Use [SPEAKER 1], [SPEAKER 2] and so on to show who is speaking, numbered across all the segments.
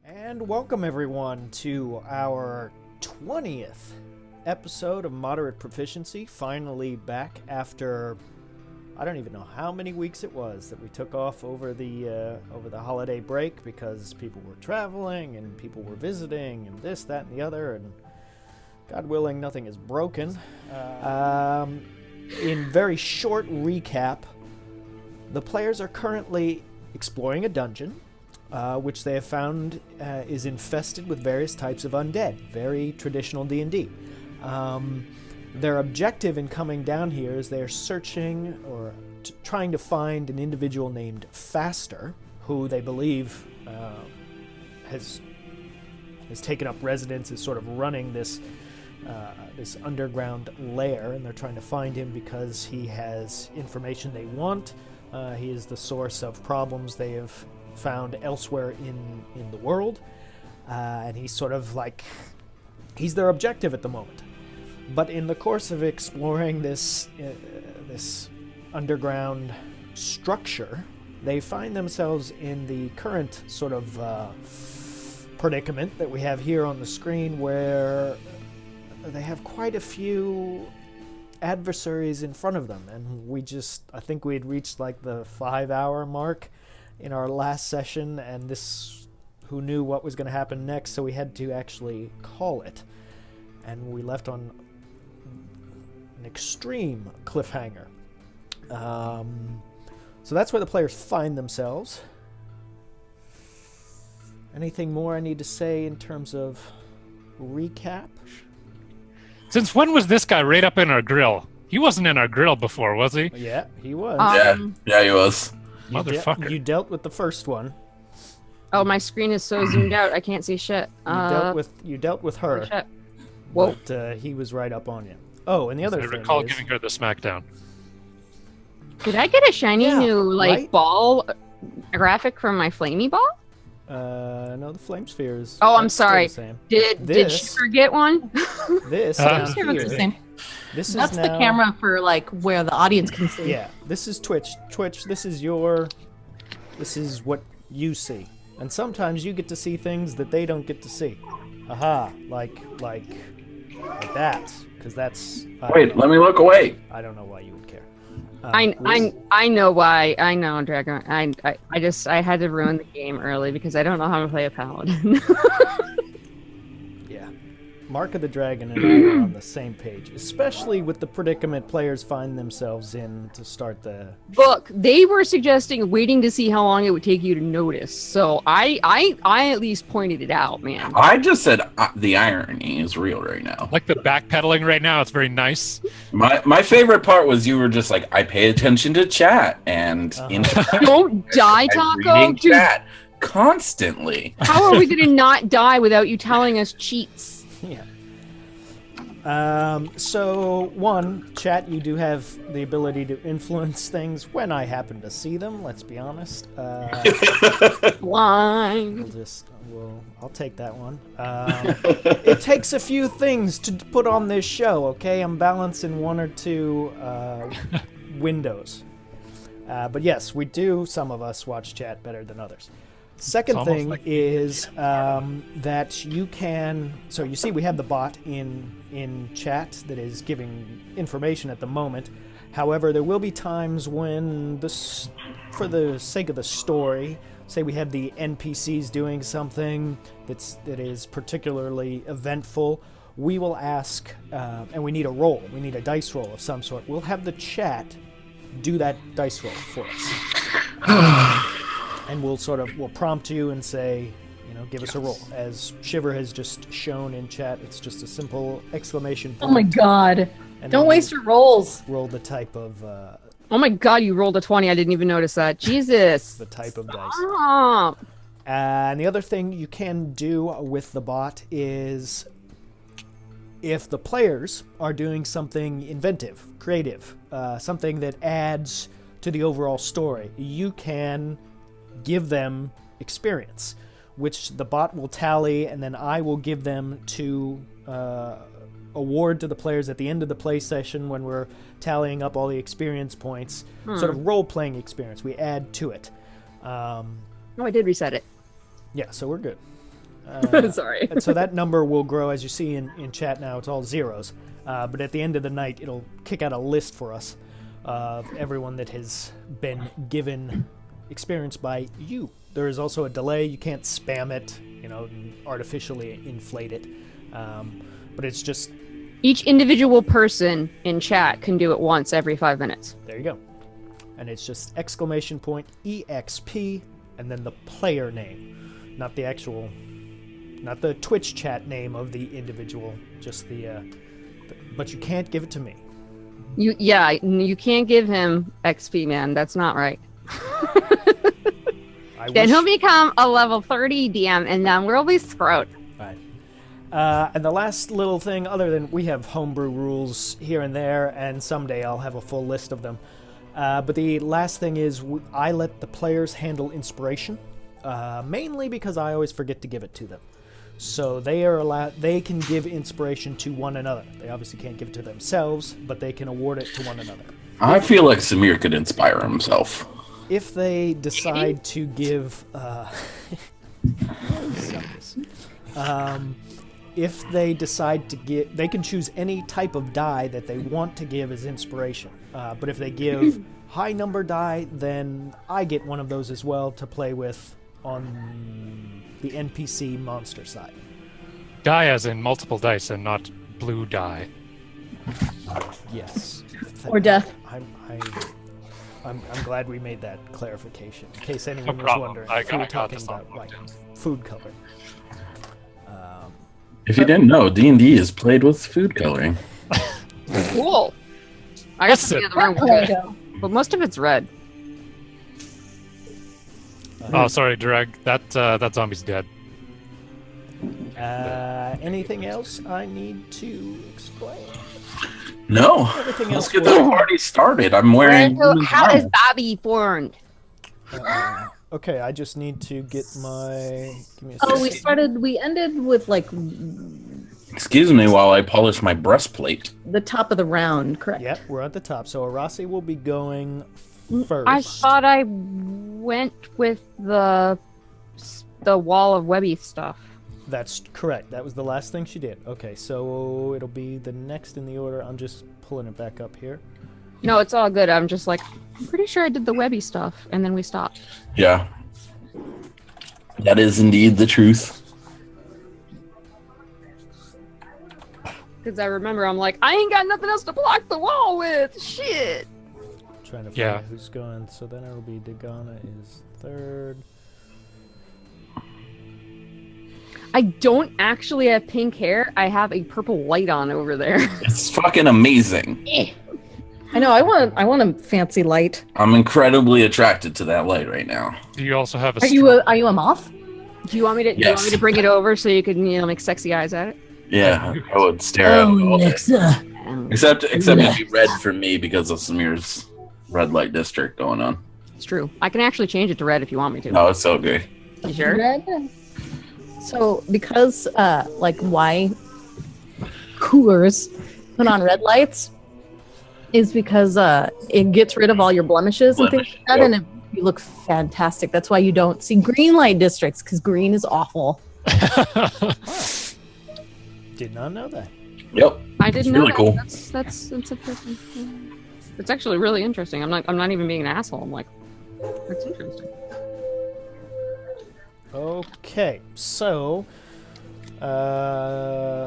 [SPEAKER 1] And welcome everyone to our 20th episode of Moderate Proficiency. Finally back after I don't even know how many weeks it was that we took off over the holiday break because people were traveling and people were visiting and this, that, and the other, and God willing, nothing is broken. In very short recap, the players are currently exploring a dungeon, which they have found is infested with various types of undead. Very traditional D&D. Their objective in coming down here is they're searching or trying to find an individual named Faster, who they believe has taken up residence, is sort of running this underground lair, and they're trying to find him because he has information they want. He is the source of problems they have found elsewhere in the world, and he's sort of like, he's their objective at the moment. But in the course of exploring this underground structure, they find themselves in the current sort of predicament that we have here on the screen, where they have quite a few adversaries in front of them, and I think we had reached like the 5-hour mark in our last session, and who knew what was going to happen next, so we had to actually call it, and we left on an extreme cliffhanger. So that's where the players find themselves. Anything more I need to say in terms of recap?
[SPEAKER 2] Since when was this guy right up in our grill? He wasn't in our grill before, was he?
[SPEAKER 1] Yeah, he was.
[SPEAKER 3] Yeah, he was.
[SPEAKER 2] Motherfucker.
[SPEAKER 1] You dealt with the first one.
[SPEAKER 4] Oh, my screen is so zoomed out, I can't see shit.
[SPEAKER 1] You dealt with her.
[SPEAKER 4] Shit. Whoa.
[SPEAKER 1] But he was right up on you. Oh, and the other
[SPEAKER 2] I
[SPEAKER 1] thing
[SPEAKER 2] recall
[SPEAKER 1] is,
[SPEAKER 2] giving her the smackdown.
[SPEAKER 4] Did I get a shiny new
[SPEAKER 1] right?
[SPEAKER 4] ball graphic from my flamey ball?
[SPEAKER 1] No, the flame sphere is.
[SPEAKER 4] Oh, I'm
[SPEAKER 1] still
[SPEAKER 4] sorry.
[SPEAKER 1] the same.
[SPEAKER 4] Did Shiver get one?
[SPEAKER 1] This
[SPEAKER 2] Flame
[SPEAKER 1] down
[SPEAKER 5] Here looks the
[SPEAKER 1] here,
[SPEAKER 5] same.
[SPEAKER 1] This
[SPEAKER 5] That's
[SPEAKER 1] is
[SPEAKER 5] the
[SPEAKER 1] now,
[SPEAKER 5] camera for like where the audience can see.
[SPEAKER 1] Yeah, this is Twitch. Twitch, this is what you see, and sometimes you get to see things that they don't get to see. Aha, like that, because that's.
[SPEAKER 3] Wait, let me look away.
[SPEAKER 1] I don't know why you would care.
[SPEAKER 4] I know why. I know, Dragon. I had to ruin the game early because I don't know how to play a paladin.
[SPEAKER 1] Yeah. Mark of the Dragon and I are on the same page, especially with the predicament players find themselves in to start the...
[SPEAKER 4] Look, they were suggesting waiting to see how long it would take you to notice. So I at least pointed it out, man.
[SPEAKER 3] I just said the irony is real right now.
[SPEAKER 2] Like the backpedaling right now, it's very nice.
[SPEAKER 3] My favorite part was you were just like, I pay attention to chat and
[SPEAKER 4] Don't die,
[SPEAKER 3] I'm
[SPEAKER 4] Taco.
[SPEAKER 3] reading
[SPEAKER 4] Dude,
[SPEAKER 3] chat constantly.
[SPEAKER 4] how are we going to not die without you telling us cheats?
[SPEAKER 1] Yeah. So, one, chat, you do have the ability to influence things when I happen to see them, let's be honest.
[SPEAKER 4] Blind.
[SPEAKER 1] I'll take that one. It takes a few things to put on this show, okay? I'm balancing one or two windows. But yes, we do, some of us, watch chat better than others. Second thing is that you can... So you see we have the bot in chat that is giving information at the moment. However, there will be times when, for the sake of the story, say we have the NPCs doing something that is particularly eventful, we will ask, and we need a roll. We need a dice roll of some sort. We'll have the chat do that dice roll for us. And we'll prompt you and say, give us a roll. As Shiver has just shown in chat, it's just a simple exclamation point.
[SPEAKER 5] Oh my god.
[SPEAKER 1] And
[SPEAKER 5] Don't waste your rolls.
[SPEAKER 1] roll the type of
[SPEAKER 4] Oh my god, you rolled a 20. I didn't even notice that. Jesus.
[SPEAKER 1] the type of dice.
[SPEAKER 4] Stop.
[SPEAKER 1] And the other thing you can do with the bot is, if the players are doing something inventive, creative, something that adds to the overall story, you can give them experience, which the bot will tally, and then I will give them to award to the players at the end of the play session when we're tallying up all the experience points. Sort of role-playing experience. We add to it.
[SPEAKER 4] Oh, I did reset it.
[SPEAKER 1] Yeah, so we're good.
[SPEAKER 4] Sorry.
[SPEAKER 1] And so that number will grow, as you see in chat now. It's all zeros. But at the end of the night, it'll kick out a list for us of everyone that has been given experience by you. There is also a delay. You can't spam it, and artificially inflate it. But it's just...
[SPEAKER 4] Each individual person in chat can do it once every 5 minutes.
[SPEAKER 1] There you go. And it's just exclamation point EXP and then the player name. Not the Twitch chat name of the individual, just but you can't give it to me.
[SPEAKER 4] You can't give him XP, man. That's not right. Then he'll become a level 30 DM, and then we'll be screwed.
[SPEAKER 1] Right. And the last little thing, other than we have homebrew rules here and there, and someday I'll have a full list of them. But the last thing is I let the players handle inspiration, mainly because I always forget to give it to them. So they can give inspiration to one another. They obviously can't give it to themselves, but they can award it to one another.
[SPEAKER 3] I feel like Samir could inspire himself.
[SPEAKER 1] If they decide to give... if they decide to give... They can choose any type of die that they want to give as inspiration. But if they give high number die, then I get one of those as well to play with on the NPC monster side.
[SPEAKER 2] Die as in multiple dice and not blue die.
[SPEAKER 1] Yes.
[SPEAKER 5] Or death.
[SPEAKER 1] I'm glad we made that clarification, in case anyone
[SPEAKER 2] No
[SPEAKER 1] was
[SPEAKER 2] problem.
[SPEAKER 1] wondering.
[SPEAKER 2] I
[SPEAKER 1] If we were
[SPEAKER 2] got
[SPEAKER 1] talking
[SPEAKER 2] this
[SPEAKER 1] about
[SPEAKER 2] all locked in.
[SPEAKER 1] food color.
[SPEAKER 3] If you didn't know, D&D is played with food coloring.
[SPEAKER 4] Cool. I got
[SPEAKER 2] That's
[SPEAKER 4] something
[SPEAKER 2] it.
[SPEAKER 4] in the room with it, but most of it's red.
[SPEAKER 2] Oh, sorry, Drag. That zombie's dead.
[SPEAKER 1] Anything else I need to explain?
[SPEAKER 3] No.
[SPEAKER 1] Everything
[SPEAKER 3] Let's
[SPEAKER 1] else
[SPEAKER 3] get
[SPEAKER 1] was-
[SPEAKER 3] the party started. I'm wearing...
[SPEAKER 4] So how is Bobby formed?
[SPEAKER 1] Okay, I just need to get my... Give me a
[SPEAKER 5] Oh,
[SPEAKER 1] second.
[SPEAKER 5] we ended with like
[SPEAKER 3] Excuse me while I polish my breastplate.
[SPEAKER 5] the top of the round, correct?
[SPEAKER 1] Yep, we're at the top. So Arasi will be going first.
[SPEAKER 4] I thought I went with the wall of webby stuff.
[SPEAKER 1] That's correct. That was the last thing she did. Okay, so it'll be the next in the order. I'm just pulling it back up here.
[SPEAKER 4] No, it's all good. I'm just like, I'm pretty sure I did the webby stuff, and then we stopped.
[SPEAKER 3] Yeah. That is indeed the truth.
[SPEAKER 4] Because I remember I'm like, I ain't got nothing else to block the wall with. Shit.
[SPEAKER 1] Trying to find
[SPEAKER 2] Yeah.
[SPEAKER 1] out who's going. So then it'll be Dagana is third.
[SPEAKER 4] I don't actually have pink hair. I have a purple light on over there.
[SPEAKER 3] It's fucking amazing.
[SPEAKER 5] I know. I want a fancy light.
[SPEAKER 3] I'm incredibly attracted to that light right now.
[SPEAKER 2] Do you also have a
[SPEAKER 5] Are you a moth?
[SPEAKER 4] Do you want me to? Do you want me
[SPEAKER 3] Yes.
[SPEAKER 4] to bring it over so you can make sexy eyes at it?
[SPEAKER 3] Yeah, I would stare at it all day. Except it'd be red for me because of Samir's red light district going on.
[SPEAKER 4] It's true. I can actually change it to red if you want me to.
[SPEAKER 3] No, it's okay.
[SPEAKER 4] You sure?
[SPEAKER 5] Red. So because why coolers put on red lights is because it gets rid of all your blemishes and things like that,
[SPEAKER 3] Yep.
[SPEAKER 5] and you look fantastic. That's why you don't see green light districts, because green is awful.
[SPEAKER 1] Did not know that.
[SPEAKER 3] Yep.
[SPEAKER 4] I didn't
[SPEAKER 3] It's
[SPEAKER 4] know
[SPEAKER 3] really
[SPEAKER 4] that.
[SPEAKER 3] cool.
[SPEAKER 4] That's interesting. It's actually really interesting. I'm not even being an asshole. I'm like, that's interesting.
[SPEAKER 1] Okay, so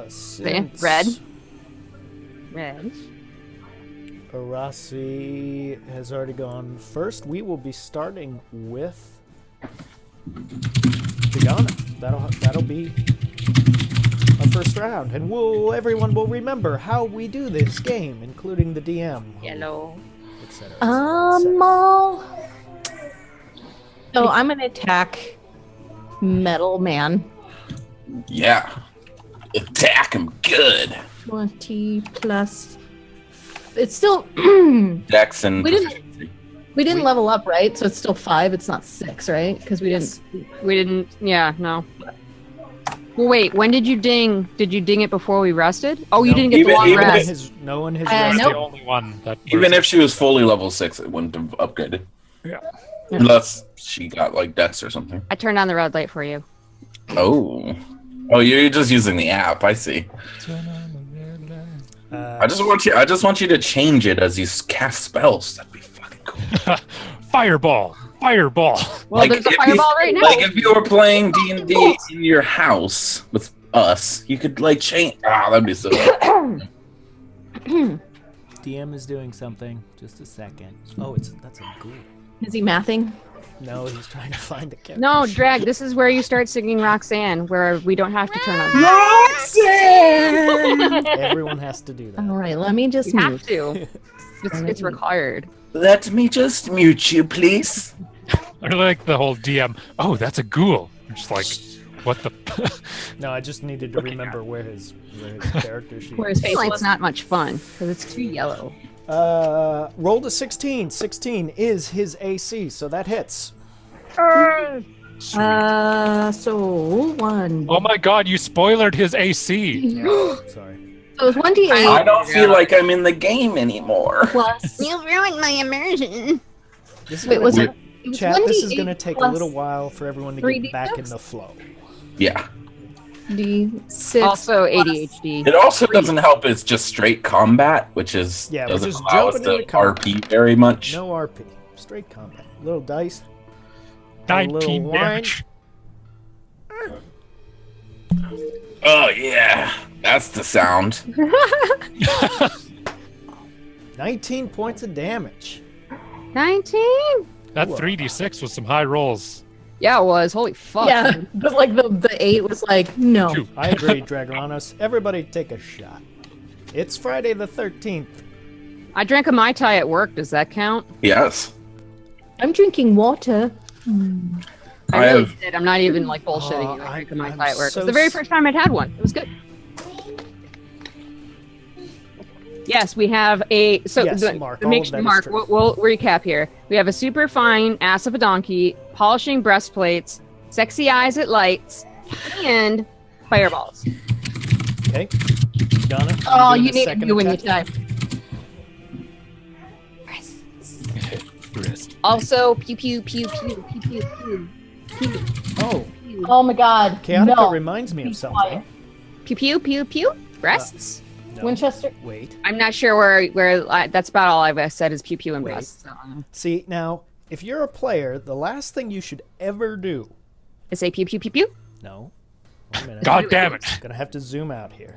[SPEAKER 1] since
[SPEAKER 4] Red. Red.
[SPEAKER 1] Arasi has already gone first, we will be starting with Dagana. That'll be our first round, and everyone will remember how we do this game, including the DM.
[SPEAKER 4] Yellow.
[SPEAKER 1] Etc.
[SPEAKER 5] So I'm gonna attack Metal Man.
[SPEAKER 3] Yeah. Attack him good.
[SPEAKER 5] 20 plus. It's still.
[SPEAKER 3] Dex and
[SPEAKER 5] We didn't-
[SPEAKER 3] proficiency.
[SPEAKER 5] We didn't level up, right? So it's still 5. It's not 6, right? Because we didn't.
[SPEAKER 4] We didn't. Yeah. No. Well, wait. When did you ding? Did you ding it before we rested? Oh, you
[SPEAKER 1] No,
[SPEAKER 4] didn't get the
[SPEAKER 3] even-
[SPEAKER 4] long
[SPEAKER 3] even
[SPEAKER 4] rest.
[SPEAKER 1] No one has
[SPEAKER 5] Nope.
[SPEAKER 1] rested.
[SPEAKER 2] That's the only one that.
[SPEAKER 3] Even if she was fully level 6, it wouldn't have upgraded.
[SPEAKER 2] Yeah.
[SPEAKER 3] Unless she got like Dex or something.
[SPEAKER 4] I turned on the red light for you.
[SPEAKER 3] Oh. Oh, you're just using the app. I see. I just want you to change it as you cast spells. That'd be fucking cool.
[SPEAKER 2] Fireball.
[SPEAKER 4] Well,
[SPEAKER 3] Like,
[SPEAKER 4] there's a
[SPEAKER 3] if
[SPEAKER 4] fireball right now.
[SPEAKER 3] Like if you were playing D&D in your house with us, you could like change. That'd be so cool.
[SPEAKER 1] DM is doing something. Just a second. Oh, that's a ghoul.
[SPEAKER 5] Is he mathing?
[SPEAKER 1] No, he's trying to find the character.
[SPEAKER 4] No, Drag, this is where you start singing Roxanne, where we don't have to turn on.
[SPEAKER 5] Roxanne!
[SPEAKER 1] Everyone has to do that.
[SPEAKER 5] All right, let me just
[SPEAKER 4] You have
[SPEAKER 5] mute.
[SPEAKER 4] to. It's required.
[SPEAKER 3] Let me just mute you, please.
[SPEAKER 2] I like the whole DM. Oh, that's a ghoul. I'm just like, what the?
[SPEAKER 1] No, I just needed to remember where his character sheet.
[SPEAKER 5] Where his face
[SPEAKER 4] It's
[SPEAKER 5] was.
[SPEAKER 4] not much fun because it's too yellow.
[SPEAKER 1] Rolled a 16. 16 is his AC, so that hits.
[SPEAKER 5] So 1.
[SPEAKER 2] Oh my God! You spoiled his AC.
[SPEAKER 1] Sorry.
[SPEAKER 5] So it's 1d8
[SPEAKER 3] I don't feel like I'm in the game anymore.
[SPEAKER 5] plus.
[SPEAKER 4] You ruined my immersion.
[SPEAKER 1] This is
[SPEAKER 5] Wait,
[SPEAKER 1] gonna
[SPEAKER 5] was
[SPEAKER 1] take-
[SPEAKER 5] it? It was
[SPEAKER 1] Chat, this is
[SPEAKER 5] 1d8
[SPEAKER 1] going to take a
[SPEAKER 5] plus
[SPEAKER 1] little while for everyone to
[SPEAKER 5] 3d6?
[SPEAKER 1] get back in the flow.
[SPEAKER 3] Yeah.
[SPEAKER 5] D6.
[SPEAKER 4] Also
[SPEAKER 5] plus-
[SPEAKER 4] ADHD.
[SPEAKER 3] It also doesn't help. It's just straight combat, which is
[SPEAKER 1] Yeah, we're
[SPEAKER 3] doesn't
[SPEAKER 1] just
[SPEAKER 3] allow us
[SPEAKER 1] jumping
[SPEAKER 3] to
[SPEAKER 1] into combat.
[SPEAKER 3] RP very much.
[SPEAKER 1] No RP. Straight combat. Little dice.
[SPEAKER 2] 19
[SPEAKER 1] wine.
[SPEAKER 2] damage.
[SPEAKER 3] Oh yeah, that's the sound.
[SPEAKER 1] 19 points of damage.
[SPEAKER 4] 19?
[SPEAKER 2] That 3d6 was some high rolls.
[SPEAKER 4] Yeah, it was. Holy fuck.
[SPEAKER 5] Yeah, but like the 8 was like, no.
[SPEAKER 2] 2.
[SPEAKER 1] I agree, Dragoranos. Everybody take a shot. It's Friday the 13th.
[SPEAKER 4] I drank a Mai Tai at work. Does that count?
[SPEAKER 3] Yes.
[SPEAKER 5] I'm drinking water.
[SPEAKER 3] I
[SPEAKER 4] really
[SPEAKER 3] have-
[SPEAKER 4] did. I'm not even like bullshitting
[SPEAKER 1] Oh,
[SPEAKER 4] you. I drank a
[SPEAKER 1] I'm
[SPEAKER 4] Mai Tai at work.
[SPEAKER 1] so
[SPEAKER 4] It was the very
[SPEAKER 1] s-
[SPEAKER 4] first time I'd had one. It was good. Yes, we have a. So
[SPEAKER 1] Yes,
[SPEAKER 4] the,
[SPEAKER 1] Mark,
[SPEAKER 4] to
[SPEAKER 1] all
[SPEAKER 4] make
[SPEAKER 1] of that is
[SPEAKER 4] Mark,
[SPEAKER 1] true.
[SPEAKER 4] we'll recap here. We have a super fine ass of a donkey, polishing breastplates, sexy eyes it lights, and fireballs.
[SPEAKER 1] Okay. Donna.
[SPEAKER 5] Oh,
[SPEAKER 1] doing
[SPEAKER 5] you
[SPEAKER 1] the
[SPEAKER 5] need
[SPEAKER 1] second
[SPEAKER 5] to when you
[SPEAKER 1] attack.
[SPEAKER 5] type.
[SPEAKER 4] Also, pew pew pew pew pew pew pew pew
[SPEAKER 1] Oh,
[SPEAKER 4] pew
[SPEAKER 5] Oh my god.
[SPEAKER 1] Chaotica
[SPEAKER 5] No.
[SPEAKER 1] reminds me of
[SPEAKER 5] Be
[SPEAKER 1] something.
[SPEAKER 5] quiet.
[SPEAKER 4] pew pew pew pew. Breasts.
[SPEAKER 1] No,
[SPEAKER 5] Winchester.
[SPEAKER 1] Wait.
[SPEAKER 4] I'm not sure where that's about all I've said is pew pew and
[SPEAKER 1] Wait.
[SPEAKER 4] breasts. So,
[SPEAKER 1] See, now, if you're a player, the last thing you should ever do.
[SPEAKER 4] I say pew pew pew pew.
[SPEAKER 1] No. Wait a minute.
[SPEAKER 2] God damn it!
[SPEAKER 1] Gonna have to zoom out here.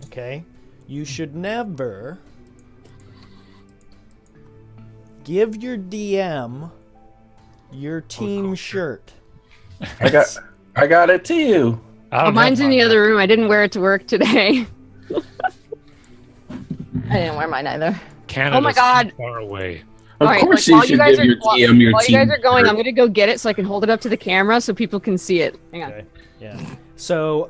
[SPEAKER 1] Okay. You should never give your DM your team shirt.
[SPEAKER 3] I got it too.
[SPEAKER 2] I
[SPEAKER 4] Oh,
[SPEAKER 2] don't
[SPEAKER 4] mine's
[SPEAKER 2] have
[SPEAKER 4] in the
[SPEAKER 2] mine.
[SPEAKER 4] other room. I didn't wear it to work today.
[SPEAKER 5] I didn't wear mine either.
[SPEAKER 2] Canada's
[SPEAKER 4] Oh my God.
[SPEAKER 2] too far away.
[SPEAKER 3] Of
[SPEAKER 4] All right,
[SPEAKER 3] course,
[SPEAKER 4] like, while
[SPEAKER 3] you should
[SPEAKER 4] guys
[SPEAKER 3] give your
[SPEAKER 4] while-
[SPEAKER 3] TM your
[SPEAKER 4] while
[SPEAKER 3] team.
[SPEAKER 4] you guys are going,
[SPEAKER 3] shirt.
[SPEAKER 4] I'm gonna go get it so I can hold it up to the camera so people can see it. Hang on.
[SPEAKER 1] Okay. Yeah. So,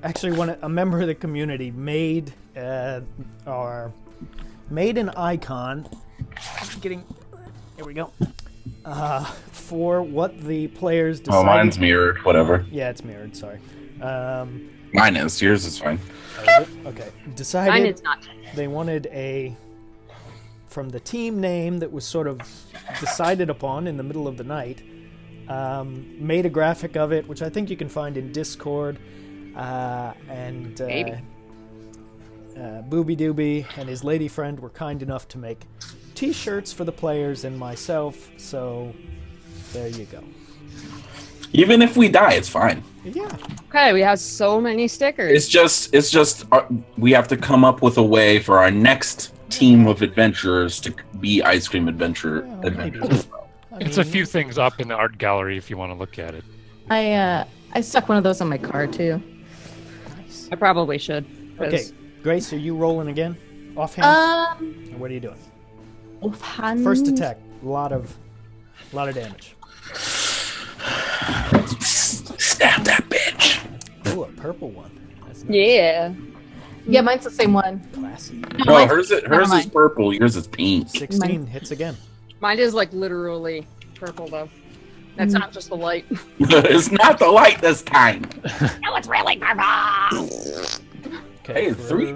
[SPEAKER 1] actually, a member of the community made an icon. Here we go. For what the players decided.
[SPEAKER 3] Oh, mine's mirrored. Whatever.
[SPEAKER 1] Yeah, it's mirrored. Sorry.
[SPEAKER 3] Mine is. Yours is fine.
[SPEAKER 1] Oh, is it? Okay. Decided
[SPEAKER 4] Mine is not.
[SPEAKER 1] they wanted from the team name that was sort of decided upon in the middle of the night. Made a graphic of it, which I think you can find in Discord. And
[SPEAKER 4] Maybe.
[SPEAKER 1] Booby Dooby and his lady friend were kind enough to make T-shirts for the players and myself. So there you go.
[SPEAKER 3] Even if we die, it's fine.
[SPEAKER 1] Yeah.
[SPEAKER 4] Okay, we have so many stickers.
[SPEAKER 3] It's just we have to come up with a way for our next team of adventurers to be ice cream adventurers.
[SPEAKER 1] maybe.
[SPEAKER 2] It's a few things up in the art gallery if you want to look at it.
[SPEAKER 5] I stuck one of those on my car too.
[SPEAKER 1] Nice.
[SPEAKER 4] I probably should. 'cause
[SPEAKER 1] Okay, Grace, are you rolling again? Offhand? Or what are you doing?
[SPEAKER 5] Offhand.
[SPEAKER 1] First attack, lot of damage.
[SPEAKER 3] Stab that bitch.
[SPEAKER 1] Ooh, a purple one. That's nice.
[SPEAKER 4] Yeah.
[SPEAKER 5] Yeah, mine's the same one.
[SPEAKER 1] Classy.
[SPEAKER 3] No,
[SPEAKER 5] mine's-
[SPEAKER 3] hers is
[SPEAKER 5] mind.
[SPEAKER 3] purple. Yours is pink.
[SPEAKER 1] 16 hits again.
[SPEAKER 4] Mine is like literally purple though. That's not just the light.
[SPEAKER 3] It's not the light this time.
[SPEAKER 4] No, it's really purple.
[SPEAKER 1] Okay,
[SPEAKER 3] Hey, three.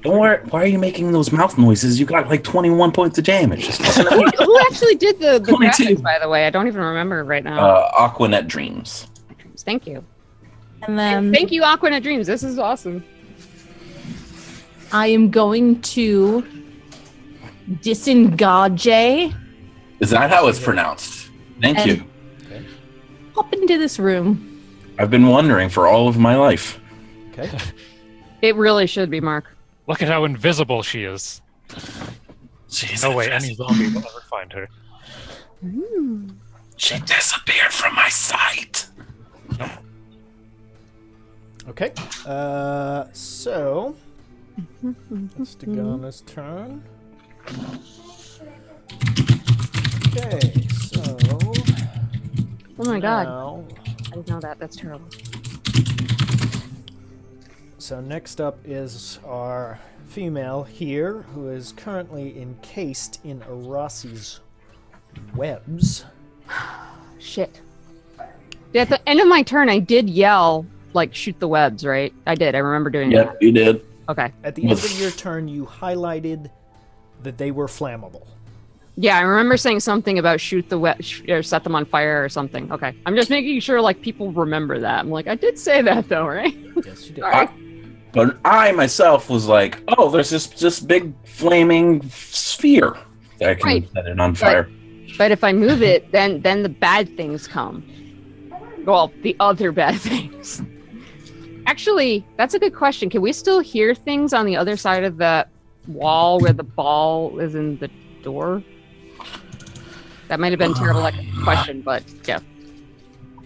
[SPEAKER 3] Don't worry. Why are you making those mouth noises? You got like 21 points of damage.
[SPEAKER 4] Who actually did the
[SPEAKER 3] 22.
[SPEAKER 4] graphics, by the way? I don't even remember right now.
[SPEAKER 3] Aquanet Dreams.
[SPEAKER 4] Thank you.
[SPEAKER 5] And then
[SPEAKER 4] Thank you, Aquanet Dreams. This is awesome.
[SPEAKER 5] I am going to disengage.
[SPEAKER 3] Is that how it's pronounced? Thank
[SPEAKER 5] And-
[SPEAKER 3] you.
[SPEAKER 5] Hop into this room.
[SPEAKER 3] I've been wondering for all of my life.
[SPEAKER 1] Okay.
[SPEAKER 4] It really should be, Mark.
[SPEAKER 2] Look at how invisible she is.
[SPEAKER 3] She's
[SPEAKER 2] No way any zombie will ever find her.
[SPEAKER 3] She disappeared from my sight.
[SPEAKER 1] Okay. So it's Dagana's turn. Okay, so
[SPEAKER 4] Oh my god.
[SPEAKER 1] now,
[SPEAKER 4] I didn't know that. That's terrible.
[SPEAKER 1] so next up is our female here, who is currently encased in Arasi's webs.
[SPEAKER 4] Shit. At the end of my turn, I did yell, like, shoot the webs, right? I did. I remember doing
[SPEAKER 3] Yep,
[SPEAKER 4] that.
[SPEAKER 3] you did.
[SPEAKER 4] Okay.
[SPEAKER 1] At the end of your turn, you highlighted that they were flammable.
[SPEAKER 4] Yeah, I remember saying something about shoot the web or set them on fire or something. Okay. I'm just making sure, like, people remember that. I'm like, I did say that, though, right?
[SPEAKER 1] Yes, you did.
[SPEAKER 4] Sorry.
[SPEAKER 3] But I myself was like, oh, there's this big flaming sphere that I can
[SPEAKER 4] Right.
[SPEAKER 3] set it on fire.
[SPEAKER 4] But if I move it, then the bad things come. Well, the other bad things. Actually, that's a good question. Can we still hear things on the other side of the wall where the ball is in the door? That might have been a terrible question, but yeah.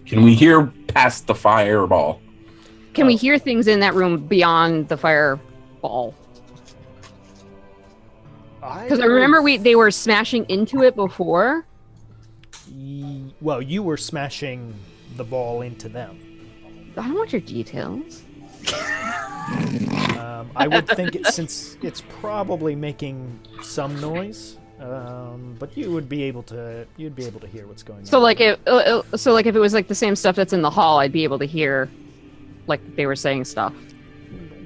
[SPEAKER 3] Can we hear past the fireball?
[SPEAKER 4] Can we hear things in that room beyond the fireball? Because I remember they were smashing into it before.
[SPEAKER 1] Well, you were smashing the ball into them.
[SPEAKER 4] I don't want your details.
[SPEAKER 1] I would think since it's probably making some noise, but you'd be able to hear what's going on.
[SPEAKER 4] So like if it was like the same stuff that's in the hall, I'd be able to hear, like they were saying stuff.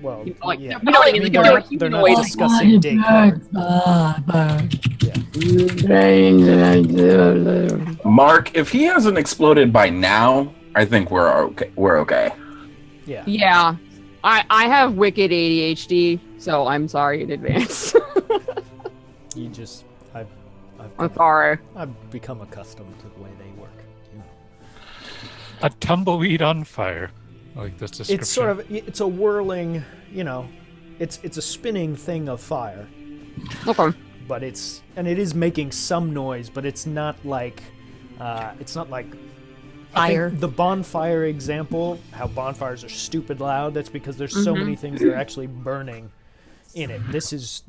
[SPEAKER 1] Well,
[SPEAKER 4] Like,
[SPEAKER 1] yeah.
[SPEAKER 4] you know, like,
[SPEAKER 1] I mean,
[SPEAKER 4] they're
[SPEAKER 1] they're,
[SPEAKER 4] like
[SPEAKER 1] they're not
[SPEAKER 4] humanoid.
[SPEAKER 1] discussing Descartes.
[SPEAKER 3] Mark, if he hasn't exploded by now, I think we're okay. We're okay.
[SPEAKER 1] Yeah.
[SPEAKER 4] Yeah, I have wicked ADHD, so I'm sorry in advance.
[SPEAKER 1] You just,
[SPEAKER 4] I'm sorry.
[SPEAKER 1] I've become accustomed to the way they work. You know.
[SPEAKER 2] A tumbleweed on fire. I like this description.
[SPEAKER 1] It's sort of, it's a whirling, you know, it's a spinning thing of fire,
[SPEAKER 4] Okay.
[SPEAKER 1] but it is making some noise, but it's not like I
[SPEAKER 5] Fire.
[SPEAKER 1] think the bonfire example, how bonfires are stupid loud, that's because there's so many things that are actually burning in it. This is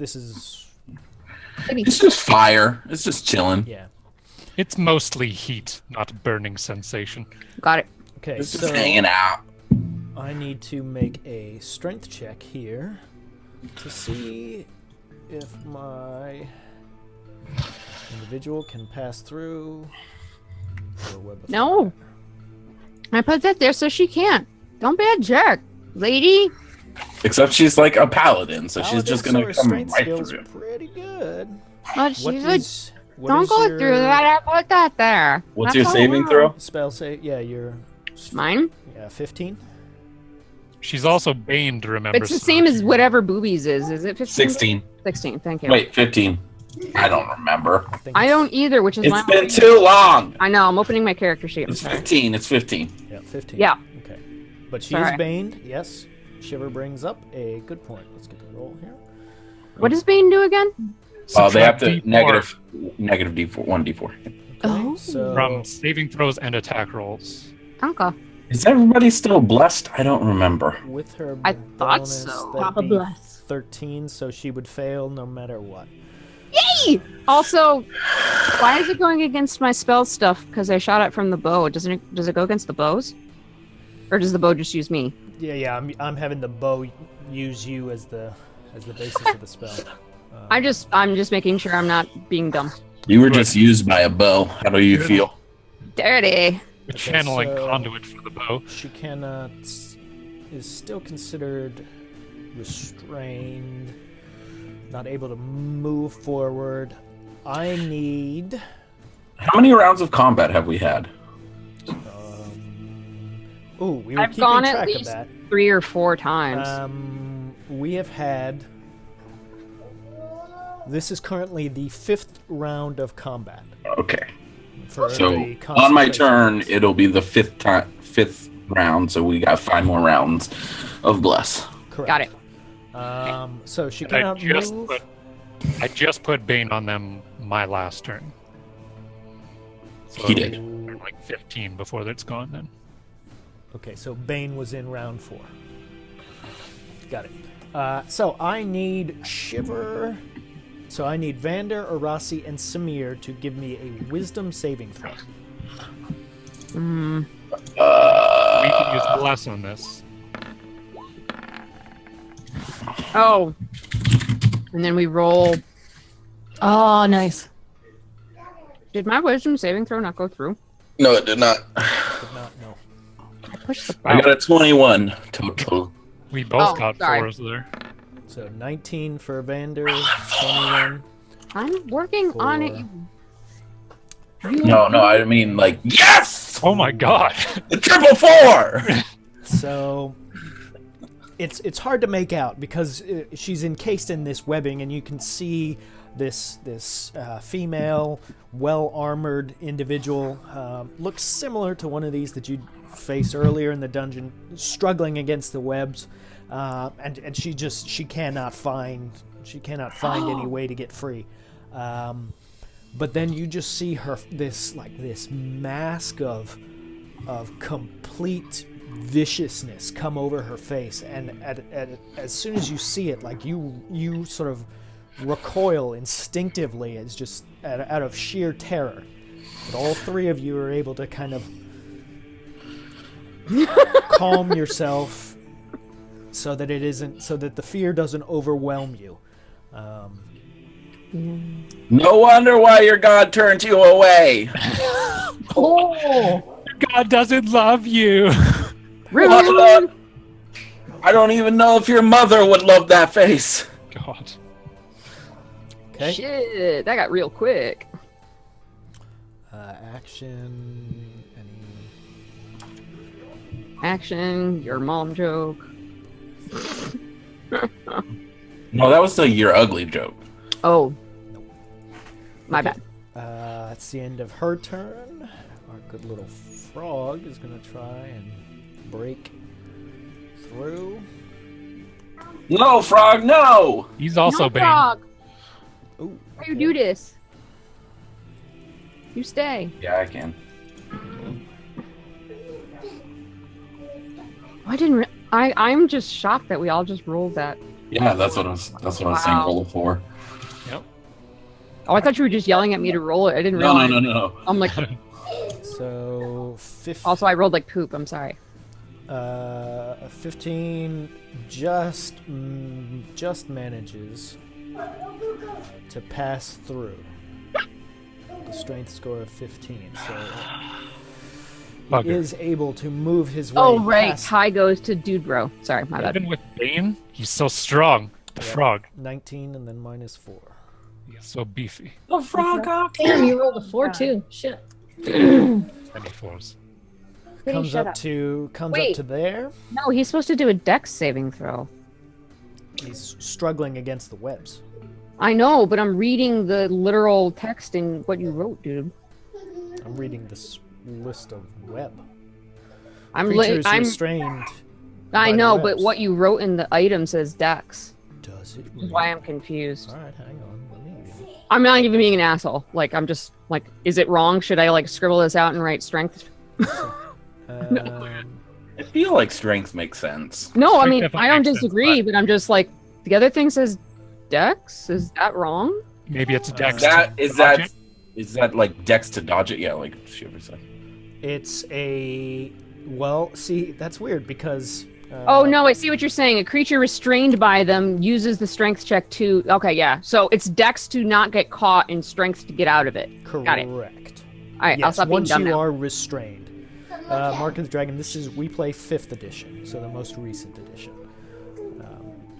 [SPEAKER 3] It's just fire. It's just chilling.
[SPEAKER 1] yeah.
[SPEAKER 2] It's mostly heat, not burning sensation.
[SPEAKER 4] Got it.
[SPEAKER 1] Okay,
[SPEAKER 3] It's
[SPEAKER 1] so
[SPEAKER 3] just hanging out.
[SPEAKER 1] I need to make a strength check here to see if my individual can pass through the web of
[SPEAKER 4] No. I put that there so she can't. Don't be a jerk, lady.
[SPEAKER 3] Except she's like a paladin, so she's just gonna
[SPEAKER 1] Paladin, so her
[SPEAKER 3] come
[SPEAKER 1] strength
[SPEAKER 3] right
[SPEAKER 1] skills
[SPEAKER 3] through.
[SPEAKER 1] are pretty good.
[SPEAKER 4] But
[SPEAKER 1] What
[SPEAKER 4] she's
[SPEAKER 1] is, what
[SPEAKER 4] don't
[SPEAKER 1] is
[SPEAKER 4] go
[SPEAKER 1] your
[SPEAKER 4] through that. I put that there.
[SPEAKER 3] What's
[SPEAKER 4] That's
[SPEAKER 3] your
[SPEAKER 4] all
[SPEAKER 3] saving
[SPEAKER 4] wrong.
[SPEAKER 3] throw?
[SPEAKER 1] spell save? Yeah, your
[SPEAKER 4] Mine?
[SPEAKER 1] 15.
[SPEAKER 2] She's also baned, remember.
[SPEAKER 4] It's the same as whatever boobies is. Is it 15?
[SPEAKER 3] 16.
[SPEAKER 4] 16, thank you.
[SPEAKER 3] Wait, 15. I don't remember.
[SPEAKER 1] think
[SPEAKER 4] I
[SPEAKER 1] it's-
[SPEAKER 4] don't either, which is
[SPEAKER 3] It's
[SPEAKER 4] why
[SPEAKER 3] been too long.
[SPEAKER 4] I know, I'm opening my character sheet. I'm
[SPEAKER 3] It's
[SPEAKER 4] sorry.
[SPEAKER 3] 15. It's 15.
[SPEAKER 1] Yeah, 15.
[SPEAKER 4] Yeah.
[SPEAKER 1] Okay. But she
[SPEAKER 4] Sorry.
[SPEAKER 1] is baned. Yes. Shiver brings up a good point. Let's get the roll here.
[SPEAKER 4] What does Bane do again?
[SPEAKER 3] They have to
[SPEAKER 2] Subtract
[SPEAKER 3] negative D4, 1d4.
[SPEAKER 1] Okay,
[SPEAKER 4] Oh.
[SPEAKER 1] so
[SPEAKER 2] from saving throws and attack rolls.
[SPEAKER 4] Danke.
[SPEAKER 3] Is everybody still blessed? I don't remember.
[SPEAKER 1] with her
[SPEAKER 4] I thought
[SPEAKER 1] bonus,
[SPEAKER 4] so.
[SPEAKER 1] that'd
[SPEAKER 5] Papa
[SPEAKER 1] be
[SPEAKER 5] bless.
[SPEAKER 1] 13, so she would fail no matter what.
[SPEAKER 4] Yay! Also, why is it going against my spell stuff? Because I shot it from the bow. Does it go against the bows? Or does the bow just use me?
[SPEAKER 1] Yeah. I'm having the bow use you as the basis of the spell.
[SPEAKER 4] I'm just making sure I'm not being dumb.
[SPEAKER 3] You were just used by a bow. How do you feel?
[SPEAKER 4] Dirty.
[SPEAKER 2] A channeling
[SPEAKER 1] so-
[SPEAKER 2] conduit for the bow.
[SPEAKER 1] She cannot is still considered restrained. Not able to move forward. I need.
[SPEAKER 3] How many rounds of combat have we had?
[SPEAKER 1] We were
[SPEAKER 4] I've
[SPEAKER 1] keeping
[SPEAKER 4] gone
[SPEAKER 1] track
[SPEAKER 4] at
[SPEAKER 1] of
[SPEAKER 4] least
[SPEAKER 1] that.
[SPEAKER 4] 3 or 4 times.
[SPEAKER 1] We have had. This is currently the 5th round of combat.
[SPEAKER 3] Okay.
[SPEAKER 1] For
[SPEAKER 3] So
[SPEAKER 1] the
[SPEAKER 3] on my
[SPEAKER 1] concentration.
[SPEAKER 3] turn, it'll be the fifth round. So we got 5 more rounds of bless.
[SPEAKER 1] Correct.
[SPEAKER 4] Got it.
[SPEAKER 1] So she
[SPEAKER 2] I
[SPEAKER 1] cannot move.
[SPEAKER 2] just put Bane on them my last turn. So
[SPEAKER 3] He did.
[SPEAKER 2] I'm like 15 before that's gone then.
[SPEAKER 1] Okay, so Bane was in round 4. Got it. So I need Shiver. So I need Vander, Arasi, and Samir to give me a Wisdom saving throw.
[SPEAKER 2] We can use bless on this.
[SPEAKER 4] Oh. And then we roll.
[SPEAKER 5] Oh, nice.
[SPEAKER 4] Did my wisdom saving throw not go through?
[SPEAKER 3] No, it did not.
[SPEAKER 1] Did not know.
[SPEAKER 4] I pushed the
[SPEAKER 3] I got
[SPEAKER 4] button.
[SPEAKER 3] a 21 total.
[SPEAKER 2] We both
[SPEAKER 4] Oh,
[SPEAKER 2] got
[SPEAKER 4] sorry.
[SPEAKER 2] 4s there.
[SPEAKER 1] So 19 for Vander, 21.
[SPEAKER 4] I'm working on it.
[SPEAKER 3] No, I mean like yes.
[SPEAKER 2] Oh my god!
[SPEAKER 3] The triple 4.
[SPEAKER 1] So it's hard to make out because she's encased in this webbing, and you can see this female, well-armored individual looks similar to one of these that you'd face earlier in the dungeon, struggling against the webs, and she cannot find any way to get free. But then you just see her this mask of complete viciousness come over her face, and as soon as you see it, like you sort of recoil instinctively. It's just out of sheer terror. But all 3 of you are able to kind of calm yourself so that the fear doesn't overwhelm you.
[SPEAKER 3] No wonder why your god turned you away.
[SPEAKER 5] Oh,
[SPEAKER 2] God doesn't love you.
[SPEAKER 3] I don't even know if your mother would love that face.
[SPEAKER 2] God.
[SPEAKER 1] Okay.
[SPEAKER 4] Shit, that got real quick.
[SPEAKER 1] Action.
[SPEAKER 4] Action, your mom joke.
[SPEAKER 3] No, that was the "you're ugly" joke.
[SPEAKER 4] Oh. My bad.
[SPEAKER 1] That's the end of her turn. Our good little frog is going to try and break through.
[SPEAKER 3] No, frog, no.
[SPEAKER 2] He's also
[SPEAKER 4] No,
[SPEAKER 2] Bane.
[SPEAKER 4] frog.
[SPEAKER 1] Ooh,
[SPEAKER 4] Why you do this? You stay.
[SPEAKER 3] Yeah, I can.
[SPEAKER 4] I didn't. I'm just shocked that we all just rolled that.
[SPEAKER 3] Yeah, that's what I was saying.
[SPEAKER 4] Wow.
[SPEAKER 3] Roll a 4.
[SPEAKER 2] Yep.
[SPEAKER 4] Oh, I thought you were just yelling at me to roll it. I didn't
[SPEAKER 3] No,
[SPEAKER 4] realize.
[SPEAKER 3] no.
[SPEAKER 4] I'm like.
[SPEAKER 1] So 15.
[SPEAKER 4] Also, I rolled like poop. I'm sorry.
[SPEAKER 1] 15 just manages to pass through. The strength score of 15, so
[SPEAKER 2] Bugger.
[SPEAKER 1] he is able to move his way.
[SPEAKER 4] Oh right,
[SPEAKER 1] past
[SPEAKER 4] tie goes to dude bro. Sorry, my bad.
[SPEAKER 2] Even with Bane, he's so strong. The frog.
[SPEAKER 1] 19 and then minus 4.
[SPEAKER 2] He's so beefy.
[SPEAKER 3] The frog up.
[SPEAKER 5] damn! You rolled a 4 too. Shit.
[SPEAKER 2] 24s.
[SPEAKER 1] Comes
[SPEAKER 4] shut
[SPEAKER 1] up
[SPEAKER 4] up.
[SPEAKER 1] to
[SPEAKER 4] Wait.
[SPEAKER 1] there.
[SPEAKER 4] No, he's supposed to do a dex saving throw.
[SPEAKER 1] He's struggling against the webs.
[SPEAKER 4] I know, but I'm reading the literal text in what you wrote, dude.
[SPEAKER 1] I'm reading this list of web.
[SPEAKER 4] I'm
[SPEAKER 1] Creatures
[SPEAKER 4] I'm
[SPEAKER 1] restrained.
[SPEAKER 4] I
[SPEAKER 1] by the
[SPEAKER 4] know, but
[SPEAKER 1] webs.
[SPEAKER 4] what you wrote in the item says dex.
[SPEAKER 1] Does it?
[SPEAKER 4] That's why I'm confused.
[SPEAKER 1] All right, hang on. Let me read it.
[SPEAKER 4] I'm not even being an asshole. Like, I'm just like, is it wrong? Should I like scribble this out and write strength?
[SPEAKER 3] I feel like strength makes sense.
[SPEAKER 4] No, I
[SPEAKER 2] Strength
[SPEAKER 4] mean,
[SPEAKER 2] definitely
[SPEAKER 4] I don't
[SPEAKER 2] makes sense,
[SPEAKER 4] disagree, but I'm just like, the other thing says dex. Is that wrong?
[SPEAKER 2] Maybe it's a dex.
[SPEAKER 3] Is that like dex to dodge it? Yeah, like Shiver said.
[SPEAKER 1] It's a see, that's weird because.
[SPEAKER 4] Oh no, I see what you're saying. A creature restrained by them uses the strength check to. Okay, yeah. So it's dex to not get caught and strength to get out of it.
[SPEAKER 1] Correct.
[SPEAKER 4] Got it. All right, I'll
[SPEAKER 1] Yes,
[SPEAKER 4] stop being
[SPEAKER 1] once
[SPEAKER 4] dumb
[SPEAKER 1] you
[SPEAKER 4] now.
[SPEAKER 1] are restrained. Mark of the Dragon. We play 5th edition, so the most recent edition.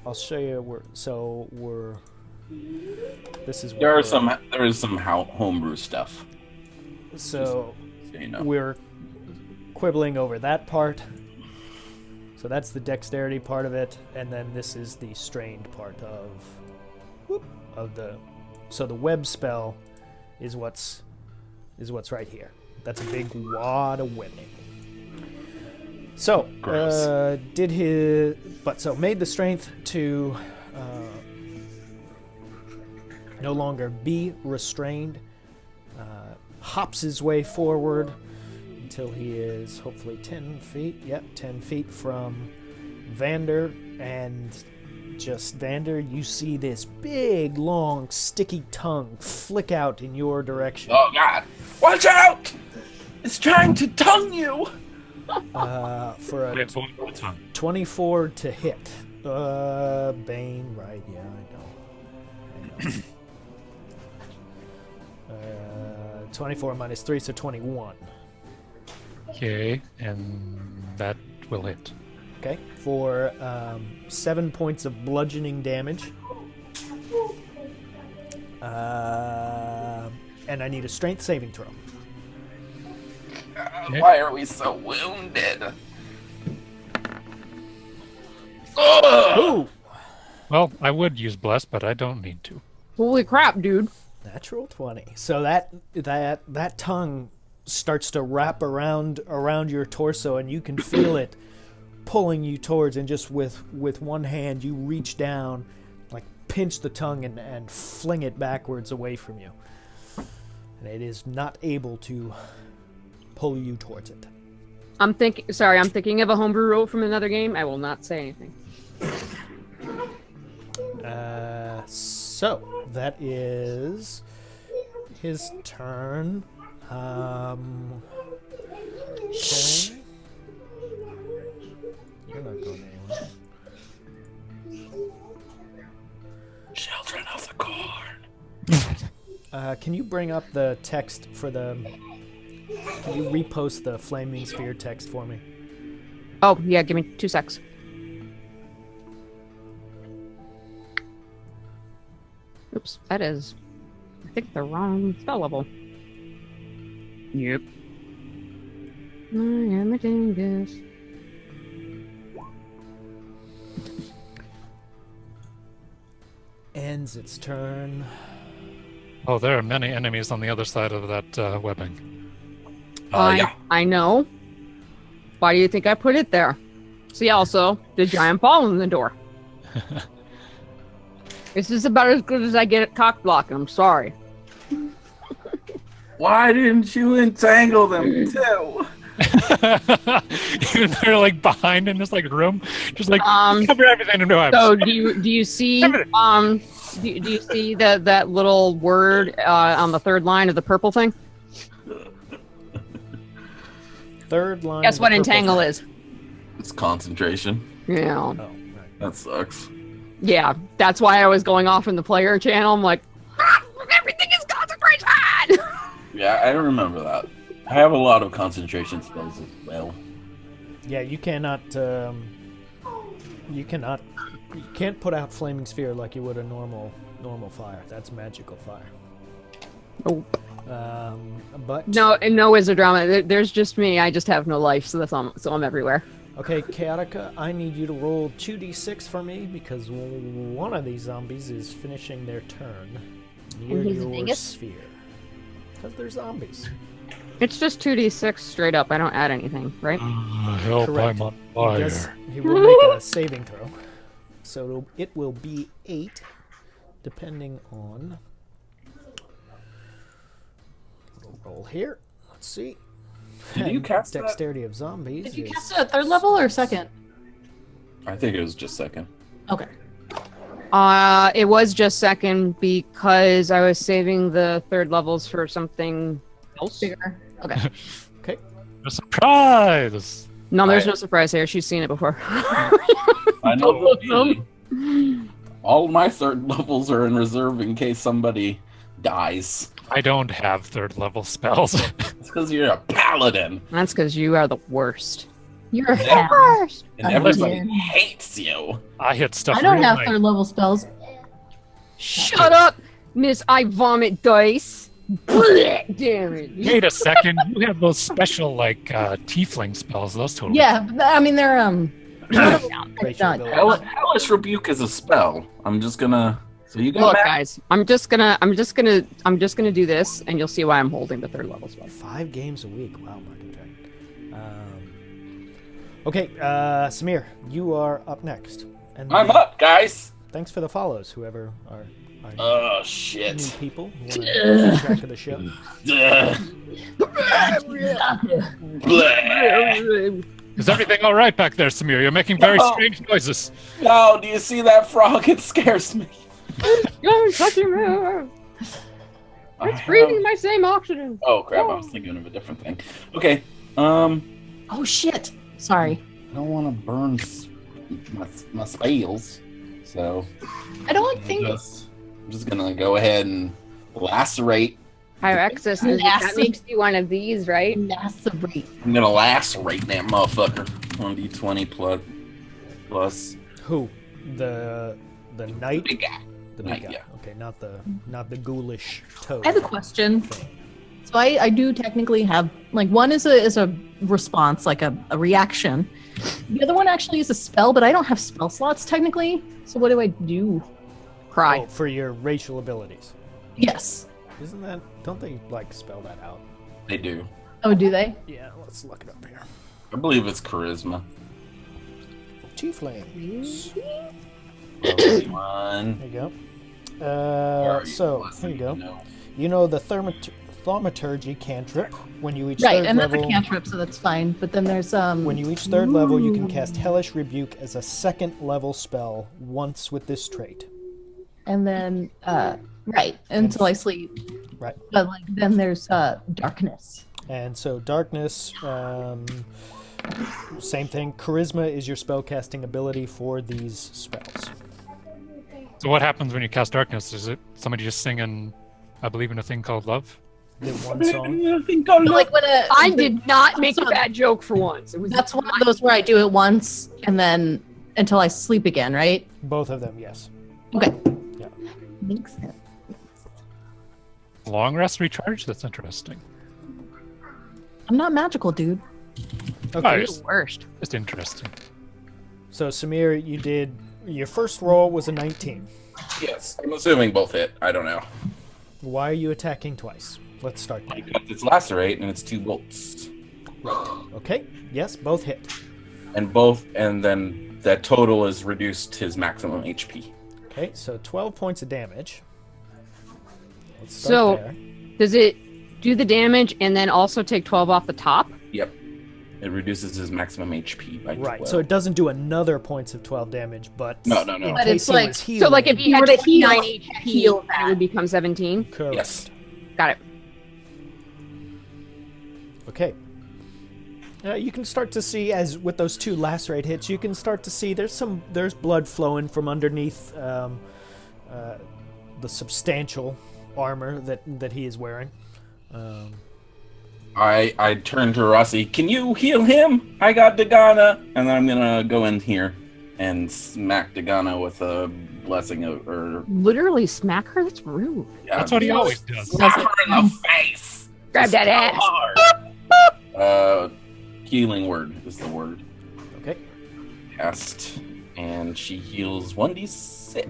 [SPEAKER 1] I'll show you. We're This is
[SPEAKER 3] There is some homebrew stuff.
[SPEAKER 1] So
[SPEAKER 3] You know.
[SPEAKER 1] we're quibbling over that part. So that's the dexterity part of it, and then this is the strained part of the. So the web spell is what's right here. That's a big wad of webbing. So
[SPEAKER 3] Gross.
[SPEAKER 1] made the strength to no longer be restrained. Hops his way forward until he is hopefully 10 feet. Yep, 10 feet from Vander. And just Vander, you see this big, long, sticky tongue flick out in your direction.
[SPEAKER 3] Oh God! Watch out! It's trying to tongue you.
[SPEAKER 1] For a
[SPEAKER 2] Wait, what's on?
[SPEAKER 1] 24 to hit. Bane, right? Yeah, I know. 24 minus 3, so 21.
[SPEAKER 2] Okay, and that will hit.
[SPEAKER 1] Okay, for 7 points of bludgeoning damage. And I need a strength saving throw.
[SPEAKER 2] Okay.
[SPEAKER 3] Why are we so wounded? Ugh!
[SPEAKER 1] Ooh!
[SPEAKER 2] Well, I would use bless, but I don't need to.
[SPEAKER 4] Holy crap, dude.
[SPEAKER 1] Natural 20. So that tongue starts to wrap around your torso, and you can feel it pulling you towards, and just with one hand you reach down, like pinch the tongue and fling it backwards away from you. And it is not able to pull you towards it.
[SPEAKER 4] I'm thinking of a homebrew rule from another game. I will not say anything.
[SPEAKER 1] So that is his turn. Okay. You're not going anywhere.
[SPEAKER 3] Children of the corn.
[SPEAKER 1] Can you bring up the text for the? Can you repost the flaming sphere text for me?
[SPEAKER 4] Oh, yeah, give me 2 secs. Oops, that is, I think, the wrong spell level. Yep. I am a dingus.
[SPEAKER 1] Ends its turn.
[SPEAKER 2] Oh, there are many enemies on the other side of that webbing.
[SPEAKER 3] Yeah.
[SPEAKER 4] I know. Why do you think I put it there? See, also, the giant ball in the door. This is about as good as I get at cock blocking. I'm sorry.
[SPEAKER 3] Why didn't you entangle them too?
[SPEAKER 2] They're like behind in this like room, just like cover everything in webs.
[SPEAKER 4] So do you see do you see that little word on the third line of the purple thing?
[SPEAKER 1] Third line.
[SPEAKER 4] Guess
[SPEAKER 1] of the
[SPEAKER 4] what
[SPEAKER 1] purple
[SPEAKER 4] entangle
[SPEAKER 1] thing.
[SPEAKER 4] is?
[SPEAKER 3] It's concentration.
[SPEAKER 4] Yeah.
[SPEAKER 1] Oh, right.
[SPEAKER 3] That sucks.
[SPEAKER 4] Yeah, that's why I was going off in the player channel. I'm like, everything is concentration!
[SPEAKER 3] Yeah, I don't remember that. I have a lot of concentration spells as well.
[SPEAKER 1] Yeah, you cannot. You can't put out flaming sphere like you would a normal fire. That's magical fire.
[SPEAKER 4] Oh.
[SPEAKER 1] But
[SPEAKER 4] No wizard drama. There's just me. I just have no life, so I'm everywhere.
[SPEAKER 1] okay, Chaotica, I need you to roll 2d6 for me because one of these zombies is finishing their turn near
[SPEAKER 5] he's a
[SPEAKER 1] your
[SPEAKER 5] dingus?
[SPEAKER 1] sphere. Because they're zombies.
[SPEAKER 4] It's just 2d6 straight up. I don't add anything, right?
[SPEAKER 2] Help,
[SPEAKER 1] Correct.
[SPEAKER 2] I'm on
[SPEAKER 1] He
[SPEAKER 2] fire.
[SPEAKER 1] will make a saving throw. So it will be 8, depending on. We'll roll here. Let's see.
[SPEAKER 3] Did you
[SPEAKER 1] And
[SPEAKER 3] cast that?
[SPEAKER 1] Dexterity of zombies.
[SPEAKER 5] Did you
[SPEAKER 1] is-
[SPEAKER 5] cast it at third level or second?
[SPEAKER 3] I think it was just second.
[SPEAKER 5] Okay.
[SPEAKER 4] It was just second because I was saving the third levels for something else.
[SPEAKER 5] Bigger. Okay.
[SPEAKER 1] Okay.
[SPEAKER 2] A surprise!
[SPEAKER 4] No, there's no surprise here. She's seen it before.
[SPEAKER 3] I know the feeling. All my third levels are in reserve in case somebody dies.
[SPEAKER 2] I don't have third level spells.
[SPEAKER 3] It's because you're a paladin
[SPEAKER 4] That's because you are the worst.
[SPEAKER 5] You're a
[SPEAKER 3] Yeah.
[SPEAKER 5] worst.
[SPEAKER 3] and
[SPEAKER 5] I'm
[SPEAKER 3] everybody
[SPEAKER 5] dead.
[SPEAKER 3] hates you.
[SPEAKER 2] I hit stuff.
[SPEAKER 5] I don't
[SPEAKER 2] real
[SPEAKER 5] have
[SPEAKER 2] nice.
[SPEAKER 5] third level spells.
[SPEAKER 4] Shut up, Miss I Vomit Dice. Blech, damn it.
[SPEAKER 2] Wait a second. You have those special like tiefling spells. Those totally.
[SPEAKER 5] Yeah, but, I mean they're
[SPEAKER 1] Racial
[SPEAKER 5] not-
[SPEAKER 1] ability.
[SPEAKER 3] Hellish Rebuke is a spell. I'm just gonna. So you got
[SPEAKER 4] Look,
[SPEAKER 3] Matt?
[SPEAKER 4] guys, I'm just gonna do this, and you'll see why I'm holding the 3rd level spell.
[SPEAKER 1] 5 games a week. Wow, Market Okay, Samir, you are up next. And
[SPEAKER 3] I'm up, guys.
[SPEAKER 1] Thanks for the follows, whoever are
[SPEAKER 3] Oh
[SPEAKER 1] new
[SPEAKER 3] shit.
[SPEAKER 1] people who want to keep track of the show.
[SPEAKER 3] Bleh.
[SPEAKER 2] Is everything all right back there, Samir? You're making very
[SPEAKER 3] No.
[SPEAKER 2] strange noises.
[SPEAKER 3] No, do you see that frog? It scares me.
[SPEAKER 4] Don't touch me. It's breathing my same oxygen.
[SPEAKER 3] Oh crap! I was thinking of a different thing. Okay.
[SPEAKER 5] Oh shit! Sorry.
[SPEAKER 3] I don't want to burn my spells, so
[SPEAKER 5] I don't think
[SPEAKER 3] I'm just gonna go ahead and lacerate.
[SPEAKER 4] Pyroxis, that makes you one of these, right?
[SPEAKER 5] macerate.
[SPEAKER 3] I'm gonna lacerate that motherfucker. 1d20 plus
[SPEAKER 1] Who? The knight?
[SPEAKER 3] big guy.
[SPEAKER 1] The big
[SPEAKER 3] Knight,
[SPEAKER 1] guy.
[SPEAKER 3] yeah.
[SPEAKER 1] Okay, not the ghoulish toad.
[SPEAKER 5] I have a question. So I do technically have like one is a response, like a reaction. The other one actually is a spell, but I don't have spell slots technically. So what do I do?
[SPEAKER 4] Cry.
[SPEAKER 1] Oh, for your racial abilities.
[SPEAKER 5] Yes.
[SPEAKER 1] Isn't that? Don't they like spell that out?
[SPEAKER 3] They do.
[SPEAKER 5] Oh, do they?
[SPEAKER 1] Yeah, let's look it up here.
[SPEAKER 3] I believe it's charisma.
[SPEAKER 1] Tieflings.
[SPEAKER 3] One.
[SPEAKER 1] There you go.
[SPEAKER 3] Where are you?
[SPEAKER 1] So
[SPEAKER 3] Less
[SPEAKER 1] here you
[SPEAKER 3] than
[SPEAKER 1] go.
[SPEAKER 3] know.
[SPEAKER 1] You know the thaumaturgy cantrip. When you reach
[SPEAKER 5] Right,
[SPEAKER 1] third
[SPEAKER 5] and that's
[SPEAKER 1] level,
[SPEAKER 5] a cantrip, so that's fine. But then there's
[SPEAKER 1] when you reach 3rd level, you can cast Hellish Rebuke as a 2nd level spell once with this trait.
[SPEAKER 5] and then right until I sleep.
[SPEAKER 1] Right.
[SPEAKER 5] But like then there's darkness.
[SPEAKER 1] And so darkness, same thing. Charisma is your spellcasting ability for these spells.
[SPEAKER 2] So what happens when you cast darkness? Is it somebody just singing, I believe in a thing called love?
[SPEAKER 1] The one song.
[SPEAKER 5] But, like when
[SPEAKER 4] I did not make a bad joke for once. It was
[SPEAKER 5] That's one of those where I do it once and then until I sleep again, right?
[SPEAKER 1] Both of them, yes.
[SPEAKER 5] Okay.
[SPEAKER 1] Yeah.
[SPEAKER 5] Makes sense.
[SPEAKER 2] Long rest recharge? That's interesting.
[SPEAKER 5] I'm not magical, dude.
[SPEAKER 1] Okay.
[SPEAKER 2] Nice.
[SPEAKER 4] worst.
[SPEAKER 2] Just interesting.
[SPEAKER 1] So Samir, you did your first roll was a 19.
[SPEAKER 3] Yes, I'm assuming both hit. I don't know.
[SPEAKER 1] Why are you attacking twice? Let's start there.
[SPEAKER 3] Because it's lacerate and it's 2 bolts.
[SPEAKER 1] Okay. Yes, both hit.
[SPEAKER 3] And then that total is reduced his maximum HP.
[SPEAKER 1] Okay, so 12 points of damage. Let's
[SPEAKER 4] So-
[SPEAKER 1] start there.
[SPEAKER 4] Does it do the damage and then also take 12 off the top?
[SPEAKER 3] Yep. It reduces his maximum HP by 12.
[SPEAKER 1] Right, so it doesn't do another points of 12 damage, but
[SPEAKER 3] No.
[SPEAKER 1] in
[SPEAKER 5] But
[SPEAKER 1] case
[SPEAKER 5] it's
[SPEAKER 1] he
[SPEAKER 5] like-
[SPEAKER 1] was
[SPEAKER 4] So
[SPEAKER 1] healing,
[SPEAKER 4] like if he
[SPEAKER 5] You
[SPEAKER 4] had
[SPEAKER 5] were to
[SPEAKER 4] 29
[SPEAKER 5] heal
[SPEAKER 4] HP, then it
[SPEAKER 5] that.
[SPEAKER 4] would become 17?
[SPEAKER 1] correct.
[SPEAKER 3] Yes.
[SPEAKER 4] Got it.
[SPEAKER 1] Okay. You can start to see, as with those 2 lacerate hits, you can start to see there's blood flowing from underneath the substantial armor that he is wearing.
[SPEAKER 3] I turn to Rossi. Can you heal him? I got Dagana. And then I'm going to go in here and smack Dagana with a blessing of... Or,
[SPEAKER 4] Literally smack her? That's rude.
[SPEAKER 3] yeah,
[SPEAKER 2] That's what he always does.
[SPEAKER 3] Slap her in the face.
[SPEAKER 4] Grab that
[SPEAKER 3] So
[SPEAKER 4] ass.
[SPEAKER 3] hard. Healing word is the word.
[SPEAKER 1] Okay.
[SPEAKER 3] Cast. And she heals 1d6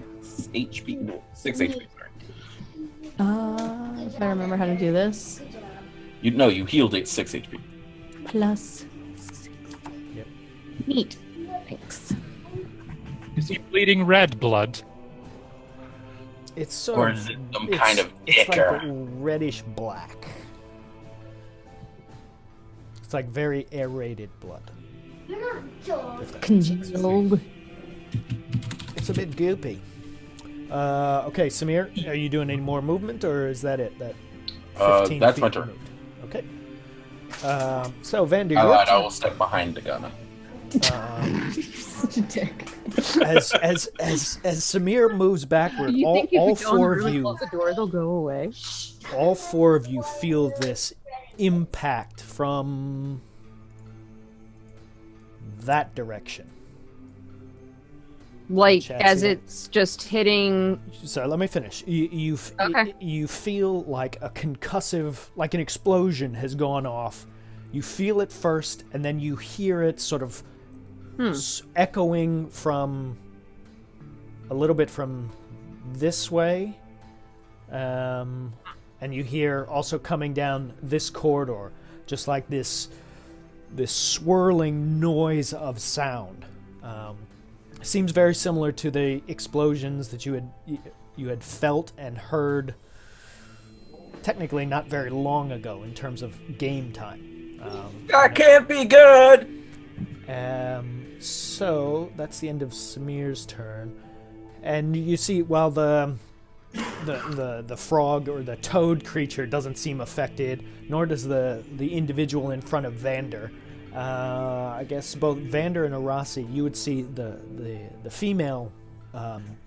[SPEAKER 3] HP. No, 6 HP, sorry.
[SPEAKER 5] If I remember how to do this.
[SPEAKER 3] You healed it 6 HP.
[SPEAKER 5] Plus.
[SPEAKER 1] Yep.
[SPEAKER 5] Neat. Thanks.
[SPEAKER 2] Is he bleeding red blood?
[SPEAKER 1] It's sort
[SPEAKER 3] Or
[SPEAKER 1] of,
[SPEAKER 3] is it some
[SPEAKER 1] it's-
[SPEAKER 3] kind of
[SPEAKER 1] it's like
[SPEAKER 3] ichor?
[SPEAKER 1] reddish black. It's like very aerated blood. If that makes sense.
[SPEAKER 5] Congealed.
[SPEAKER 1] It's a bit goopy. Okay, Samir, are you doing any more movement, or is that it? That 15
[SPEAKER 3] that's
[SPEAKER 1] feet
[SPEAKER 3] my turn.
[SPEAKER 1] moved? Okay. So Vander,
[SPEAKER 3] I
[SPEAKER 1] your
[SPEAKER 3] lied. I
[SPEAKER 1] turn.
[SPEAKER 3] will step behind Dagana.
[SPEAKER 5] Such a dick.
[SPEAKER 1] as Samir moves backward,
[SPEAKER 4] You
[SPEAKER 1] all
[SPEAKER 4] think if we
[SPEAKER 1] all
[SPEAKER 4] don't
[SPEAKER 1] 4 of
[SPEAKER 4] really
[SPEAKER 1] you,
[SPEAKER 4] close the door, they'll go away?
[SPEAKER 1] all 4 of you feel this impact from that direction.
[SPEAKER 4] Like
[SPEAKER 1] Chat
[SPEAKER 4] as
[SPEAKER 1] see that?
[SPEAKER 4] it's just hitting.
[SPEAKER 1] Sorry, let me finish.
[SPEAKER 4] Okay.
[SPEAKER 1] You feel like a concussive, like an explosion has gone off. You feel it first, and then you hear it sort of echoing from a little bit from this way, and you hear also coming down this corridor, just like this swirling noise of sound. Seems very similar to the explosions that you had felt and heard. Technically, not very long ago in terms of game time.
[SPEAKER 3] That can't be good.
[SPEAKER 1] So that's the end of Samir's turn, and you see while the frog or the toad creature doesn't seem affected, nor does the individual in front of Vander. I guess both Vander and Arasi, you would see the female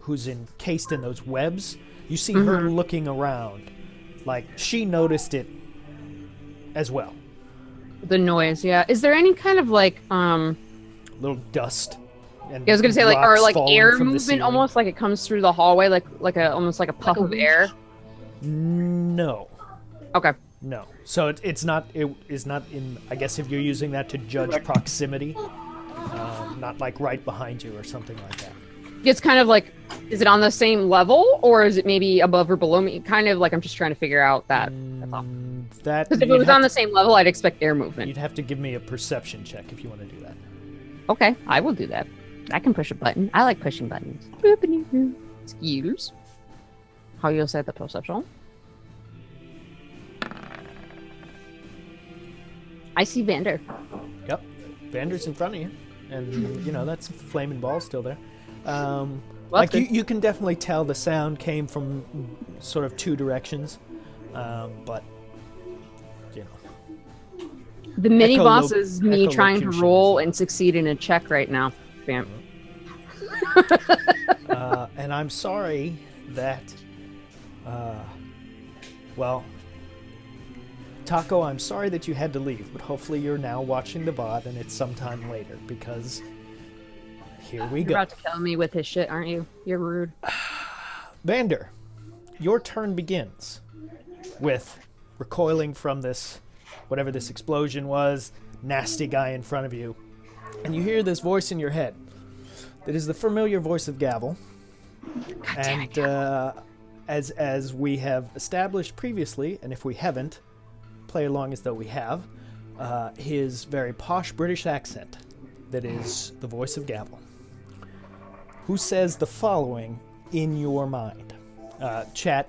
[SPEAKER 1] who's encased in those webs. You see her looking around, like she noticed it as well.
[SPEAKER 4] The noise, yeah. Is there any kind of like
[SPEAKER 1] Little dust. And
[SPEAKER 4] I was gonna say like
[SPEAKER 1] rocks
[SPEAKER 4] or like
[SPEAKER 1] falling
[SPEAKER 4] air
[SPEAKER 1] from the
[SPEAKER 4] movement,
[SPEAKER 1] ceiling.
[SPEAKER 4] almost like it comes through the hallway, like almost like a puff of air.
[SPEAKER 1] No.
[SPEAKER 4] Okay.
[SPEAKER 1] No. So it is not in, I guess if you're using that to judge proximity, not like right behind you or something like that.
[SPEAKER 4] It's kind of like, is it on the same level or is it maybe above or below me? Kind of like I'm just trying to figure out that. That's all.
[SPEAKER 1] That
[SPEAKER 4] Because if it was on the same level, I'd expect air movement.
[SPEAKER 1] you'd have to give me a perception check if you want to do that.
[SPEAKER 4] Okay, I will do that. I can push a button. I like pushing buttons. Boopity-doo. Skills. How you set the perception? I see Vander.
[SPEAKER 1] Yep. Vander's in front of you. And, that's flaming ball still there. Like, you can definitely tell the sound came from sort of two directions. But,
[SPEAKER 4] The mini boss is me
[SPEAKER 1] echolocution
[SPEAKER 4] trying to
[SPEAKER 1] is-
[SPEAKER 4] roll and succeed in a check right now. Bam.
[SPEAKER 1] And I'm sorry that, Taco, I'm sorry that you had to leave, but hopefully you're now watching the VOD and it's sometime later, because here we
[SPEAKER 4] You're
[SPEAKER 1] go.
[SPEAKER 4] about to kill me with his shit, aren't you? You're rude.
[SPEAKER 1] Vander, your turn begins with recoiling from this, whatever this explosion was, nasty guy in front of you, and you hear this voice in your head. That is the familiar voice of Gavel. And as we have established previously, and if we haven't, play along as though we have, his very posh British accent that is the voice of Gavel, who says the following in your mind. Chat,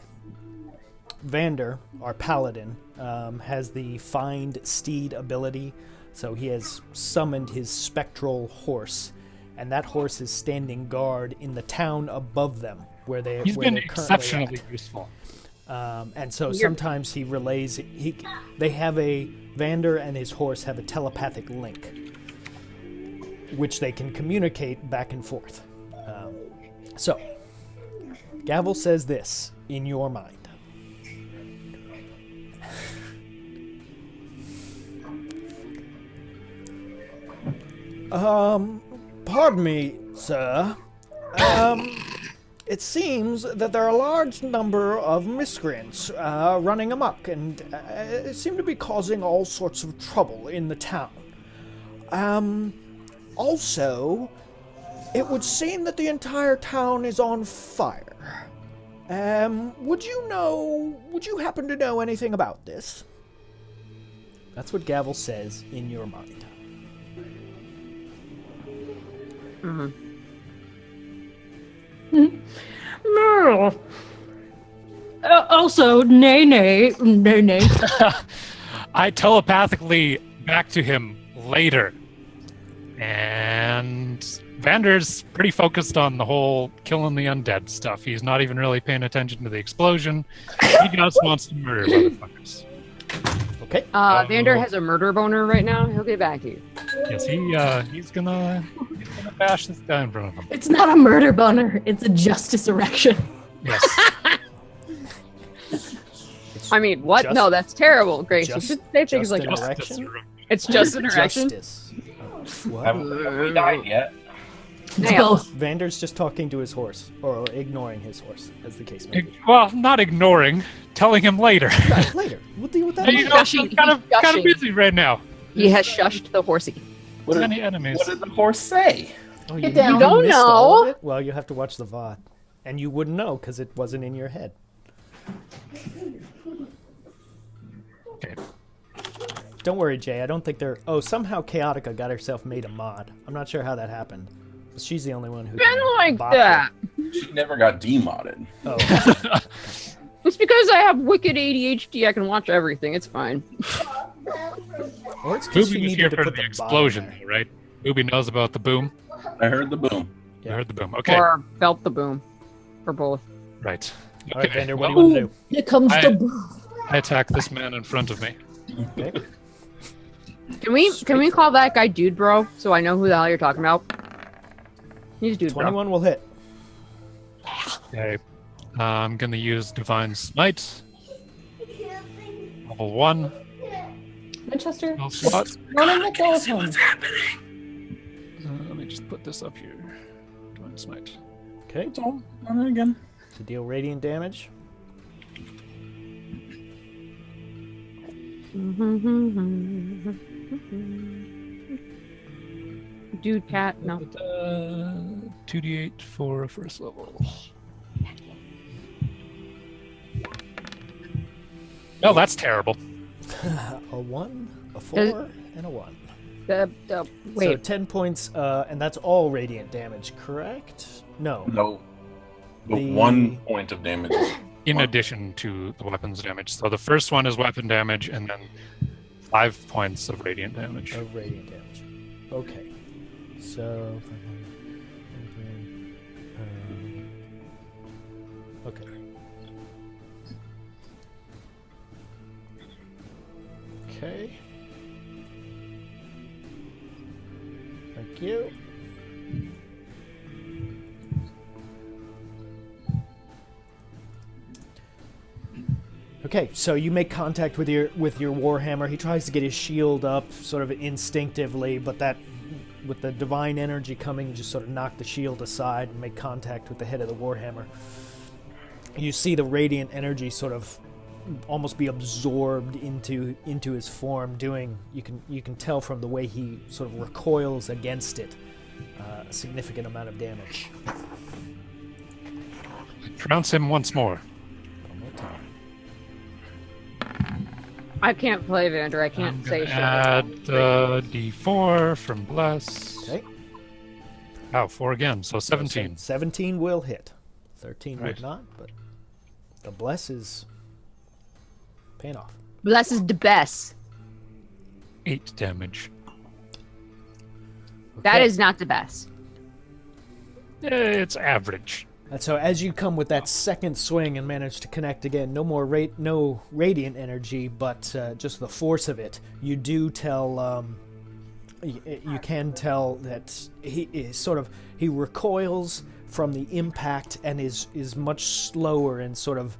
[SPEAKER 1] Vander, our paladin, has the Find Steed ability, so he has summoned his spectral horse, and that horse is standing guard in the town above them, where they're
[SPEAKER 2] He's
[SPEAKER 1] where
[SPEAKER 2] been
[SPEAKER 1] they're currently
[SPEAKER 2] exceptionally
[SPEAKER 1] at.
[SPEAKER 2] useful.
[SPEAKER 1] And so sometimes he relays. They have Vander and his horse have a telepathic link, which they can communicate back and forth. So, Gavel says this in your mind. Pardon me, sir. It seems that there are a large number of miscreants running amok and seem to be causing all sorts of trouble in the town. Also, it would seem that the entire town is on fire. Would you happen to know anything about this? That's what Gavel says in your mind.
[SPEAKER 5] No. Also, nay.
[SPEAKER 2] I telepathically back to him later. And Vander's pretty focused on the whole killing the undead stuff. He's not even really paying attention to the explosion. He just wants to murder motherfuckers.
[SPEAKER 1] Okay.
[SPEAKER 4] Vander has a murder boner right now. He'll get back to you.
[SPEAKER 2] Yes, he's gonna bash this guy in front of him.
[SPEAKER 5] It's not a murder boner. It's a justice erection.
[SPEAKER 2] Yes.
[SPEAKER 4] I mean, what?
[SPEAKER 1] Just-
[SPEAKER 4] no, that's terrible, Grace. You
[SPEAKER 1] just-
[SPEAKER 4] should say things
[SPEAKER 1] just
[SPEAKER 4] like
[SPEAKER 1] an
[SPEAKER 4] that.
[SPEAKER 1] erection?
[SPEAKER 4] It's just an erection.
[SPEAKER 1] Justice. What?
[SPEAKER 3] Haven't we died yet?
[SPEAKER 5] It's
[SPEAKER 4] Nail.
[SPEAKER 5] both.
[SPEAKER 1] Vander's just talking to his horse, or ignoring his horse, as the case may be.
[SPEAKER 2] Well, not ignoring, telling him later.
[SPEAKER 1] Right, later. We'll deal with that
[SPEAKER 2] Hey, you
[SPEAKER 1] later.
[SPEAKER 2] know, I'm
[SPEAKER 4] Gushing-
[SPEAKER 2] kind of
[SPEAKER 4] gushing.
[SPEAKER 2] busy right now.
[SPEAKER 4] He has shushed the horsey.
[SPEAKER 3] What did,
[SPEAKER 2] Any enemies?
[SPEAKER 3] what did the horse say?
[SPEAKER 1] Oh,
[SPEAKER 5] Get down.
[SPEAKER 1] you
[SPEAKER 4] Don't
[SPEAKER 1] missed all of
[SPEAKER 4] know.
[SPEAKER 1] it? Well, you have to watch the VOD. And you wouldn't know, because it wasn't in your head.
[SPEAKER 2] Okay.
[SPEAKER 1] Don't worry, Jay. I don't think they're... Oh, somehow Chaotica got herself made a mod. I'm not sure how that happened. But she's the only one who...
[SPEAKER 4] Been
[SPEAKER 1] can
[SPEAKER 4] like
[SPEAKER 1] bop
[SPEAKER 4] that.
[SPEAKER 3] She never got demodded.
[SPEAKER 1] it. Oh.
[SPEAKER 4] It's because I have wicked ADHD. I can watch everything. It's fine.
[SPEAKER 1] Or it's because she
[SPEAKER 2] Booby was
[SPEAKER 1] needed
[SPEAKER 2] here
[SPEAKER 1] to
[SPEAKER 2] for
[SPEAKER 1] put
[SPEAKER 2] the
[SPEAKER 1] the
[SPEAKER 2] explosion,
[SPEAKER 1] bottom
[SPEAKER 2] though, right? Booby knows about the boom.
[SPEAKER 3] I heard the boom.
[SPEAKER 1] Yeah.
[SPEAKER 2] I heard the boom. Okay,
[SPEAKER 4] Or felt the boom. Or both.
[SPEAKER 2] right.
[SPEAKER 1] there. All right,
[SPEAKER 2] Okay,
[SPEAKER 1] Vander, what
[SPEAKER 2] well,
[SPEAKER 1] do you want to do?
[SPEAKER 5] Here comes
[SPEAKER 2] I-
[SPEAKER 5] the boom.
[SPEAKER 2] I attack this man in front of me.
[SPEAKER 1] Okay.
[SPEAKER 4] Can we call that guy Dude Bro so I know who the hell you're talking about? He's Dude Bro.
[SPEAKER 1] 21 will hit.
[SPEAKER 2] Okay. I'm gonna use Divine Smite. Level 1.
[SPEAKER 5] Winchester,
[SPEAKER 2] Spell slot.
[SPEAKER 5] running the door home.
[SPEAKER 2] Let me just put this up here. Divine Smite.
[SPEAKER 1] Okay.
[SPEAKER 3] It's on it again.
[SPEAKER 1] To deal radiant damage.
[SPEAKER 4] Dude cat, no.
[SPEAKER 2] 2d8 for first level. Oh, that's terrible.
[SPEAKER 1] A 1, a 4, and a 1. So
[SPEAKER 4] Wait,
[SPEAKER 1] 10 points, and that's all radiant damage, correct? No.
[SPEAKER 3] No. The
[SPEAKER 1] The-
[SPEAKER 3] 1 point of damage.
[SPEAKER 2] In addition to the weapons damage. So the first one is weapon damage, and then 5 points of radiant damage.
[SPEAKER 1] Of radiant damage. Okay. So. Okay. Okay. Thank you. Okay, so you make contact with your warhammer. He tries to get his shield up, sort of instinctively, but that, with the divine energy coming, just sort of knock the shield aside and make contact with the head of the warhammer. You see the radiant energy sort of almost be absorbed into his form. You can tell from the way he sort of recoils against it, a significant amount of damage.
[SPEAKER 2] Trounce him once more.
[SPEAKER 1] One more time.
[SPEAKER 4] I can't play Vander. I
[SPEAKER 2] I'm
[SPEAKER 4] can't
[SPEAKER 2] gonna
[SPEAKER 4] say shit.
[SPEAKER 2] add d4 from Bless.
[SPEAKER 1] Okay.
[SPEAKER 2] Oh, 4 again, so 17.
[SPEAKER 1] 17 will hit. 13
[SPEAKER 2] Right.
[SPEAKER 1] would not, but the bless is paying off.
[SPEAKER 4] Bless is the best.
[SPEAKER 2] 8 damage.
[SPEAKER 4] That
[SPEAKER 1] Okay.
[SPEAKER 4] is not the best.
[SPEAKER 2] It's average.
[SPEAKER 1] And so as you come with that second swing and manage to connect again, no radiant energy, but just the force of it, you do tell, you can tell that he is he recoils from the impact and is much slower and sort of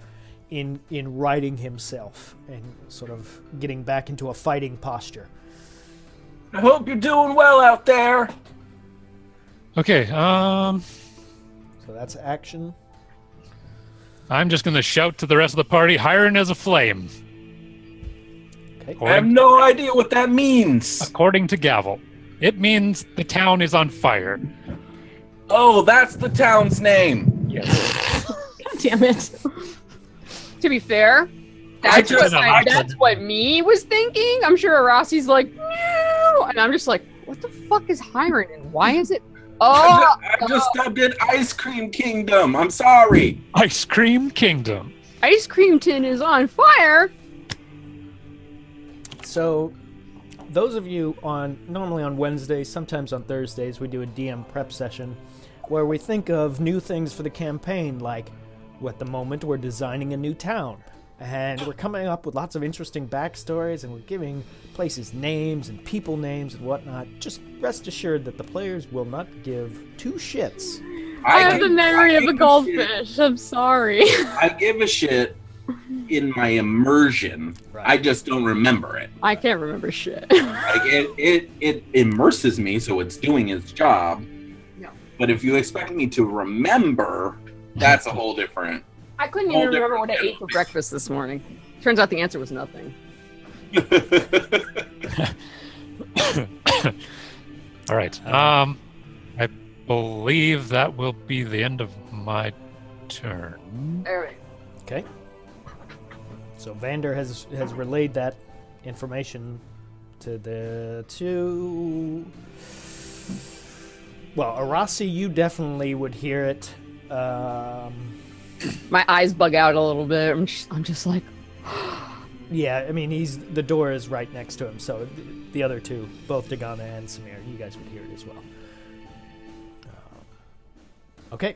[SPEAKER 1] in righting himself and sort of getting back into a fighting posture.
[SPEAKER 3] I hope you're doing well out there.
[SPEAKER 2] Okay,
[SPEAKER 1] So that's action.
[SPEAKER 2] I'm just gonna shout to the rest of the party, hiring as a flame.
[SPEAKER 1] Okay.
[SPEAKER 3] I have no idea what that means.
[SPEAKER 2] According to Gavel, it means the town is on fire.
[SPEAKER 3] Oh, that's the town's name.
[SPEAKER 2] Yes.
[SPEAKER 5] God damn it.
[SPEAKER 4] To be fair, that's what me was thinking. I'm sure Arassi's like, no, and I'm just like, what the fuck is hiring and why is it? Oh,
[SPEAKER 3] I just dubbed it Ice Cream Kingdom. I'm sorry.
[SPEAKER 2] Ice Cream Kingdom.
[SPEAKER 4] Ice Cream Tin is on fire.
[SPEAKER 1] So, those of you normally on Wednesdays, sometimes on Thursdays, we do a DM prep session where we think of new things for the campaign, like at the moment we're designing a new town. And we're coming up with lots of interesting backstories, and we're giving places names and people names and whatnot. Just rest assured that the players will not give two shits.
[SPEAKER 4] I have the memory of a goldfish. I'm sorry.
[SPEAKER 3] I give a shit in my immersion.
[SPEAKER 1] Right.
[SPEAKER 3] I just don't remember it.
[SPEAKER 4] I can't remember shit.
[SPEAKER 3] Like it immerses me, so it's doing its job.
[SPEAKER 4] No.
[SPEAKER 3] But if you expect me to remember, that's a whole different.
[SPEAKER 4] I couldn't even remember what I ate for breakfast this morning. Turns out the answer was nothing.
[SPEAKER 2] All right. I believe that will be the end of my turn.
[SPEAKER 4] All right.
[SPEAKER 1] Okay. So Vander has relayed that information to the two. Well, Arasi, you definitely would hear it.
[SPEAKER 4] My eyes bug out a little bit. I'm just like,
[SPEAKER 1] Yeah, I mean, the door is right next to him, so the other two, both Dagana and Samir, you guys would hear it as well. Okay,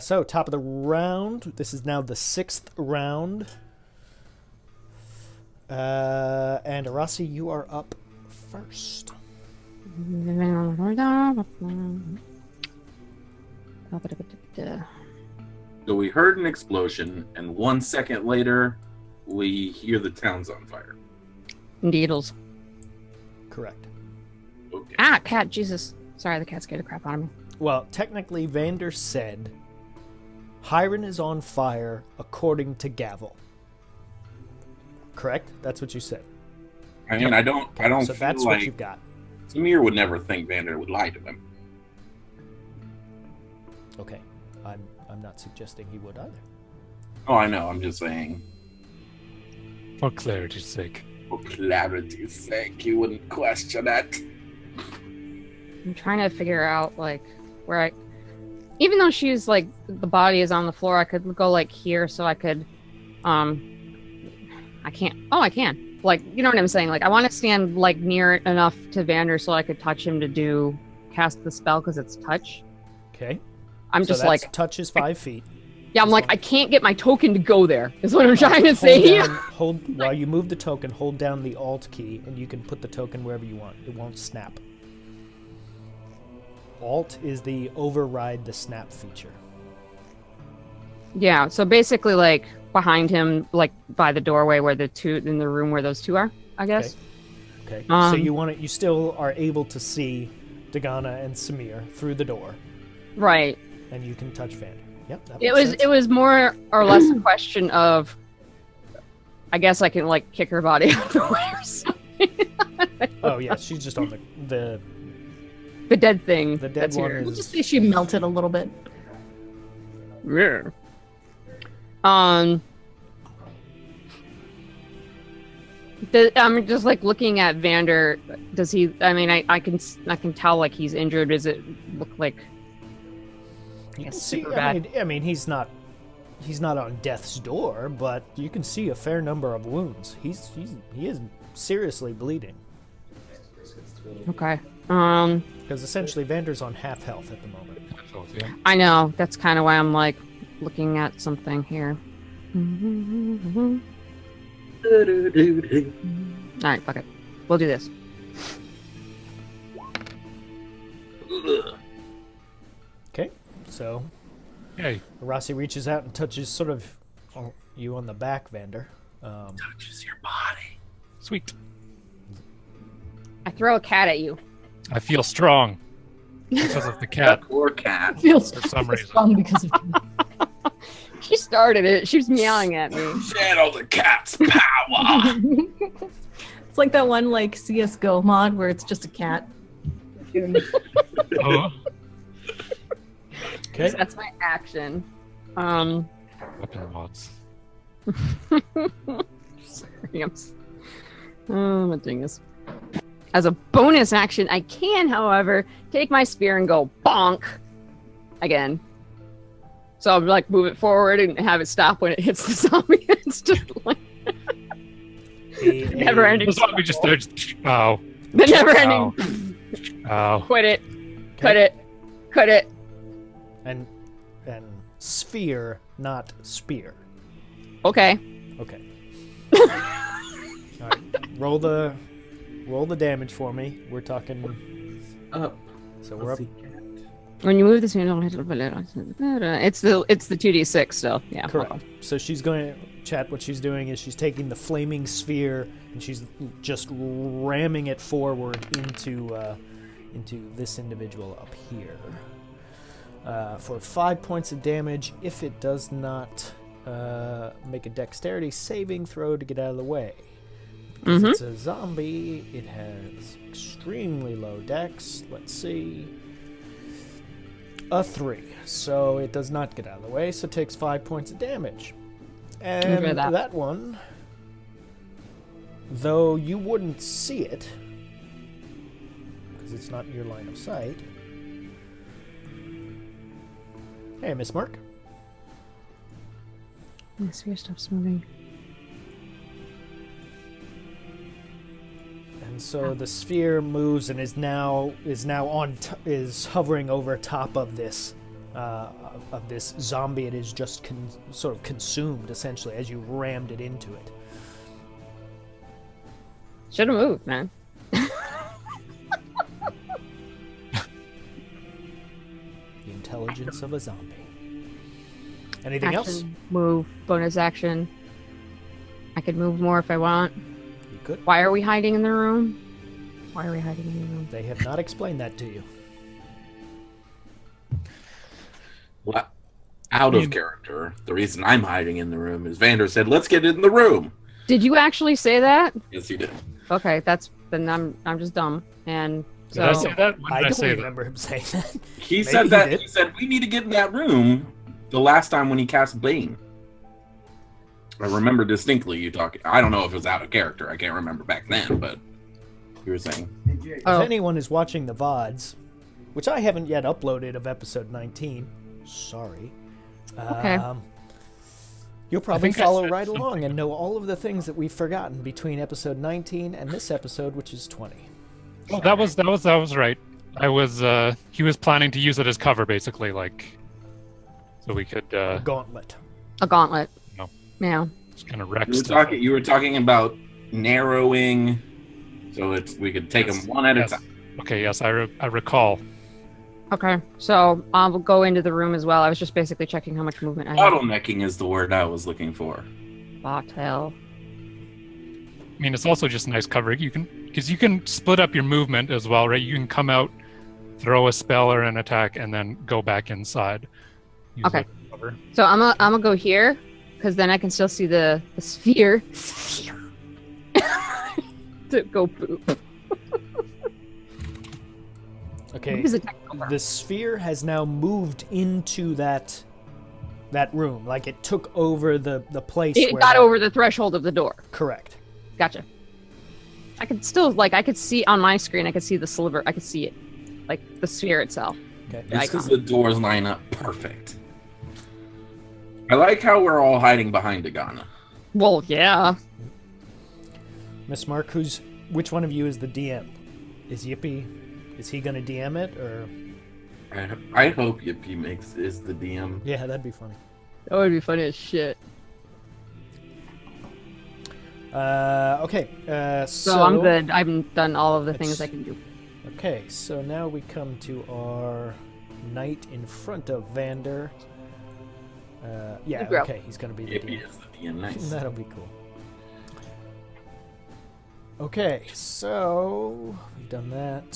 [SPEAKER 1] so top of the round. This is now the 6th round. And Arasi, you are up first.
[SPEAKER 3] So we heard an explosion, and 1 second later, we hear the town's on fire.
[SPEAKER 4] needles.
[SPEAKER 1] Correct.
[SPEAKER 3] Okay.
[SPEAKER 4] Ah, cat, Jesus. Sorry, the cat scared the crap out of me.
[SPEAKER 1] Well, technically, Vander said Hiron is on fire according to Gavel. Correct? That's what you said.
[SPEAKER 3] I mean, I don't
[SPEAKER 1] So
[SPEAKER 3] feel
[SPEAKER 1] that's what
[SPEAKER 3] like
[SPEAKER 1] you've got.
[SPEAKER 3] Samir would never think Vander would lie to him.
[SPEAKER 1] Okay. I'm not suggesting he would either.
[SPEAKER 3] Oh, I know. I'm just saying,
[SPEAKER 2] For clarity's sake.
[SPEAKER 3] for clarity's sake, you wouldn't question it.
[SPEAKER 4] I'm trying to figure out, like, where I... Even though she's, like, the body is on the floor, I could go, like, here so I could, I can't... Oh, I can. Like, you know what I'm saying? Like, I want to stand, like, near enough to Vander so I could touch him to cast the spell, because it's touch.
[SPEAKER 1] Okay.
[SPEAKER 4] I'm
[SPEAKER 1] So
[SPEAKER 4] just
[SPEAKER 1] that's
[SPEAKER 4] like...
[SPEAKER 1] touch is 5 feet.
[SPEAKER 4] Yeah, I'm like, I can't get my token to go there, is what I'm trying to
[SPEAKER 1] Hold
[SPEAKER 4] say.
[SPEAKER 1] down- while you move the token, hold down the Alt key, and you can put the token wherever you want. It won't snap. Alt is the override the snap feature.
[SPEAKER 4] Yeah, so basically, like, behind him, like, by the doorway where the two... In the room where those two are, I guess.
[SPEAKER 1] Okay. So you still are able to see Dagana and Samir through the door,
[SPEAKER 4] Right.
[SPEAKER 1] and you can touch Vander. Yep. That
[SPEAKER 4] It
[SPEAKER 1] makes
[SPEAKER 4] was
[SPEAKER 1] sense.
[SPEAKER 4] it was more or less a question of, I guess I can, like, kick her body out of the way or something.
[SPEAKER 1] Oh yeah, she's just on the
[SPEAKER 4] The dead thing.
[SPEAKER 1] dead
[SPEAKER 4] that's
[SPEAKER 1] one
[SPEAKER 4] here.
[SPEAKER 1] is-
[SPEAKER 5] We'll just say she melted a little bit.
[SPEAKER 4] Yeah. I'm just, like, looking at Vander. Does he? I mean, I can tell, like, he's injured. Does it look like?
[SPEAKER 1] You can
[SPEAKER 4] It's
[SPEAKER 1] see.
[SPEAKER 4] super bad.
[SPEAKER 1] I mean, he's not on death's door, but you can see a fair number of wounds. He is seriously bleeding
[SPEAKER 4] Okay.
[SPEAKER 1] because essentially Vander's on half health at the moment.
[SPEAKER 2] Yeah.
[SPEAKER 4] I know. That's kind of why I'm, like, looking at something here. All right, fuck it. We'll do this.
[SPEAKER 1] Okay, so
[SPEAKER 2] Hey,
[SPEAKER 1] Arasi reaches out and touches sort of you on the back, Vander.
[SPEAKER 3] Touches your body.
[SPEAKER 2] sweet.
[SPEAKER 4] I throw a cat at you.
[SPEAKER 2] I feel strong because of the cat
[SPEAKER 3] Poor cat.
[SPEAKER 5] Feels
[SPEAKER 2] for some reason.
[SPEAKER 5] strong because of
[SPEAKER 4] She started it. She was meowing at me.
[SPEAKER 3] Channel the cat's power.
[SPEAKER 5] It's like that one like CS:GO mod where it's just a cat.
[SPEAKER 2] Oh,
[SPEAKER 1] Okay,
[SPEAKER 4] That's my action.
[SPEAKER 2] weapon mods.
[SPEAKER 4] Sorry, oh my dingus. As a bonus action, I can, however, take my spear and go bonk again. So I'll, like, move it forward and have it stop when it hits the zombie. It's just like never ending.
[SPEAKER 2] The zombie just starts. Oh.
[SPEAKER 4] The never ending.
[SPEAKER 2] Oh.
[SPEAKER 4] Quit it. Cut it. Cut it.
[SPEAKER 1] and sphere, not spear.
[SPEAKER 4] Okay.
[SPEAKER 1] Okay. All right. Roll the damage for me. We're talking.
[SPEAKER 3] Up.
[SPEAKER 1] So we're up.
[SPEAKER 4] When you move this, it's the 2d6 still. Yeah.
[SPEAKER 1] Correct. So she's going to chat. What she's doing is she's taking the flaming sphere and she's just ramming it forward into this individual up here. for 5 points of damage if it does not make a dexterity saving throw to get out of the way. Because it's a zombie, it has extremely low dex. Let's see. A 3. So it does not get out of the way, so it takes 5 points of damage. And that one, though you wouldn't see it, because it's not in your line of sight. Hey, Miss Mark.
[SPEAKER 4] The sphere stops moving.
[SPEAKER 1] And so the sphere moves and is hovering over top of this zombie. It is just sort of consumed essentially as you rammed it into it.
[SPEAKER 4] Should have moved, man.
[SPEAKER 1] The intelligence of a zombie. Anything else?
[SPEAKER 4] Move, bonus action. I could move more if I want.
[SPEAKER 1] You could.
[SPEAKER 4] Why are we hiding in the room?
[SPEAKER 1] They have not explained that to you.
[SPEAKER 3] Well, out of character, the reason I'm hiding in the room is Vander said, "Let's get in the room."
[SPEAKER 4] Did you actually say that?
[SPEAKER 3] Yes, he did.
[SPEAKER 4] Okay, then I'm just dumb. And
[SPEAKER 2] Did I say that? When
[SPEAKER 1] I
[SPEAKER 2] did I
[SPEAKER 1] don't
[SPEAKER 2] say
[SPEAKER 1] remember him saying that.
[SPEAKER 3] He
[SPEAKER 1] Maybe
[SPEAKER 3] said that.
[SPEAKER 1] did.
[SPEAKER 3] He said we need to get in that room. The last time when he cast Bane, I remember distinctly you talking. I don't know if it was out of character. I can't remember back then, but you were saying.
[SPEAKER 1] If anyone is watching the VODs, which I haven't yet uploaded of episode 19, sorry.
[SPEAKER 4] Okay.
[SPEAKER 1] You'll probably
[SPEAKER 2] think I
[SPEAKER 1] follow
[SPEAKER 2] said
[SPEAKER 1] right
[SPEAKER 2] something.
[SPEAKER 1] along and know all of the things that we've forgotten between episode 19 and this episode, which is 20.
[SPEAKER 2] Oh, that was right. He was planning to use it as cover, basically, like, so we could
[SPEAKER 1] Gauntlet.
[SPEAKER 4] a gauntlet.
[SPEAKER 2] No.
[SPEAKER 4] Yeah.
[SPEAKER 2] just kind of wreck
[SPEAKER 3] You were
[SPEAKER 2] stuff.
[SPEAKER 3] talking. You were talking about narrowing, so we could take them one at a time.
[SPEAKER 2] Okay, yes, I recall.
[SPEAKER 4] Okay, so I'll go into the room as well. I was just basically checking how much movement I have.
[SPEAKER 3] Bottlenecking is the word I was looking for.
[SPEAKER 4] Bottle.
[SPEAKER 2] I mean, it's also just nice cover. You can split up your movement as well, right? You can come out, throw a spell or an attack, and then go back inside. Use
[SPEAKER 4] Okay.
[SPEAKER 2] it as cover.
[SPEAKER 4] So I'm gonna go here because then I can still see the sphere. To go poop.
[SPEAKER 1] Okay,
[SPEAKER 4] What is a technical term?
[SPEAKER 1] the sphere has now moved into that room. Like it took over the place
[SPEAKER 4] It
[SPEAKER 1] where
[SPEAKER 4] got over the threshold of the door.
[SPEAKER 1] Correct.
[SPEAKER 4] Gotcha. I could still I could see on my screen. I could see the sliver. I could see it, like the sphere itself.
[SPEAKER 1] Okay.
[SPEAKER 3] It's because the doors line up perfect. I like how we're all hiding behind Dagana.
[SPEAKER 4] Well, yeah.
[SPEAKER 1] Miss Mark, which one of you is the DM? Is Yippee? Is he gonna DM it or?
[SPEAKER 3] I hope Yippee is the DM.
[SPEAKER 1] Yeah, that'd be funny.
[SPEAKER 4] That would be funny as shit.
[SPEAKER 1] Okay.
[SPEAKER 4] So I'm good. I've done all of the things I
[SPEAKER 1] It's-
[SPEAKER 4] can do.
[SPEAKER 1] Okay, so now we come to our knight in front of Vander. Yeah,
[SPEAKER 4] Good girl.
[SPEAKER 1] okay, he's gonna be the
[SPEAKER 3] Yippee
[SPEAKER 1] DM.
[SPEAKER 3] is the DM. Nice.
[SPEAKER 1] That'll be cool. Okay, so we've done that.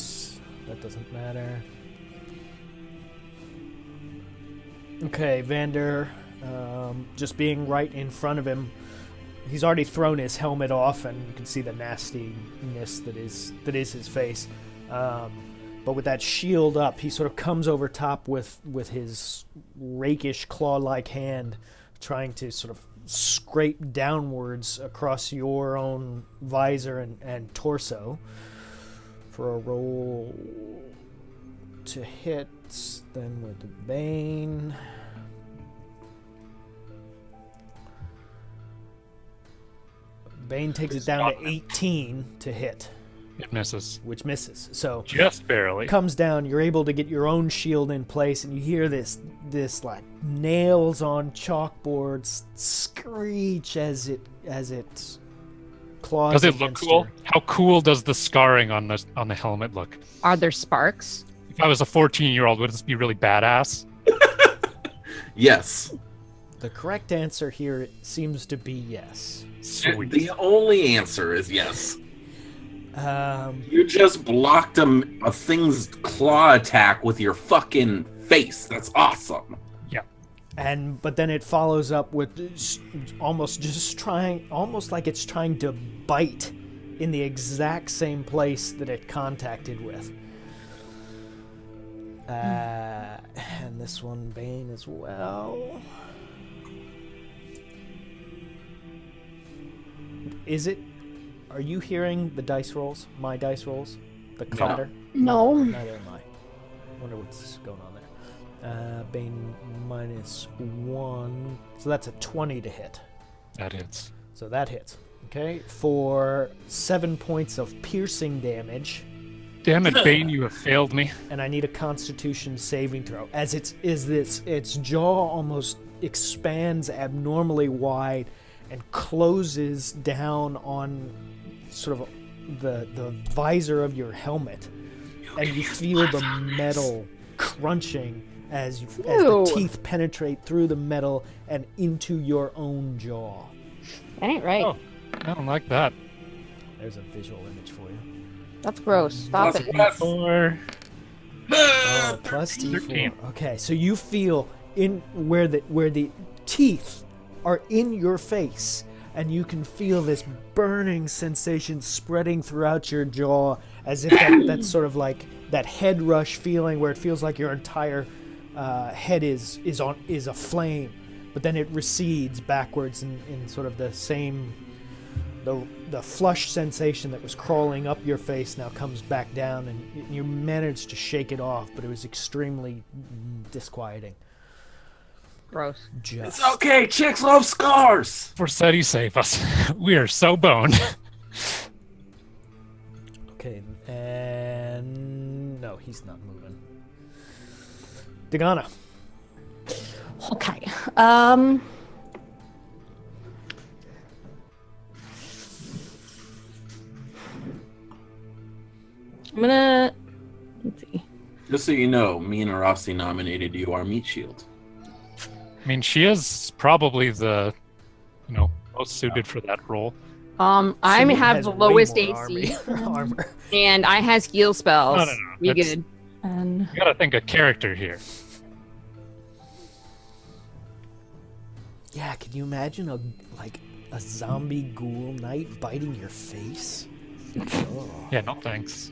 [SPEAKER 1] That doesn't matter. Okay, Vander, just being right in front of him, he's already thrown his helmet off, and you can see the nastiness that is his face. But with that shield up, he sort of comes over top with his rakish claw-like hand, trying to sort of scrape downwards across your own visor and torso for a roll to hit. Then with the Bane. Bane takes it down to 18 to hit,
[SPEAKER 2] It misses.
[SPEAKER 1] which misses. So
[SPEAKER 2] Just barely.
[SPEAKER 1] comes down, you're able to get your own shield in place, and you hear this like nails on chalkboards screech as it claws.
[SPEAKER 2] Does it look
[SPEAKER 1] against
[SPEAKER 2] cool?
[SPEAKER 1] your-
[SPEAKER 2] How cool does the scarring on the helmet look?
[SPEAKER 4] Are there sparks?
[SPEAKER 2] If I was a 14-year-old, would this be really badass?
[SPEAKER 3] Yes.
[SPEAKER 1] The correct answer here seems to be yes.
[SPEAKER 2] Sweet.
[SPEAKER 3] The only answer is yes.
[SPEAKER 1] Um,
[SPEAKER 3] You just blocked a thing's claw attack with your fucking face. That's awesome.
[SPEAKER 1] But then it follows up with almost like it's trying to bite in the exact same place that it contacted with. And this one, Bane, as well. Are you hearing the dice rolls? My dice rolls? The clatter?
[SPEAKER 5] No.
[SPEAKER 1] Neither am I. I wonder what's going on there. Bane -1. So that's a 20 to hit.
[SPEAKER 2] That hits.
[SPEAKER 1] So that hits. Okay. For 7 points of piercing damage.
[SPEAKER 2] Damn it, Bane, you have failed me.
[SPEAKER 1] And I need a Constitution saving throw. As its jaw almost expands abnormally wide and closes down on sort of the visor of your helmet, and you feel the metal crunching as the teeth penetrate through the metal and into your own jaw.
[SPEAKER 4] That ain't right.
[SPEAKER 2] Oh, I don't like that.
[SPEAKER 1] There's a visual image for you.
[SPEAKER 4] That's gross. Stop it.
[SPEAKER 2] Or
[SPEAKER 1] Oh, plus D4.
[SPEAKER 2] 13.
[SPEAKER 1] Okay, so you feel in where the teeth are in your face, and you can feel this burning sensation spreading throughout your jaw, as if that's sort of like that head rush feeling where it feels like your entire head is aflame, but then it recedes backwards in sort of the same. The flush sensation that was crawling up your face now comes back down, and you managed to shake it off, but it was extremely disquieting.
[SPEAKER 4] Gross.
[SPEAKER 3] It's okay. Chicks love scars.
[SPEAKER 2] Forseti, save us. We are so boned.
[SPEAKER 1] Okay, and no, he's not moving. Dagana.
[SPEAKER 5] Okay. I'm gonna. Let's see.
[SPEAKER 3] Just so you know, me and Arasi nominated you our meat shield.
[SPEAKER 2] I mean, she is probably the, most suited for that role.
[SPEAKER 1] Someone
[SPEAKER 4] I have
[SPEAKER 1] has
[SPEAKER 4] the
[SPEAKER 1] way
[SPEAKER 4] lowest
[SPEAKER 1] more
[SPEAKER 4] AC,
[SPEAKER 1] armor.
[SPEAKER 4] and I has heal spells.
[SPEAKER 2] No.
[SPEAKER 4] You
[SPEAKER 2] That's-
[SPEAKER 4] good?
[SPEAKER 5] And
[SPEAKER 2] You gotta think a character here.
[SPEAKER 1] Yeah, can you imagine a zombie ghoul knight biting your face? Oh.
[SPEAKER 2] Yeah, no thanks.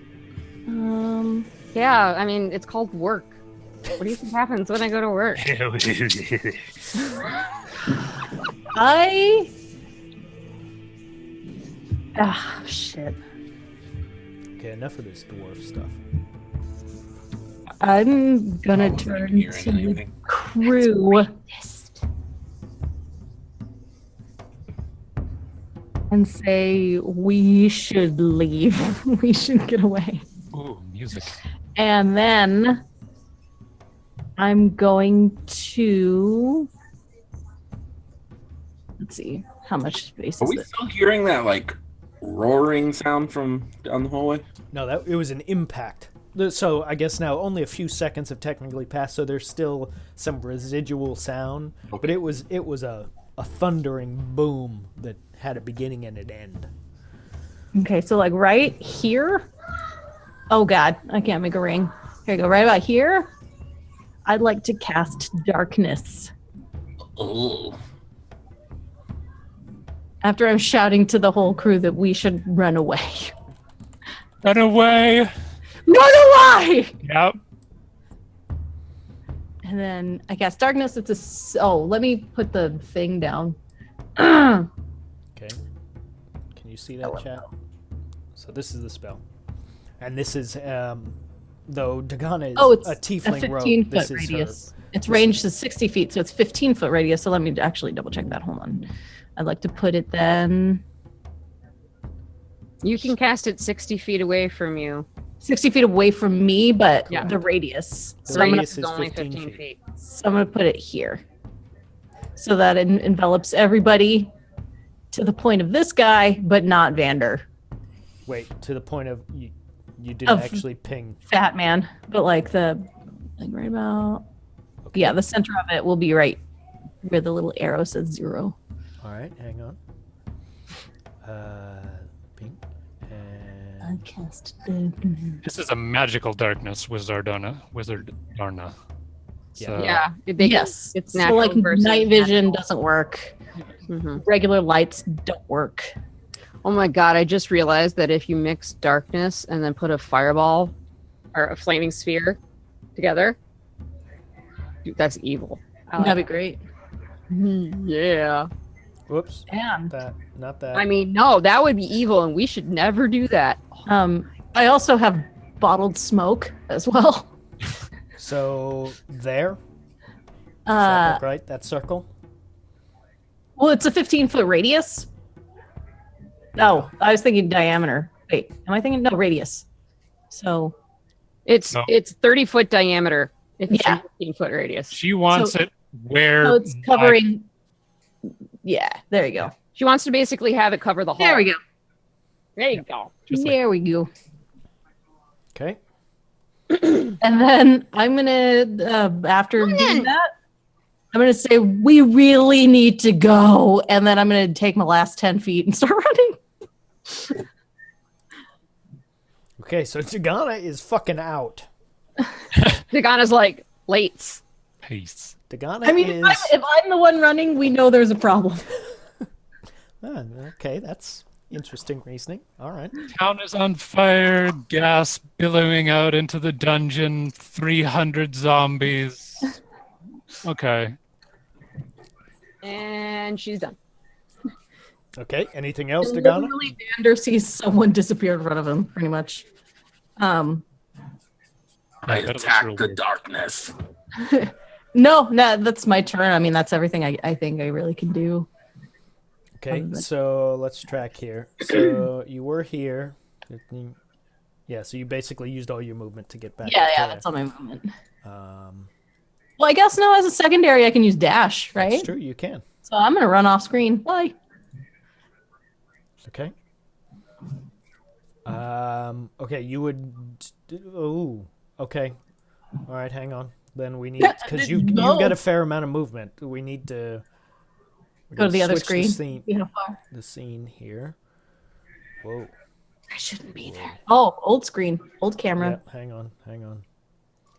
[SPEAKER 4] Yeah, I mean, it's called work. What do you think happens when I go to work?
[SPEAKER 5] shit.
[SPEAKER 1] Okay, enough of this dwarf stuff.
[SPEAKER 5] I'm gonna
[SPEAKER 3] Oh,
[SPEAKER 5] turn
[SPEAKER 3] hearing
[SPEAKER 5] to the
[SPEAKER 3] anything.
[SPEAKER 5] crew and say we should leave. We should get away.
[SPEAKER 2] Ooh, music.
[SPEAKER 5] And then I'm going to. Let's see. How much space
[SPEAKER 3] Are
[SPEAKER 5] is
[SPEAKER 3] we
[SPEAKER 5] it?
[SPEAKER 3] still hearing that roaring sound from down the hallway?
[SPEAKER 1] No, it was an impact. So I guess now only a few seconds have technically passed, so there's still some residual sound. But it was a thundering boom that had a beginning and an end.
[SPEAKER 5] Okay, so right here. Oh god, I can't make a ring. Here you go. Right about here. I'd like to cast darkness.
[SPEAKER 3] Oh.
[SPEAKER 5] After I'm shouting to the whole crew that we should run away.
[SPEAKER 2] Run away!
[SPEAKER 5] Run away!
[SPEAKER 2] Yep.
[SPEAKER 5] And then I cast darkness. Let me put the thing down.
[SPEAKER 1] Okay. Can you see that, chat? So this is the spell. And this is, though Dagana is
[SPEAKER 5] It's
[SPEAKER 1] a tiefling
[SPEAKER 5] a
[SPEAKER 1] rogue,
[SPEAKER 5] 15-foot
[SPEAKER 1] this is
[SPEAKER 5] radius. Its range is 60 feet, so it's 15-foot radius. So let me actually double check that. Hold on. I'd like to put it then
[SPEAKER 4] You can cast it 60 feet away from you.
[SPEAKER 5] 60 feet away from me, but
[SPEAKER 4] Yeah.
[SPEAKER 5] the radius.
[SPEAKER 1] The
[SPEAKER 5] So I'm gonna,
[SPEAKER 1] radius is
[SPEAKER 4] only
[SPEAKER 1] 15 feet.
[SPEAKER 5] so I'm gonna put it here, so that it envelops everybody to the point of this guy, but not Vander,
[SPEAKER 1] Wait, to the point of you didn't
[SPEAKER 5] Of-
[SPEAKER 1] actually ping.
[SPEAKER 5] Fat Man, but right about.
[SPEAKER 1] Okay.
[SPEAKER 5] Yeah, the center of it will be right where the little arrow says 0.
[SPEAKER 1] All right, hang on. Ping. And
[SPEAKER 5] I cast darkness.
[SPEAKER 2] This is a magical darkness, Wizardarna. So,
[SPEAKER 4] Yeah.
[SPEAKER 5] Yes.
[SPEAKER 4] It's
[SPEAKER 5] so
[SPEAKER 4] natural
[SPEAKER 5] like
[SPEAKER 4] versus
[SPEAKER 5] night vision
[SPEAKER 4] natural.
[SPEAKER 5] doesn't work.
[SPEAKER 4] Mhm.
[SPEAKER 5] Regular lights don't work.
[SPEAKER 4] Oh my god, I just realized that if you mix darkness and then put a fireball or a flaming sphere together, dude, that's evil. I like
[SPEAKER 5] That'd be great.
[SPEAKER 4] Yeah.
[SPEAKER 1] Whoops.
[SPEAKER 5] And
[SPEAKER 1] Not that.
[SPEAKER 4] I mean, no, that would be evil and we should never do that.
[SPEAKER 5] I also have bottled smoke as well.
[SPEAKER 1] So there. Does that look right? That circle.
[SPEAKER 5] Well, it's a 15-foot radius. No, I was thinking diameter. Wait, am I thinking no radius? So
[SPEAKER 4] It's
[SPEAKER 2] No.
[SPEAKER 4] it's 30-foot diameter if it's
[SPEAKER 5] Yeah.
[SPEAKER 4] a 15-foot radius.
[SPEAKER 2] she wants
[SPEAKER 5] So-
[SPEAKER 2] it where
[SPEAKER 5] so it's covering. Yeah, there you go.
[SPEAKER 4] She wants to basically have it cover the hall.
[SPEAKER 5] There we go.
[SPEAKER 4] There you go.
[SPEAKER 2] Just like-
[SPEAKER 5] There we go.
[SPEAKER 1] Okay.
[SPEAKER 5] And then I'm gonna after doing that, I'm gonna say we really need to go, and then I'm gonna take my last 10 feet and start running.
[SPEAKER 1] Okay, so Dagana is fucking out.
[SPEAKER 4] Dagana's like, lates.
[SPEAKER 2] pace.
[SPEAKER 1] Dagana
[SPEAKER 5] I mean,
[SPEAKER 1] is.
[SPEAKER 5] if I'm the one running, we know there's a problem.
[SPEAKER 1] Ah, okay, that's interesting reasoning. All right.
[SPEAKER 2] Town is on fire, gas billowing out into the dungeon, 300 zombies. Okay.
[SPEAKER 4] And she's done.
[SPEAKER 1] Okay, anything else,
[SPEAKER 5] And
[SPEAKER 1] Dagana?
[SPEAKER 5] literally, Vander sees someone disappear in front of him, pretty much.
[SPEAKER 3] I
[SPEAKER 2] that looks
[SPEAKER 3] attack
[SPEAKER 2] real
[SPEAKER 3] the
[SPEAKER 2] weird.
[SPEAKER 3] darkness.
[SPEAKER 5] No, that's my turn. I mean, that's everything I think I really can do.
[SPEAKER 1] Okay, so let's track here. So you were here. Yeah, so you basically used all your movement to get back.
[SPEAKER 5] Yeah,
[SPEAKER 1] up
[SPEAKER 5] yeah,
[SPEAKER 1] there.
[SPEAKER 5] that's all my movement.
[SPEAKER 1] Um,
[SPEAKER 5] Well, I guess now as a secondary, I can use dash, right?
[SPEAKER 1] That's true, you can.
[SPEAKER 5] So I'm gonna run off screen. Bye.
[SPEAKER 1] Okay. Okay, you would. Oh, okay. All right, hang on. Then we need because you've got a fair amount of movement. We need to
[SPEAKER 5] Go to the other
[SPEAKER 1] switch
[SPEAKER 5] screen. See how far.
[SPEAKER 1] The scene here. Whoa.
[SPEAKER 5] I shouldn't be there. Oh, old screen, old camera.
[SPEAKER 1] Yeah, hang on.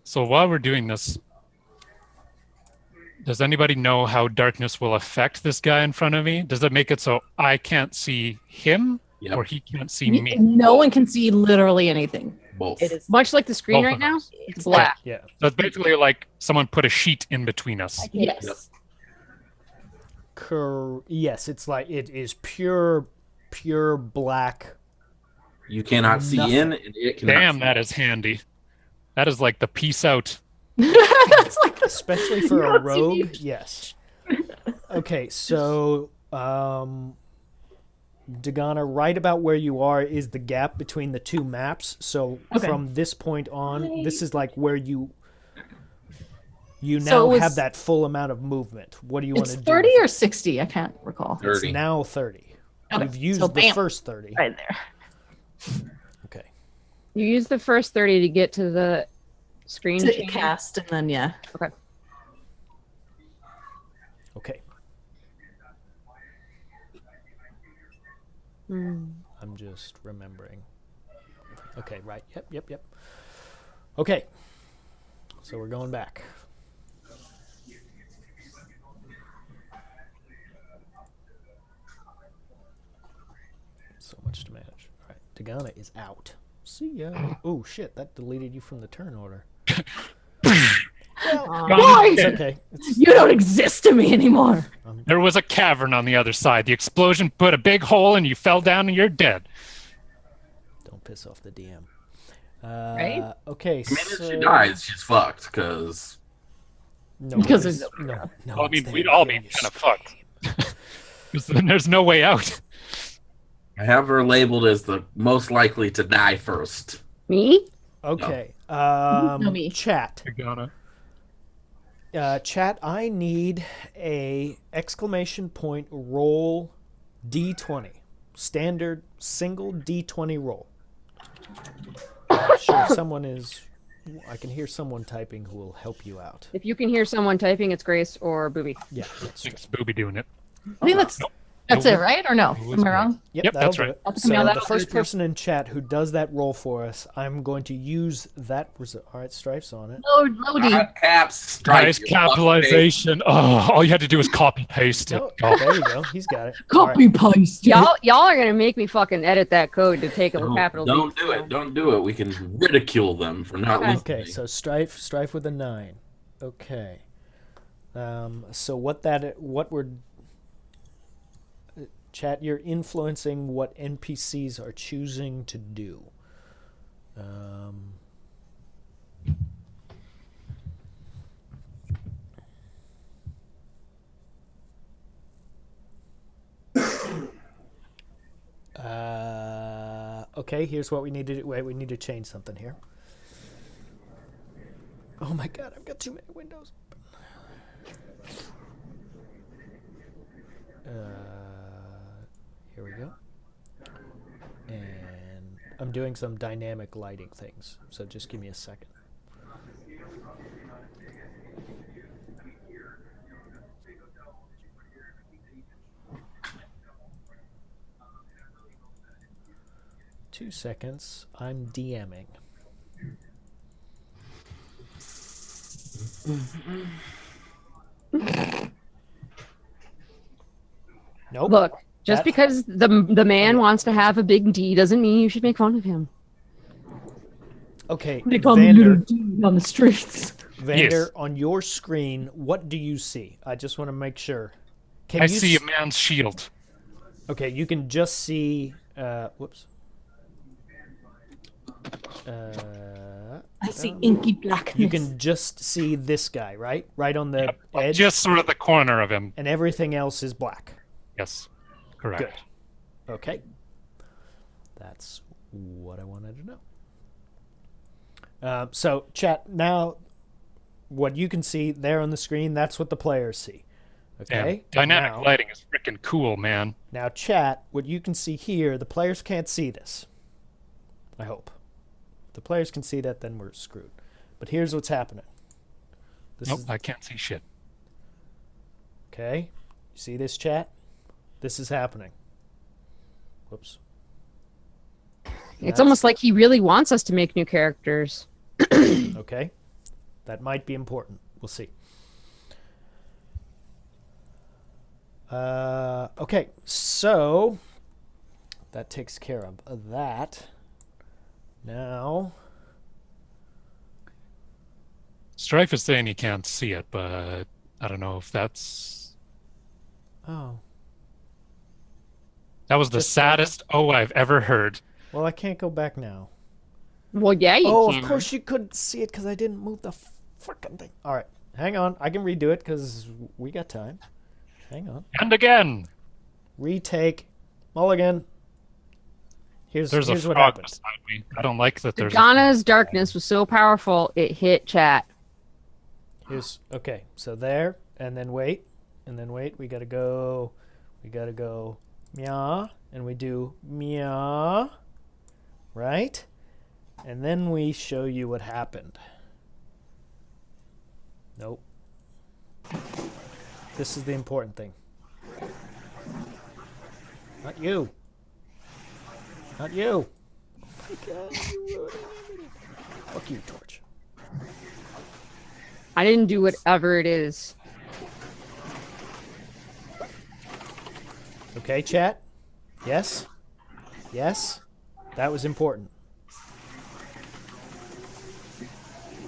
[SPEAKER 2] So while we're doing this, does anybody know how darkness will affect this guy in front of me? Does it make it so I can't see him
[SPEAKER 3] Yep.
[SPEAKER 2] or he can't see me?
[SPEAKER 5] No one can see literally anything.
[SPEAKER 3] Both.
[SPEAKER 5] It is.
[SPEAKER 4] Much like the screen
[SPEAKER 2] Both
[SPEAKER 4] right
[SPEAKER 2] of
[SPEAKER 4] now,
[SPEAKER 2] us.
[SPEAKER 4] it's black.
[SPEAKER 1] Yeah.
[SPEAKER 2] So it's basically like someone put a sheet in between us.
[SPEAKER 5] Yes.
[SPEAKER 3] Yep.
[SPEAKER 1] Yes, it's like it is pure black.
[SPEAKER 3] You cannot see
[SPEAKER 1] Nothing.
[SPEAKER 3] in, and it cannot
[SPEAKER 2] Damn,
[SPEAKER 3] see
[SPEAKER 2] that is handy. That is like the peace out.
[SPEAKER 5] That's like
[SPEAKER 1] Especially for
[SPEAKER 5] You
[SPEAKER 1] a
[SPEAKER 5] don't see
[SPEAKER 1] rogue,
[SPEAKER 5] me.
[SPEAKER 1] yes. Okay, so Dagana, right about where you are is the gap between the two maps. So
[SPEAKER 5] Okay.
[SPEAKER 1] from this point on, this is like where you
[SPEAKER 5] So
[SPEAKER 1] now
[SPEAKER 5] it was-
[SPEAKER 1] have that full amount of movement. What do you want
[SPEAKER 5] it's
[SPEAKER 1] to do?
[SPEAKER 5] 30
[SPEAKER 1] with
[SPEAKER 5] or
[SPEAKER 1] it?
[SPEAKER 5] 60. I can't recall.
[SPEAKER 1] It's
[SPEAKER 3] 30.
[SPEAKER 1] now 30.
[SPEAKER 5] Okay,
[SPEAKER 1] You've used
[SPEAKER 5] so
[SPEAKER 1] the
[SPEAKER 5] bam.
[SPEAKER 1] first 30.
[SPEAKER 5] Right there.
[SPEAKER 1] Okay.
[SPEAKER 4] You use the first 30 to get to the screen.
[SPEAKER 5] To
[SPEAKER 4] change.
[SPEAKER 5] cast and then yeah.
[SPEAKER 4] Okay.
[SPEAKER 1] Okay.
[SPEAKER 4] Hmm.
[SPEAKER 1] I'm just remembering. Okay, right. Yep. Okay. So we're going back. So much to manage. All right. Dagana is out. See ya. Oh, shit. That deleted you from the turn order.
[SPEAKER 5] Why?
[SPEAKER 1] It's okay.
[SPEAKER 5] You don't exist to me anymore.
[SPEAKER 2] There was a cavern on the other side. The explosion put a big hole and you fell down and you're dead.
[SPEAKER 1] Don't piss off the DM.
[SPEAKER 4] Right?
[SPEAKER 1] Okay,
[SPEAKER 3] I mean, if
[SPEAKER 1] so...
[SPEAKER 3] she dies, she's fucked, because
[SPEAKER 1] No,
[SPEAKER 5] Because
[SPEAKER 1] it's-
[SPEAKER 5] there's
[SPEAKER 1] no.
[SPEAKER 2] Well, I mean,
[SPEAKER 1] it's
[SPEAKER 2] we'd
[SPEAKER 1] there
[SPEAKER 2] all
[SPEAKER 1] in
[SPEAKER 2] be
[SPEAKER 1] your
[SPEAKER 2] kind of
[SPEAKER 1] screen.
[SPEAKER 2] fucked. Because then there's no way out.
[SPEAKER 3] I have her labeled as the most likely to die first.
[SPEAKER 4] Me?
[SPEAKER 1] Okay.
[SPEAKER 5] No, me.
[SPEAKER 1] Chat.
[SPEAKER 2] Dagana.
[SPEAKER 1] Chat, I need a exclamation point roll D20. Standard single D20 roll. Sure, someone is... I can hear someone typing who will help you out.
[SPEAKER 4] If you can hear someone typing, it's Grace or Booby.
[SPEAKER 1] Yeah, that's true.
[SPEAKER 2] Thanks, Booby doing it.
[SPEAKER 5] I think that's That's it, right? Or no?
[SPEAKER 2] Who was
[SPEAKER 5] Am I
[SPEAKER 2] it?
[SPEAKER 5] wrong?
[SPEAKER 1] Yep,
[SPEAKER 2] Yep,
[SPEAKER 1] that'll
[SPEAKER 2] that's
[SPEAKER 1] do
[SPEAKER 2] right.
[SPEAKER 1] it.
[SPEAKER 5] That's
[SPEAKER 1] So
[SPEAKER 5] me,
[SPEAKER 1] the
[SPEAKER 5] that'll
[SPEAKER 1] first
[SPEAKER 5] do it, too.
[SPEAKER 1] person in chat who does that roll for us, I'm going to use that result. All right, Strife's on it.
[SPEAKER 5] Lodi.
[SPEAKER 3] Caps, Stripe,
[SPEAKER 2] Nice
[SPEAKER 3] you fucking
[SPEAKER 2] capitalization. Oh, all you had to do was copy paste it.
[SPEAKER 1] No,
[SPEAKER 2] Oh.
[SPEAKER 1] there you go. He's got it. All right.
[SPEAKER 5] Copy paste.
[SPEAKER 4] Y'all are gonna make me fucking edit that code to take a
[SPEAKER 3] face.
[SPEAKER 4] capital
[SPEAKER 3] Don't
[SPEAKER 4] B.
[SPEAKER 3] do it. Don't do it. We can ridicule them for not
[SPEAKER 4] Okay.
[SPEAKER 3] listening.
[SPEAKER 1] Okay, so Strife with a 9. Okay. So what we're chat, you're influencing what NPCs are choosing to do. Okay, here's what we need to do. Wait, we need to change something here. Oh my god, I've got too many windows. Here we go. And I'm doing some dynamic lighting things, so just give me a second. Two seconds. I'm DMing. Nope.
[SPEAKER 4] Look, just
[SPEAKER 1] That-
[SPEAKER 4] because the man wants to have a big D doesn't mean you should make fun of him.
[SPEAKER 1] Okay,
[SPEAKER 5] They call me little
[SPEAKER 1] Vander,
[SPEAKER 5] dude on the streets.
[SPEAKER 1] Vander,
[SPEAKER 2] Yes.
[SPEAKER 1] on your screen, what do you see? I just want to make sure. Can
[SPEAKER 2] I
[SPEAKER 1] you
[SPEAKER 2] see a man's shield.
[SPEAKER 1] Okay, you can just see. Whoops.
[SPEAKER 5] I see inky blackness.
[SPEAKER 1] You can just see this guy, right? Right on the edge,
[SPEAKER 2] Just sort of the corner of him.
[SPEAKER 1] and everything else is black.
[SPEAKER 2] Yes, correct.
[SPEAKER 1] Good. Okay. That's what I wanted to know. So, chat, now what you can see there on the screen, that's what the players see. Okay?
[SPEAKER 2] Damn, dynamic
[SPEAKER 1] now,
[SPEAKER 2] lighting is freaking cool, man.
[SPEAKER 1] Now, chat, what you can see here, the players can't see this. I hope. If the players can see that, then we're screwed. But here's what's happening. This
[SPEAKER 2] Nope,
[SPEAKER 1] is,
[SPEAKER 2] I can't see shit.
[SPEAKER 1] okay? You see this, chat? This is happening. Whoops.
[SPEAKER 4] It's almost like he really wants us to make new characters.
[SPEAKER 1] Okay? That might be important. We'll see. Okay, so that takes care of that. Now,
[SPEAKER 2] Strife is saying he can't see it, but I don't know if that's...
[SPEAKER 1] oh,
[SPEAKER 2] That was the
[SPEAKER 1] Just-
[SPEAKER 2] saddest I've ever heard.
[SPEAKER 1] well, I can't go back now.
[SPEAKER 4] Well, yeah, you
[SPEAKER 1] Oh,
[SPEAKER 4] can.
[SPEAKER 1] of course you couldn't see it because I didn't move the frickin' thing. All right, hang on. I can redo it because we got time. Hang on.
[SPEAKER 2] And again,
[SPEAKER 1] Retake. Mulligan. Here's
[SPEAKER 2] there's a
[SPEAKER 1] what
[SPEAKER 2] frog
[SPEAKER 1] happened.
[SPEAKER 2] beside me. I don't like that there's
[SPEAKER 4] Ghana's darkness was so powerful it hit chat.
[SPEAKER 1] Here's okay. So there, and then wait, We gotta go. Meow, and we do meow, right? And then we show you what happened. Nope. This is the important thing. Not you. Not you. Oh my God, you ruined everything. Fuck you, Torch.
[SPEAKER 4] I didn't do whatever it is.
[SPEAKER 1] Okay, chat? Yes? Yes? That was important.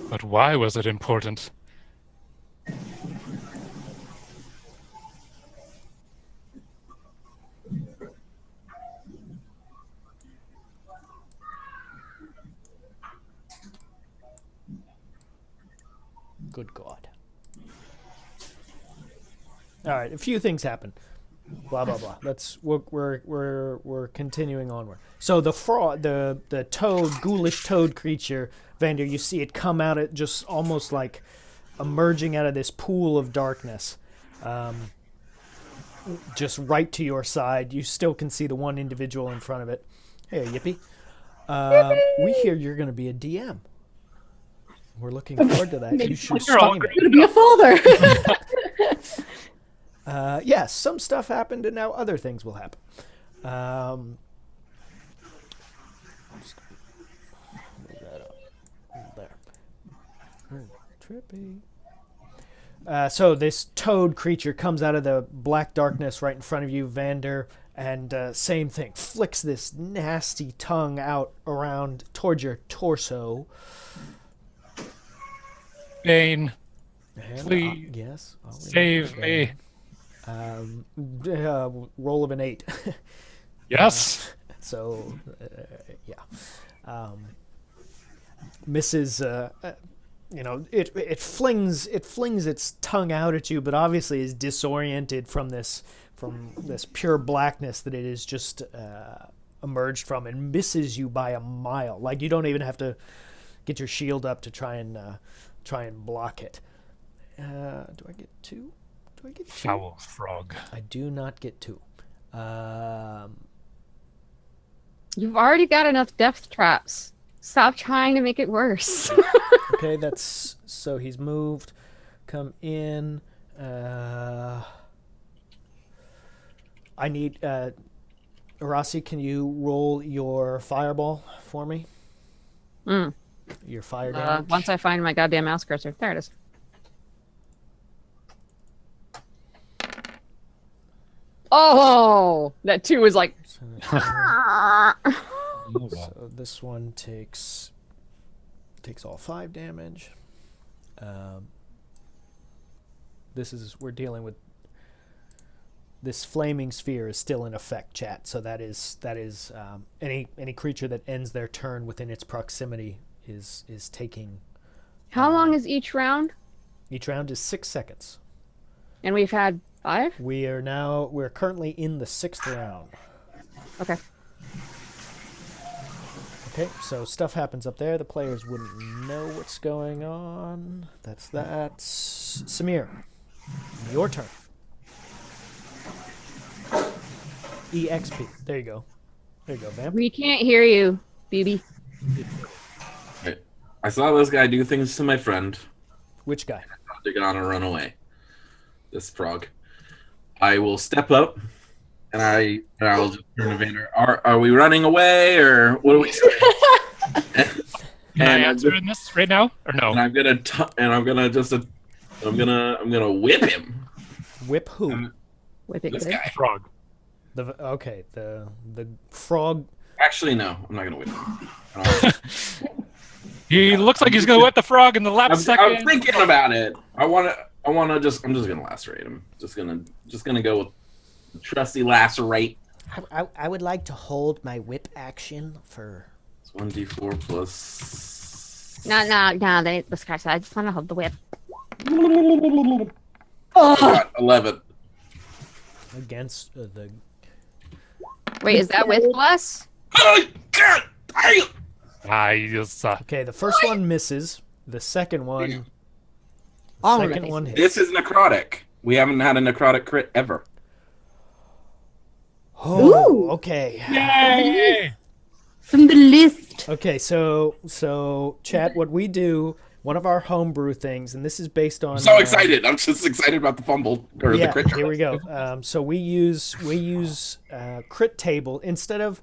[SPEAKER 2] But why was it important?
[SPEAKER 1] Good God. All right, a few things happen. Blah blah blah. We're continuing onward. So the frog, the toad, ghoulish toad creature, Vander, you see it come out at just almost like emerging out of this pool of darkness, just right to your side. You still can see the one individual in front of it. Hey, Yippee. We hear you're going to be a DM. We're looking forward to that. You should
[SPEAKER 2] You're all
[SPEAKER 1] stream it.
[SPEAKER 5] I'm gonna be a father.
[SPEAKER 1] Yes, some stuff happened, and now other things will happen. Move that up. There. Trippy. So this toad creature comes out of the black darkness right in front of you, Vander, and same thing. Flicks this nasty tongue out around towards your torso.
[SPEAKER 2] Bane,
[SPEAKER 1] And,
[SPEAKER 2] please
[SPEAKER 1] yes. I'll
[SPEAKER 2] save me.
[SPEAKER 1] Roll of an 8.
[SPEAKER 2] Yes.
[SPEAKER 1] So, yeah. Misses, it flings its tongue out at you, but obviously is disoriented from this pure blackness that it has just emerged from, and misses you by a mile. Like, you don't even have to get your shield up to try and block it. Do I get 2? Do I get 2?
[SPEAKER 2] Foul frog.
[SPEAKER 1] I do not get 2.
[SPEAKER 4] You've already got enough death traps. Stop trying to make it worse.
[SPEAKER 1] Okay, that's so he's moved. Come in. I need Arasi, can you roll your fireball for me? Your fire damage.
[SPEAKER 4] Once I find my goddamn mouse cursor. There it is. Oh, that 2 is like.
[SPEAKER 1] So this one takes all 5 damage. We're dealing with this flaming sphere is still in effect, chat. So that is any creature that ends their turn within its proximity is taking.
[SPEAKER 4] How long is each round?
[SPEAKER 1] Each round is 6 seconds.
[SPEAKER 4] And we've had 5?
[SPEAKER 1] We're currently in the 6th round.
[SPEAKER 4] Okay.
[SPEAKER 1] Okay, so stuff happens up there. The players wouldn't know what's going on. That's that. Samir, your turn. EXP. There you go. There you go, Vamp.
[SPEAKER 4] We can't hear you, BB.
[SPEAKER 3] I saw this guy do things to my friend.
[SPEAKER 1] Which guy?
[SPEAKER 3] They're gonna run away. This frog. I will step up, and I'll just turn to Vander. Are we running away, or what are we saying?
[SPEAKER 2] Can I answer in this right now, or no?
[SPEAKER 3] And I'm gonna whip him.
[SPEAKER 1] Whip who?
[SPEAKER 4] With it,
[SPEAKER 3] This
[SPEAKER 4] good.
[SPEAKER 3] guy.
[SPEAKER 2] Frog.
[SPEAKER 1] The frog.
[SPEAKER 3] Actually, no, I'm not gonna whip him.
[SPEAKER 2] He looks like he's gonna wet the frog in the last second.
[SPEAKER 3] I'm thinking about it. I'm just gonna lacerate him. Just gonna go with the trusty lacerate.
[SPEAKER 1] I would like to hold my whip action for.
[SPEAKER 3] It's 1d4 plus.
[SPEAKER 4] No. This guy said, I just want to hold the whip.
[SPEAKER 3] I got 11.
[SPEAKER 1] Against the.
[SPEAKER 4] Wait, is that with bless?
[SPEAKER 3] Oh God!
[SPEAKER 1] Okay, the first one misses. The second one.
[SPEAKER 4] All
[SPEAKER 1] Second
[SPEAKER 4] right.
[SPEAKER 1] one hits.
[SPEAKER 3] This is necrotic. We haven't had a necrotic crit ever.
[SPEAKER 1] Oh,
[SPEAKER 5] Ooh.
[SPEAKER 1] okay.
[SPEAKER 2] Yay!
[SPEAKER 5] From the list.
[SPEAKER 1] Okay, so chat, what we do, one of our homebrew things, and this is based on.
[SPEAKER 3] I'm so excited. I'm just excited about the fumble or the crit.
[SPEAKER 1] Here we go. So we use crit table instead of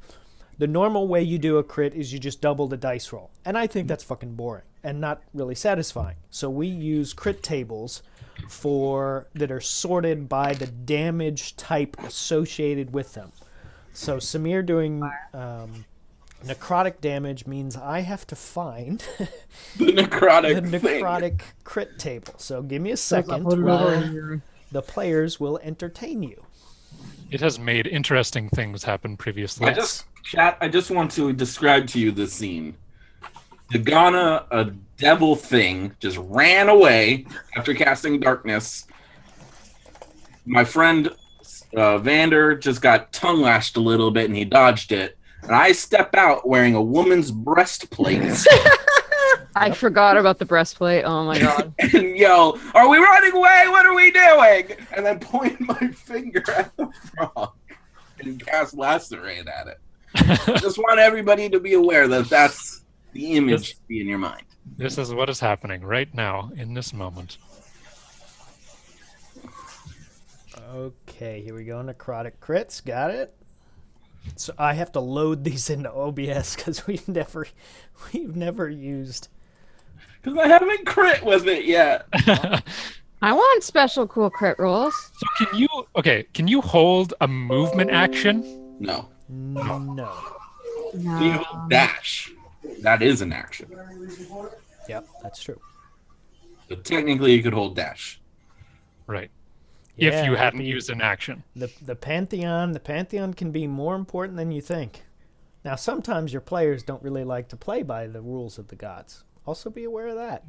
[SPEAKER 1] the normal way you do a crit is you just double the dice roll, and I think that's fucking boring and not really satisfying. So we use crit tables that are sorted by the damage type associated with them. So Samir doing necrotic damage means I have to find
[SPEAKER 3] The necrotic
[SPEAKER 1] crit table. So give me a second while the players will entertain you.
[SPEAKER 2] It has made interesting things happen previously.
[SPEAKER 3] I just want to describe to you this scene. Dagana, a devil thing, just ran away after casting darkness. My friend Vander just got tongue lashed a little bit and he dodged it. And I step out wearing a woman's breastplate
[SPEAKER 4] I forgot about the breastplate. Oh my god.
[SPEAKER 3] and yell, "Are we running away? What are we doing?" And then point my finger at the frog and cast lacerate at it. Just want everybody to be aware that that's the image to be in your mind.
[SPEAKER 2] This is what is happening right now in this moment.
[SPEAKER 1] Okay, here we go. Necrotic crits. Got it. So I have to load these into OBS because we've never used.
[SPEAKER 3] Because I haven't crit with it yet.
[SPEAKER 4] I want special cool crit rolls.
[SPEAKER 2] So can you hold a movement action?
[SPEAKER 3] No.
[SPEAKER 1] No.
[SPEAKER 3] Can you hold dash? That is an action.
[SPEAKER 1] Yep, that's true.
[SPEAKER 3] So technically, you could hold dash.
[SPEAKER 2] Right.
[SPEAKER 1] Yeah,
[SPEAKER 2] If you hadn't
[SPEAKER 1] the-
[SPEAKER 2] used an action.
[SPEAKER 1] The Pantheon can be more important than you think. Now, sometimes your players don't really like to play by the rules of the gods. Also be aware of that.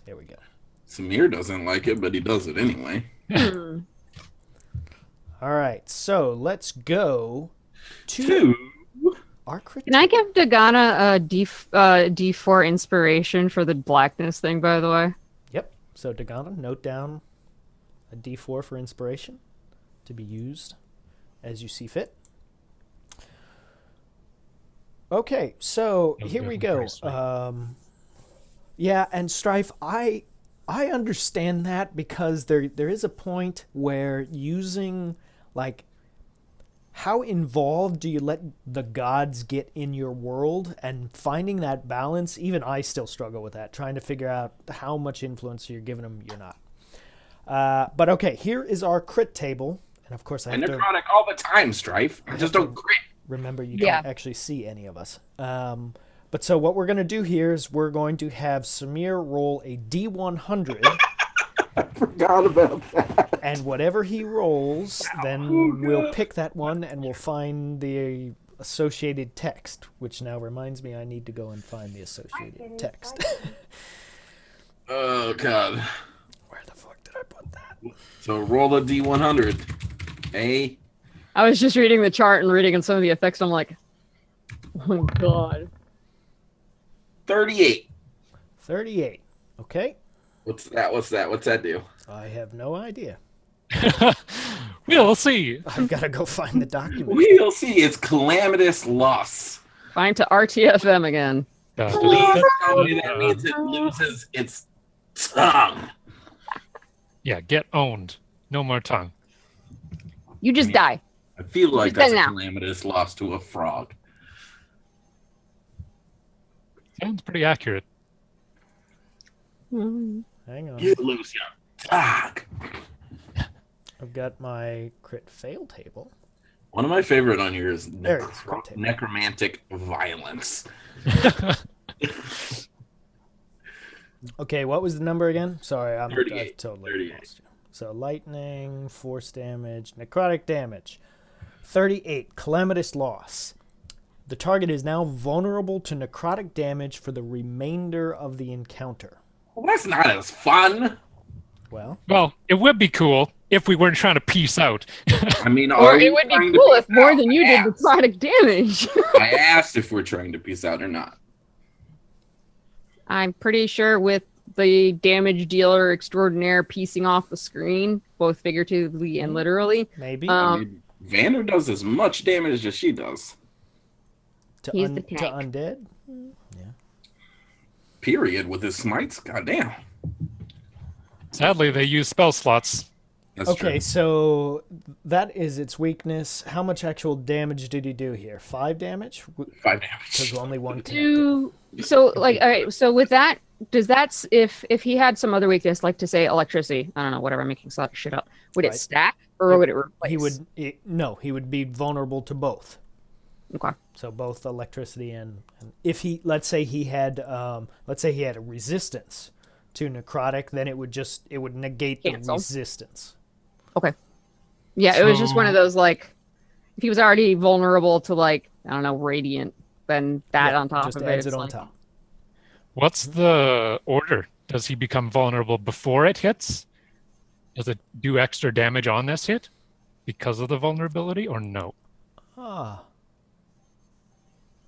[SPEAKER 1] There we go.
[SPEAKER 3] Samir doesn't like it, but he does it anyway.
[SPEAKER 1] All right, so let's go to
[SPEAKER 3] Two.
[SPEAKER 1] our crit.
[SPEAKER 4] Can I give Dagana a D4 inspiration for the blackness thing, by the way?
[SPEAKER 1] Yep. So Dagana, note down a D4 for inspiration to be used as you see fit. Okay, so
[SPEAKER 2] That was
[SPEAKER 1] here we
[SPEAKER 2] definitely
[SPEAKER 1] go.
[SPEAKER 2] pretty sweet.
[SPEAKER 1] Yeah, and Strife, I understand that because there is a point where using like how involved do you let the gods get in your world, and finding that balance, even I still struggle with that, trying to figure out how much influence you're giving them, you're not. But okay, here is our crit table, and of course I
[SPEAKER 3] And
[SPEAKER 1] have to
[SPEAKER 3] necrotic all the time, Strife. I just don't crit.
[SPEAKER 1] remember you
[SPEAKER 4] Yeah.
[SPEAKER 1] can't actually see any of us. But so what we're going to do here is we're going to have Samir roll a D100,
[SPEAKER 3] Forgot about that.
[SPEAKER 1] and whatever he rolls, then we'll pick that one and we'll find the associated text, which now reminds me I need to go and find the associated text.
[SPEAKER 3] Oh, God.
[SPEAKER 1] Where the fuck did I put that?
[SPEAKER 3] So roll a D100. A.
[SPEAKER 4] I was just reading the chart and reading on some of the effects. And I'm like, oh god.
[SPEAKER 3] 38.
[SPEAKER 1] 38. Okay.
[SPEAKER 3] What's that? What's that do?
[SPEAKER 1] I have no idea.
[SPEAKER 2] We'll see.
[SPEAKER 1] I've got to go find the document.
[SPEAKER 3] We'll see. It's calamitous loss.
[SPEAKER 4] Fine to RTFM again.
[SPEAKER 3] Please tell me that means it loses its tongue.
[SPEAKER 2] Yeah, get owned. No more tongue.
[SPEAKER 4] You just die.
[SPEAKER 3] I feel like
[SPEAKER 4] Just
[SPEAKER 3] that's a
[SPEAKER 4] now.
[SPEAKER 3] calamitous loss to a frog.
[SPEAKER 2] Sounds pretty accurate.
[SPEAKER 1] Hang on.
[SPEAKER 3] You lose your tongue.
[SPEAKER 1] I've got my crit fail table.
[SPEAKER 3] One of my favorite on here is
[SPEAKER 1] There it is, right there.
[SPEAKER 3] necromantic violence.
[SPEAKER 1] Okay, what was the number again? Sorry, I've
[SPEAKER 3] 38.
[SPEAKER 1] totally
[SPEAKER 3] 38.
[SPEAKER 1] lost you. So lightning, force damage, necrotic damage. 38, calamitous loss. The target is now vulnerable to necrotic damage for the remainder of the encounter.
[SPEAKER 3] Well, that's not as fun.
[SPEAKER 1] Well,
[SPEAKER 2] Well, it would be cool if we weren't trying to peace out.
[SPEAKER 3] I mean,
[SPEAKER 4] Or
[SPEAKER 3] are
[SPEAKER 4] it
[SPEAKER 3] we
[SPEAKER 4] would be
[SPEAKER 3] trying to
[SPEAKER 4] cool
[SPEAKER 3] peace
[SPEAKER 4] if more
[SPEAKER 3] out?
[SPEAKER 4] than you did the product damage.
[SPEAKER 3] I asked if we're trying to peace out or not.
[SPEAKER 4] I'm pretty sure with the damage dealer extraordinaire piecing off the screen, both figuratively and literally.
[SPEAKER 1] maybe
[SPEAKER 3] I mean, Vander does as much damage as she does.
[SPEAKER 1] to,
[SPEAKER 4] he's the
[SPEAKER 1] to
[SPEAKER 4] tank.
[SPEAKER 1] undead.
[SPEAKER 3] Period. With his smites. Goddamn.
[SPEAKER 2] Sadly, they use spell slots.
[SPEAKER 3] That's
[SPEAKER 1] Okay,
[SPEAKER 3] true.
[SPEAKER 1] so that is its weakness. How much actual damage did he do here? 5 damage?
[SPEAKER 3] 5
[SPEAKER 1] Because
[SPEAKER 3] damage.
[SPEAKER 1] only one connected.
[SPEAKER 4] So like all right, so with that, does that if he had some other weakness, like to say electricity, I don't know, whatever, I'm making a lot of shit up, would
[SPEAKER 1] Right.
[SPEAKER 4] it stack or would it replace?
[SPEAKER 1] He would be vulnerable to both.
[SPEAKER 4] Okay.
[SPEAKER 1] So both electricity and if he, let's say he had a resistance to necrotic, then it would negate
[SPEAKER 4] Cancel.
[SPEAKER 1] the resistance.
[SPEAKER 4] Okay. Yeah, it was just one of
[SPEAKER 2] So-
[SPEAKER 4] those like if he was already vulnerable to like, I don't know, radiant, then that
[SPEAKER 1] Yeah,
[SPEAKER 4] on top
[SPEAKER 1] just
[SPEAKER 4] of
[SPEAKER 1] adds
[SPEAKER 4] it's
[SPEAKER 1] it on
[SPEAKER 4] like-
[SPEAKER 1] top.
[SPEAKER 2] What's the order? Does he become vulnerable before it hits? Does it do extra damage on this hit because of the vulnerability, or no?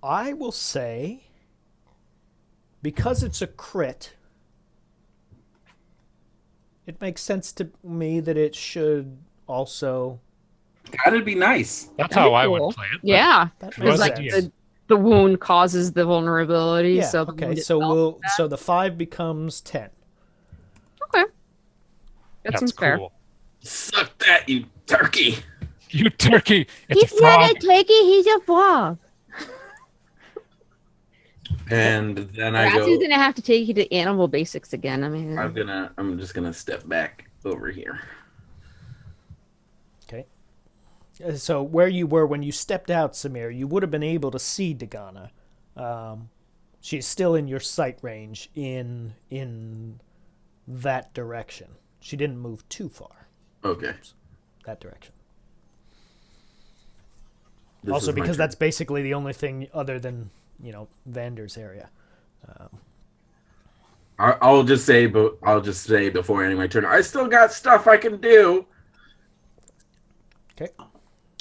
[SPEAKER 1] I will say, because it's a crit, it makes sense to me that it should also.
[SPEAKER 3] That'd be nice.
[SPEAKER 2] That's
[SPEAKER 4] That'd
[SPEAKER 2] how
[SPEAKER 4] be
[SPEAKER 2] I
[SPEAKER 4] cool.
[SPEAKER 2] would play it. but-
[SPEAKER 4] Yeah.
[SPEAKER 1] That
[SPEAKER 2] It
[SPEAKER 1] makes
[SPEAKER 4] Because like
[SPEAKER 1] sense.
[SPEAKER 4] the wound causes the vulnerability.
[SPEAKER 1] Yeah.
[SPEAKER 4] So the
[SPEAKER 1] Okay.
[SPEAKER 4] wound
[SPEAKER 1] So
[SPEAKER 4] itself-
[SPEAKER 1] so the 5 becomes 10.
[SPEAKER 4] Okay. That seems fair.
[SPEAKER 2] Cool.
[SPEAKER 3] Suck that, you turkey.
[SPEAKER 2] You turkey. It's
[SPEAKER 4] He's
[SPEAKER 2] a frog.
[SPEAKER 4] not a turkey, he's a frog.
[SPEAKER 3] And then I
[SPEAKER 4] Perhaps
[SPEAKER 3] go.
[SPEAKER 4] he's gonna have to take you to animal basics again. I mean,
[SPEAKER 3] I'm just gonna step back over here.
[SPEAKER 1] Okay. So where you were when you stepped out, Samir, you would have been able to see Dagana. She's still in your sight range in that direction. She didn't move too far.
[SPEAKER 3] Okay.
[SPEAKER 1] That direction.
[SPEAKER 3] This
[SPEAKER 1] Also,
[SPEAKER 3] is my
[SPEAKER 1] because
[SPEAKER 3] turn.
[SPEAKER 1] that's basically the only thing other than Vander's area.
[SPEAKER 3] I'll just say before ending my turn, I still got stuff I can do.
[SPEAKER 1] Okay.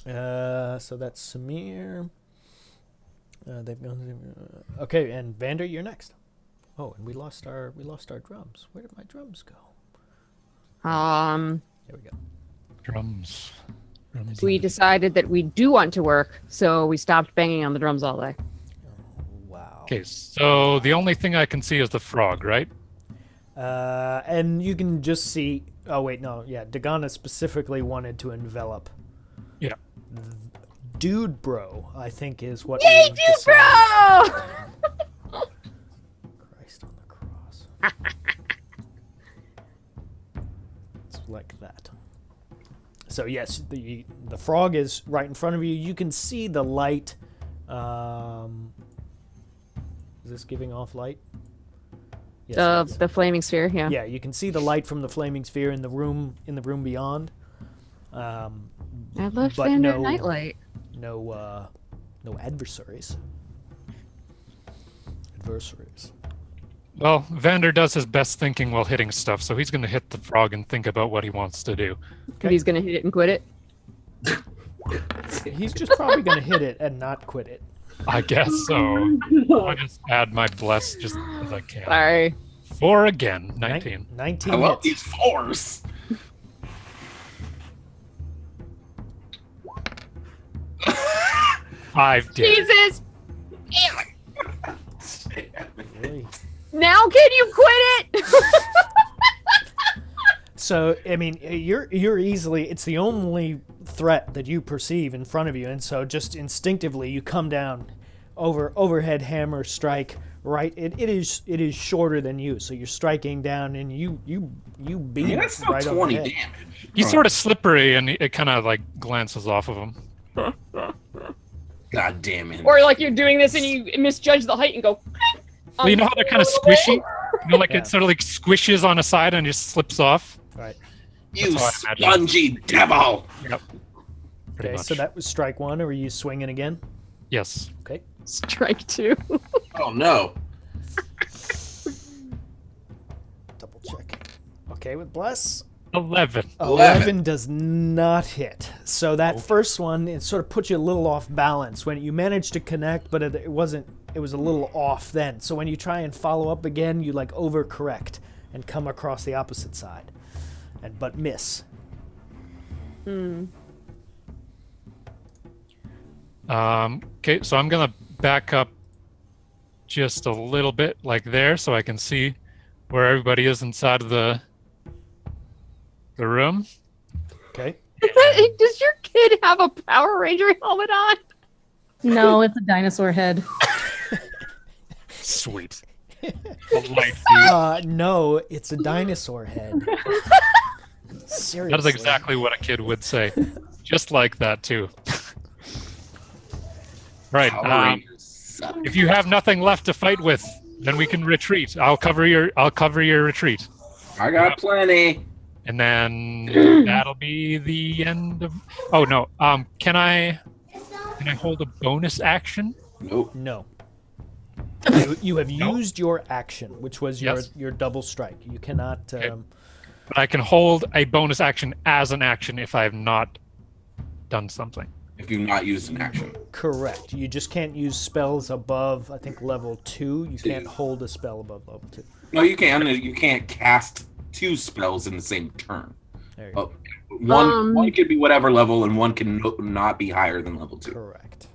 [SPEAKER 1] So that's Samir. Okay, and Vander, you're next. Oh, and we lost our drums. Where did my drums go? There we go.
[SPEAKER 2] Drums.
[SPEAKER 4] we decided that we do want to work, so we stopped banging on the drums all day.
[SPEAKER 1] Wow.
[SPEAKER 2] Okay, so the only thing I can see is the frog, right?
[SPEAKER 1] And you can just see. Oh wait, no, yeah. Dagana specifically wanted to envelop.
[SPEAKER 2] Yeah.
[SPEAKER 1] Dude, bro, I think is what.
[SPEAKER 4] Yay,
[SPEAKER 1] we've
[SPEAKER 4] dude,
[SPEAKER 1] decided.
[SPEAKER 4] bro!
[SPEAKER 1] Christ on the cross. It's like that. So yes, the frog is right in front of you. You can see the light. Is this giving off light? Yes, it is.
[SPEAKER 4] The flaming sphere, yeah.
[SPEAKER 1] Yeah, you can see the light from the flaming sphere in the room beyond.
[SPEAKER 4] I love
[SPEAKER 1] but
[SPEAKER 4] Vander
[SPEAKER 1] no-
[SPEAKER 4] Nightlight.
[SPEAKER 1] No adversaries.
[SPEAKER 2] Well, Vander does his best thinking while hitting stuff, so he's going to hit the frog and think about what he wants to do.
[SPEAKER 1] Okay.
[SPEAKER 4] He's gonna hit it and quit it.
[SPEAKER 1] He's just probably going to hit it and not quit it.
[SPEAKER 2] I guess so. I'll just add my bless just as I can.
[SPEAKER 4] Sorry.
[SPEAKER 2] 4 again, 19.
[SPEAKER 1] 19
[SPEAKER 3] I love
[SPEAKER 1] hits.
[SPEAKER 3] these fours.
[SPEAKER 2] Five did.
[SPEAKER 4] Jesus!
[SPEAKER 1] Really?
[SPEAKER 4] Now can you quit it?
[SPEAKER 1] So, I mean, you're easily, it's the only threat that you perceive in front of you, and so just instinctively you come down, overhead hammer strike, right? It is shorter than you, so you're striking down and you beat it
[SPEAKER 3] That's still
[SPEAKER 1] right over
[SPEAKER 3] 20
[SPEAKER 1] the head.
[SPEAKER 3] damage.
[SPEAKER 2] He's sort of slippery, and it kind of like glances off of him.
[SPEAKER 3] God damn it.
[SPEAKER 4] Or like you're doing this and you misjudge the height and go.
[SPEAKER 2] Well, you know how they're kind of squishy? You know, like
[SPEAKER 1] Yeah.
[SPEAKER 2] it sort of like squishes on a side and just slips off?
[SPEAKER 1] Right.
[SPEAKER 3] You
[SPEAKER 2] That's how I imagine.
[SPEAKER 3] spongy devil.
[SPEAKER 2] Yep. Pretty
[SPEAKER 1] Okay,
[SPEAKER 2] much.
[SPEAKER 1] so that was strike one, or are you swinging again?
[SPEAKER 2] Yes.
[SPEAKER 1] Okay.
[SPEAKER 4] Strike two.
[SPEAKER 3] Oh no.
[SPEAKER 1] Double check. Okay, with bless.
[SPEAKER 2] 11.
[SPEAKER 1] 11 does not hit. So that first one, it sort of puts you a little off balance when you managed to connect, but it wasn't. It was a little off then. So when you try and follow up again, you like overcorrect and come across the opposite side, but miss.
[SPEAKER 2] Okay, so I'm gonna back up just a little bit, like there, so I can see where everybody is inside of the room.
[SPEAKER 1] Okay.
[SPEAKER 4] Does your kid have a Power Ranger helmet on?
[SPEAKER 5] No, it's a dinosaur head.
[SPEAKER 2] Sweet. The light, dude.
[SPEAKER 1] No, it's a dinosaur head. Seriously.
[SPEAKER 2] That is exactly what a kid would say. Just like that too. Right.
[SPEAKER 3] Power Rangers suck.
[SPEAKER 2] If you have nothing left to fight with, then we can retreat. I'll cover your retreat.
[SPEAKER 3] I got plenty.
[SPEAKER 2] And then that'll be the end of. Oh no. Can I hold a bonus action?
[SPEAKER 3] Nope.
[SPEAKER 1] No. You have used your action, which was
[SPEAKER 2] Yes.
[SPEAKER 1] your double strike. You cannot.
[SPEAKER 2] Okay. But I can hold a bonus action as an action if I have not done something.
[SPEAKER 3] If you've not used an action.
[SPEAKER 1] Correct. You just can't use spells above, I think, level 2. You can't hold a spell above level 2.
[SPEAKER 3] No, you can. You can't cast 2 spells in the same turn.
[SPEAKER 1] There you go.
[SPEAKER 3] One could be whatever level, and one can not be higher than level 2.
[SPEAKER 1] Correct.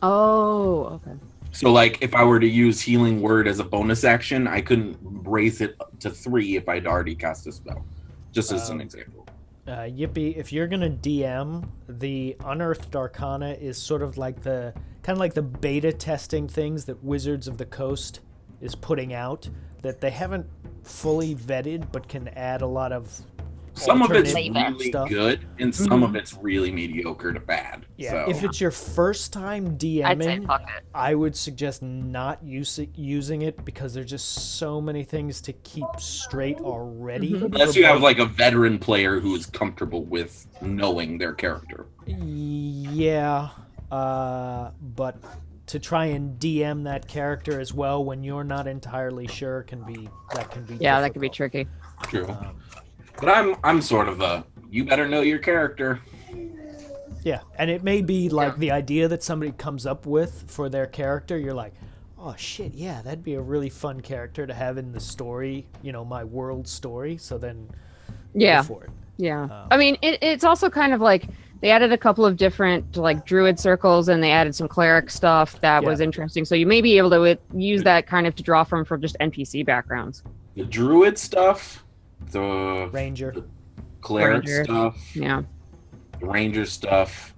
[SPEAKER 4] Oh, okay.
[SPEAKER 3] So, like, if I were to use Healing Word as a bonus action, I couldn't raise it to 3 if I'd already cast a spell. just as an example.
[SPEAKER 1] Yippee, if you're gonna DM, the Unearthed Arcana is sort of like the beta testing things that Wizards of the Coast is putting out that they haven't fully vetted, but can add a lot of
[SPEAKER 3] some of it's
[SPEAKER 1] alternate
[SPEAKER 3] really
[SPEAKER 1] stuff.
[SPEAKER 3] good, and some of it's really mediocre to bad.
[SPEAKER 1] Yeah,
[SPEAKER 3] So.
[SPEAKER 1] if it's your first time
[SPEAKER 4] I'd say
[SPEAKER 1] DMing,
[SPEAKER 4] fuck it.
[SPEAKER 1] I would suggest not using it because there's just so many things to keep straight already.
[SPEAKER 3] Unless you have like a veteran player who is comfortable with knowing their character.
[SPEAKER 1] Yeah, but to try and DM that character as well when you're not entirely sure can be
[SPEAKER 4] Yeah, that could be
[SPEAKER 1] difficult.
[SPEAKER 4] tricky.
[SPEAKER 3] True. But I'm sort of a you better know your character.
[SPEAKER 1] Yeah, and it may be like the idea that somebody comes up with for their character. You're like, oh shit, yeah, that'd be a really fun character to have in the story. You know, my world story. So then,
[SPEAKER 4] Yeah.
[SPEAKER 1] go for it.
[SPEAKER 4] Yeah. I mean, it's also kind of like they added a couple of different like druid circles and they added some cleric stuff that was interesting. So you may be able to use that kind of to draw from just NPC backgrounds.
[SPEAKER 3] The druid stuff, the
[SPEAKER 1] Ranger.
[SPEAKER 3] cleric
[SPEAKER 4] Ranger.
[SPEAKER 3] stuff,
[SPEAKER 4] Yeah.
[SPEAKER 3] the ranger stuff,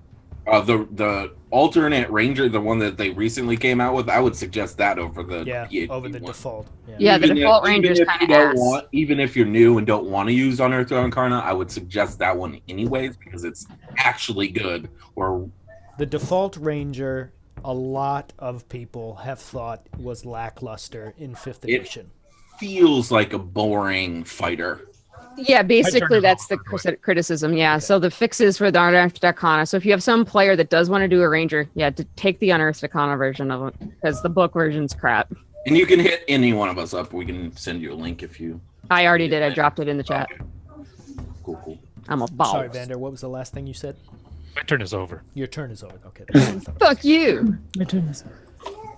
[SPEAKER 3] the alternate ranger, the one that they recently came out with. I would suggest that over the PhD
[SPEAKER 1] over the
[SPEAKER 3] one.
[SPEAKER 1] default.
[SPEAKER 4] Yeah, the
[SPEAKER 3] Even
[SPEAKER 4] default
[SPEAKER 3] if-
[SPEAKER 4] ranger's
[SPEAKER 3] even if you
[SPEAKER 4] kind of
[SPEAKER 3] don't
[SPEAKER 4] ass.
[SPEAKER 3] even if you're new and don't want to use Unearthed Arcana, I would suggest that one anyways because it's actually good. Or
[SPEAKER 1] The default Ranger, a lot of people have thought was lackluster in 5th edition.
[SPEAKER 3] feels like a boring fighter.
[SPEAKER 4] Yeah, basically
[SPEAKER 2] it
[SPEAKER 4] that's
[SPEAKER 2] off,
[SPEAKER 4] the
[SPEAKER 2] by the way.
[SPEAKER 4] criticism. Yeah. So the fixes for the Unearthed Arcana. So if you have some player that does want to do a ranger, to take the Unearthed Arcana version of it because the book version's crap.
[SPEAKER 3] And you can hit any one of us up. We can send you a link if you.
[SPEAKER 4] I already did. I dropped it in the chat.
[SPEAKER 3] Okay. Cool.
[SPEAKER 4] I'm a boss.
[SPEAKER 1] Sorry, Vander, what was the last thing you said?
[SPEAKER 2] My turn is over.
[SPEAKER 1] Your turn is over. Okay. that's what I thought.
[SPEAKER 4] Fuck you.
[SPEAKER 5] My turn is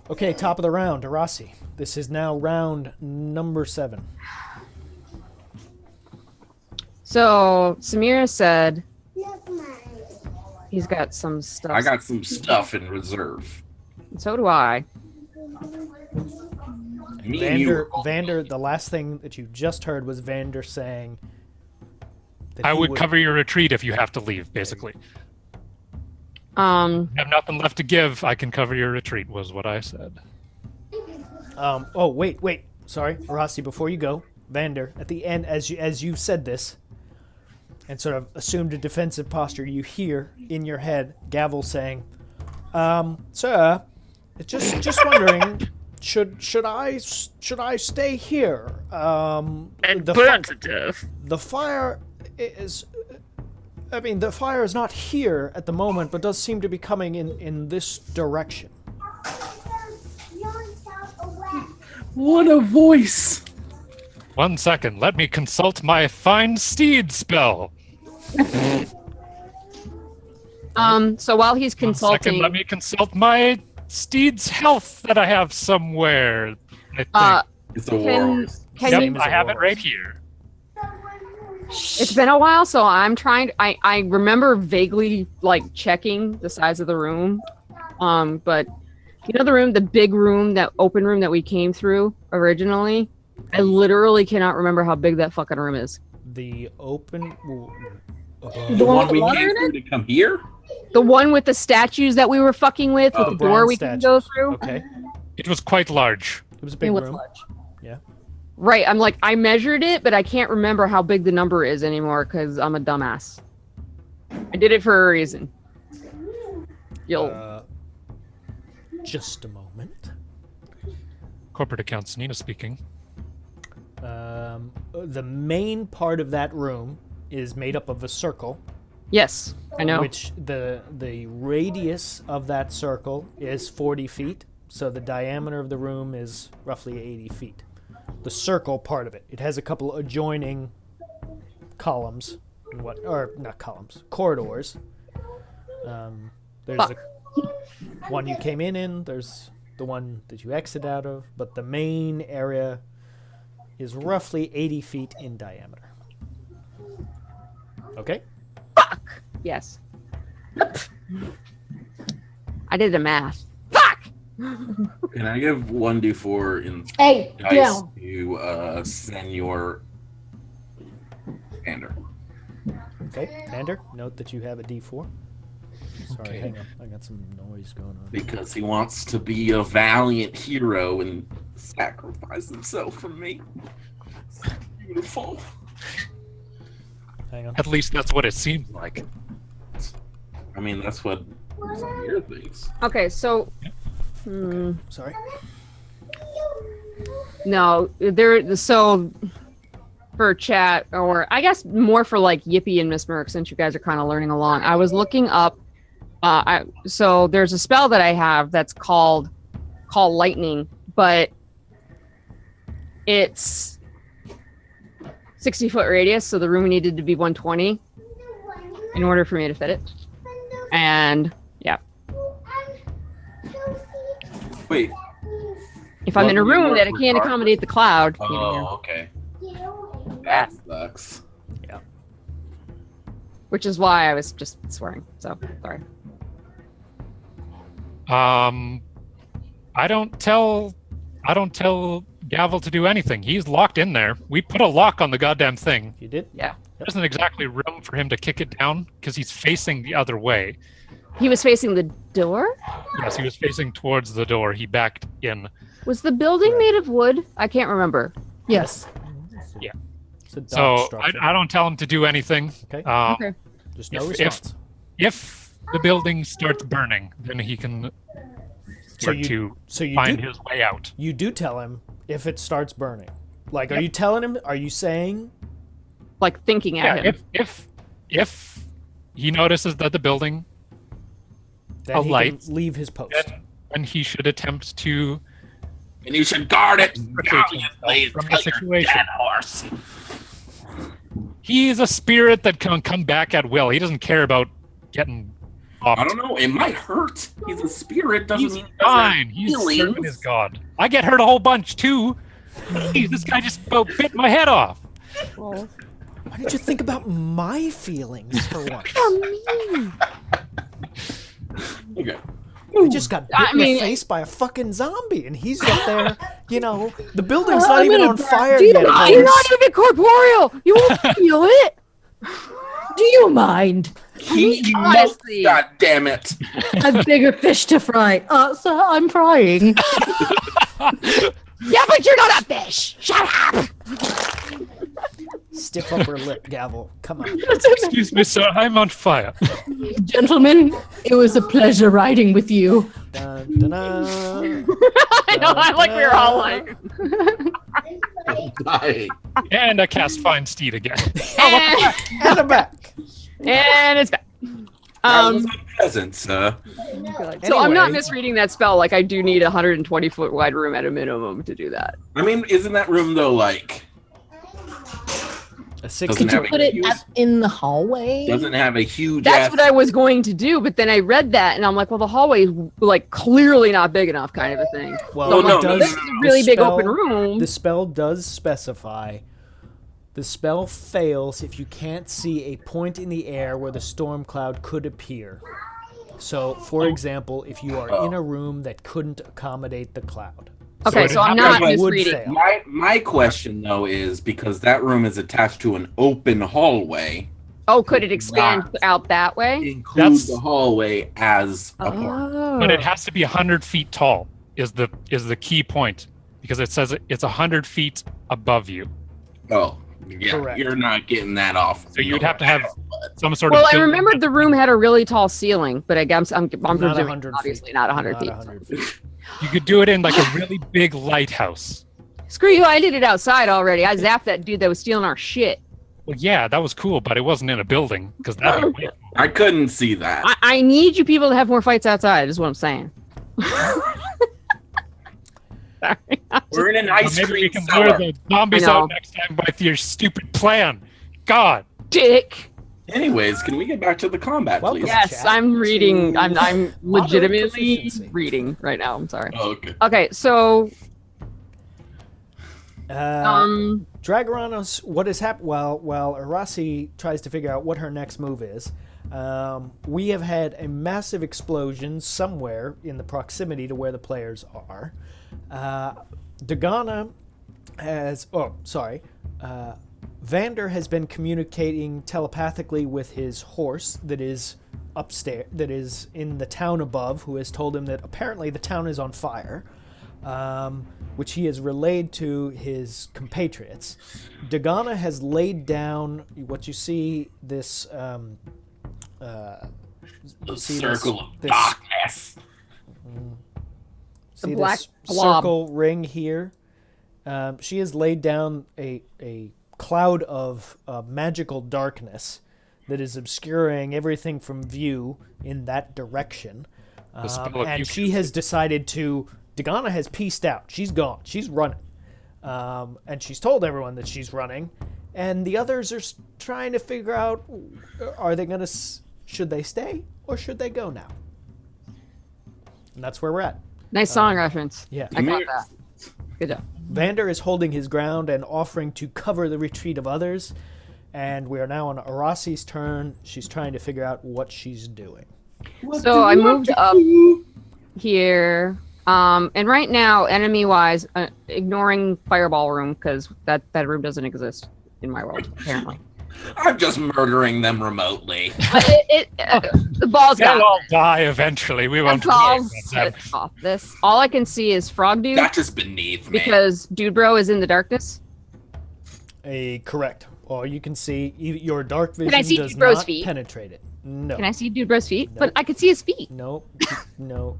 [SPEAKER 1] Okay, top of the round, Arasi. This is now round number 7.
[SPEAKER 4] So Samira said he's got some stuff.
[SPEAKER 3] I got some stuff in reserve.
[SPEAKER 4] So do I.
[SPEAKER 3] Me and you
[SPEAKER 1] Vander, the last thing that you just heard was Vander saying that
[SPEAKER 2] I
[SPEAKER 1] he
[SPEAKER 2] would cover your retreat if you have to leave, basically.
[SPEAKER 4] Um.
[SPEAKER 2] You have nothing left to give, I can cover your retreat, was what I said.
[SPEAKER 1] Oh, wait. Sorry, Arasi, before you go, Vander, at the end, as you said this, and sort of assumed a defensive posture, you hear in your head Gavel saying, "Sir, just wondering, should I stay here?
[SPEAKER 4] And
[SPEAKER 1] the
[SPEAKER 4] burn to death.
[SPEAKER 1] The fire is, I mean, the fire is not here at the moment, but does seem to be coming in this direction."
[SPEAKER 3] What a voice!
[SPEAKER 2] 1 second, let me consult my Find Steed spell.
[SPEAKER 4] So while he's
[SPEAKER 2] 1 second,
[SPEAKER 4] consulting,
[SPEAKER 2] let me consult my steed's health that I have somewhere. I think.
[SPEAKER 3] It's a
[SPEAKER 4] can
[SPEAKER 3] warhorse.
[SPEAKER 4] can
[SPEAKER 2] Yep,
[SPEAKER 4] you?
[SPEAKER 2] I have it right here.
[SPEAKER 4] It's been a while, so I'm trying. I remember vaguely like checking the size of the room, but you know the room, the big room, that open room that we came through originally. I literally cannot remember how big that fucking room is.
[SPEAKER 1] The open.
[SPEAKER 3] The one
[SPEAKER 5] with
[SPEAKER 3] we
[SPEAKER 5] water
[SPEAKER 3] came
[SPEAKER 5] in
[SPEAKER 3] through to come here?
[SPEAKER 4] The one with the statues that we were fucking with
[SPEAKER 3] Oh,
[SPEAKER 4] the door we
[SPEAKER 1] bronze
[SPEAKER 4] can go
[SPEAKER 1] statues.
[SPEAKER 4] through.
[SPEAKER 1] Okay,
[SPEAKER 2] It was quite large.
[SPEAKER 1] it was a big
[SPEAKER 5] It was
[SPEAKER 1] room.
[SPEAKER 5] large.
[SPEAKER 4] Right. I'm like, I measured it, but I can't remember how big the number is anymore because I'm a dumbass. I did it for a reason. Yo.
[SPEAKER 1] Just a moment.
[SPEAKER 2] Corporate accounts, Nina speaking.
[SPEAKER 1] The main part of that room is made up of a circle,
[SPEAKER 4] Yes, I know.
[SPEAKER 1] which the radius of that circle is 40 feet, so the diameter of the room is roughly 80 feet. The circle part of it. It has a couple adjoining columns, or not columns, corridors. There's
[SPEAKER 4] Fuck.
[SPEAKER 1] the one you came in, there's the one that you exit out of, but the main area is roughly 80 feet in diameter. Okay?
[SPEAKER 4] Yes. I did the math. Fuck!
[SPEAKER 3] Can I give 1d4 in
[SPEAKER 5] Hey,
[SPEAKER 3] dice
[SPEAKER 5] down.
[SPEAKER 3] to Senor Pander.
[SPEAKER 1] Okay, Pander, note that you have a D4. Sorry,
[SPEAKER 2] Okay.
[SPEAKER 1] hang on. I got some noise going on.
[SPEAKER 3] Because he wants to be a valiant hero and sacrifice himself for me. It's beautiful.
[SPEAKER 1] Hang on.
[SPEAKER 2] At least that's what it seems like.
[SPEAKER 3] I mean, that's what Samir thinks.
[SPEAKER 4] Okay, so
[SPEAKER 1] Sorry.
[SPEAKER 4] no, there. So for chat, or I guess more for like Yippee and Miss Merck, since you guys are kind of learning along. I was looking up. So there's a spell that I have that's called Call Lightning, but it's 60-foot radius, so the room needed to be 120 in order for me to fit it. And yeah,
[SPEAKER 3] Wait.
[SPEAKER 4] if I'm in a
[SPEAKER 3] Well, you
[SPEAKER 4] room
[SPEAKER 3] work
[SPEAKER 4] that I
[SPEAKER 3] with
[SPEAKER 4] can't
[SPEAKER 3] carpet.
[SPEAKER 4] accommodate the cloud,
[SPEAKER 3] Oh, okay. That sucks.
[SPEAKER 4] which is why I was just swearing. So sorry.
[SPEAKER 2] I don't tell Gavel to do anything. He's locked in there. We put a lock on the goddamn thing.
[SPEAKER 1] You did?
[SPEAKER 4] Yeah,
[SPEAKER 2] There isn't exactly room for him to kick it down because he's facing the other way.
[SPEAKER 4] he was facing the door.
[SPEAKER 2] Yes, he was facing towards the door. He backed in.
[SPEAKER 4] Was the building made of wood? I can't remember.
[SPEAKER 5] Yes.
[SPEAKER 1] It's a dot
[SPEAKER 2] So
[SPEAKER 1] structure.
[SPEAKER 2] I don't tell him to do anything.
[SPEAKER 1] Okay.
[SPEAKER 4] Okay.
[SPEAKER 1] Just no
[SPEAKER 2] if-
[SPEAKER 1] response.
[SPEAKER 2] If the building starts burning, then he can start to
[SPEAKER 1] So you
[SPEAKER 2] find
[SPEAKER 1] do,
[SPEAKER 2] his way out.
[SPEAKER 1] you do tell him if it starts burning. Like, are you telling him? Are you saying?
[SPEAKER 4] Like thinking at him.
[SPEAKER 2] If he notices that the building,
[SPEAKER 1] That
[SPEAKER 2] A
[SPEAKER 1] he
[SPEAKER 2] light.
[SPEAKER 1] can leave his post.
[SPEAKER 2] then he should attempt to
[SPEAKER 3] And you should guard it
[SPEAKER 2] extricate
[SPEAKER 3] valiantly
[SPEAKER 2] himself from the
[SPEAKER 3] until you're
[SPEAKER 2] situation.
[SPEAKER 3] dead horse.
[SPEAKER 2] He's a spirit that can come back at will. He doesn't care about getting
[SPEAKER 3] I
[SPEAKER 2] off.
[SPEAKER 3] don't know. It might hurt. He's a spirit. Doesn't
[SPEAKER 2] He's
[SPEAKER 3] mean he doesn't have
[SPEAKER 2] fine. He's
[SPEAKER 3] feelings.
[SPEAKER 2] serving his god. I get hurt a whole bunch too. Jeez, this guy just about bit my head off.
[SPEAKER 1] Why did you think about my feelings for once?
[SPEAKER 3] Okay.
[SPEAKER 1] I just got bit
[SPEAKER 4] I
[SPEAKER 1] in the
[SPEAKER 4] mean-
[SPEAKER 1] face by a fucking zombie, and he's up there. You know, the building's not
[SPEAKER 5] I'm
[SPEAKER 1] even
[SPEAKER 5] gonna
[SPEAKER 1] on
[SPEAKER 5] burn.
[SPEAKER 1] fire
[SPEAKER 5] Do you
[SPEAKER 1] yet.
[SPEAKER 5] mind?
[SPEAKER 4] You're
[SPEAKER 1] Horse.
[SPEAKER 4] not even corporeal. You won't feel it.
[SPEAKER 5] Do you mind?
[SPEAKER 3] He
[SPEAKER 4] Honestly.
[SPEAKER 3] God damn it.
[SPEAKER 5] I've bigger fish to fry. Sir, I'm frying.
[SPEAKER 4] Yeah, but you're not a fish. Shut up.
[SPEAKER 1] Stiff upper lip, Gavel. Come on.
[SPEAKER 2] Excuse me, sir. I'm on fire.
[SPEAKER 5] Gentlemen, it was a pleasure riding with you.
[SPEAKER 1] Dun, dun, dun.
[SPEAKER 4] I know. I like we were all like.
[SPEAKER 3] Dying.
[SPEAKER 2] And I cast Find Steed again.
[SPEAKER 4] and,
[SPEAKER 1] And I'm back.
[SPEAKER 4] and it's back.
[SPEAKER 3] That was unpleasant, sir.
[SPEAKER 4] So I'm not
[SPEAKER 1] Anyway.
[SPEAKER 4] misreading that spell. Like I do need a 120-foot wide room at a minimum to do that.
[SPEAKER 3] I mean, isn't that room though like
[SPEAKER 1] A 60
[SPEAKER 3] Doesn't have a
[SPEAKER 5] Put it
[SPEAKER 3] huge-
[SPEAKER 5] in the hallway.
[SPEAKER 3] doesn't have a huge
[SPEAKER 4] That's
[SPEAKER 3] ass
[SPEAKER 4] what I was going to do, but then I read that and I'm like, well, the hallway is like clearly not big enough, kind of a thing.
[SPEAKER 1] Well,
[SPEAKER 3] Oh,
[SPEAKER 1] it
[SPEAKER 3] no,
[SPEAKER 1] does,
[SPEAKER 3] no,
[SPEAKER 4] This is
[SPEAKER 3] no,
[SPEAKER 4] a
[SPEAKER 3] no.
[SPEAKER 4] really
[SPEAKER 1] the
[SPEAKER 4] big
[SPEAKER 1] spell-
[SPEAKER 4] open room.
[SPEAKER 1] The spell does specify the spell fails if you can't see a point in the air where the storm cloud could appear. So, for example, if you are in a room that couldn't accommodate the cloud.
[SPEAKER 4] Okay,
[SPEAKER 2] So
[SPEAKER 4] so I'm
[SPEAKER 2] it
[SPEAKER 4] not
[SPEAKER 3] would
[SPEAKER 4] misreading.
[SPEAKER 1] fail.
[SPEAKER 3] My question though is because that room is attached to an open hallway,
[SPEAKER 4] Oh, could it expand
[SPEAKER 3] Not.
[SPEAKER 4] out that way?
[SPEAKER 3] include
[SPEAKER 2] That's-
[SPEAKER 3] the hallway as a part.
[SPEAKER 4] Oh.
[SPEAKER 2] But it has to be 100 feet tall is the key point because it says it's 100 feet above you.
[SPEAKER 3] Oh, yeah,
[SPEAKER 1] Correct.
[SPEAKER 3] you're not getting that off.
[SPEAKER 2] So you'd have to have
[SPEAKER 3] But
[SPEAKER 2] some sort
[SPEAKER 4] Well,
[SPEAKER 2] of.
[SPEAKER 4] I
[SPEAKER 2] building-
[SPEAKER 4] remembered the room had a really tall ceiling, but I guess I'm presuming
[SPEAKER 1] 100
[SPEAKER 4] obviously
[SPEAKER 1] feet.
[SPEAKER 4] not 100
[SPEAKER 1] Not
[SPEAKER 4] feet.
[SPEAKER 1] 100 feet.
[SPEAKER 2] You could do it in like a really big lighthouse.
[SPEAKER 4] Screw you! I did it outside already. I zapped that dude that was stealing our shit.
[SPEAKER 2] Well, yeah, that was cool, but it wasn't in a building because that would be way
[SPEAKER 3] I couldn't see that.
[SPEAKER 4] I need you people to have more fights outside. Is what I'm saying. Sorry.
[SPEAKER 3] We're in an
[SPEAKER 2] Well,
[SPEAKER 3] ice
[SPEAKER 2] maybe we
[SPEAKER 3] cream
[SPEAKER 2] can lure
[SPEAKER 3] cellar.
[SPEAKER 2] the zombies
[SPEAKER 4] I know.
[SPEAKER 2] out next time with your stupid plan. God.
[SPEAKER 4] Dick.
[SPEAKER 3] Anyways, can we get back to the combat,
[SPEAKER 1] Welcome.
[SPEAKER 3] please?
[SPEAKER 4] Yes,
[SPEAKER 1] chat
[SPEAKER 4] I'm reading.
[SPEAKER 1] to
[SPEAKER 4] I'm
[SPEAKER 1] Moderate
[SPEAKER 4] legitimately
[SPEAKER 1] Proficiency.
[SPEAKER 4] reading right now. I'm sorry.
[SPEAKER 3] Oh, okay.
[SPEAKER 4] Okay, so
[SPEAKER 1] Dragaranos, what has happened? While Arasi tries to figure out what her next move is, we have had a massive explosion somewhere in the proximity to where the players are. Dagana has. Oh, sorry. Vander has been communicating telepathically with his horse that is upstairs, that is in the town above, who has told him that apparently the town is on fire, which he has relayed to his compatriots. Dagana has laid down what you see, this
[SPEAKER 3] circle of darkness.
[SPEAKER 1] See
[SPEAKER 4] black
[SPEAKER 1] this
[SPEAKER 4] blob.
[SPEAKER 1] circle ring here? She has laid down a cloud of magical darkness that is obscuring everything from view in that direction.
[SPEAKER 2] spell of
[SPEAKER 1] And
[SPEAKER 2] you
[SPEAKER 1] she
[SPEAKER 2] can
[SPEAKER 1] has decided to... Dagana has pieced out. She's gone. She's running. And she's told everyone that she's running. And the others are trying to figure out, are they going to... Should they stay or should they go now? And that's where we're at.
[SPEAKER 4] Nice song reference.
[SPEAKER 1] Yeah.
[SPEAKER 4] I got that. Good job.
[SPEAKER 1] Vander is holding his ground and offering to cover the retreat of others. And we are now on Arasi's turn. She's trying to figure out what she's doing.
[SPEAKER 4] So I moved up here. And right now, enemy-wise, ignoring Fireball Room, because that room doesn't exist in my world, apparently.
[SPEAKER 3] I'm just murdering them remotely.
[SPEAKER 4] The balls got
[SPEAKER 2] They'll all die eventually. We won't.
[SPEAKER 4] balls
[SPEAKER 2] worry about
[SPEAKER 4] off this. All I can see is Frog Dude,
[SPEAKER 3] That's just beneath me.
[SPEAKER 4] because Dude Bro is in the darkness.
[SPEAKER 1] Correct. Or you can see your dark vision
[SPEAKER 4] I see
[SPEAKER 1] does
[SPEAKER 4] Dude Bro's
[SPEAKER 1] not
[SPEAKER 4] feet?
[SPEAKER 1] penetrate it. No.
[SPEAKER 4] Can I see Dude Bro's feet?
[SPEAKER 1] Nope.
[SPEAKER 4] But I could see his feet.
[SPEAKER 1] No. No.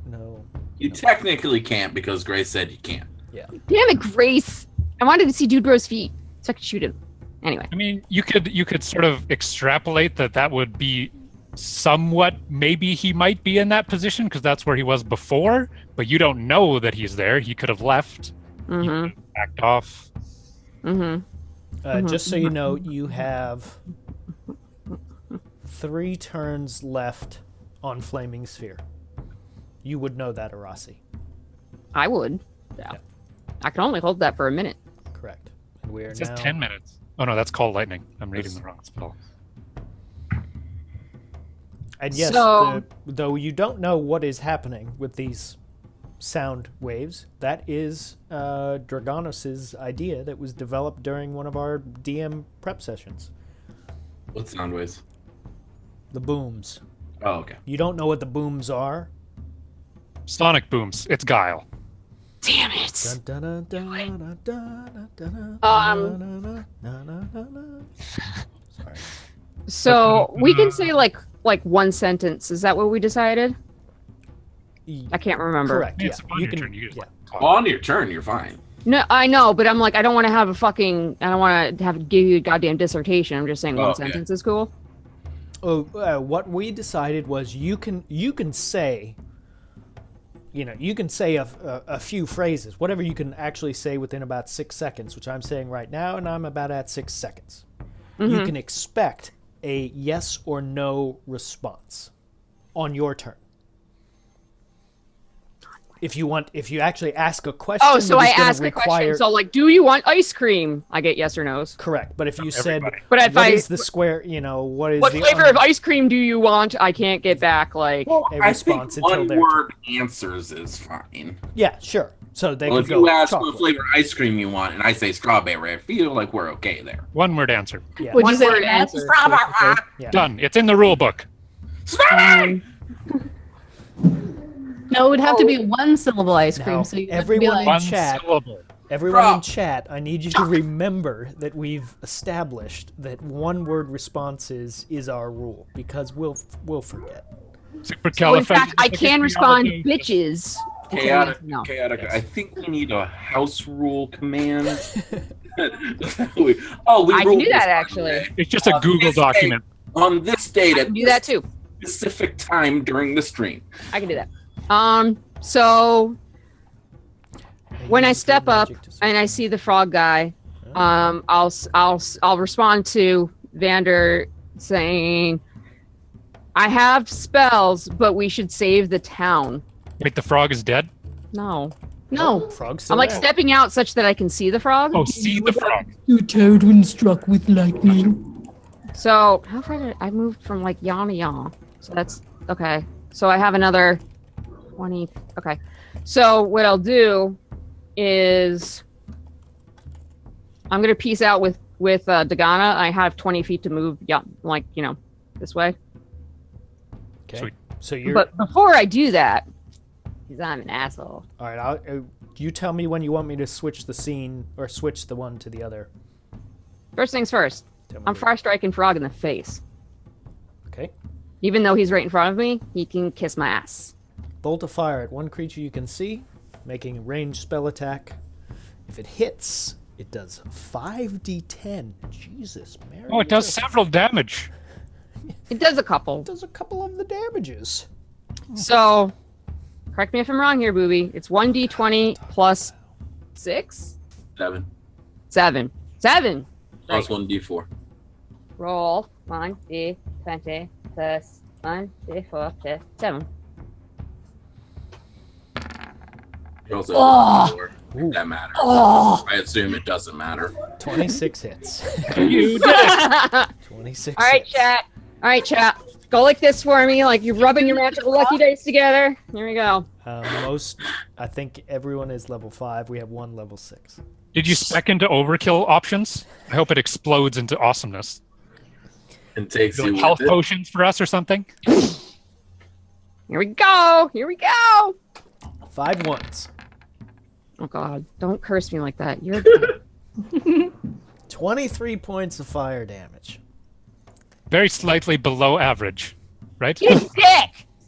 [SPEAKER 3] You technically can't because Grace said you can't.
[SPEAKER 4] Damn it, Grace! I wanted to see Dude Bro's feet so I could shoot him. Anyway.
[SPEAKER 2] I mean, you could sort of extrapolate that would be somewhat, maybe he might be in that position because that's where he was before, but you don't know that he's there. He could have left. He could have backed off.
[SPEAKER 1] Just so you know, you have 3 turns left on Flaming Sphere. You would know that, Arasi.
[SPEAKER 4] I would. Yeah. I can only hold that for a minute.
[SPEAKER 1] Correct. And we are
[SPEAKER 2] It says
[SPEAKER 1] now
[SPEAKER 2] 10 minutes. Oh no, that's called lightning. I'm reading the wrong spell.
[SPEAKER 1] And yes,
[SPEAKER 4] So-
[SPEAKER 1] though you don't know what is happening with these sound waves, that is Dragonos' idea that was developed during one of our DM prep sessions.
[SPEAKER 3] What sound waves?
[SPEAKER 1] The booms.
[SPEAKER 3] Oh, okay.
[SPEAKER 1] You don't know what the booms are?
[SPEAKER 2] Sonic booms. It's Guile.
[SPEAKER 4] Damn it!
[SPEAKER 1] Sorry.
[SPEAKER 4] So we can say like one sentence. Is that what we decided? I can't remember.
[SPEAKER 1] Correct.
[SPEAKER 2] It's
[SPEAKER 1] Yeah.
[SPEAKER 2] on
[SPEAKER 1] You
[SPEAKER 2] your
[SPEAKER 1] can.
[SPEAKER 2] turn. You just
[SPEAKER 1] Yeah.
[SPEAKER 2] talk.
[SPEAKER 3] On your turn, you're fine.
[SPEAKER 4] No, I know, but I'm like, I don't want to have a fucking. I don't want to have give you a goddamn dissertation. I'm just saying one
[SPEAKER 3] Okay.
[SPEAKER 4] sentence is cool.
[SPEAKER 1] Oh, what we decided was you can say. You can say a few phrases, whatever you can actually say within about 6 seconds, which I'm saying right now, and I'm about at 6 seconds. You can expect a yes or no response on your turn. If you actually ask a question,
[SPEAKER 4] Oh, so
[SPEAKER 1] that
[SPEAKER 4] I
[SPEAKER 1] is gonna
[SPEAKER 4] ask a question.
[SPEAKER 1] require-
[SPEAKER 4] So like, do you want ice cream? I get yes or no's.
[SPEAKER 1] Correct, but if you said,
[SPEAKER 2] Everybody.
[SPEAKER 4] But if
[SPEAKER 1] what
[SPEAKER 4] I-
[SPEAKER 1] is the square, what is
[SPEAKER 4] What
[SPEAKER 1] the
[SPEAKER 4] flavor of ice cream do you want? I can't get back like.
[SPEAKER 1] a
[SPEAKER 3] I think
[SPEAKER 1] response until
[SPEAKER 3] one
[SPEAKER 1] their
[SPEAKER 3] word answers is fine.
[SPEAKER 1] Yeah, sure. So they
[SPEAKER 3] Well,
[SPEAKER 1] could
[SPEAKER 3] if
[SPEAKER 1] go
[SPEAKER 3] you ask
[SPEAKER 1] chocolate.
[SPEAKER 3] what flavor ice cream you want and I say strawberry, I feel like we're okay there.
[SPEAKER 2] One word answer.
[SPEAKER 1] Yeah.
[SPEAKER 5] Would you
[SPEAKER 4] One
[SPEAKER 5] say
[SPEAKER 4] word
[SPEAKER 5] that's
[SPEAKER 4] answer.
[SPEAKER 1] Yeah.
[SPEAKER 2] Done. It's in the rule book.
[SPEAKER 3] Strawberry!
[SPEAKER 5] No, it would have to be one syllable ice cream.
[SPEAKER 1] Now,
[SPEAKER 5] So you
[SPEAKER 1] everyone
[SPEAKER 5] would be
[SPEAKER 1] in
[SPEAKER 5] like,
[SPEAKER 2] One
[SPEAKER 1] chat-
[SPEAKER 2] syllable.
[SPEAKER 1] Everyone in
[SPEAKER 3] Rob.
[SPEAKER 1] chat, I need you to remember that we've established that one-word responses is our rule because we'll forget.
[SPEAKER 4] So in fact, I can respond bitches.
[SPEAKER 3] Chaotic.
[SPEAKER 4] No.
[SPEAKER 3] Chaotic.
[SPEAKER 1] Yes.
[SPEAKER 3] I think we need a house rule command. we
[SPEAKER 4] I can
[SPEAKER 3] ruled
[SPEAKER 4] do
[SPEAKER 3] this,
[SPEAKER 4] that
[SPEAKER 3] by the
[SPEAKER 4] actually.
[SPEAKER 3] way.
[SPEAKER 2] It's just a Google
[SPEAKER 3] This day-
[SPEAKER 2] document.
[SPEAKER 3] On this date
[SPEAKER 4] I
[SPEAKER 3] at
[SPEAKER 4] can do that too.
[SPEAKER 3] this specific time during the stream.
[SPEAKER 4] I can do that. So when I step up and I see the frog guy, I'll respond to Vander saying, "I have spells, but we should save the town."
[SPEAKER 2] Wait, the frog is dead?
[SPEAKER 4] No,
[SPEAKER 5] no.
[SPEAKER 1] Frog's still
[SPEAKER 4] I'm like
[SPEAKER 1] there.
[SPEAKER 4] stepping out such that I can see the frog.
[SPEAKER 2] Oh, see the frog.
[SPEAKER 5] Your toad when struck with lightning.
[SPEAKER 4] So how far did I moved from like yana yana? So that's okay. So I have another 20. Okay. So what I'll do is I'm gonna peace out with with Dagana. I have 20 feet to move. Yeah, like this way.
[SPEAKER 1] Okay.
[SPEAKER 2] Sweet.
[SPEAKER 1] So you're.
[SPEAKER 4] But before I do that, because I'm an asshole.
[SPEAKER 1] All right. You tell me when you want me to switch the scene or switch the one to the other.
[SPEAKER 4] First things first.
[SPEAKER 1] Tell me
[SPEAKER 4] I'm
[SPEAKER 1] when.
[SPEAKER 4] fire striking Frog in the face.
[SPEAKER 1] Okay.
[SPEAKER 4] Even though he's right in front of me, he can kiss my ass.
[SPEAKER 1] Bolt of fire at one creature you can see, making a ranged spell attack. If it hits, it does 5d10. Jesus, Mary.
[SPEAKER 2] Oh, it does several damage.
[SPEAKER 4] It does a couple.
[SPEAKER 1] It does a couple of the damages.
[SPEAKER 4] So, correct me if I'm wrong here, Booby. It's 1d20 plus 6?
[SPEAKER 3] 7
[SPEAKER 4] 7. 7.
[SPEAKER 3] plus 1d4.
[SPEAKER 4] Roll 1d20 plus 1d4 plus 7.
[SPEAKER 3] You also
[SPEAKER 5] Oh.
[SPEAKER 3] have 4. If that matters.
[SPEAKER 5] Oh,
[SPEAKER 3] I assume it doesn't matter.
[SPEAKER 1] 26 hits.
[SPEAKER 2] You did it.
[SPEAKER 4] All
[SPEAKER 1] 26
[SPEAKER 4] right,
[SPEAKER 1] hits.
[SPEAKER 4] chat. All right, chat. Go like this for me, like you're rubbing your magical lucky dice together. Here we go.
[SPEAKER 1] I think everyone is level 5. We have one level 6.
[SPEAKER 2] Did you spec into overkill options? I hope it explodes into awesomeness.
[SPEAKER 3] And takes you
[SPEAKER 2] Like
[SPEAKER 3] with
[SPEAKER 2] health
[SPEAKER 3] it.
[SPEAKER 2] potions for us or something?
[SPEAKER 4] Here we go. Here we go.
[SPEAKER 1] 5 ones.
[SPEAKER 4] Oh God! Don't curse me like that. You're
[SPEAKER 1] 23 points of fire damage.
[SPEAKER 2] Very slightly below average, right?
[SPEAKER 4] you sick.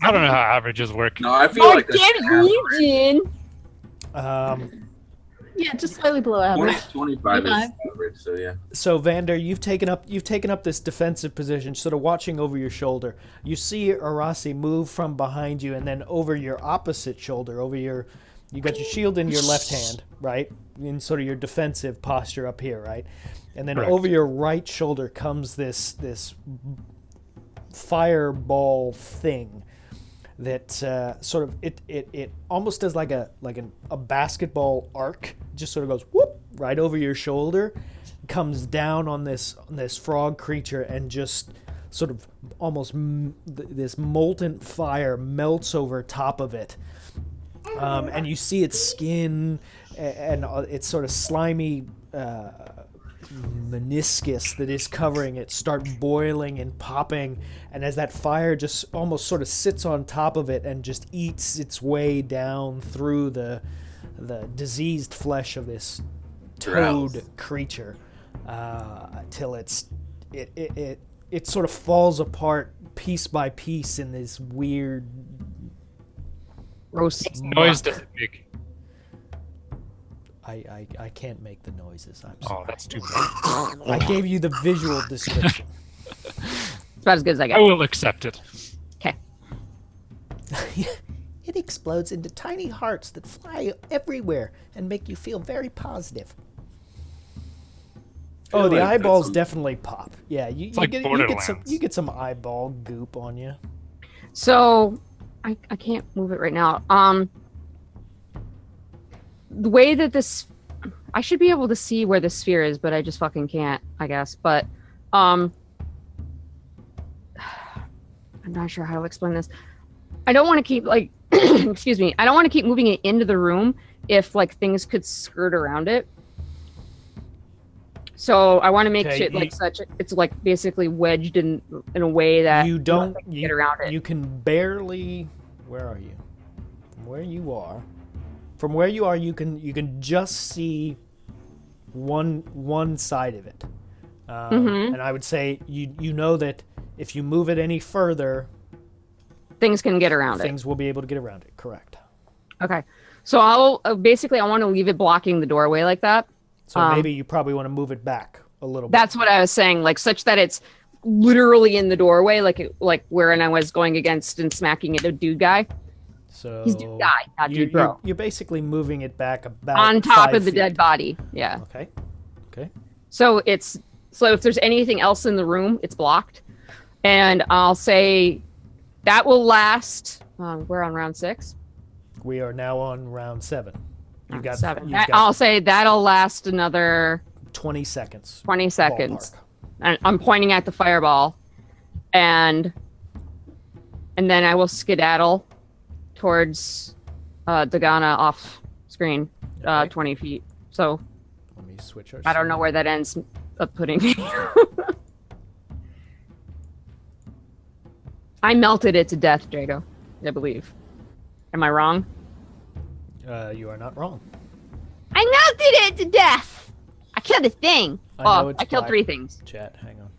[SPEAKER 2] I don't know how averages work.
[SPEAKER 3] No, I feel
[SPEAKER 4] Oh,
[SPEAKER 3] like that's
[SPEAKER 4] damn you,
[SPEAKER 5] yeah, just slightly below average.
[SPEAKER 3] 25 is
[SPEAKER 5] 25.
[SPEAKER 3] average, so yeah.
[SPEAKER 1] So Vander, you've taken up this defensive position, sort of watching over your shoulder. You see Arasi move from behind you, and then over your opposite shoulder, you got your shield in your left hand, right? In sort of your defensive posture up here, right? And then
[SPEAKER 2] Correct.
[SPEAKER 1] over your right shoulder comes this fireball thing that sort of it almost does like a basketball arc, just sort of goes whoop right over your shoulder, comes down on this frog creature, and just sort of almost this molten fire melts over top of it. And you see its skin and its sort of slimy meniscus that is covering it start boiling and popping, and as that fire just almost sort of sits on top of it and just eats its way down through the diseased flesh of this toad creature till it sort of falls apart piece by piece in this weird
[SPEAKER 4] Gross.
[SPEAKER 2] Noise does it make.
[SPEAKER 1] I can't make the noises. I'm sorry.
[SPEAKER 2] Oh, that's too bad.
[SPEAKER 1] I gave you the visual description.
[SPEAKER 4] It's about as good as I
[SPEAKER 2] I
[SPEAKER 4] got.
[SPEAKER 2] will accept it.
[SPEAKER 4] Okay.
[SPEAKER 1] It explodes into tiny hearts that fly everywhere and make you feel very positive. Oh, the
[SPEAKER 3] like that's
[SPEAKER 1] eyeballs
[SPEAKER 3] some-
[SPEAKER 1] definitely pop. Yeah, you
[SPEAKER 2] like
[SPEAKER 1] get
[SPEAKER 2] Borderlands.
[SPEAKER 1] you get some eyeball goop on you.
[SPEAKER 4] So, I can't move it right now. The way that this, I should be able to see where the sphere is, but I just fucking can't, I guess. But, I'm not sure how to explain this. I don't want to keep excuse me. I don't want to keep moving it into the room if things could skirt around it. So I want to make
[SPEAKER 1] Okay,
[SPEAKER 4] shit it's basically wedged in a way that
[SPEAKER 1] You don't
[SPEAKER 4] nothing can get around it.
[SPEAKER 1] You can barely. Where are you? From where you are. From where you are, you can just see one side of it. And I would say you know that if you move it any further,
[SPEAKER 4] Things can get around it.
[SPEAKER 1] things will be able to get around it. Correct.
[SPEAKER 4] Okay. So I'll basically I want to leave it blocking the doorway like that.
[SPEAKER 1] So maybe you probably want to move it back a little bit.
[SPEAKER 4] That's what I was saying, such that it's literally in the doorway, like where I was going against and smacking at a dude guy.
[SPEAKER 1] So
[SPEAKER 4] He's dude guy, not dude bro.
[SPEAKER 1] You're basically moving it back about
[SPEAKER 4] On top
[SPEAKER 1] 5
[SPEAKER 4] of the
[SPEAKER 1] feet.
[SPEAKER 4] dead body. Yeah.
[SPEAKER 1] Okay. Okay.
[SPEAKER 4] So if there's anything else in the room, it's blocked. And I'll say that will last. We're on round 6.
[SPEAKER 1] We are now on round 7. You got
[SPEAKER 4] 7.
[SPEAKER 1] you've got
[SPEAKER 4] I'll say that'll last another
[SPEAKER 1] 20 seconds.
[SPEAKER 4] 20 seconds.
[SPEAKER 1] Ballpark.
[SPEAKER 4] And I'm pointing at the fireball, and then I will skedaddle towards Dagana off screen,
[SPEAKER 1] Okay.
[SPEAKER 4] 20 feet. So
[SPEAKER 1] Let me switch our
[SPEAKER 4] I don't know
[SPEAKER 1] scene.
[SPEAKER 4] where that ends. putting. I melted it to death, Drago. I believe. Am I wrong?
[SPEAKER 1] You are not wrong.
[SPEAKER 4] I melted it to death. I killed a thing.
[SPEAKER 1] I know it's
[SPEAKER 4] I killed
[SPEAKER 1] black.
[SPEAKER 4] 3 things.
[SPEAKER 1] Chat, hang on.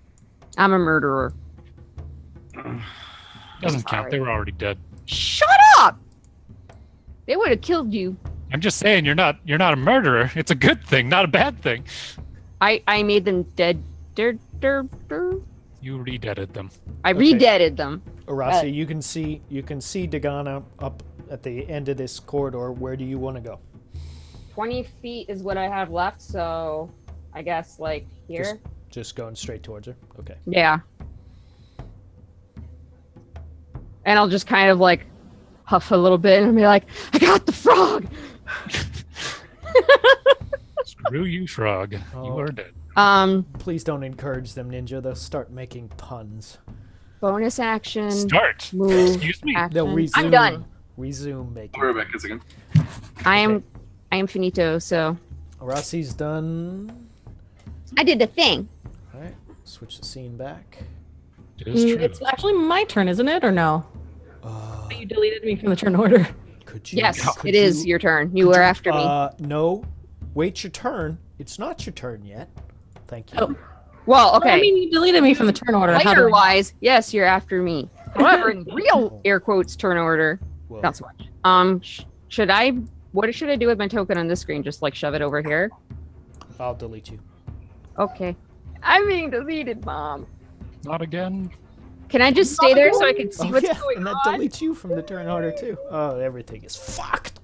[SPEAKER 4] I'm a murderer.
[SPEAKER 2] Doesn't count.
[SPEAKER 4] Sorry.
[SPEAKER 2] They were already dead.
[SPEAKER 4] Shut up! They would have killed you.
[SPEAKER 2] I'm just saying you're not a murderer. It's a good thing, not a bad thing.
[SPEAKER 4] I made them dead.
[SPEAKER 2] You re-deaded them.
[SPEAKER 4] I
[SPEAKER 1] Okay.
[SPEAKER 4] re-deaded them.
[SPEAKER 1] Arasi, you can see Dagana up at the end of this corridor. Where do you want to go?
[SPEAKER 4] 20 feet is what I have left, so I guess like here.
[SPEAKER 1] Just going straight towards her. Okay.
[SPEAKER 4] Yeah. And I'll just kind of like huff a little bit and be like, I got the frog.
[SPEAKER 2] Screw you, Shrug.
[SPEAKER 1] Oh.
[SPEAKER 2] You earned it.
[SPEAKER 1] Please don't encourage them, Ninja. They'll start making puns.
[SPEAKER 4] Bonus action.
[SPEAKER 2] Start.
[SPEAKER 4] Move.
[SPEAKER 2] Excuse me.
[SPEAKER 4] Action.
[SPEAKER 1] They'll resume.
[SPEAKER 4] I'm done.
[SPEAKER 1] Resume making.
[SPEAKER 3] Rebecca's again.
[SPEAKER 4] I am finito, so
[SPEAKER 1] Arasi's done.
[SPEAKER 4] I did the thing.
[SPEAKER 1] All right. Switch the scene back.
[SPEAKER 2] It is true.
[SPEAKER 5] It's actually my turn, isn't it, or no?
[SPEAKER 1] Uh,
[SPEAKER 5] You deleted me from the turn order.
[SPEAKER 1] could you?
[SPEAKER 4] Yes,
[SPEAKER 1] could
[SPEAKER 4] it is
[SPEAKER 1] you-
[SPEAKER 4] your turn. You
[SPEAKER 1] could
[SPEAKER 4] were after me.
[SPEAKER 1] No. Wait your turn. It's not your turn yet. Thank you.
[SPEAKER 5] Oh.
[SPEAKER 4] Well, okay.
[SPEAKER 5] I mean, you deleted me from the turn order. How do
[SPEAKER 4] Player
[SPEAKER 5] I-
[SPEAKER 4] wise, yes, you're after me. However, in real air quotes turn order,
[SPEAKER 1] Whoa.
[SPEAKER 4] not so much. What should I do with my token on this screen? Just like shove it over here?
[SPEAKER 1] I'll delete you.
[SPEAKER 4] Okay. I'm being deleted, Mom.
[SPEAKER 2] Not again.
[SPEAKER 4] Can I just stay there so I can see what's going
[SPEAKER 1] and that
[SPEAKER 4] on?
[SPEAKER 1] deletes you from the turn order too. Oh, everything is fucked.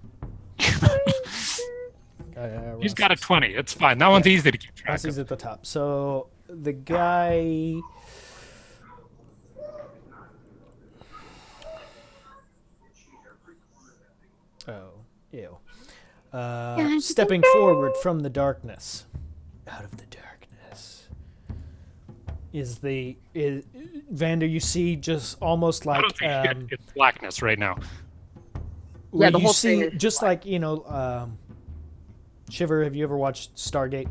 [SPEAKER 2] He's got a 20. It's fine. That one's easy to keep track
[SPEAKER 1] Rossi's
[SPEAKER 2] of.
[SPEAKER 1] at the top. So the guy. Oh, ew. Stepping forward from the darkness, out of the darkness, is Vander. You see, just almost
[SPEAKER 2] I
[SPEAKER 1] like
[SPEAKER 2] don't think it's blackness right now.
[SPEAKER 1] where
[SPEAKER 4] the
[SPEAKER 1] you
[SPEAKER 4] whole
[SPEAKER 1] see,
[SPEAKER 4] thing is
[SPEAKER 1] just like Shiver. Have you ever watched Stargate?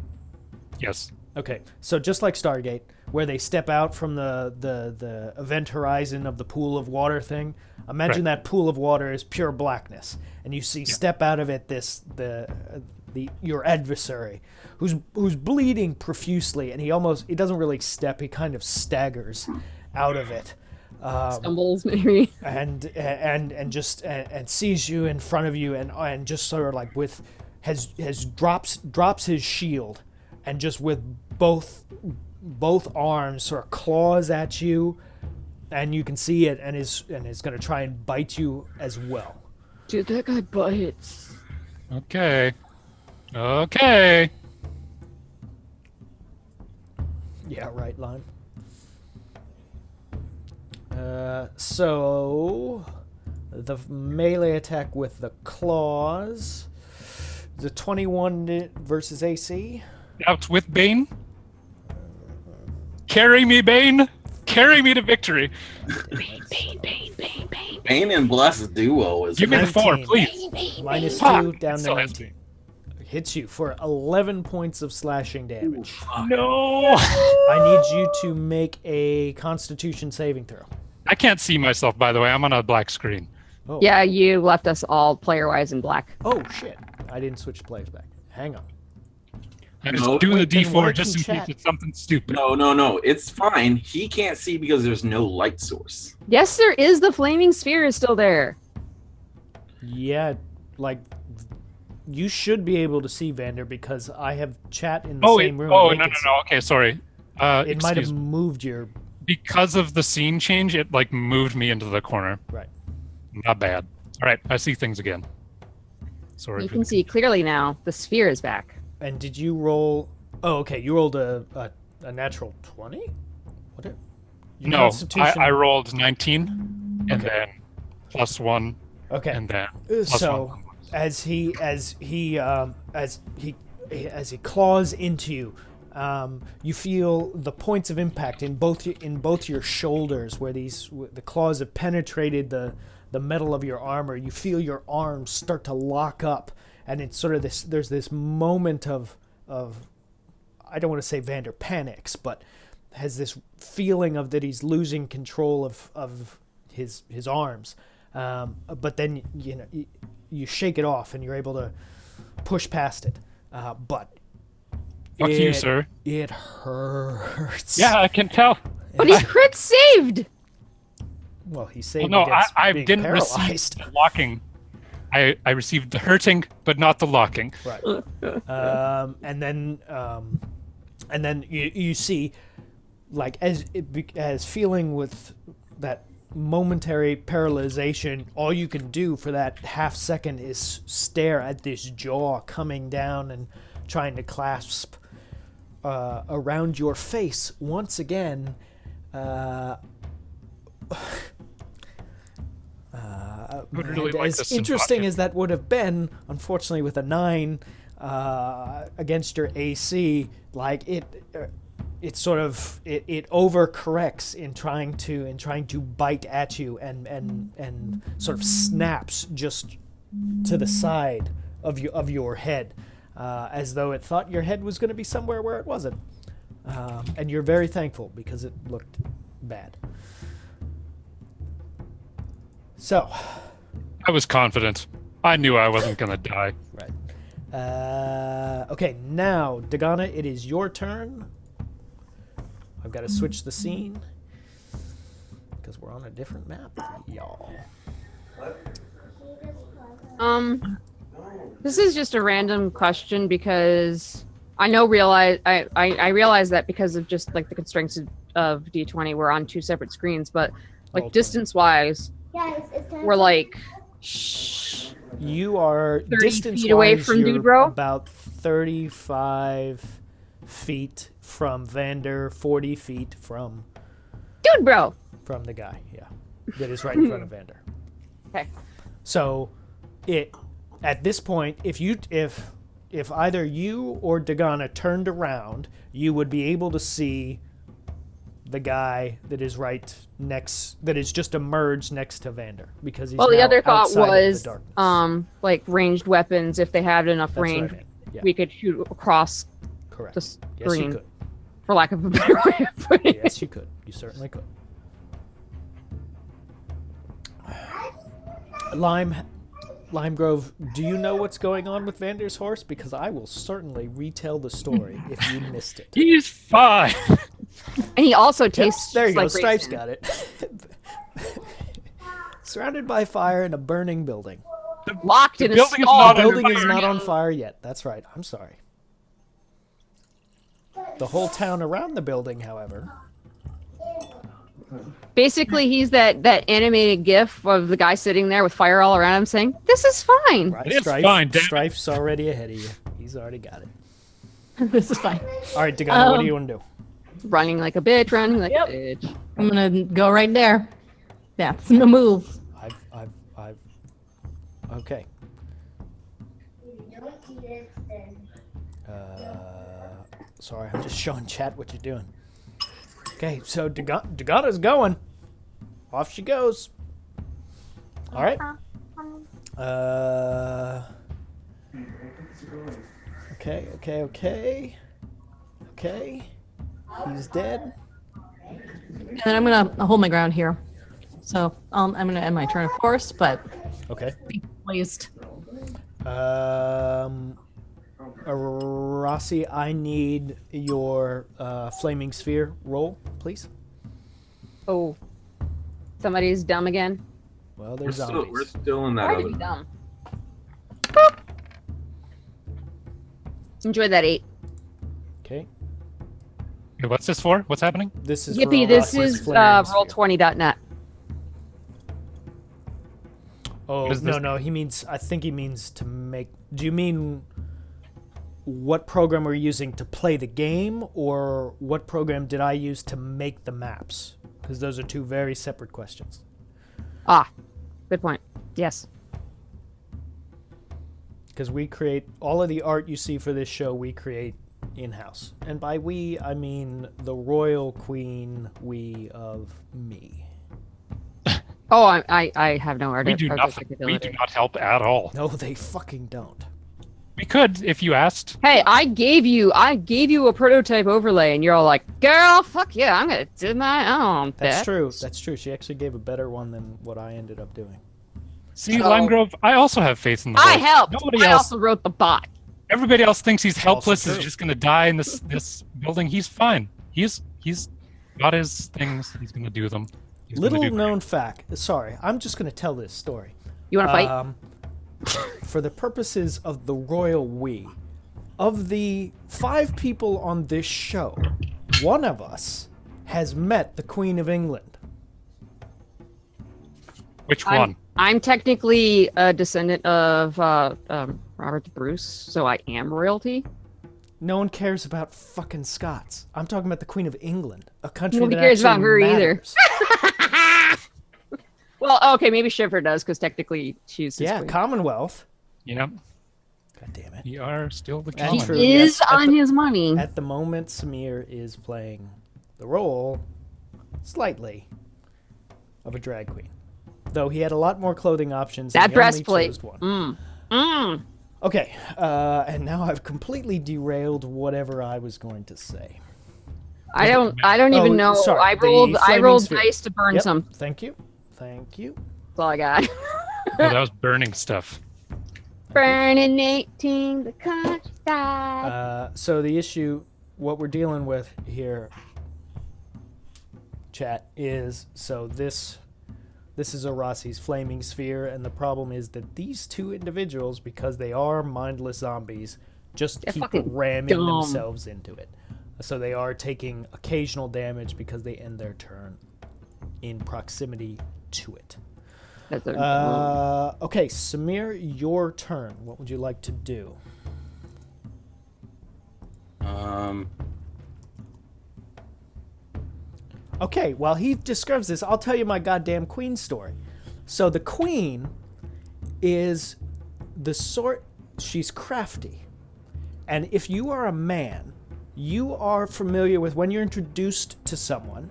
[SPEAKER 2] Yes.
[SPEAKER 1] Okay, so just like Stargate, where they step out from the event horizon of the pool of water thing, imagine that pool of water is pure blackness, and you see step out of it your adversary, who's bleeding profusely, and he doesn't really step, he kind of staggers out of it,
[SPEAKER 4] Stumbles, maybe.
[SPEAKER 1] and sees you in front of you, and just sort of like drops his shield, and just with both arms sort of claws at you, and you can see it, and is going to try and bite you as well.
[SPEAKER 4] Dude, that guy bites.
[SPEAKER 2] Okay. Okay.
[SPEAKER 1] Yeah, right, Lime. So the melee attack with the claws, the 21 versus AC.
[SPEAKER 2] Out with Bane. Carry me, Bane. Carry me to victory.
[SPEAKER 3] Bane and Bless duo is
[SPEAKER 2] Give me the 4,
[SPEAKER 1] 19.
[SPEAKER 2] please.
[SPEAKER 1] Minus
[SPEAKER 2] Fuck,
[SPEAKER 1] 2 down to
[SPEAKER 2] still has
[SPEAKER 1] 19. Hits you for 11 points of slashing damage.
[SPEAKER 2] No.
[SPEAKER 1] I need you to make a Constitution saving throw.
[SPEAKER 2] I can't see myself, by the way. I'm on a black screen.
[SPEAKER 1] Oh.
[SPEAKER 4] Yeah, you left us all player-wise in black.
[SPEAKER 1] Oh shit! I didn't switch players back. Hang on.
[SPEAKER 2] I just
[SPEAKER 3] No.
[SPEAKER 2] do
[SPEAKER 1] Wait,
[SPEAKER 2] the
[SPEAKER 1] then why
[SPEAKER 2] D4 just in
[SPEAKER 1] can
[SPEAKER 2] case
[SPEAKER 1] chat-
[SPEAKER 2] it's something stupid.
[SPEAKER 3] No. It's fine. He can't see because there's no light source.
[SPEAKER 4] Yes, there is. The flaming sphere is still there.
[SPEAKER 1] Yeah, like you should be able to see Vander because I have chat in the
[SPEAKER 2] Oh,
[SPEAKER 1] same room.
[SPEAKER 2] no.
[SPEAKER 1] and they can see.
[SPEAKER 2] Okay, sorry.
[SPEAKER 1] It might have
[SPEAKER 2] Excuse me.
[SPEAKER 1] moved your
[SPEAKER 2] Because of the scene change, it like moved me into the corner.
[SPEAKER 1] right.
[SPEAKER 2] Not bad. All right, I see things again. Sorry.
[SPEAKER 4] You
[SPEAKER 2] for
[SPEAKER 4] can
[SPEAKER 2] the-
[SPEAKER 4] see clearly now. The sphere is back.
[SPEAKER 1] And did you roll? Oh, okay. You rolled a natural 20. What? Your
[SPEAKER 2] No,
[SPEAKER 1] Constitution-
[SPEAKER 2] I rolled 19, and then +1,
[SPEAKER 1] Okay.
[SPEAKER 2] and then plus
[SPEAKER 1] So
[SPEAKER 2] 1.
[SPEAKER 1] as he claws into you, you feel the points of impact in both your shoulders, where the claws have penetrated the metal of your armor. You feel your arms start to lock up, and it's sort of this. There's this moment of I don't want to say Vander panics, but has this feeling of that he's losing control of his arms. But then you shake it off and you're able to push past it. But
[SPEAKER 2] Fuck you, sir.
[SPEAKER 1] It hurts.
[SPEAKER 2] Yeah, I can tell.
[SPEAKER 4] But he crit saved.
[SPEAKER 1] Well, he saved
[SPEAKER 2] No,
[SPEAKER 1] against
[SPEAKER 2] I
[SPEAKER 1] being
[SPEAKER 2] didn't
[SPEAKER 1] paralyzed.
[SPEAKER 2] receive the locking. I received the hurting, but not the locking.
[SPEAKER 1] Right. And then you see, like as feeling with that momentary paralyzation, all you can do for that half second is stare at this jaw coming down and trying to clasp around your face once again.
[SPEAKER 2] would really like
[SPEAKER 1] As
[SPEAKER 2] this
[SPEAKER 1] interesting
[SPEAKER 2] vodka.
[SPEAKER 1] as that would have been, unfortunately, with a 9 against your AC, like it overcorrects in trying to bite at you and sort of snaps just to the side of your head, as though it thought your head was going to be somewhere where it wasn't. And you're very thankful because it looked bad. So,
[SPEAKER 2] I was confident. I knew I wasn't gonna die.
[SPEAKER 1] right. Okay, now, Dagana, it is your turn. I've got to switch the scene because we're on a different map, y'all.
[SPEAKER 4] This is just a random question because I realize that because of just like the constraints of D20, we're on 2 separate screens, but like
[SPEAKER 1] Okay.
[SPEAKER 4] distance-wise, we're like
[SPEAKER 1] You are
[SPEAKER 4] 30
[SPEAKER 1] distance
[SPEAKER 4] feet away
[SPEAKER 1] wise,
[SPEAKER 4] from
[SPEAKER 1] you're
[SPEAKER 4] Dude Bro?
[SPEAKER 1] about 35 feet from Vander, 40 feet from
[SPEAKER 4] dude, bro.
[SPEAKER 1] the guy. Yeah, that is right in front of Vander.
[SPEAKER 4] Okay.
[SPEAKER 1] So, at this point, if either you or Dagana turned around, you would be able to see the guy that is just emerged next to Vander because he's
[SPEAKER 4] Well, the
[SPEAKER 1] now
[SPEAKER 4] other thought
[SPEAKER 1] outside of
[SPEAKER 4] was,
[SPEAKER 1] the darkness.
[SPEAKER 4] like ranged weapons. If they had enough
[SPEAKER 1] That's
[SPEAKER 4] range,
[SPEAKER 1] right. Yeah,
[SPEAKER 4] we could shoot across
[SPEAKER 1] correct.
[SPEAKER 4] the
[SPEAKER 1] Yes, you
[SPEAKER 4] screen,
[SPEAKER 1] could.
[SPEAKER 4] for lack of a better way of putting it.
[SPEAKER 1] Yes, you could. You certainly could. Lime Grove, do you know what's going on with Vander's horse? Because I will certainly retell the story if you missed it.
[SPEAKER 2] He's fine.
[SPEAKER 4] And he also
[SPEAKER 1] Yep,
[SPEAKER 4] tastes
[SPEAKER 1] there you
[SPEAKER 4] just
[SPEAKER 1] go.
[SPEAKER 4] like
[SPEAKER 1] Stripes
[SPEAKER 4] raisin.
[SPEAKER 1] got it. Surrounded by fire in a burning building.
[SPEAKER 4] Locked in a
[SPEAKER 2] building is
[SPEAKER 4] stall.
[SPEAKER 2] not
[SPEAKER 1] The
[SPEAKER 2] on
[SPEAKER 1] building is
[SPEAKER 2] fire
[SPEAKER 1] not on
[SPEAKER 2] yet.
[SPEAKER 1] fire yet. That's right. I'm sorry. The whole town around the building, however.
[SPEAKER 4] Basically, he's that animated GIF of the guy sitting there with fire all around him, saying, "This is fine."
[SPEAKER 1] Right,
[SPEAKER 2] It is fine, damn it.
[SPEAKER 1] Strife's already ahead of you. He's already got it.
[SPEAKER 5] This is fine.
[SPEAKER 1] All right, Dagana, what do you want to do?
[SPEAKER 4] Running like a bitch, running like
[SPEAKER 5] Yep.
[SPEAKER 4] a bitch.
[SPEAKER 5] I'm gonna go right there. That's the move.
[SPEAKER 1] I've. Okay. Sorry, I'm just showing chat what you're doing. Okay, so Dagana's going. Off she goes. All right. Okay. He's dead.
[SPEAKER 5] And then I'm gonna hold my ground here. So I'm gonna end my turn, of course, but
[SPEAKER 1] Okay.
[SPEAKER 5] be poised.
[SPEAKER 1] Rossi, I need your flaming sphere roll, please.
[SPEAKER 4] Oh, somebody's dumb again.
[SPEAKER 1] Well,
[SPEAKER 3] We're
[SPEAKER 1] there's
[SPEAKER 3] still,
[SPEAKER 1] zombies.
[SPEAKER 3] we're still in that
[SPEAKER 4] Why
[SPEAKER 3] other.
[SPEAKER 4] did he dumb? Enjoy that 8.
[SPEAKER 1] Okay.
[SPEAKER 2] Hey, what's this for? What's happening?
[SPEAKER 1] This is
[SPEAKER 4] Yippee!
[SPEAKER 1] for
[SPEAKER 4] This
[SPEAKER 1] Rossi's
[SPEAKER 4] is
[SPEAKER 1] flaming sphere.
[SPEAKER 4] roll20.net.
[SPEAKER 1] Oh,
[SPEAKER 2] What is this?
[SPEAKER 1] no, I think he means to make. Do you mean what program we're using to play the game, or what program did I use to make the maps? Because those are two very separate questions.
[SPEAKER 4] Ah, good point. Yes.
[SPEAKER 1] Because we create all of the art you see for this show, we create in-house. And by we, I mean the royal queen we of me.
[SPEAKER 4] Oh, I have no
[SPEAKER 2] We do nothing.
[SPEAKER 4] artistic
[SPEAKER 2] We
[SPEAKER 4] ability.
[SPEAKER 2] do not help at all.
[SPEAKER 1] No, they fucking don't.
[SPEAKER 2] We could if you asked.
[SPEAKER 4] Hey, I gave you a prototype overlay, and you're all like, "Girl, fuck yeah, I'm gonna do my own."
[SPEAKER 1] That's
[SPEAKER 4] bitch."
[SPEAKER 1] true. That's true. She actually gave a better one than what I ended up doing.
[SPEAKER 2] See,
[SPEAKER 4] So-
[SPEAKER 2] Limegrove, I also have faith in the
[SPEAKER 4] I
[SPEAKER 2] horse.
[SPEAKER 4] helped.
[SPEAKER 2] Nobody
[SPEAKER 4] I
[SPEAKER 2] else.
[SPEAKER 4] also wrote the bot.
[SPEAKER 2] Everybody else thinks he's
[SPEAKER 1] also
[SPEAKER 2] helpless. He's
[SPEAKER 1] true.
[SPEAKER 2] just gonna die in this building. He's fine. He's got his things. He's gonna do them. He's gonna
[SPEAKER 1] Little
[SPEAKER 2] do
[SPEAKER 1] known fact. Sorry, I'm just going to tell this story.
[SPEAKER 4] You want to fight?
[SPEAKER 1] For the purposes of the royal we, of the 5 people on this show, one of us has met the Queen of England.
[SPEAKER 2] Which one?
[SPEAKER 4] I'm technically a descendant of Robert the Bruce, so I am royalty.
[SPEAKER 1] No one cares about fucking Scots. I'm talking about the Queen of England, a country
[SPEAKER 4] Nobody
[SPEAKER 1] that
[SPEAKER 4] cares about
[SPEAKER 1] actually
[SPEAKER 4] her either.
[SPEAKER 1] matters.
[SPEAKER 4] Well, okay, maybe Shiver does, because technically she's his
[SPEAKER 1] Yeah,
[SPEAKER 4] queen.
[SPEAKER 1] Commonwealth.
[SPEAKER 2] You know,
[SPEAKER 1] God damn it.
[SPEAKER 2] we are still the
[SPEAKER 1] That's
[SPEAKER 2] king.
[SPEAKER 1] true.
[SPEAKER 4] He is
[SPEAKER 1] yes, at
[SPEAKER 4] on
[SPEAKER 1] the-
[SPEAKER 4] his money.
[SPEAKER 1] At the moment, Samir is playing the role, slightly, of a drag queen. Though he had a lot more clothing options. and
[SPEAKER 4] That
[SPEAKER 1] he only
[SPEAKER 4] breastplate.
[SPEAKER 1] chose one. Okay, and now I've completely derailed whatever I was going to say.
[SPEAKER 4] I don't
[SPEAKER 1] Oh,
[SPEAKER 4] even know.
[SPEAKER 1] sorry,
[SPEAKER 4] I
[SPEAKER 1] the
[SPEAKER 4] rolled
[SPEAKER 1] flaming sphere.
[SPEAKER 4] dice to burn
[SPEAKER 1] Yep,
[SPEAKER 4] some.
[SPEAKER 1] Thank you. Thank you.
[SPEAKER 4] That's all I got.
[SPEAKER 2] Oh, that was burning stuff.
[SPEAKER 4] Burning 18 the countryside.
[SPEAKER 1] So the issue, what we're dealing with here, chat, is so this is Arassi's flaming sphere, and the problem is that these 2 individuals, because they are mindless zombies, just
[SPEAKER 4] They're
[SPEAKER 1] keep
[SPEAKER 4] fucking
[SPEAKER 1] ramming
[SPEAKER 4] dumb.
[SPEAKER 1] themselves into it. So they are taking occasional damage because they end their turn in proximity to it.
[SPEAKER 4] That's a-
[SPEAKER 1] Okay, Samir, your turn. What would you like to do? Okay, while he describes this, I'll tell you my goddamn queen story. So the queen is the sort, she's crafty. And if you are a man, you are familiar with when you're introduced to someone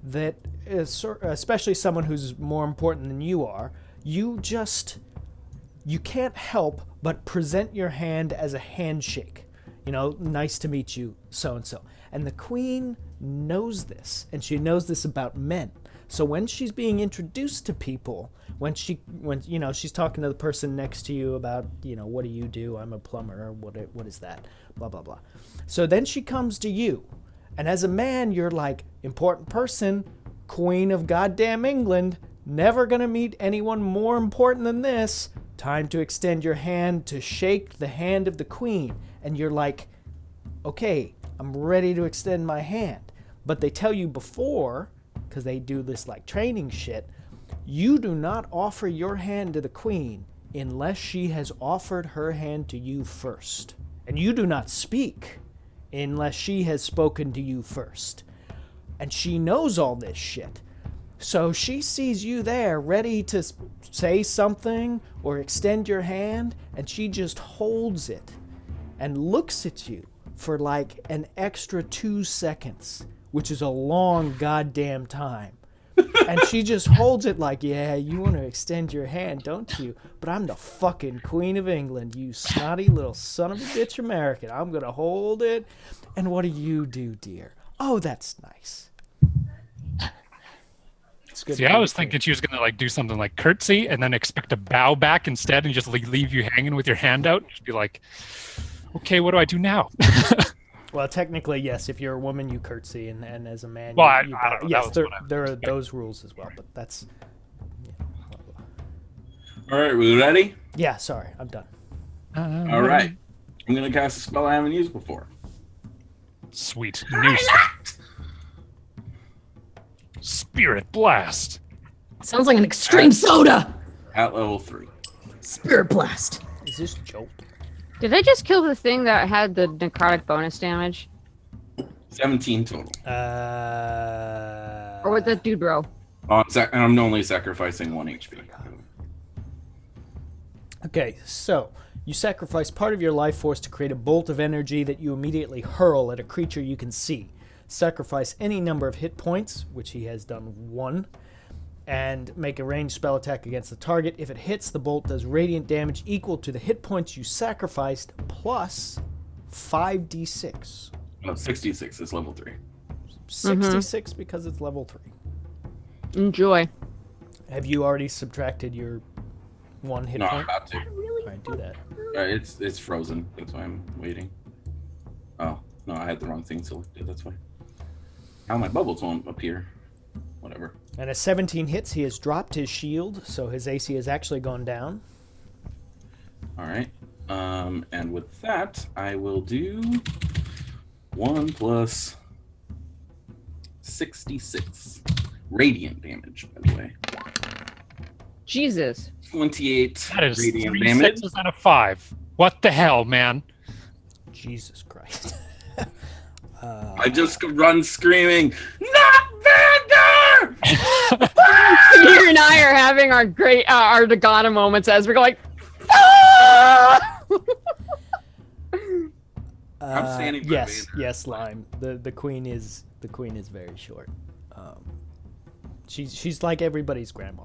[SPEAKER 1] that is, especially someone who's more important than you are, you can't help but present your hand as a handshake. You know, nice to meet you, so-and-so. And the queen knows this, and she knows this about men. So when she's being introduced to people, when you know, she's talking to the person next to you about, you know, what do you do? I'm a plumber. What is that? Blah, blah, blah. So then she comes to you, and as a man, you're like, important person, Queen of goddamn England, never gonna meet anyone more important than this. Time to extend your hand to shake the hand of the queen. And you're like, okay, I'm ready to extend my hand. But they tell you before, because they do this like training shit, you do not offer your hand to the queen unless she has offered her hand to you first. And you do not speak unless she has spoken to you first. And she knows all this shit. So she sees you there ready to say something or extend your hand, and she just holds it and looks at you for like an extra 2 seconds, which is a long goddamn time. And she just holds it like, yeah, you want to extend your hand, don't you? But I'm the fucking Queen of England, you snotty little son of a bitch American. I'm going to hold it. And what do you do, dear? Oh, that's nice. It's good.
[SPEAKER 2] See, I was thinking she was gonna like do something like curtsy and then expect a bow back instead, and just like leave you hanging with your hand out. Just be like, okay, what do I do now?
[SPEAKER 1] Well, technically, yes. If you're a woman, you curtsy, and as a man,
[SPEAKER 2] Well,
[SPEAKER 1] you
[SPEAKER 2] I don't know.
[SPEAKER 1] Yes,
[SPEAKER 2] That was
[SPEAKER 1] there,
[SPEAKER 2] what I was
[SPEAKER 1] there are
[SPEAKER 2] expecting.
[SPEAKER 1] those rules as well, but that's.
[SPEAKER 3] All right, we ready?
[SPEAKER 1] Yeah, sorry, I'm done.
[SPEAKER 3] All right. I'm going to cast a spell I haven't used before.
[SPEAKER 2] Sweet. New Spirit Blast.
[SPEAKER 5] Sounds like an extreme soda.
[SPEAKER 3] At level 3.
[SPEAKER 5] Spirit blast.
[SPEAKER 1] Is this Jolt?
[SPEAKER 4] Did I just kill the thing that had the necrotic bonus damage?
[SPEAKER 3] 17 total.
[SPEAKER 4] Or was that dude bro?
[SPEAKER 3] And I'm only sacrificing 1 HP.
[SPEAKER 1] Okay, so you sacrifice part of your life force to create a bolt of energy that you immediately hurl at a creature you can see. Sacrifice any number of hit points, which he has done 1, and make a ranged spell attack against the target. If it hits, the bolt does radiant damage equal to the hit points you sacrificed plus 5d6.
[SPEAKER 3] No, 66 is level 3.
[SPEAKER 1] 66 because it's level 3.
[SPEAKER 4] Enjoy.
[SPEAKER 1] Have you already subtracted your 1 hit
[SPEAKER 3] No, I'm
[SPEAKER 1] point?
[SPEAKER 3] about to.
[SPEAKER 1] All right, do that.
[SPEAKER 3] It's frozen. That's why I'm waiting. Oh, no, I had the wrong thing selected. That's why. How my bubbles won't appear. Whatever.
[SPEAKER 1] And a 17 hits. He has dropped his shield, so his AC has actually gone down.
[SPEAKER 3] All right. And with that, I will do 1 plus 66 radiant damage. By the way,
[SPEAKER 4] Jesus.
[SPEAKER 3] 28
[SPEAKER 2] That is
[SPEAKER 3] radiant
[SPEAKER 2] 3
[SPEAKER 3] damage.
[SPEAKER 2] 6s and a 5. What the hell, man?
[SPEAKER 1] Jesus Christ.
[SPEAKER 3] I just run screaming, "Not Vander!"
[SPEAKER 4] You and I are having our great our Dagana moments as we're going. "Ah!"
[SPEAKER 3] I'm standing by
[SPEAKER 1] Yes,
[SPEAKER 3] Vander.
[SPEAKER 1] yes, Lime. The queen is very short. She's like everybody's grandma.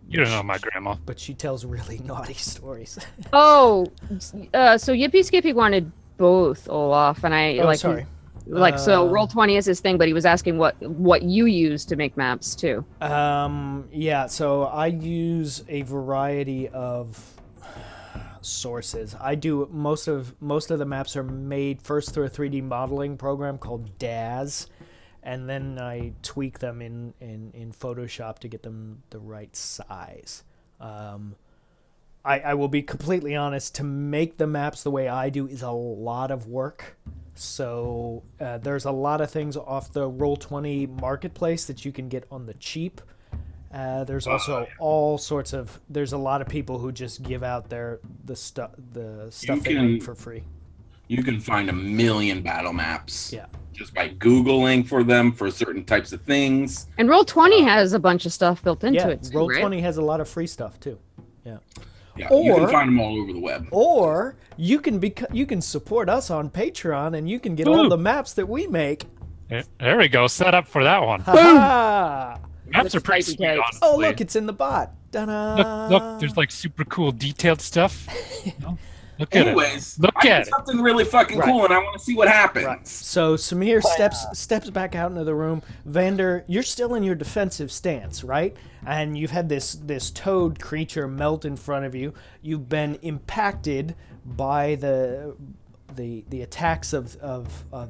[SPEAKER 2] You don't know my grandma.
[SPEAKER 1] But she tells really naughty stories.
[SPEAKER 4] Oh, so Yippee Skippy wanted both Olaf, and I
[SPEAKER 1] Oh,
[SPEAKER 4] like.
[SPEAKER 1] sorry.
[SPEAKER 4] So Roll20 is his thing, but he was asking what you use to make maps too.
[SPEAKER 1] Yeah, so I use a variety of sources. I do most of the maps are made first through a 3D modeling program called DAZ, and then I tweak them in Photoshop to get them the right size. I will be completely honest, to make the maps the way I do is a lot of work. So there's a lot of things off the Roll20 marketplace that you can get on the cheap. There's also all sorts of. There's a lot of people who just give out the stuff they make for free.
[SPEAKER 3] You can find a million battle maps.
[SPEAKER 1] Yeah.
[SPEAKER 3] Just by Googling for them for certain types of things.
[SPEAKER 4] And Roll20 has a bunch of stuff built into it too,
[SPEAKER 1] Roll20
[SPEAKER 4] right?
[SPEAKER 1] has a lot of free stuff too. Yeah.
[SPEAKER 3] Yeah, you
[SPEAKER 1] Or-
[SPEAKER 3] can find them all over the web.
[SPEAKER 1] Or you can support us on Patreon and you can get all
[SPEAKER 2] Ooh.
[SPEAKER 1] the maps that we make.
[SPEAKER 2] There we go. Set up for that one.
[SPEAKER 1] Ha-ha!
[SPEAKER 2] Maps are pretty
[SPEAKER 4] Spicy
[SPEAKER 2] sweet,
[SPEAKER 4] takes.
[SPEAKER 2] honestly.
[SPEAKER 1] Oh, look, it's in the bot. Ta-da!
[SPEAKER 2] Look, there's like super cool detailed stuff. You know? Look at
[SPEAKER 3] Anyways,
[SPEAKER 2] it. Look
[SPEAKER 3] I
[SPEAKER 2] at
[SPEAKER 3] did
[SPEAKER 2] it.
[SPEAKER 3] something really fucking
[SPEAKER 1] Right.
[SPEAKER 3] cool, and I want to see what happens.
[SPEAKER 1] Right. So Samir steps back out into the room. Vander, you're still in your defensive stance, right? And you've had this toad creature melt in front of you. You've been impacted by the attacks of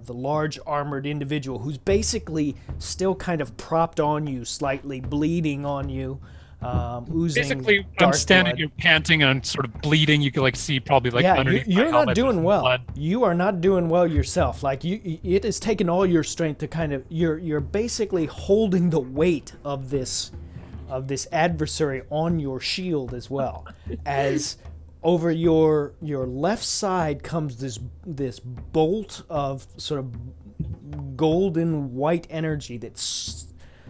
[SPEAKER 1] the large armored individual who's basically still kind of propped on you, slightly bleeding on you, oozing
[SPEAKER 2] Basically, I'm
[SPEAKER 1] dark
[SPEAKER 2] standing
[SPEAKER 1] blood.
[SPEAKER 2] here panting and I'm sort of bleeding. You can like see probably like
[SPEAKER 1] Yeah,
[SPEAKER 2] underneath
[SPEAKER 1] you're
[SPEAKER 2] my
[SPEAKER 1] not
[SPEAKER 2] helmet,
[SPEAKER 1] doing
[SPEAKER 2] there's
[SPEAKER 1] well.
[SPEAKER 2] blood.
[SPEAKER 1] You are not doing well yourself. Like it has taken all your strength to kind of you're basically holding the weight of this adversary on your shield as well. As over your left side comes this bolt of sort of golden white energy that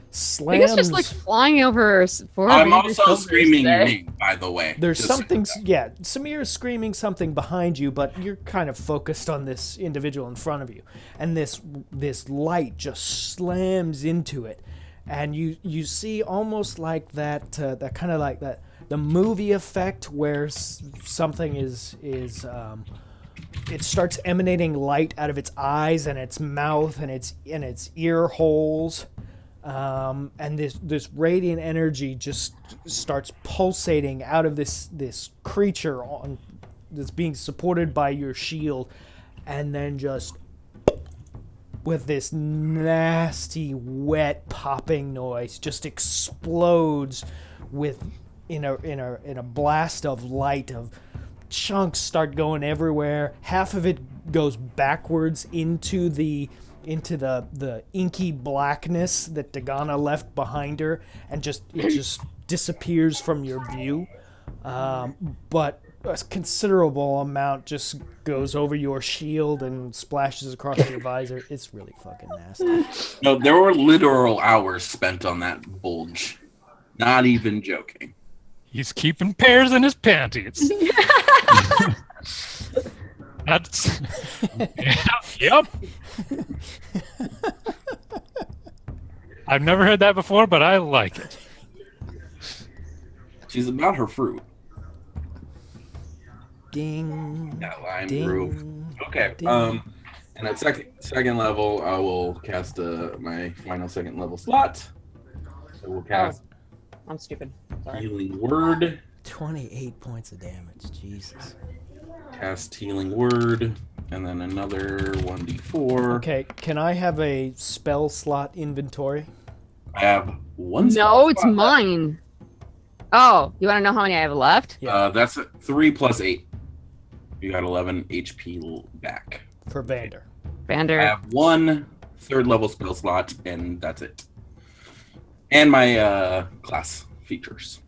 [SPEAKER 4] I think it's
[SPEAKER 1] slams.
[SPEAKER 4] just like flying over.
[SPEAKER 3] I'm also screaming your name, by the way.
[SPEAKER 1] There's
[SPEAKER 3] Just so
[SPEAKER 1] something,
[SPEAKER 3] you know.
[SPEAKER 1] yeah. Samir is screaming something behind you, but you're kind of focused on this individual in front of you, and this light just slams into it, and you see almost like that kind of like that the movie effect where something is it starts emanating light out of its eyes and its mouth and its ear holes. And this radiant energy just starts pulsating out of this creature that's being supported by your shield, and then just with this nasty wet popping noise just explodes in a blast of light. Of chunks start going everywhere. Half of it goes backwards into the inky blackness that Dagana left behind her, and it just disappears from your view. But a considerable amount just goes over your shield and splashes across your visor. It's really fucking nasty.
[SPEAKER 3] No, there were literal hours spent on that bulge. Not even joking.
[SPEAKER 2] He's keeping pears in his panties. That's yep. I've never heard that before, but I like it.
[SPEAKER 3] She's about her fruit.
[SPEAKER 1] Ding.
[SPEAKER 3] That lime
[SPEAKER 1] Ding.
[SPEAKER 3] groove. Okay.
[SPEAKER 1] Ding.
[SPEAKER 3] And at second level, I will cast my final second level slot. So we'll cast
[SPEAKER 4] I'm stupid. Sorry.
[SPEAKER 3] Healing Word.
[SPEAKER 1] 28 points of damage. Jesus.
[SPEAKER 3] Cast Healing Word, and then another 1d4.
[SPEAKER 1] Okay, can I have a spell slot inventory?
[SPEAKER 3] I have one.
[SPEAKER 4] No,
[SPEAKER 3] spell
[SPEAKER 4] it's
[SPEAKER 3] slot left.
[SPEAKER 4] mine. Oh, you want to know how many I have left?
[SPEAKER 1] Yeah.
[SPEAKER 3] That's 3 plus 8. You got 11 HP back.
[SPEAKER 1] For Vander.
[SPEAKER 4] Vander.
[SPEAKER 3] I have one third level spell slot, and that's it. And my class features.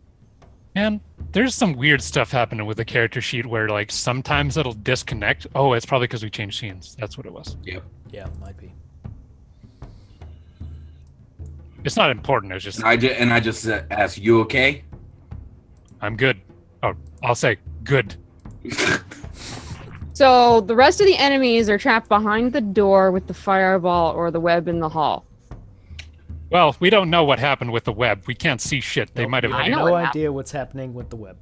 [SPEAKER 2] Man, there's some weird stuff happening with the character sheet where like sometimes it'll disconnect. Oh, it's probably because we changed scenes. That's what it was.
[SPEAKER 3] Yep.
[SPEAKER 1] Yeah, might be.
[SPEAKER 2] It's not important. It's just
[SPEAKER 3] And I just asked, you okay?
[SPEAKER 2] I'm good. Oh, I'll say good.
[SPEAKER 4] So the rest of the enemies are trapped behind the door with the fireball or the web in the hall.
[SPEAKER 2] Well, we don't know what happened with the web. We can't see shit. They
[SPEAKER 1] Nope,
[SPEAKER 2] might have.
[SPEAKER 1] we
[SPEAKER 4] I
[SPEAKER 1] have
[SPEAKER 4] know
[SPEAKER 1] no
[SPEAKER 4] what
[SPEAKER 1] idea what's happening with the web.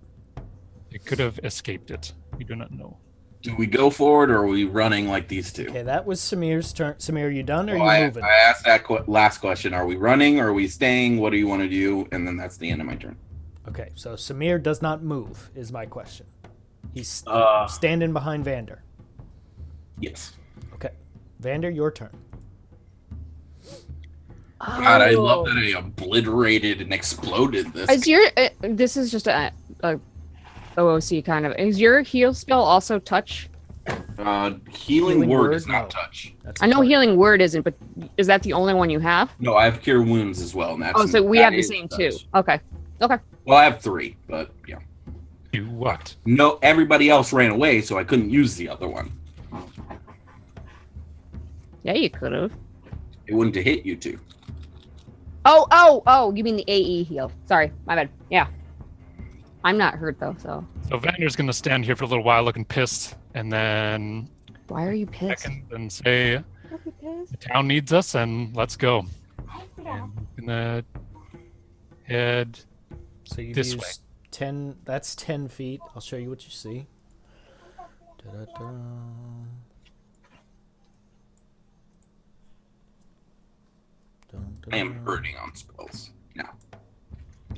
[SPEAKER 2] They could have escaped it. We do not know.
[SPEAKER 3] Do we go forward, or are we running like these two?
[SPEAKER 1] Okay, that was Samir's turn. Samir, you done or
[SPEAKER 3] Well,
[SPEAKER 1] you moving?
[SPEAKER 3] I asked that last question. Are we running, or are we staying? What do you want to do? And then that's the end of my turn.
[SPEAKER 1] Okay, so Samir does not move, is my question. He's
[SPEAKER 3] Uh,
[SPEAKER 1] standing behind Vander.
[SPEAKER 3] Yes.
[SPEAKER 1] Okay. Vander, your turn.
[SPEAKER 3] God, I love
[SPEAKER 4] Oh.
[SPEAKER 3] that I obliterated and exploded this.
[SPEAKER 4] Is your this is just a OOC kind of. Is your heal spell also touch?
[SPEAKER 3] Healing word is
[SPEAKER 1] No.
[SPEAKER 3] not touch.
[SPEAKER 1] That's
[SPEAKER 4] I know
[SPEAKER 1] fine.
[SPEAKER 4] healing word isn't, but is that the only one you have?
[SPEAKER 3] No, I have cure wounds as well. And that's,
[SPEAKER 4] Oh, so we
[SPEAKER 3] that
[SPEAKER 4] have the
[SPEAKER 3] is
[SPEAKER 4] same
[SPEAKER 3] touch.
[SPEAKER 4] too. Okay.
[SPEAKER 3] Well, I have 3, but yeah.
[SPEAKER 2] Do what?
[SPEAKER 3] No, everybody else ran away, so I couldn't use the other one.
[SPEAKER 4] Yeah, you could have.
[SPEAKER 3] It wouldn't have hit you two.
[SPEAKER 4] Oh, you mean the AE heal. Sorry, my bad. Yeah. I'm not hurt though, so.
[SPEAKER 2] So Vander's gonna stand here for a little while looking pissed, and then
[SPEAKER 4] Why are you pissed?
[SPEAKER 2] second and say the town needs us and let's go. And we're gonna head
[SPEAKER 1] So you've
[SPEAKER 2] this
[SPEAKER 1] used
[SPEAKER 2] way.
[SPEAKER 1] 10. That's 10 feet. I'll show you what you see. Da-da-da.
[SPEAKER 3] I am hurting on spells now.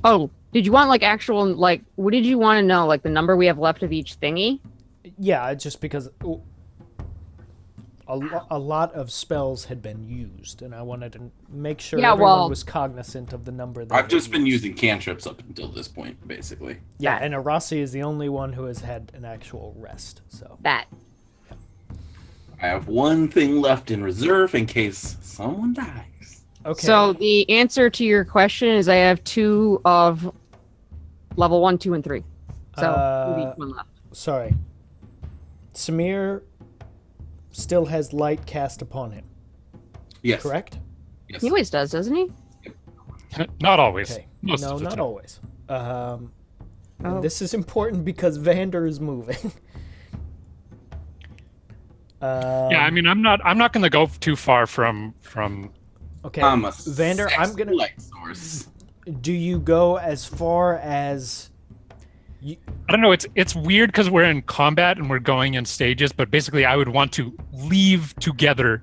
[SPEAKER 4] Oh, did you want like actual like what did you want to know? Like the number we have left of each thingy?
[SPEAKER 1] Yeah, just because a lot of spells had been used, and I wanted to make sure
[SPEAKER 4] Yeah,
[SPEAKER 1] everyone
[SPEAKER 4] well-
[SPEAKER 1] was cognizant of the number. That
[SPEAKER 3] I've just
[SPEAKER 1] they
[SPEAKER 3] been
[SPEAKER 1] used.
[SPEAKER 3] using cantrips up until this point, basically.
[SPEAKER 1] Yeah,
[SPEAKER 4] That.
[SPEAKER 1] and Arasi is the only one who has had an actual rest. So
[SPEAKER 4] That.
[SPEAKER 3] I have one thing left in reserve in case someone dies.
[SPEAKER 1] okay.
[SPEAKER 4] So the answer to your question is I have 2 of level 1, 2, and 3. So we need 1 left.
[SPEAKER 1] sorry, Samir still has light cast upon him.
[SPEAKER 3] Yes.
[SPEAKER 1] Correct?
[SPEAKER 3] Yes.
[SPEAKER 4] He always does, doesn't he?
[SPEAKER 2] Not always.
[SPEAKER 1] Okay.
[SPEAKER 2] Most
[SPEAKER 1] No,
[SPEAKER 2] of the
[SPEAKER 1] not
[SPEAKER 2] time.
[SPEAKER 1] always.
[SPEAKER 4] Oh.
[SPEAKER 1] This is important because Vander is moving.
[SPEAKER 2] Yeah, I mean, I'm not gonna go too far from.
[SPEAKER 1] Okay,
[SPEAKER 3] I'm a
[SPEAKER 1] Vander, I'm
[SPEAKER 3] sexy
[SPEAKER 1] gonna.
[SPEAKER 3] light source.
[SPEAKER 1] Do you go as far as?
[SPEAKER 2] I don't know. It's weird because we're in combat and we're going in stages, but basically, I would want to leave together.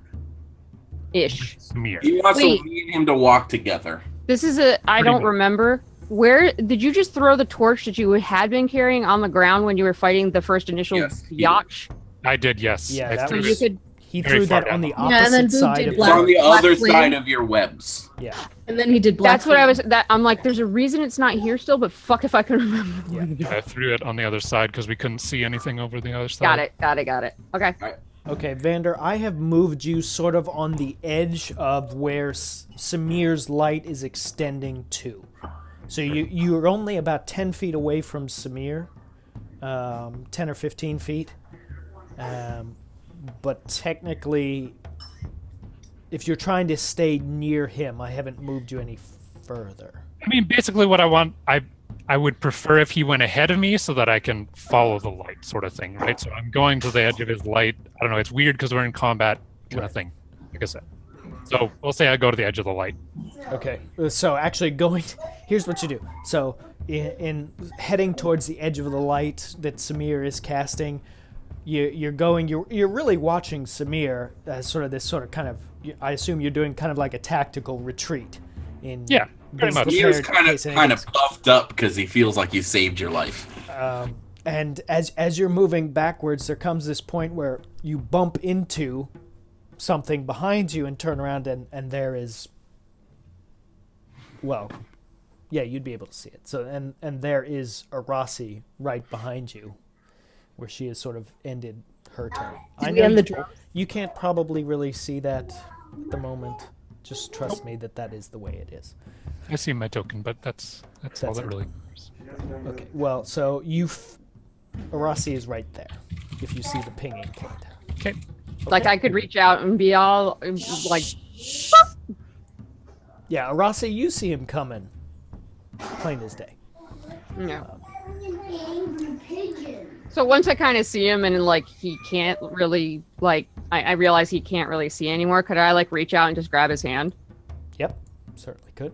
[SPEAKER 4] Ish.
[SPEAKER 2] Samir.
[SPEAKER 3] He wants
[SPEAKER 4] Wait.
[SPEAKER 3] to lead him to walk together.
[SPEAKER 4] This is a I
[SPEAKER 2] Pretty
[SPEAKER 4] don't
[SPEAKER 2] much.
[SPEAKER 4] remember. Where did you just throw the torch that you had been carrying on the ground when you were fighting the first initial
[SPEAKER 3] Yes, he did.
[SPEAKER 4] yacht?
[SPEAKER 2] I did, yes.
[SPEAKER 1] Yeah,
[SPEAKER 2] I
[SPEAKER 1] that
[SPEAKER 2] threw
[SPEAKER 4] So
[SPEAKER 1] was-
[SPEAKER 4] you
[SPEAKER 2] it.
[SPEAKER 4] could
[SPEAKER 1] He
[SPEAKER 2] Very
[SPEAKER 1] threw
[SPEAKER 2] far
[SPEAKER 1] that on the
[SPEAKER 2] down.
[SPEAKER 5] Yeah, and then
[SPEAKER 1] opposite
[SPEAKER 5] Boo
[SPEAKER 1] side
[SPEAKER 5] did
[SPEAKER 1] of
[SPEAKER 3] It's
[SPEAKER 5] black-
[SPEAKER 3] on the
[SPEAKER 5] Black
[SPEAKER 3] other
[SPEAKER 5] flame.
[SPEAKER 3] side of your webs.
[SPEAKER 1] Yeah.
[SPEAKER 5] And then he did black.
[SPEAKER 4] That's what I
[SPEAKER 5] flame.
[SPEAKER 4] was that I'm like there's a reason it's not here still, but fuck if I can remember.
[SPEAKER 1] Yeah.
[SPEAKER 2] I threw it on the other side because we couldn't see anything over the other side.
[SPEAKER 4] Got it. Okay.
[SPEAKER 1] Okay, Vander, I have moved you sort of on the edge of where Samir's light is extending to. So you're only about 10 feet away from Samir, 10 or 15 feet. But technically, if you're trying to stay near him, I haven't moved you any further.
[SPEAKER 2] I mean, basically, what I want, I would prefer if he went ahead of me so that I can follow the light, sort of thing, right? So I'm going to the edge of his light. I don't know. It's weird because we're in combat, kind
[SPEAKER 1] Right.
[SPEAKER 2] of thing. Like I said. So we'll say I go to the edge of the light.
[SPEAKER 1] Okay, so actually going, here's what you do. So in heading towards the edge of the light that Samir is casting, you're really watching Samir as sort of kind of, I assume you're doing kind of like a tactical retreat.
[SPEAKER 2] Yeah, pretty much.
[SPEAKER 3] Samir's kind of puffed up because he feels like you saved your life.
[SPEAKER 1] And as you're moving backwards, there comes this point where you bump into something behind you and turn around, and there is, well, yeah, you'd be able to see it. So and there is Arasi right behind you, where she has sort of ended her turn. I know you can't probably really see that at the moment. Just trust me that is the way it is.
[SPEAKER 2] I see my token, but that's all that really matters.
[SPEAKER 1] Okay, well, so Arasi is right there, if you see the pinging kid.
[SPEAKER 2] Okay.
[SPEAKER 4] Like I could reach out and be all like,
[SPEAKER 1] Yeah, Arasi, you see him coming, plain as day.
[SPEAKER 4] yeah. So once I kind of see him and like he can't really like, I realize he can't really see anymore. Could I like reach out and just grab his hand?
[SPEAKER 1] Yep, certainly could.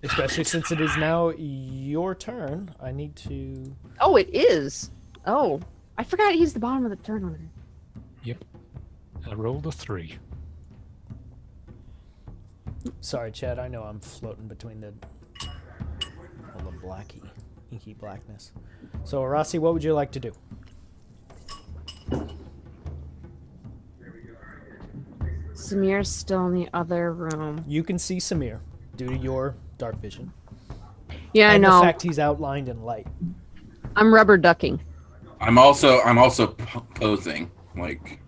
[SPEAKER 1] Especially since it is now your turn. I need to...
[SPEAKER 4] Oh, it is. Oh, I forgot he's the bottom of the turn order.
[SPEAKER 2] Yep. I rolled a 3.
[SPEAKER 1] Sorry, Chad, I know I'm floating between all the inky blackness. So, Arasi, what would you like to do?
[SPEAKER 4] Samir's still in the other room.
[SPEAKER 1] You can see Samir due to your dark vision.
[SPEAKER 4] Yeah, I
[SPEAKER 1] and
[SPEAKER 4] know.
[SPEAKER 1] the fact he's outlined in light.
[SPEAKER 4] I'm rubber ducking.
[SPEAKER 3] I'm also posing like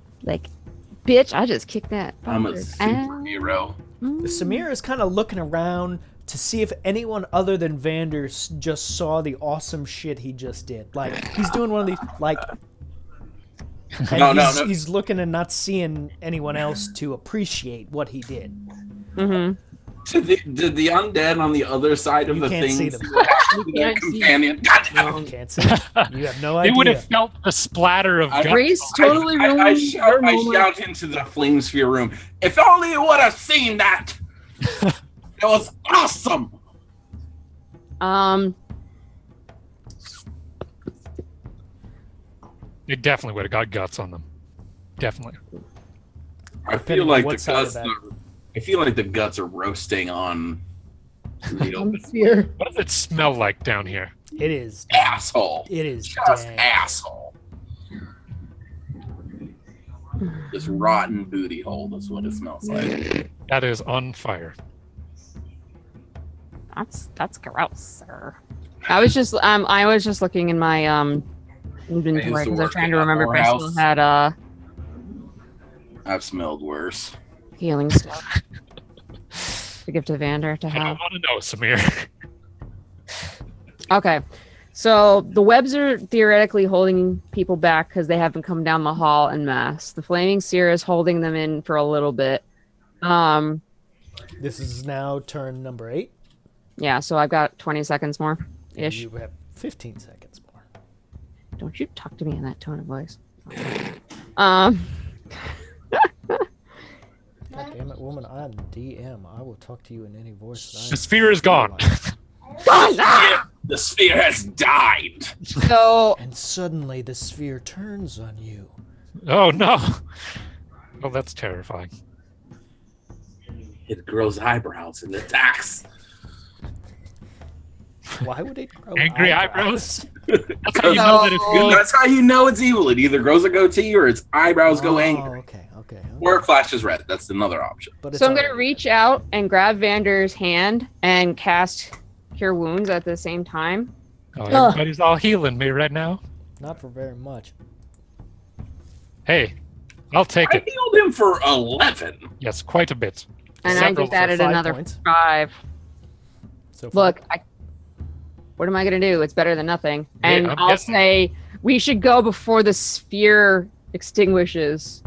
[SPEAKER 4] Bitch, I just kicked that.
[SPEAKER 3] I'm a
[SPEAKER 4] fucker's
[SPEAKER 3] superhero.
[SPEAKER 1] Samir is kind of looking around to see if anyone other than Vander just saw the awesome shit he just did. Like, he's doing one of these, like... And he's looking and not seeing anyone else to appreciate what he did.
[SPEAKER 4] Mm-hmm.
[SPEAKER 3] Did the undead on the other side of the
[SPEAKER 1] can't
[SPEAKER 3] thing
[SPEAKER 1] see them.
[SPEAKER 3] their companion? God damn.
[SPEAKER 1] You can't see them. You have no idea.
[SPEAKER 2] They would have felt the splatter of guts.
[SPEAKER 4] Grace totally ruined
[SPEAKER 3] I
[SPEAKER 4] her moment.
[SPEAKER 3] shout into the flame sphere room. If only you would have seen that. It was awesome.
[SPEAKER 2] They definitely would have got guts on them. Definitely.
[SPEAKER 3] I feel like the guts are roasting on the open.
[SPEAKER 2] What does it smell like down here?
[SPEAKER 1] It is.
[SPEAKER 3] Asshole.
[SPEAKER 1] It is
[SPEAKER 3] Just
[SPEAKER 1] dang.
[SPEAKER 3] asshole. This rotten booty hole is what it smells like.
[SPEAKER 2] That is on fire.
[SPEAKER 4] That's gross, sir. I was just looking in my inventory because I was trying to remember if I still had
[SPEAKER 3] I've smelled worse.
[SPEAKER 4] healing stuff to give to Vander to
[SPEAKER 2] I don't
[SPEAKER 4] have.
[SPEAKER 2] want to know, Samir.
[SPEAKER 4] Okay, so the webs are theoretically holding people back because they haven't come down the hall en masse. The flaming seer is holding them in for a little bit.
[SPEAKER 1] This is now turn number 8.
[SPEAKER 4] Yeah, so I've got 20 seconds more ish.
[SPEAKER 1] You have 15 seconds more.
[SPEAKER 4] Don't you talk to me in that tone of voice.
[SPEAKER 1] God damn it, woman, I'm DM. I will talk to you in any voice.
[SPEAKER 2] The sphere is gone.
[SPEAKER 3] The sphere has died.
[SPEAKER 4] So
[SPEAKER 1] And suddenly the sphere turns on you.
[SPEAKER 2] Oh, no. Oh, that's terrifying.
[SPEAKER 3] It grows eyebrows and attacks.
[SPEAKER 1] Why would it grow
[SPEAKER 2] Angry
[SPEAKER 1] eyebrows?
[SPEAKER 2] That's how you know that it's good.
[SPEAKER 3] That's how you know it's evil. It either grows a goatee or its eyebrows go angry.
[SPEAKER 1] Okay.
[SPEAKER 3] Or it flashes red. That's another option.
[SPEAKER 1] But it's
[SPEAKER 4] So I'm going to
[SPEAKER 1] already-
[SPEAKER 4] reach out and grab Vander's hand and cast Cure Wounds at the same time.
[SPEAKER 2] Oh, everybody's all healing me right now.
[SPEAKER 1] Not for very much.
[SPEAKER 2] Hey, I'll take
[SPEAKER 3] I
[SPEAKER 2] it.
[SPEAKER 3] healed him for 11.
[SPEAKER 2] Yes, quite a bit.
[SPEAKER 4] And I
[SPEAKER 2] Several.
[SPEAKER 4] just added
[SPEAKER 1] 5
[SPEAKER 4] another
[SPEAKER 1] points.
[SPEAKER 4] 5.
[SPEAKER 1] So far.
[SPEAKER 4] Look, what am I going to do? It's better than nothing. And
[SPEAKER 2] I'm
[SPEAKER 4] I'll
[SPEAKER 2] guessing.
[SPEAKER 4] say we should go before the sphere extinguishes.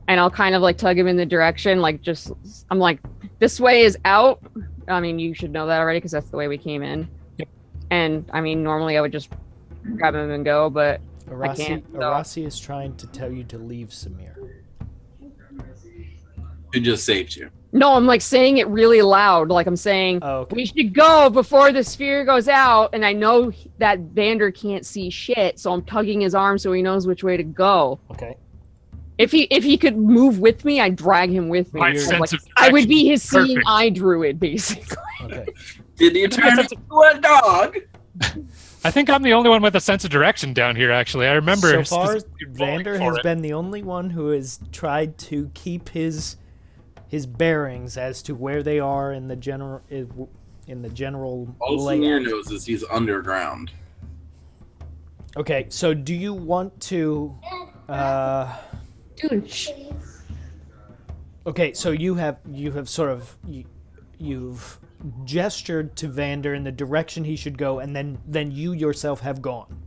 [SPEAKER 4] And I'll kind of like tug him in the direction. I'm like, this way is out. I mean, you should know that already because that's the way we came in.
[SPEAKER 2] Yep.
[SPEAKER 4] And I mean, normally I would just grab him and go, but I can't. So.
[SPEAKER 1] Arasi is trying to tell you to leave Samir.
[SPEAKER 3] Who just saved you?
[SPEAKER 4] No, I'm like saying it really loud. Like I'm saying, we should go before the sphere goes out. And I know that Vander can't see shit, so I'm tugging his arm so he knows which way to go.
[SPEAKER 1] Okay.
[SPEAKER 4] If he could move with me, I'd drag him with me.
[SPEAKER 2] My sense of
[SPEAKER 4] I would be his seeing
[SPEAKER 2] perfect.
[SPEAKER 4] eye druid, basically.
[SPEAKER 1] Okay.
[SPEAKER 3] Did you turn into a dog?
[SPEAKER 2] I think I'm the only one with a sense of direction down here, actually. I remember...
[SPEAKER 1] So far,
[SPEAKER 2] specifically rolling
[SPEAKER 1] Vander
[SPEAKER 2] for
[SPEAKER 1] has
[SPEAKER 2] it.
[SPEAKER 1] been the only one who has tried to keep his bearings as to where they are in the general
[SPEAKER 3] All Senior
[SPEAKER 1] layout.
[SPEAKER 3] knows is he's underground.
[SPEAKER 1] Okay, so do you want to?
[SPEAKER 5] Dude, shh.
[SPEAKER 1] Okay, so you have sort of you've gestured to Vander in the direction he should go, and then you yourself have gone.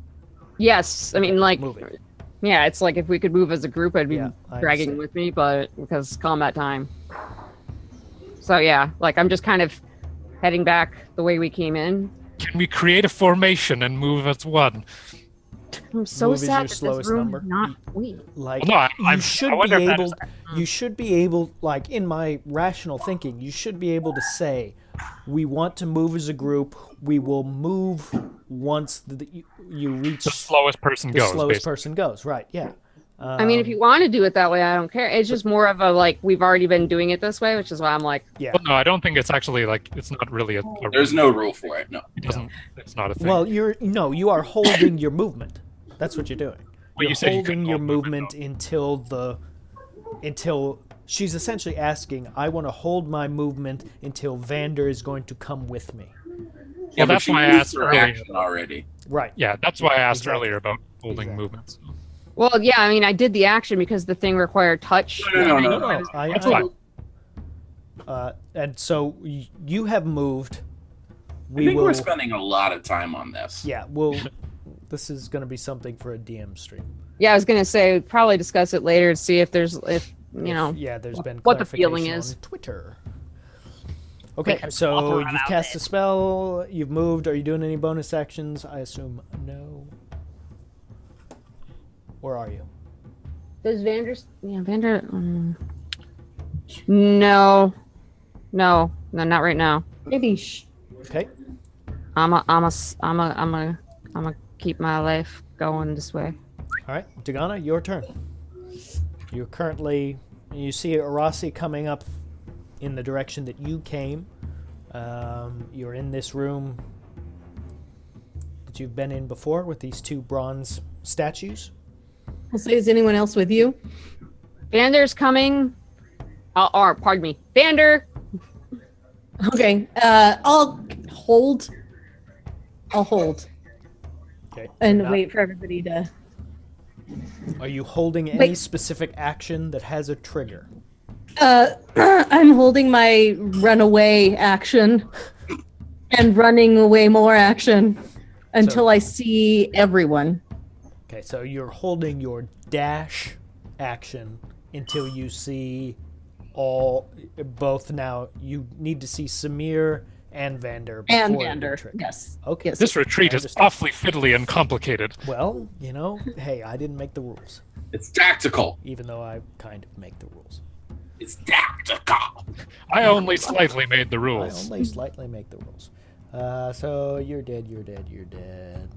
[SPEAKER 4] Yes, I mean, like,
[SPEAKER 1] Moving.
[SPEAKER 4] yeah, it's like if we could move as a group, I'd be
[SPEAKER 1] Yeah, I
[SPEAKER 4] dragging
[SPEAKER 1] understand.
[SPEAKER 4] with me, but because combat time. So yeah, like I'm just kind of heading back the way we came in.
[SPEAKER 2] Can we create a formation and move as one?
[SPEAKER 4] I'm so
[SPEAKER 1] Move is your
[SPEAKER 4] sad that
[SPEAKER 1] slowest
[SPEAKER 4] this room
[SPEAKER 1] number.
[SPEAKER 4] is not complete.
[SPEAKER 1] Like
[SPEAKER 2] No, I
[SPEAKER 1] you should
[SPEAKER 2] wonder
[SPEAKER 1] be
[SPEAKER 2] if that
[SPEAKER 1] able,
[SPEAKER 2] is-
[SPEAKER 1] you should be able, like in my rational thinking, you should be able to say, we want to move as a group. We will move once you reach
[SPEAKER 2] The slowest person
[SPEAKER 1] the
[SPEAKER 2] goes,
[SPEAKER 1] slowest
[SPEAKER 2] basically.
[SPEAKER 1] person goes. Right? Yeah.
[SPEAKER 4] I mean, if you want to do it that way, I don't care. It's just more of a like we've already been doing it this way, which is why I'm like,
[SPEAKER 1] Yeah.
[SPEAKER 2] Well, no, I don't think it's actually like it's not really a
[SPEAKER 3] There's no rule for it. No.
[SPEAKER 2] It doesn't. It's not a thing.
[SPEAKER 1] Well, you are holding your movement. That's what you're doing.
[SPEAKER 2] Well,
[SPEAKER 1] You're
[SPEAKER 2] you said you
[SPEAKER 1] holding
[SPEAKER 2] couldn't
[SPEAKER 1] your
[SPEAKER 2] hold movement,
[SPEAKER 1] movement until she's essentially asking, I want to hold my movement until Vander is going to come with me.
[SPEAKER 3] Yeah, but
[SPEAKER 2] that's
[SPEAKER 3] she
[SPEAKER 2] why I
[SPEAKER 3] used
[SPEAKER 2] asked
[SPEAKER 3] her
[SPEAKER 2] earlier.
[SPEAKER 3] action already.
[SPEAKER 1] Right.
[SPEAKER 2] Yeah, that's why I asked
[SPEAKER 1] Exactly.
[SPEAKER 2] earlier about holding
[SPEAKER 1] Exactly.
[SPEAKER 2] movements.
[SPEAKER 4] well, yeah, I mean, I did the action because the thing required touch.
[SPEAKER 3] No.
[SPEAKER 1] No,
[SPEAKER 2] That's fine.
[SPEAKER 1] and so you have moved.
[SPEAKER 3] I think we're spending a lot of time on this.
[SPEAKER 1] Yeah, this is going to be something for a DM stream.
[SPEAKER 4] Yeah, I was gonna say probably discuss it later to see if there's you know.
[SPEAKER 1] Yeah, there's been
[SPEAKER 4] what the feeling
[SPEAKER 1] clarification
[SPEAKER 4] is.
[SPEAKER 1] on Twitter. Okay,
[SPEAKER 4] can
[SPEAKER 1] so
[SPEAKER 4] offer
[SPEAKER 1] you've
[SPEAKER 4] about
[SPEAKER 1] cast
[SPEAKER 4] it.
[SPEAKER 1] a spell, you've moved. Are you doing any bonus actions? I assume no. Where are you?
[SPEAKER 4] Does Vander? No, not right now.
[SPEAKER 5] Maybe shh.
[SPEAKER 1] Okay.
[SPEAKER 4] I'm a keep my life going this way.
[SPEAKER 1] All right, Dagana, your turn. You see Arasi coming up in the direction that you came. You're in this room that you've been in before with these two bronze statues.
[SPEAKER 5] I'll say, is anyone else with you?
[SPEAKER 4] Vander's coming. Or pardon me, Vander.
[SPEAKER 5] Okay. I'll hold.
[SPEAKER 1] Okay.
[SPEAKER 5] And
[SPEAKER 1] Not-
[SPEAKER 5] wait for everybody to.
[SPEAKER 1] Are you holding any
[SPEAKER 5] Wait.
[SPEAKER 1] specific action that has a trigger?
[SPEAKER 5] I'm holding my runaway action and running away more action until I see everyone.
[SPEAKER 1] Okay, so you're holding your dash action until you see both now. You need to see Samir and Vander before
[SPEAKER 5] And
[SPEAKER 1] you
[SPEAKER 5] Vander.
[SPEAKER 1] trigger.
[SPEAKER 5] Yes.
[SPEAKER 1] Okay.
[SPEAKER 5] Yes.
[SPEAKER 2] This retreat
[SPEAKER 1] I
[SPEAKER 2] is
[SPEAKER 1] understand.
[SPEAKER 2] awfully fiddly and complicated.
[SPEAKER 1] Well, hey, I didn't make the rules,
[SPEAKER 3] It's tactical.
[SPEAKER 1] even though I kind of make the rules.
[SPEAKER 3] It's tactical.
[SPEAKER 2] I only slightly made the
[SPEAKER 1] I
[SPEAKER 2] rules.
[SPEAKER 1] only slightly make the rules. So you're dead, you're dead, you're dead.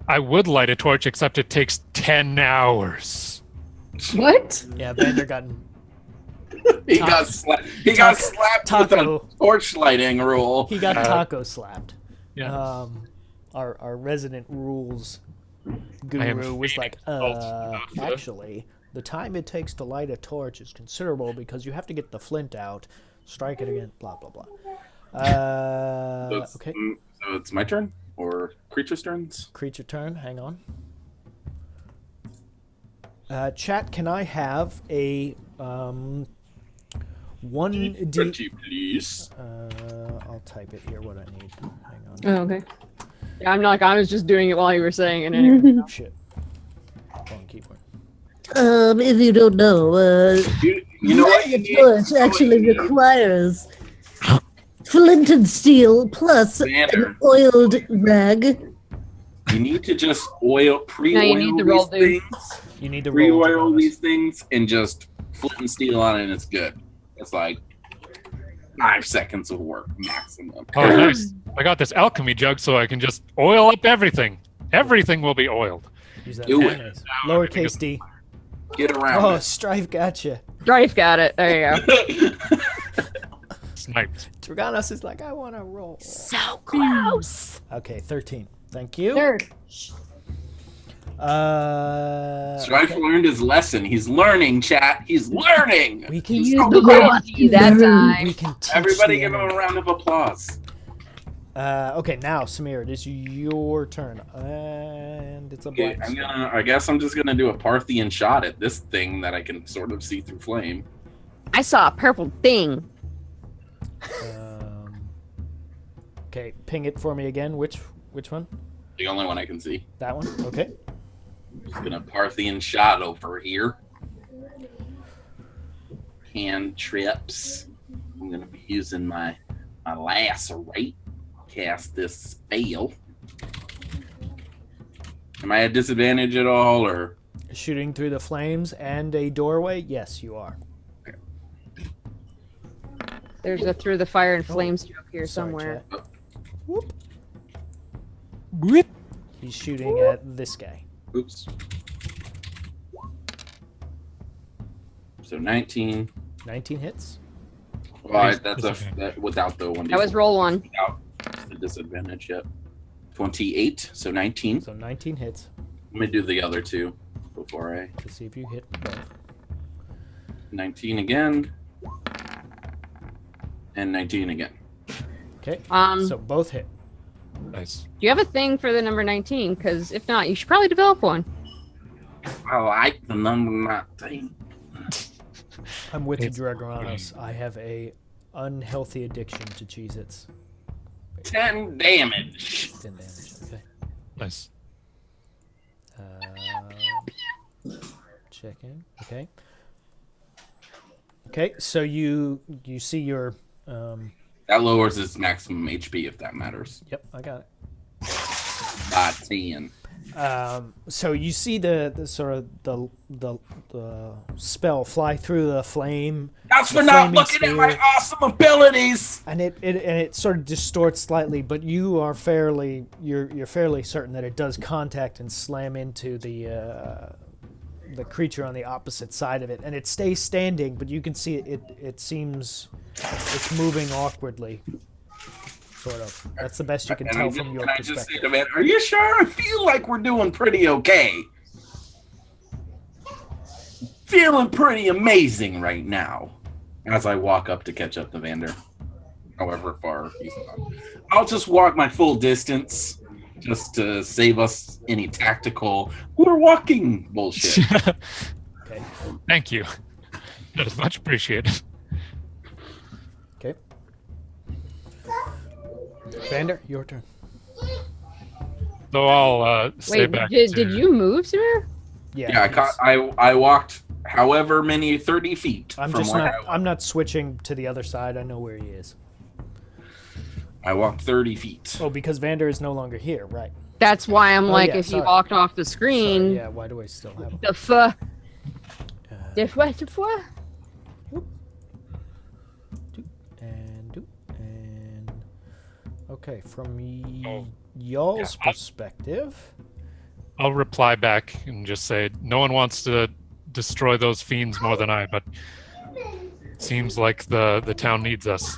[SPEAKER 2] I would light a torch, except it takes 10 hours.
[SPEAKER 5] What?
[SPEAKER 1] Yeah, Vander got
[SPEAKER 3] He got slapped. He got slapped with
[SPEAKER 1] Taco.
[SPEAKER 3] a torch lighting rule.
[SPEAKER 1] he got taco slapped.
[SPEAKER 2] Yeah.
[SPEAKER 1] Our resident rules
[SPEAKER 2] I am
[SPEAKER 1] guru was
[SPEAKER 2] feeding
[SPEAKER 1] like,
[SPEAKER 2] salt.
[SPEAKER 1] actually, the time it takes to light a torch is considerable because you have to get the flint out, strike it again, blah blah blah. Okay,
[SPEAKER 3] So it's my turn or creature's turns.
[SPEAKER 1] creature turn. Hang on. Chat, can I have a 1d?
[SPEAKER 3] Pretty please.
[SPEAKER 1] I'll type it here. What I need. Hang on.
[SPEAKER 5] Oh, okay.
[SPEAKER 4] Yeah, I was just doing it while you were saying it. Anyway.
[SPEAKER 1] Shit. Phone keyboard.
[SPEAKER 5] If you don't know,
[SPEAKER 3] You know what you need?
[SPEAKER 5] torch actually requires flint and steel plus
[SPEAKER 3] Vander.
[SPEAKER 5] an oiled rag.
[SPEAKER 3] You need to just pre-oil
[SPEAKER 4] need to roll,
[SPEAKER 3] these
[SPEAKER 4] dude.
[SPEAKER 3] things.
[SPEAKER 1] You need to roll.
[SPEAKER 3] Pre-oil
[SPEAKER 1] bonus.
[SPEAKER 3] these things and just flint and steel on it, and it's good. It's like 5 seconds of work maximum.
[SPEAKER 2] Oh, nice. I got this alchemy jug so I can just oil up everything. Everything will be oiled.
[SPEAKER 1] Use that
[SPEAKER 3] Do it.
[SPEAKER 1] mayonnaise. Lowercase d.
[SPEAKER 3] Get around
[SPEAKER 1] Oh,
[SPEAKER 3] it.
[SPEAKER 1] Strife gotcha.
[SPEAKER 4] Drive got it. There you go.
[SPEAKER 2] Sniped.
[SPEAKER 1] Draganos is like, I want to roll.
[SPEAKER 4] So close.
[SPEAKER 1] Okay, 13. Thank you.
[SPEAKER 5] Nerd.
[SPEAKER 3] Strife learned his lesson. He's learning, chat. He's learning.
[SPEAKER 1] We can
[SPEAKER 4] He
[SPEAKER 1] use
[SPEAKER 4] used the loyalty that time.
[SPEAKER 1] We can teach
[SPEAKER 3] Everybody
[SPEAKER 1] the
[SPEAKER 3] give him
[SPEAKER 1] enemy.
[SPEAKER 3] a round of applause.
[SPEAKER 1] Okay, now Samir, it is your turn, and it's a
[SPEAKER 3] Okay,
[SPEAKER 1] black.
[SPEAKER 3] I guess I'm just gonna do a Parthian shot at this thing that I can sort of see through flame.
[SPEAKER 4] I saw a purple thing.
[SPEAKER 1] Okay, ping it for me again. Which one?
[SPEAKER 3] The only one I can see.
[SPEAKER 1] That one. Okay.
[SPEAKER 3] Just gonna Parthian shot over here. Hand trips. I'm gonna be using my lacerate. Cast this spell. Am I at disadvantage at all, or?
[SPEAKER 1] Shooting through the flames and a doorway. Yes, you are.
[SPEAKER 4] There's a through the fire and flames joke here
[SPEAKER 1] Sorry,
[SPEAKER 4] somewhere.
[SPEAKER 1] chat. Whoop.
[SPEAKER 2] Whip.
[SPEAKER 1] He's shooting at this guy.
[SPEAKER 3] Oops. So 19.
[SPEAKER 1] 19 hits.
[SPEAKER 3] Well, that without the one.
[SPEAKER 4] That was roll one.
[SPEAKER 3] Without the disadvantage yet. 28. So 19.
[SPEAKER 1] So 19 hits.
[SPEAKER 3] Let me do the other two before I.
[SPEAKER 1] To see if you hit both.
[SPEAKER 3] 19 again. And 19 again.
[SPEAKER 1] Okay.
[SPEAKER 4] Do
[SPEAKER 1] So both hit.
[SPEAKER 2] Nice.
[SPEAKER 4] you have a thing for the number 19? Because if not, you should probably develop one.
[SPEAKER 3] I like the number 19.
[SPEAKER 1] I'm with you,
[SPEAKER 2] It's-
[SPEAKER 1] Dragoranos. I have a unhealthy addiction to Cheez-Its.
[SPEAKER 3] 10 damage.
[SPEAKER 1] 10 damage. Okay.
[SPEAKER 2] Nice.
[SPEAKER 1] Check in. Okay. Okay. So you see your.
[SPEAKER 3] That lowers his maximum HP if that matters.
[SPEAKER 1] Yep, I got it.
[SPEAKER 3] By 10.
[SPEAKER 1] So you see the sort of the spell fly through the flame.
[SPEAKER 3] That's for
[SPEAKER 1] The
[SPEAKER 3] not
[SPEAKER 1] flaming
[SPEAKER 3] looking at my
[SPEAKER 1] sphere.
[SPEAKER 3] awesome abilities.
[SPEAKER 1] And it sort of distorts slightly, but you are you're fairly certain that it does contact and slam into the creature on the opposite side of it, and it stays standing, but you can see it seems it's moving awkwardly, sort of. That's the best you can tell from your
[SPEAKER 3] And I just say
[SPEAKER 1] perspective.
[SPEAKER 3] to man, are you sure? I feel like we're doing pretty okay. Feeling pretty amazing right now. As I walk up to catch up to Vander. However far he's gone. I'll just walk my full distance just to save us any tactical we're walking bullshit.
[SPEAKER 1] Okay.
[SPEAKER 2] Thank you. That is much appreciated.
[SPEAKER 1] Okay. Vander, your turn.
[SPEAKER 2] So I'll stay
[SPEAKER 4] Wait,
[SPEAKER 2] back.
[SPEAKER 4] did you move, Samir?
[SPEAKER 3] Yeah, I walked however many 30 feet
[SPEAKER 1] I'm
[SPEAKER 3] from
[SPEAKER 1] just
[SPEAKER 3] where
[SPEAKER 1] not.
[SPEAKER 3] I was.
[SPEAKER 1] I'm not switching to the other side. I know where he is.
[SPEAKER 3] I walked 30 feet.
[SPEAKER 1] Oh, because Vander is no longer here, right?
[SPEAKER 4] That's why I'm like,
[SPEAKER 1] yeah,
[SPEAKER 4] if
[SPEAKER 1] sorry.
[SPEAKER 4] you walked off the
[SPEAKER 1] Sorry,
[SPEAKER 4] screen,
[SPEAKER 1] yeah. Why do I still have him?
[SPEAKER 4] the
[SPEAKER 1] And okay, from
[SPEAKER 2] Oh.
[SPEAKER 1] y'all's
[SPEAKER 2] Yeah,
[SPEAKER 1] perspective,
[SPEAKER 2] I'll reply back and just say no one wants to destroy those fiends more than I, but it seems like the town needs us.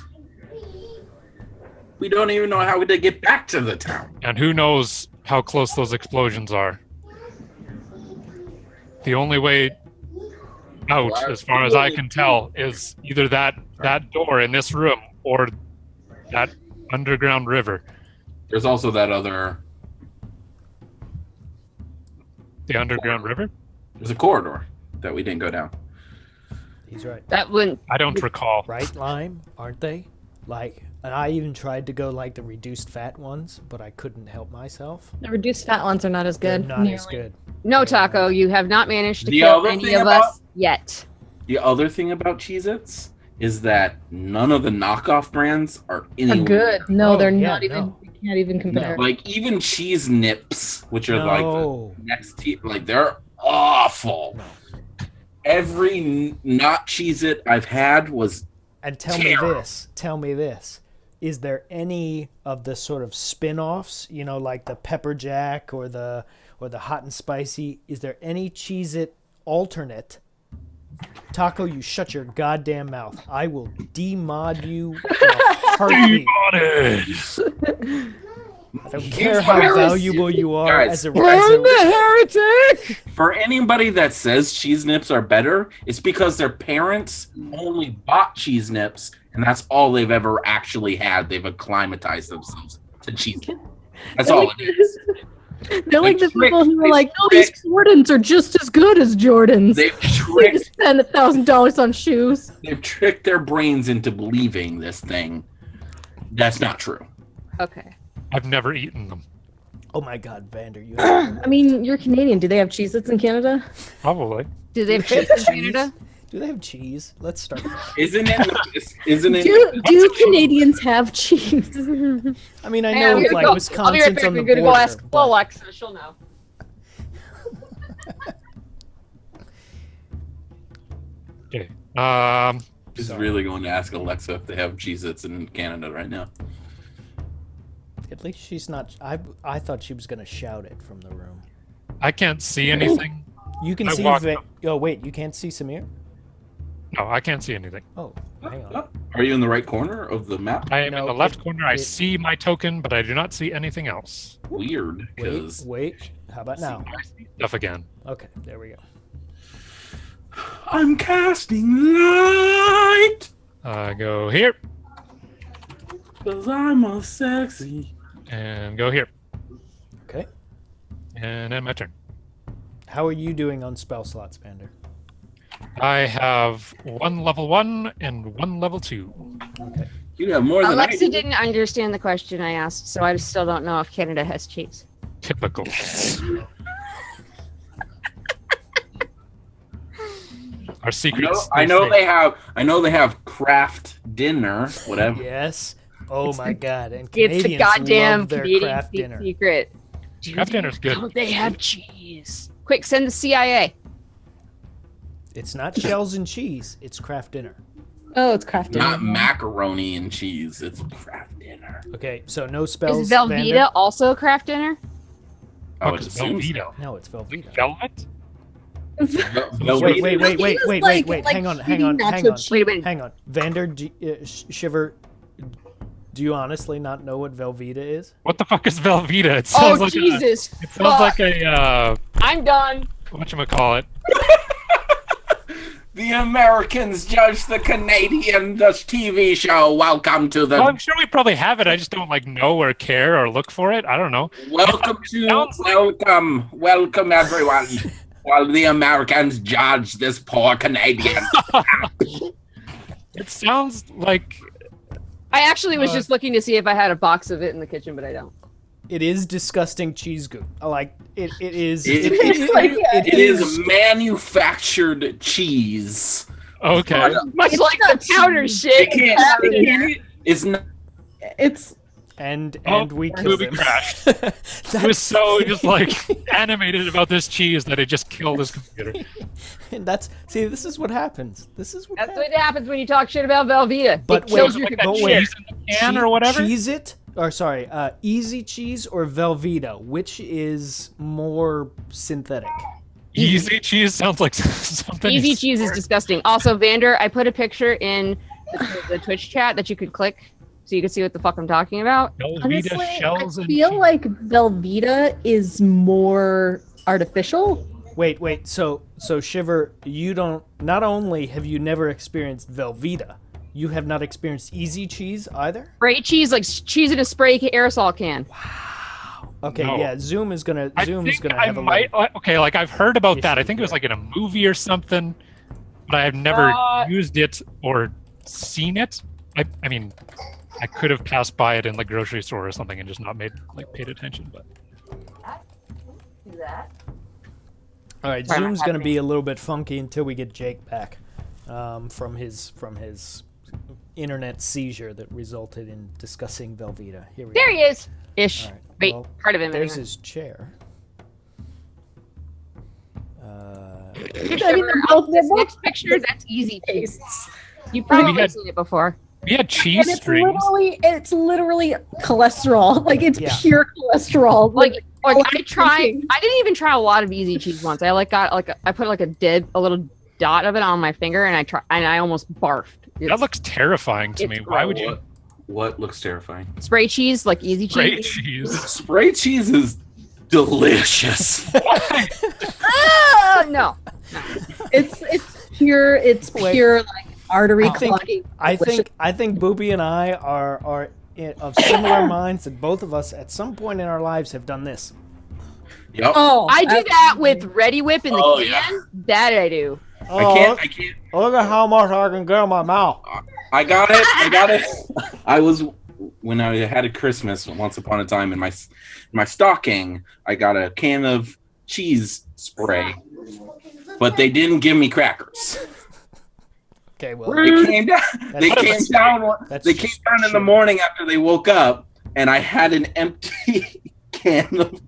[SPEAKER 3] We don't even know how to get back to the town.
[SPEAKER 2] And who knows how close those explosions are. The only way out, as far as I can tell, is either that door in this room or that underground river.
[SPEAKER 3] There's also that other.
[SPEAKER 2] The underground river?
[SPEAKER 3] There's a corridor that we didn't go down.
[SPEAKER 1] he's right.
[SPEAKER 4] that wouldn't.
[SPEAKER 2] I don't recall.
[SPEAKER 1] Right, Lime? Aren't they? Like, and I even tried to go like the reduced fat ones, but I couldn't help myself.
[SPEAKER 5] The reduced fat ones are not as
[SPEAKER 1] They're
[SPEAKER 5] good.
[SPEAKER 1] not as
[SPEAKER 5] nearly.
[SPEAKER 1] good.
[SPEAKER 4] No, Taco, you have not managed to
[SPEAKER 3] The
[SPEAKER 4] kill
[SPEAKER 3] other
[SPEAKER 4] any
[SPEAKER 3] thing
[SPEAKER 4] of
[SPEAKER 3] about-
[SPEAKER 4] us yet.
[SPEAKER 3] The other thing about Cheez-Its is that none of the knockoff brands are
[SPEAKER 5] Are
[SPEAKER 3] anywhere.
[SPEAKER 5] good. No,
[SPEAKER 1] Oh,
[SPEAKER 5] they're
[SPEAKER 1] yeah,
[SPEAKER 5] not even.
[SPEAKER 1] no.
[SPEAKER 5] You can't even compare.
[SPEAKER 3] Like even Cheese Nips, which are like
[SPEAKER 1] No.
[SPEAKER 3] the next like they're awful.
[SPEAKER 1] No.
[SPEAKER 3] Every not Cheez-It I've had was
[SPEAKER 1] And tell me this. Is there any of the sort of spin-offs, like the pepper jack or the hot and spicy, is there any Cheez-It alternate? Taco, you shut your goddamn mouth. I will demod you in a heartbeat. I don't care how valuable you are
[SPEAKER 3] Guys,
[SPEAKER 1] as a
[SPEAKER 4] heretic!
[SPEAKER 3] For anybody that says cheese nips are better, it's because their parents only bought cheese nips, and that's all they've ever actually had. They've acclimatized themselves to cheese nips. That's all it is.
[SPEAKER 5] They're like the people who are like, no, these Jordans are just as good as Jordans.
[SPEAKER 3] They've
[SPEAKER 5] They
[SPEAKER 3] tricked,
[SPEAKER 5] spend $1,000 on shoes.
[SPEAKER 3] they've tricked their brains into believing this thing. That's not true.
[SPEAKER 4] Okay.
[SPEAKER 2] I've never eaten them.
[SPEAKER 1] Oh my God, Vander, you have
[SPEAKER 5] I mean, you're Canadian. Do they have Cheez-Its in Canada?
[SPEAKER 2] Probably.
[SPEAKER 4] Do they have
[SPEAKER 1] Do they
[SPEAKER 4] cheese
[SPEAKER 1] have
[SPEAKER 4] in
[SPEAKER 1] cheese?
[SPEAKER 4] Canada?
[SPEAKER 1] Do they have cheese? Let's start.
[SPEAKER 3] Isn't it?
[SPEAKER 5] Do Canadians have cheese?
[SPEAKER 1] I mean, I
[SPEAKER 4] Hey,
[SPEAKER 1] know
[SPEAKER 4] I'm gonna
[SPEAKER 1] like
[SPEAKER 4] go.
[SPEAKER 1] Wisconsin's
[SPEAKER 4] I'll be right back.
[SPEAKER 1] on the
[SPEAKER 4] We're gonna
[SPEAKER 1] border.
[SPEAKER 4] go ask
[SPEAKER 1] but-
[SPEAKER 4] Alexa. She'll know.
[SPEAKER 2] Okay.
[SPEAKER 3] Just really going to ask Alexa if they have Cheez-Its in Canada right now.
[SPEAKER 1] At least she's not. I thought she was going to shout it from the room.
[SPEAKER 2] I can't see anything.
[SPEAKER 1] You can
[SPEAKER 2] I
[SPEAKER 1] see.
[SPEAKER 2] walked
[SPEAKER 1] Oh wait, you can't see Samir.
[SPEAKER 2] No, I can't see anything.
[SPEAKER 1] Oh, hang on.
[SPEAKER 3] Oh, are you in the right corner of the map?
[SPEAKER 2] I am
[SPEAKER 1] No,
[SPEAKER 2] in the left
[SPEAKER 1] it-
[SPEAKER 2] corner. I
[SPEAKER 1] it-
[SPEAKER 2] see my token, but I do not see anything else.
[SPEAKER 3] Weird,
[SPEAKER 1] Wait,
[SPEAKER 3] because
[SPEAKER 1] wait. How about now?
[SPEAKER 2] I see stuff again.
[SPEAKER 1] Okay, there we go.
[SPEAKER 3] I'm casting light,
[SPEAKER 2] Go here
[SPEAKER 3] because I'm a sexy.
[SPEAKER 2] and go here,
[SPEAKER 1] Okay.
[SPEAKER 2] and then my turn.
[SPEAKER 1] How are you doing on spell slots, Vander?
[SPEAKER 2] I have 1 level 1 and 1 level 2.
[SPEAKER 1] Okay.
[SPEAKER 3] You have more than
[SPEAKER 4] Alexa
[SPEAKER 3] I do.
[SPEAKER 4] didn't understand the question I asked, so I still don't know if Canada has cheese.
[SPEAKER 2] Typical. Our secrets.
[SPEAKER 3] I know they have craft dinner, whatever.
[SPEAKER 1] Yes. Oh my God! And
[SPEAKER 4] It's
[SPEAKER 1] Canadians
[SPEAKER 4] the goddamn
[SPEAKER 1] love their
[SPEAKER 4] Canadian
[SPEAKER 1] craft dinner.
[SPEAKER 4] secret.
[SPEAKER 2] Craft dinner's good.
[SPEAKER 4] Don't they have cheese? Quick, send the CIA.
[SPEAKER 1] It's not shells and cheese. It's craft dinner.
[SPEAKER 5] Oh, it's crafted.
[SPEAKER 3] Not macaroni and cheese. It's craft dinner.
[SPEAKER 1] Okay, so no spells.
[SPEAKER 4] Is Velveeta
[SPEAKER 1] Vander?
[SPEAKER 4] also a craft dinner?
[SPEAKER 3] I would
[SPEAKER 2] Fuck,
[SPEAKER 3] assume so.
[SPEAKER 2] Velveeta.
[SPEAKER 1] No, it's Velveeta.
[SPEAKER 2] Velvet?
[SPEAKER 1] Wait, wait, wait, wait, wait,
[SPEAKER 5] like-
[SPEAKER 1] wait.
[SPEAKER 5] like
[SPEAKER 1] Hang on.
[SPEAKER 5] nacho cheese.
[SPEAKER 4] Wait a minute.
[SPEAKER 1] Hang on. Vander, Shiver, do you honestly not know what Velveeta is?
[SPEAKER 2] What the fuck is Velveeta? It
[SPEAKER 4] Oh,
[SPEAKER 2] sounds like
[SPEAKER 4] Jesus.
[SPEAKER 2] it sounds like a
[SPEAKER 4] I'm done.
[SPEAKER 2] whatchamacallit.
[SPEAKER 3] The Americans judge the Canadian TV show. Welcome to the
[SPEAKER 2] Well, I'm sure we probably have it. I just don't like know or care or look for it. I don't know.
[SPEAKER 3] welcome everyone. While the Americans judge this poor Canadian.
[SPEAKER 2] It sounds like
[SPEAKER 4] I actually was just looking to see if I had a box of it in the kitchen, but I don't.
[SPEAKER 1] It is disgusting cheese goo. Like it is.
[SPEAKER 3] It is manufactured cheese.
[SPEAKER 2] okay.
[SPEAKER 4] Much
[SPEAKER 5] It's
[SPEAKER 4] like
[SPEAKER 5] not
[SPEAKER 4] the powder
[SPEAKER 5] cheese.
[SPEAKER 4] shit.
[SPEAKER 3] It's not.
[SPEAKER 5] It's
[SPEAKER 1] And
[SPEAKER 2] Oh,
[SPEAKER 1] we
[SPEAKER 2] the
[SPEAKER 1] killed
[SPEAKER 2] movie
[SPEAKER 1] him.
[SPEAKER 2] crashed. It was so just like animated about this cheese that it just killed his computer.
[SPEAKER 1] And this is what happens. This is what
[SPEAKER 4] That's
[SPEAKER 1] happens.
[SPEAKER 4] what happens when you talk shit about Velveeta.
[SPEAKER 1] But
[SPEAKER 4] It kills
[SPEAKER 1] wait,
[SPEAKER 4] your
[SPEAKER 2] Like that
[SPEAKER 1] but wait.
[SPEAKER 2] cheese in the can or whatever.
[SPEAKER 1] Cheez-It, or sorry, Easy Cheese or Velveeta, which is more synthetic?
[SPEAKER 2] Easy cheese sounds like something.
[SPEAKER 4] Easy cheese is disgusting. Also, Vander, I put a picture in the Twitch chat that you could click so you can see what the fuck I'm talking about.
[SPEAKER 2] Velveeta
[SPEAKER 5] honestly,
[SPEAKER 2] shells
[SPEAKER 5] I
[SPEAKER 2] and
[SPEAKER 5] feel
[SPEAKER 2] cheese.
[SPEAKER 5] like Velveeta is more artificial.
[SPEAKER 1] Wait. So Shiver, you don't. Not only have you never experienced Velveeta, you have not experienced Easy Cheese either.
[SPEAKER 4] Spray cheese, like cheese in a spray aerosol can.
[SPEAKER 1] Okay,
[SPEAKER 2] No.
[SPEAKER 1] yeah. Zoom is gonna
[SPEAKER 2] I
[SPEAKER 1] Zoom is
[SPEAKER 2] think
[SPEAKER 1] gonna
[SPEAKER 2] I
[SPEAKER 1] have a
[SPEAKER 2] might. Okay, like I've heard about that. I
[SPEAKER 1] issue
[SPEAKER 2] think it was
[SPEAKER 1] there.
[SPEAKER 2] like in a movie or something, but I have never used it or seen it. I mean, I could have passed by it in the grocery store or something and just not paid attention. But
[SPEAKER 1] All right,
[SPEAKER 4] Sorry,
[SPEAKER 1] Zoom's
[SPEAKER 4] not
[SPEAKER 1] gonna be a little bit funky until we get Jake back from his internet seizure that resulted in discussing Velveeta. Here we
[SPEAKER 4] There
[SPEAKER 1] go.
[SPEAKER 4] he is. Ish.
[SPEAKER 1] All right,
[SPEAKER 4] Wait,
[SPEAKER 1] well,
[SPEAKER 4] part of him.
[SPEAKER 1] There's
[SPEAKER 4] Anyway.
[SPEAKER 1] his chair.
[SPEAKER 5] I mean, they're both
[SPEAKER 4] This next picture, that's easy cheese. You've probably
[SPEAKER 2] had-
[SPEAKER 4] seen it before.
[SPEAKER 2] We had cheese
[SPEAKER 5] And
[SPEAKER 2] strings.
[SPEAKER 5] it's literally cholesterol. Like it's
[SPEAKER 1] Yeah.
[SPEAKER 5] pure cholesterol.
[SPEAKER 4] Like I
[SPEAKER 5] like
[SPEAKER 4] tried.
[SPEAKER 5] protein.
[SPEAKER 4] I didn't even try a lot of easy cheese once. I I put like a little dot of it on my finger, and I almost barfed.
[SPEAKER 2] That looks terrifying to
[SPEAKER 4] it's
[SPEAKER 2] me. Why would you
[SPEAKER 3] What looks terrifying?
[SPEAKER 4] spray cheese, like easy
[SPEAKER 2] spray
[SPEAKER 4] cheese?
[SPEAKER 2] cheese?
[SPEAKER 3] Spray cheese is delicious.
[SPEAKER 4] No.
[SPEAKER 5] It's pure. It's
[SPEAKER 1] Wait.
[SPEAKER 5] pure like artery
[SPEAKER 1] I think-
[SPEAKER 5] clogging.
[SPEAKER 1] I think Boopy and I are of similar minds that both of us at some point in our lives have done this.
[SPEAKER 3] Yep.
[SPEAKER 5] Oh,
[SPEAKER 4] I do that with Ready Whip in the
[SPEAKER 3] Oh,
[SPEAKER 4] can.
[SPEAKER 3] yeah.
[SPEAKER 4] That I do.
[SPEAKER 3] I can't.
[SPEAKER 1] Look at how much I can get in my mouth.
[SPEAKER 3] I got it. I was when I had a Christmas once upon a time in my stocking. I got a can of cheese spray, but they didn't give me crackers.
[SPEAKER 1] Okay, well,
[SPEAKER 3] They came down. They
[SPEAKER 1] That's-
[SPEAKER 3] came down.
[SPEAKER 1] that's
[SPEAKER 3] They came down in the
[SPEAKER 1] shitty.
[SPEAKER 3] morning after they woke up, and I had an empty can of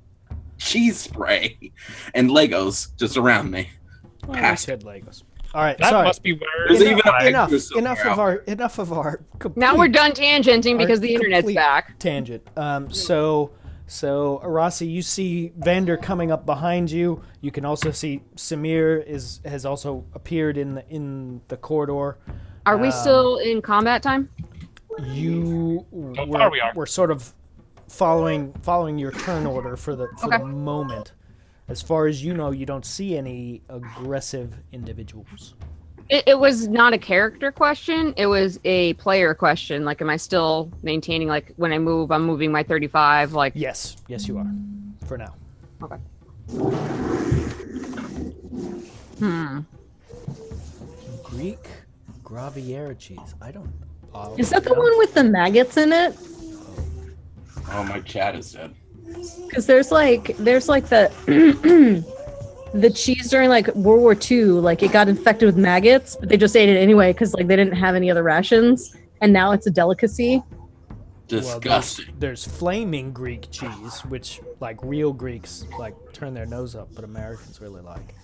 [SPEAKER 3] cheese spray and Legos just around me.
[SPEAKER 1] Oh, I
[SPEAKER 3] Pass.
[SPEAKER 1] said Legos. All right,
[SPEAKER 2] That
[SPEAKER 1] sorry.
[SPEAKER 2] must be where.
[SPEAKER 3] There's even a
[SPEAKER 1] enough.
[SPEAKER 3] picture somewhere
[SPEAKER 1] Enough of our. Enough of our.
[SPEAKER 4] Now we're
[SPEAKER 1] complete
[SPEAKER 4] done tangenting because the internet's
[SPEAKER 1] complete
[SPEAKER 4] back.
[SPEAKER 1] Tangent. So Arasi, you see Vander coming up behind you. You can also see Samir has also appeared in the corridor.
[SPEAKER 4] Are we still in combat time?
[SPEAKER 1] You
[SPEAKER 2] So far we are.
[SPEAKER 1] we're sort of following your turn order for the moment. As far as you know, you don't see any aggressive individuals.
[SPEAKER 4] It was not a character question. It was a player question. Like, am I still maintaining, like, when I move, I'm moving my 35? Like,
[SPEAKER 1] Yes, you are. For now.
[SPEAKER 4] okay.
[SPEAKER 1] Greek Graviera cheese. I don't.
[SPEAKER 5] Is that the one with the maggots in it?
[SPEAKER 3] Oh, my chat is dead.
[SPEAKER 5] Because there's like the the cheese during like World War II, like it got infected with maggots, but they just ate it anyway because like they didn't have any other rations, and now it's a delicacy.
[SPEAKER 3] Disgusting.
[SPEAKER 1] There's flaming Greek cheese, which like real Greeks like turn their nose up, but Americans really like.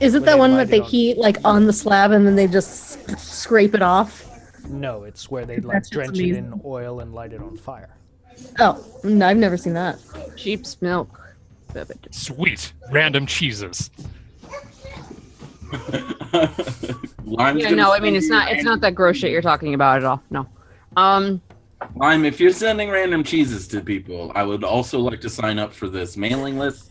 [SPEAKER 5] Is it
[SPEAKER 1] Where
[SPEAKER 5] that
[SPEAKER 1] they
[SPEAKER 5] one
[SPEAKER 1] light
[SPEAKER 5] that
[SPEAKER 1] it
[SPEAKER 5] they
[SPEAKER 1] on-
[SPEAKER 5] heat like on the slab and then they just scrape it off?
[SPEAKER 1] No, it's where they like
[SPEAKER 5] That's just
[SPEAKER 1] drench it in
[SPEAKER 5] amazing.
[SPEAKER 1] oil and light it on fire.
[SPEAKER 5] Oh, no, I've never seen that.
[SPEAKER 4] Sheep's milk.
[SPEAKER 2] Sweet random cheeses.
[SPEAKER 3] Lime's
[SPEAKER 4] Yeah,
[SPEAKER 3] gonna
[SPEAKER 4] no, I
[SPEAKER 3] send
[SPEAKER 4] mean, it's
[SPEAKER 3] you
[SPEAKER 4] not
[SPEAKER 3] random-
[SPEAKER 4] that gross shit you're talking about at all. No.
[SPEAKER 3] Lime, if you're sending random cheeses to people, I would also like to sign up for this mailing list.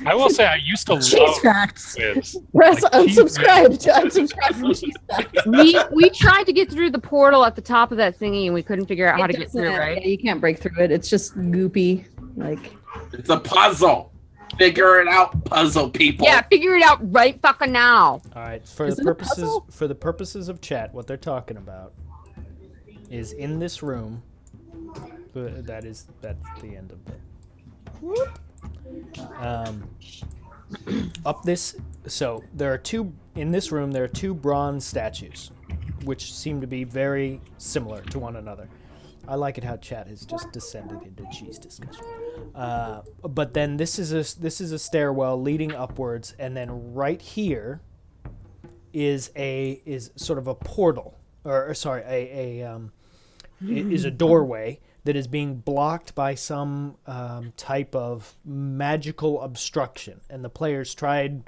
[SPEAKER 2] I will say I used to
[SPEAKER 5] Cheese
[SPEAKER 2] love
[SPEAKER 5] facts.
[SPEAKER 2] quiz.
[SPEAKER 5] Press
[SPEAKER 2] Like cheese
[SPEAKER 5] unsubscribe to unsubscribe from cheese facts.
[SPEAKER 4] we tried to get through the portal at the top of that thingy and we couldn't figure out how to get through, right?
[SPEAKER 5] Yeah, you can't break through it. It's just goopy. Like
[SPEAKER 3] It's a puzzle. Figure it out, puzzle people.
[SPEAKER 4] Yeah, figure it out right fucking now.
[SPEAKER 1] All right, for
[SPEAKER 5] Is
[SPEAKER 1] the
[SPEAKER 5] it a puzzle?
[SPEAKER 1] purposes of chat, what they're talking about is in this room. That's the end of it. Up this, so there are two in this room. There are two bronze statues, which seem to be very similar to one another. I like it how chat has just descended into cheese discussion. But then this is a stairwell leading upwards, and then right here is sort of a portal, or sorry, is a doorway that is being blocked by some type of magical obstruction, and the players tried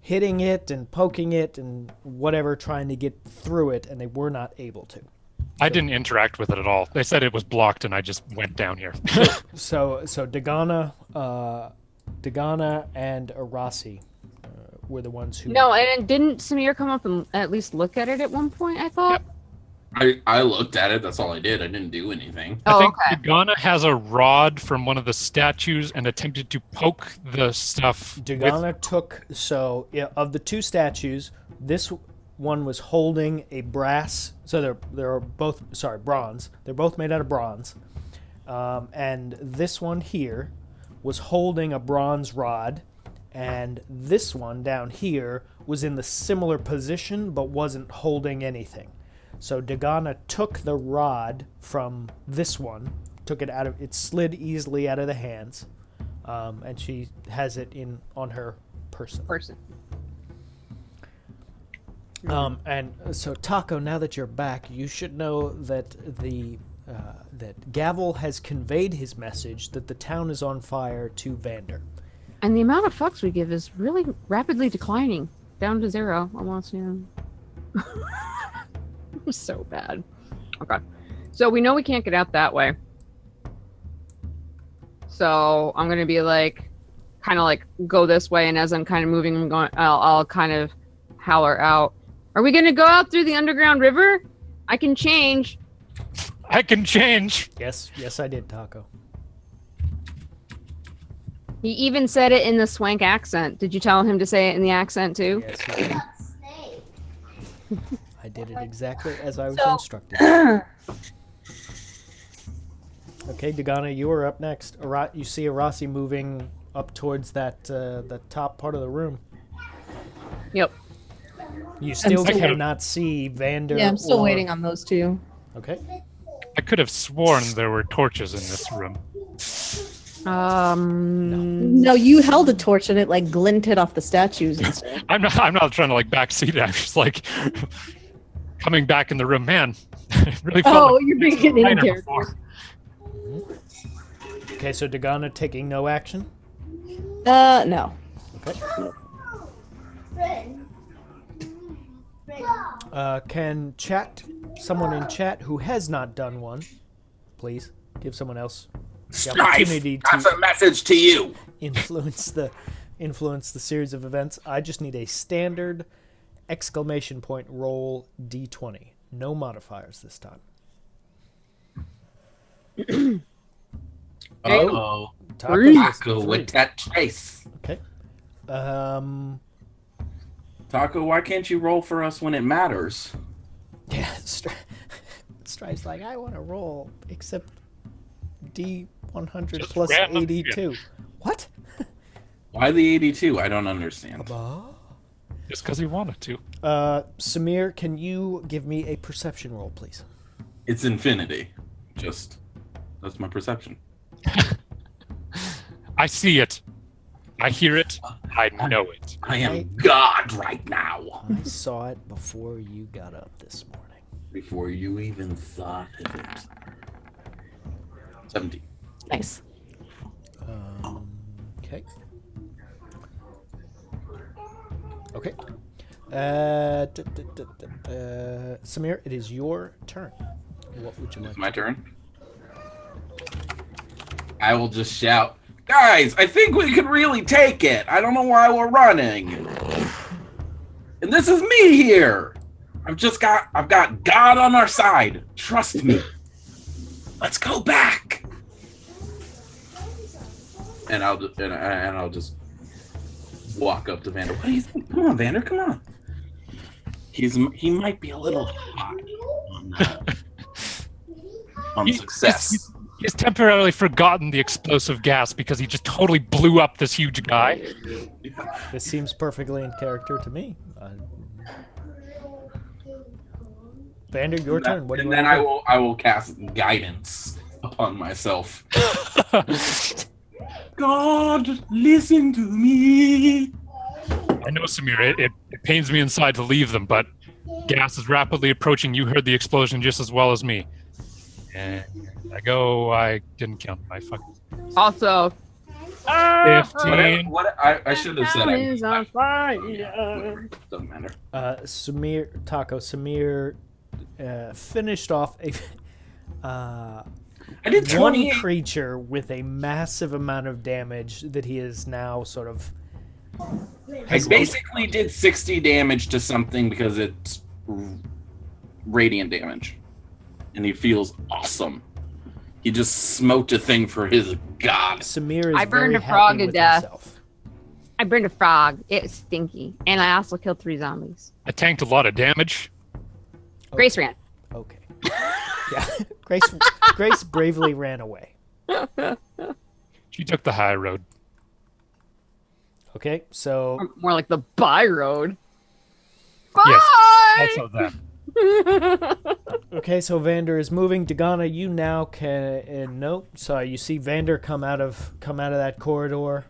[SPEAKER 1] hitting it and poking it and whatever, trying to get through it, and they were not able to.
[SPEAKER 2] I didn't interact with it at all. They said it was blocked, and I just went down here.
[SPEAKER 1] So Dagana and Arasi were the ones who.
[SPEAKER 4] No, and didn't Samir come up and at least look at it at one point, I thought?
[SPEAKER 3] I looked at it. That's all I did. I didn't do anything.
[SPEAKER 2] I
[SPEAKER 4] Oh,
[SPEAKER 2] think
[SPEAKER 4] okay.
[SPEAKER 2] Dagana has a rod from one of the statues and attempted to poke the stuff.
[SPEAKER 1] Dagana took, so yeah, of the two statues, this one was holding a brass, so they're both, sorry, bronze. They're both made out of bronze. And this one here was holding a bronze rod, and this one down here was in the similar position but wasn't holding anything. So Dagana took the rod from this one, took it out of, it slid easily out of the hands, and she has it on her person. And so Taco, now that you're back, you should know that that Gavel has conveyed his message that the town is on fire to Vander.
[SPEAKER 4] And the amount of fucks we give is really rapidly declining, down to 0 almost. Yeah. So bad. Okay, so we know we can't get out that way. So I'm gonna be like, kind of like go this way, and as I'm kind of moving, I'm going. I'll kind of holler out. Are we gonna go out through the underground river? I can change.
[SPEAKER 2] I can change.
[SPEAKER 1] Yes, I did, Taco.
[SPEAKER 4] He even said it in the swank accent. Did you tell him to say it in the accent too?
[SPEAKER 1] Yes, he did. I did it exactly as I was instructed. Okay, Dagana, you are up next. You see Arasi moving up towards that the top part of the room.
[SPEAKER 4] Yep.
[SPEAKER 1] You still cannot see Vander.
[SPEAKER 5] Yeah, I'm still waiting on those two.
[SPEAKER 1] Okay.
[SPEAKER 2] I could have sworn there were torches in this room.
[SPEAKER 5] No, you held a torch and it like glinted off the statues and stuff.
[SPEAKER 2] I'm not trying to like backseat it. I'm just like coming back in the room, man. It really felt like
[SPEAKER 5] You're being an in character.
[SPEAKER 2] before.
[SPEAKER 1] Okay, so Dagana taking no action.
[SPEAKER 5] No.
[SPEAKER 1] Okay. Can someone in chat who has not done one, please give someone else the
[SPEAKER 3] Strife,
[SPEAKER 1] opportunity
[SPEAKER 3] that's
[SPEAKER 1] to
[SPEAKER 3] a message to you.
[SPEAKER 1] influence the series of events. I just need a standard exclamation point roll d20. No modifiers this time.
[SPEAKER 3] Uh-oh.
[SPEAKER 1] Taco
[SPEAKER 3] with that trace.
[SPEAKER 1] Okay.
[SPEAKER 3] Taco, why can't you roll for us when it matters?
[SPEAKER 1] Yeah, Strife's like, I want to roll, except D100
[SPEAKER 2] Just
[SPEAKER 1] plus
[SPEAKER 2] random
[SPEAKER 1] 82. What?
[SPEAKER 3] Why the 82? I don't understand.
[SPEAKER 2] Just because he wanted to.
[SPEAKER 1] Samir, can you give me a perception roll, please?
[SPEAKER 3] It's infinity. That's my perception.
[SPEAKER 2] I see it. I hear it. I know it.
[SPEAKER 3] I am God right now.
[SPEAKER 1] I saw it before you got up this morning.
[SPEAKER 3] Before you even thought of it. 17.
[SPEAKER 5] Nice.
[SPEAKER 1] Okay. Okay. Samir, it is your turn. What would you like?
[SPEAKER 3] It's my turn. I will just shout, guys, I think we could really take it. I don't know why we're running. And this is me here. I've got God on our side. Trust me. Let's go back. And I'll just walk up to Vander. What do you think? Come on, Vander, come on. He might be a little hot on success.
[SPEAKER 2] He's temporarily forgotten the explosive gas because he just totally blew up this huge guy.
[SPEAKER 1] This seems perfectly in character to me. Vander, your turn. What do you
[SPEAKER 3] and then
[SPEAKER 1] want to do?
[SPEAKER 3] I will cast guidance upon myself. God, listen to me.
[SPEAKER 2] I know, Samir, it pains me inside to leave them, but gas is rapidly approaching. You heard the explosion just as well as me. And I didn't count my fucking...
[SPEAKER 4] Also,
[SPEAKER 2] 15.
[SPEAKER 3] I should have said it.
[SPEAKER 4] is on fire.
[SPEAKER 3] Doesn't matter.
[SPEAKER 1] Samir finished off
[SPEAKER 3] I did
[SPEAKER 1] one
[SPEAKER 3] 28.
[SPEAKER 1] creature with a massive amount of damage that he is now sort of...
[SPEAKER 3] I basically did 60 damage to something because it's radiant damage. And he feels awesome. He just smote a thing for his god.
[SPEAKER 1] Samir is
[SPEAKER 4] I burned
[SPEAKER 1] very
[SPEAKER 4] a frog
[SPEAKER 1] happy
[SPEAKER 4] to
[SPEAKER 1] with
[SPEAKER 4] death.
[SPEAKER 1] himself.
[SPEAKER 4] I burned a frog. It was stinky. And I also killed 3 zombies.
[SPEAKER 2] I tanked a lot of damage.
[SPEAKER 4] Grace ran.
[SPEAKER 1] Okay. Yeah. Grace bravely ran away.
[SPEAKER 2] She took the high road.
[SPEAKER 1] Okay, so
[SPEAKER 4] More like the by road.
[SPEAKER 2] Yes,
[SPEAKER 4] Bye!
[SPEAKER 2] also that.
[SPEAKER 1] okay, so Vander is moving. Dagana, you now can nope. So you see Vander come out of that corridor.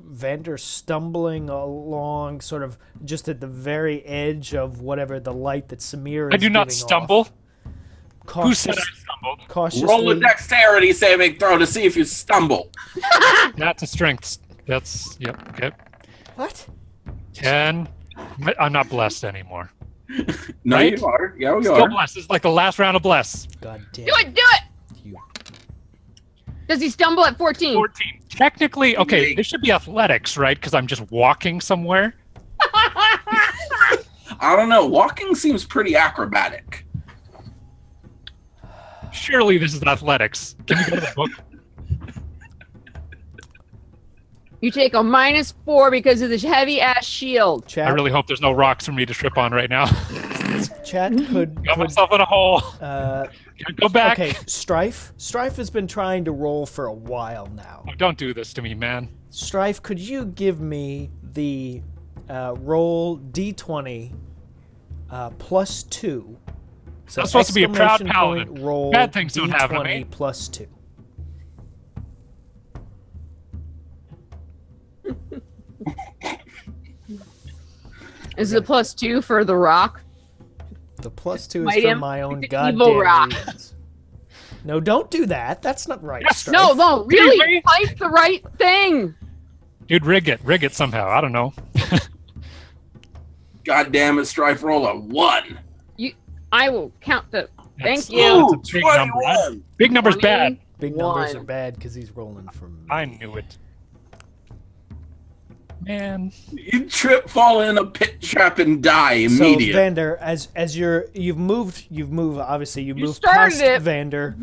[SPEAKER 1] Vander stumbling along, sort of just at the very edge of whatever the light that Samir is
[SPEAKER 2] I do not
[SPEAKER 1] giving
[SPEAKER 2] stumble.
[SPEAKER 1] Off.
[SPEAKER 2] Who said I stumbled?
[SPEAKER 1] Cautiously.
[SPEAKER 3] Roll a dexterity saving throw to see if you stumble.
[SPEAKER 2] That's a strength. That's yep. Okay.
[SPEAKER 1] What?
[SPEAKER 2] 10. I'm not blessed anymore.
[SPEAKER 3] No,
[SPEAKER 2] Right?
[SPEAKER 3] you are. Yeah, we
[SPEAKER 2] Still
[SPEAKER 3] are.
[SPEAKER 2] blessed. This is like the last round of bless.
[SPEAKER 1] God damn.
[SPEAKER 4] Do it! Do it!
[SPEAKER 1] You.
[SPEAKER 4] Does he stumble at 14?
[SPEAKER 2] 14. Technically, okay, this should be athletics, right? Because I'm just walking somewhere.
[SPEAKER 3] I don't know. Walking seems pretty acrobatic.
[SPEAKER 2] Surely this is athletics. Can we go to the book?
[SPEAKER 4] You take a -4 because of this heavy ass shield.
[SPEAKER 2] I
[SPEAKER 1] Chat.
[SPEAKER 2] really hope there's no rocks for me to trip on right now.
[SPEAKER 1] Chat could.
[SPEAKER 2] Got myself in a hole.
[SPEAKER 1] Uh,
[SPEAKER 2] Can't go back.
[SPEAKER 1] okay, Strife. Strife has been trying to roll for a while now.
[SPEAKER 2] Oh, don't do this to me, man.
[SPEAKER 1] Strife, could you give me the roll d20 +2? So
[SPEAKER 2] I'm supposed to be a proud
[SPEAKER 1] exclamation
[SPEAKER 2] paladin.
[SPEAKER 1] point, roll
[SPEAKER 2] Bad things don't
[SPEAKER 1] d20
[SPEAKER 2] happen to me.
[SPEAKER 1] +2.
[SPEAKER 4] Is it +2 for the rock?
[SPEAKER 1] The +2 is
[SPEAKER 4] Might
[SPEAKER 1] for
[SPEAKER 4] him.
[SPEAKER 1] my own
[SPEAKER 4] Evil
[SPEAKER 1] goddamn
[SPEAKER 4] rock.
[SPEAKER 1] reasons. No, don't do that. That's not right.
[SPEAKER 2] Yes,
[SPEAKER 1] Strife.
[SPEAKER 4] No, really,
[SPEAKER 2] Seriously?
[SPEAKER 4] type the right thing.
[SPEAKER 2] Dude, rig it somehow. I don't know.
[SPEAKER 3] God damn it, Strife, roll a 1.
[SPEAKER 4] I will count the. Thank
[SPEAKER 2] That's-
[SPEAKER 4] you.
[SPEAKER 2] That's a big number.
[SPEAKER 3] 21.
[SPEAKER 2] Big number's bad.
[SPEAKER 1] Big numbers are
[SPEAKER 4] One.
[SPEAKER 1] bad because he's rolling for me.
[SPEAKER 2] I knew it. Man.
[SPEAKER 3] You trip, fall in a pit trap, and die
[SPEAKER 1] So
[SPEAKER 3] immediately.
[SPEAKER 1] Vander, as you've moved obviously you moved
[SPEAKER 4] started
[SPEAKER 1] past
[SPEAKER 4] it.
[SPEAKER 1] Vander.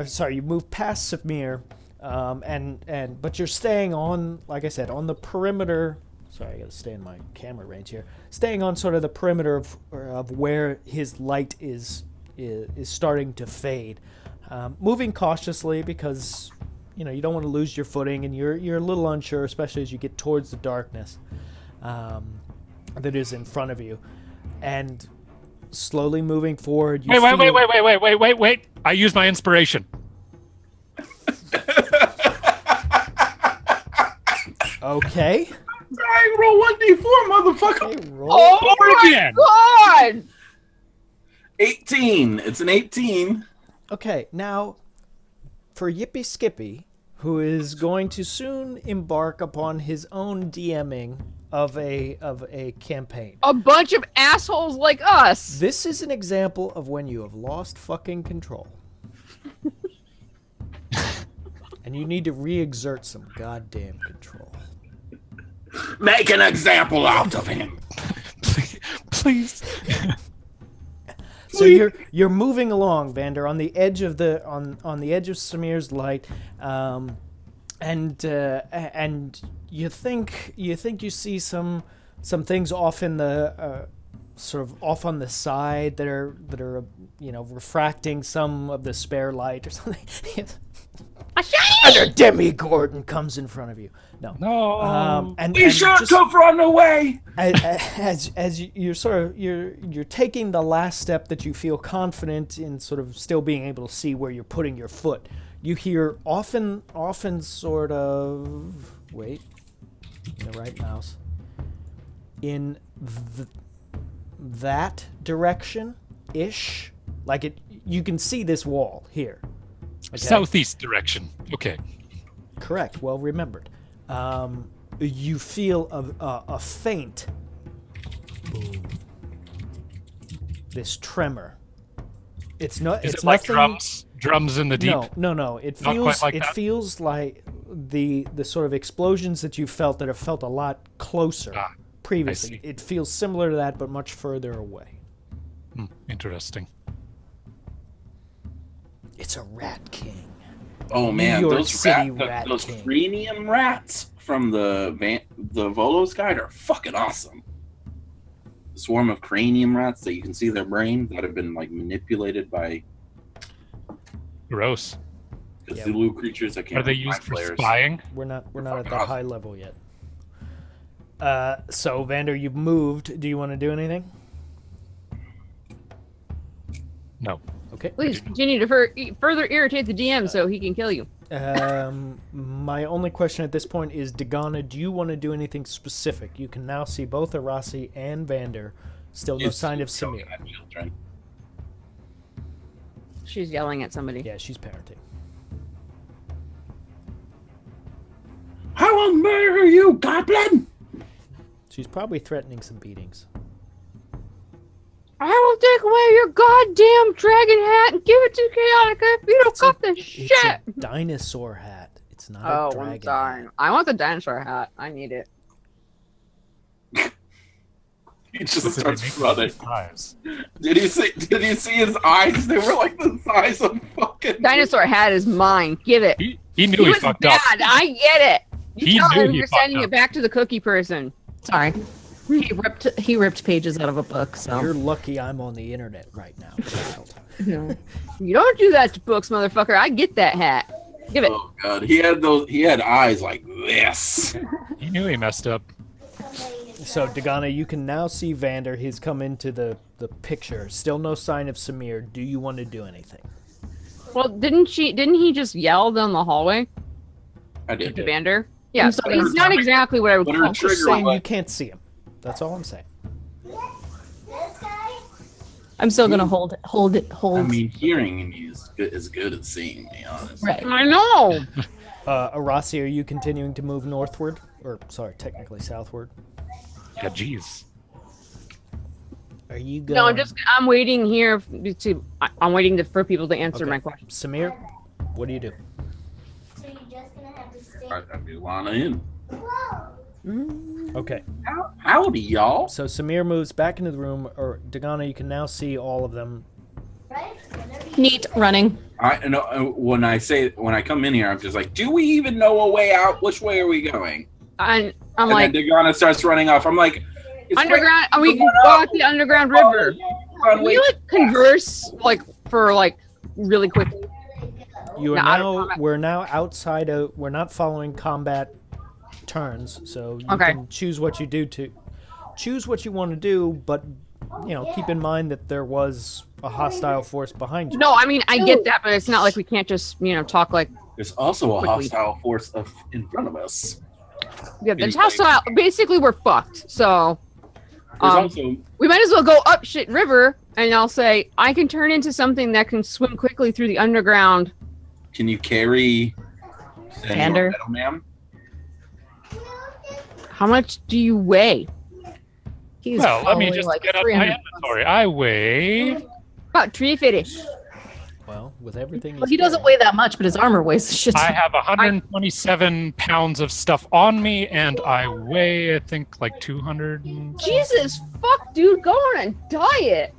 [SPEAKER 1] Sorry, you moved past Samir, but you're staying on, like I said, on the perimeter. Sorry, I gotta stay in my camera range here. Staying on sort of the perimeter of where his light is starting to fade. Moving cautiously because you don't want to lose your footing, and you're a little unsure, especially as you get towards the darkness that is in front of you, and slowly moving forward. You
[SPEAKER 2] Wait. I used my inspiration.
[SPEAKER 1] Okay.
[SPEAKER 3] I roll 1d4, motherfucker.
[SPEAKER 1] Okay, roll.
[SPEAKER 4] Oh
[SPEAKER 2] again.
[SPEAKER 4] my god!
[SPEAKER 3] 18. It's an 18.
[SPEAKER 1] Okay, now for Yippee Skippy, who is going to soon embark upon his own DMing of a campaign.
[SPEAKER 4] A bunch of assholes like us.
[SPEAKER 1] This is an example of when you have lost fucking control. And you need to re-exert some goddamn control.
[SPEAKER 3] Make an example out of him.
[SPEAKER 2] Please.
[SPEAKER 1] So you're moving along, Vander, on the edge of on the edge of Samir's light, and you think you see some things off in the sort of off on the side that are refracting some of the spare light or something. And a Demigorgon comes in front of you.
[SPEAKER 2] No.
[SPEAKER 3] We should have run away.
[SPEAKER 1] As you're sort of you're taking the last step that you feel confident in, sort of still being able to see where you're putting your foot. You hear often sort of wait, the right mouse in that direction ish, like it. You can see this wall here. Okay?
[SPEAKER 2] Southeast direction. Okay.
[SPEAKER 1] Correct. Well remembered. You feel a faint, this tremor. It's not.
[SPEAKER 2] Is
[SPEAKER 1] It's
[SPEAKER 2] it like
[SPEAKER 1] nothing.
[SPEAKER 2] drums? Drums in the deep?
[SPEAKER 1] No. It
[SPEAKER 2] Not
[SPEAKER 1] feels.
[SPEAKER 2] quite like
[SPEAKER 1] It
[SPEAKER 2] that?
[SPEAKER 1] feels like the sort of explosions that you felt that have felt a lot closer previously.
[SPEAKER 2] see.
[SPEAKER 1] It feels similar to that, but much further away.
[SPEAKER 2] Interesting.
[SPEAKER 1] It's a rat king.
[SPEAKER 3] Oh man,
[SPEAKER 1] York
[SPEAKER 3] those
[SPEAKER 1] City Rat
[SPEAKER 3] those
[SPEAKER 1] King.
[SPEAKER 3] cranium rats from the Volos guide are fucking awesome. The swarm of cranium rats that you can see their brain that have been like manipulated by
[SPEAKER 2] Gross.
[SPEAKER 3] Cthulhu creatures that can't.
[SPEAKER 2] Are they
[SPEAKER 3] be
[SPEAKER 2] used
[SPEAKER 3] mind
[SPEAKER 2] for
[SPEAKER 3] flayers.
[SPEAKER 2] spying?
[SPEAKER 1] We're not at
[SPEAKER 3] fucking
[SPEAKER 1] that
[SPEAKER 3] awesome.
[SPEAKER 1] high level yet. So Vander, you've moved. Do you want to do anything?
[SPEAKER 2] No.
[SPEAKER 1] Okay.
[SPEAKER 4] Please continue to further irritate the DM so he can kill you.
[SPEAKER 1] My only question at this point is, Dagana, do you want to do anything specific? You can now see both Arasi and Vander. Still no sign of Samir.
[SPEAKER 4] She's yelling at somebody.
[SPEAKER 1] Yeah, she's parenting.
[SPEAKER 3] I will murder you, goblin!
[SPEAKER 1] She's probably threatening some beatings.
[SPEAKER 4] I will take away your goddamn dragon hat and give it to Chaotica if you don't cut the
[SPEAKER 1] It's
[SPEAKER 4] shit.
[SPEAKER 1] a dinosaur hat. It's not a
[SPEAKER 4] Oh,
[SPEAKER 1] dragon
[SPEAKER 4] I'm dying.
[SPEAKER 1] hat.
[SPEAKER 4] I want the dinosaur hat. I need it.
[SPEAKER 3] He just
[SPEAKER 2] Look at
[SPEAKER 3] starts
[SPEAKER 2] the
[SPEAKER 3] running.
[SPEAKER 2] eyes.
[SPEAKER 3] Did you see his eyes? They were like the size of fucking
[SPEAKER 4] Dinosaur hat is mine. Give it.
[SPEAKER 2] He knew he
[SPEAKER 4] was
[SPEAKER 2] fucked
[SPEAKER 4] bad.
[SPEAKER 2] up.
[SPEAKER 4] I get it.
[SPEAKER 2] He
[SPEAKER 4] You tell
[SPEAKER 2] knew
[SPEAKER 4] him
[SPEAKER 2] he
[SPEAKER 4] you're
[SPEAKER 2] fucked
[SPEAKER 4] sending
[SPEAKER 2] up.
[SPEAKER 4] it back to the cookie person.
[SPEAKER 5] Sorry. He ripped pages out of a book, so
[SPEAKER 1] You're lucky I'm on the internet right now, child.
[SPEAKER 5] no.
[SPEAKER 4] You don't do that to books, motherfucker. I get that hat. Give it.
[SPEAKER 3] Oh god, he had eyes like this.
[SPEAKER 2] He knew he messed up.
[SPEAKER 1] So, Dagana, you can now see Vander. He's come into the picture. Still no sign of Samir. Do you want to do anything?
[SPEAKER 4] Well, didn't he just yell down the hallway
[SPEAKER 3] I
[SPEAKER 4] to
[SPEAKER 3] did.
[SPEAKER 4] Vander? Yeah,
[SPEAKER 5] I'm
[SPEAKER 4] so
[SPEAKER 5] sorry.
[SPEAKER 4] he's not exactly what I would
[SPEAKER 3] What
[SPEAKER 4] call.
[SPEAKER 3] are
[SPEAKER 1] I'm just
[SPEAKER 3] trigger
[SPEAKER 1] saying
[SPEAKER 3] what?
[SPEAKER 1] you can't see him. That's all I'm saying.
[SPEAKER 5] I'm still gonna hold.
[SPEAKER 3] I mean, hearing me is good as seeing me, honestly.
[SPEAKER 5] Right.
[SPEAKER 4] I know.
[SPEAKER 1] Arasi, are you continuing to move northward? Or, sorry, technically southward.
[SPEAKER 2] Yeah, jeez.
[SPEAKER 1] Are you going...
[SPEAKER 4] No, I'm waiting here I'm waiting for people to answer
[SPEAKER 1] Okay.
[SPEAKER 4] my question.
[SPEAKER 1] Samir, what do you do?
[SPEAKER 6] So you're just gonna have to stay.
[SPEAKER 3] I do wanna in.
[SPEAKER 1] Okay.
[SPEAKER 3] Howdy, y'all.
[SPEAKER 1] So Samir moves back into the room, or Dagana, you can now see all of them.
[SPEAKER 6] Right? Whenever you
[SPEAKER 5] Neat running.
[SPEAKER 3] I know when I come in here, I'm just like, do we even know a way out? Which way are we going?
[SPEAKER 4] And I'm
[SPEAKER 3] And
[SPEAKER 4] like,
[SPEAKER 3] then Dagana starts running off. I'm like, it's
[SPEAKER 4] underground.
[SPEAKER 3] great.
[SPEAKER 4] We can go out the underground river.
[SPEAKER 3] Oh,
[SPEAKER 4] Can we like converse for really quickly?
[SPEAKER 1] You are
[SPEAKER 4] No, I don't
[SPEAKER 1] now.
[SPEAKER 4] combat.
[SPEAKER 1] We're now outside of. We're not following combat turns, so you
[SPEAKER 4] Okay.
[SPEAKER 1] can choose what you do to. Choose what you want to do, but keep in mind that there was a hostile force behind you.
[SPEAKER 4] No, I mean I get that, but it's not like we can't just talk like
[SPEAKER 3] There's also a
[SPEAKER 4] Quickly.
[SPEAKER 3] hostile force in front of us.
[SPEAKER 4] yeah. There's
[SPEAKER 3] Anyway.
[SPEAKER 4] hostile. Basically, we're fucked. So
[SPEAKER 3] There's
[SPEAKER 4] Um,
[SPEAKER 3] also
[SPEAKER 4] we might as well go up shit river, and I'll say I can turn into something that can swim quickly through the underground.
[SPEAKER 3] can you carry
[SPEAKER 5] Vander?
[SPEAKER 3] Metal Man?
[SPEAKER 4] How much do you weigh?
[SPEAKER 5] He's
[SPEAKER 2] Well, let me
[SPEAKER 5] probably
[SPEAKER 2] just
[SPEAKER 5] like
[SPEAKER 2] get up my
[SPEAKER 5] 300.
[SPEAKER 2] inventory. I weigh.
[SPEAKER 4] About 350.
[SPEAKER 1] Well, with everything.
[SPEAKER 5] Well, he doesn't weigh that much, but his armor weighs the shit.
[SPEAKER 2] I have 127 pounds of stuff on me, and I weigh, I think, like 200.
[SPEAKER 4] Jesus fuck, dude, go on a diet.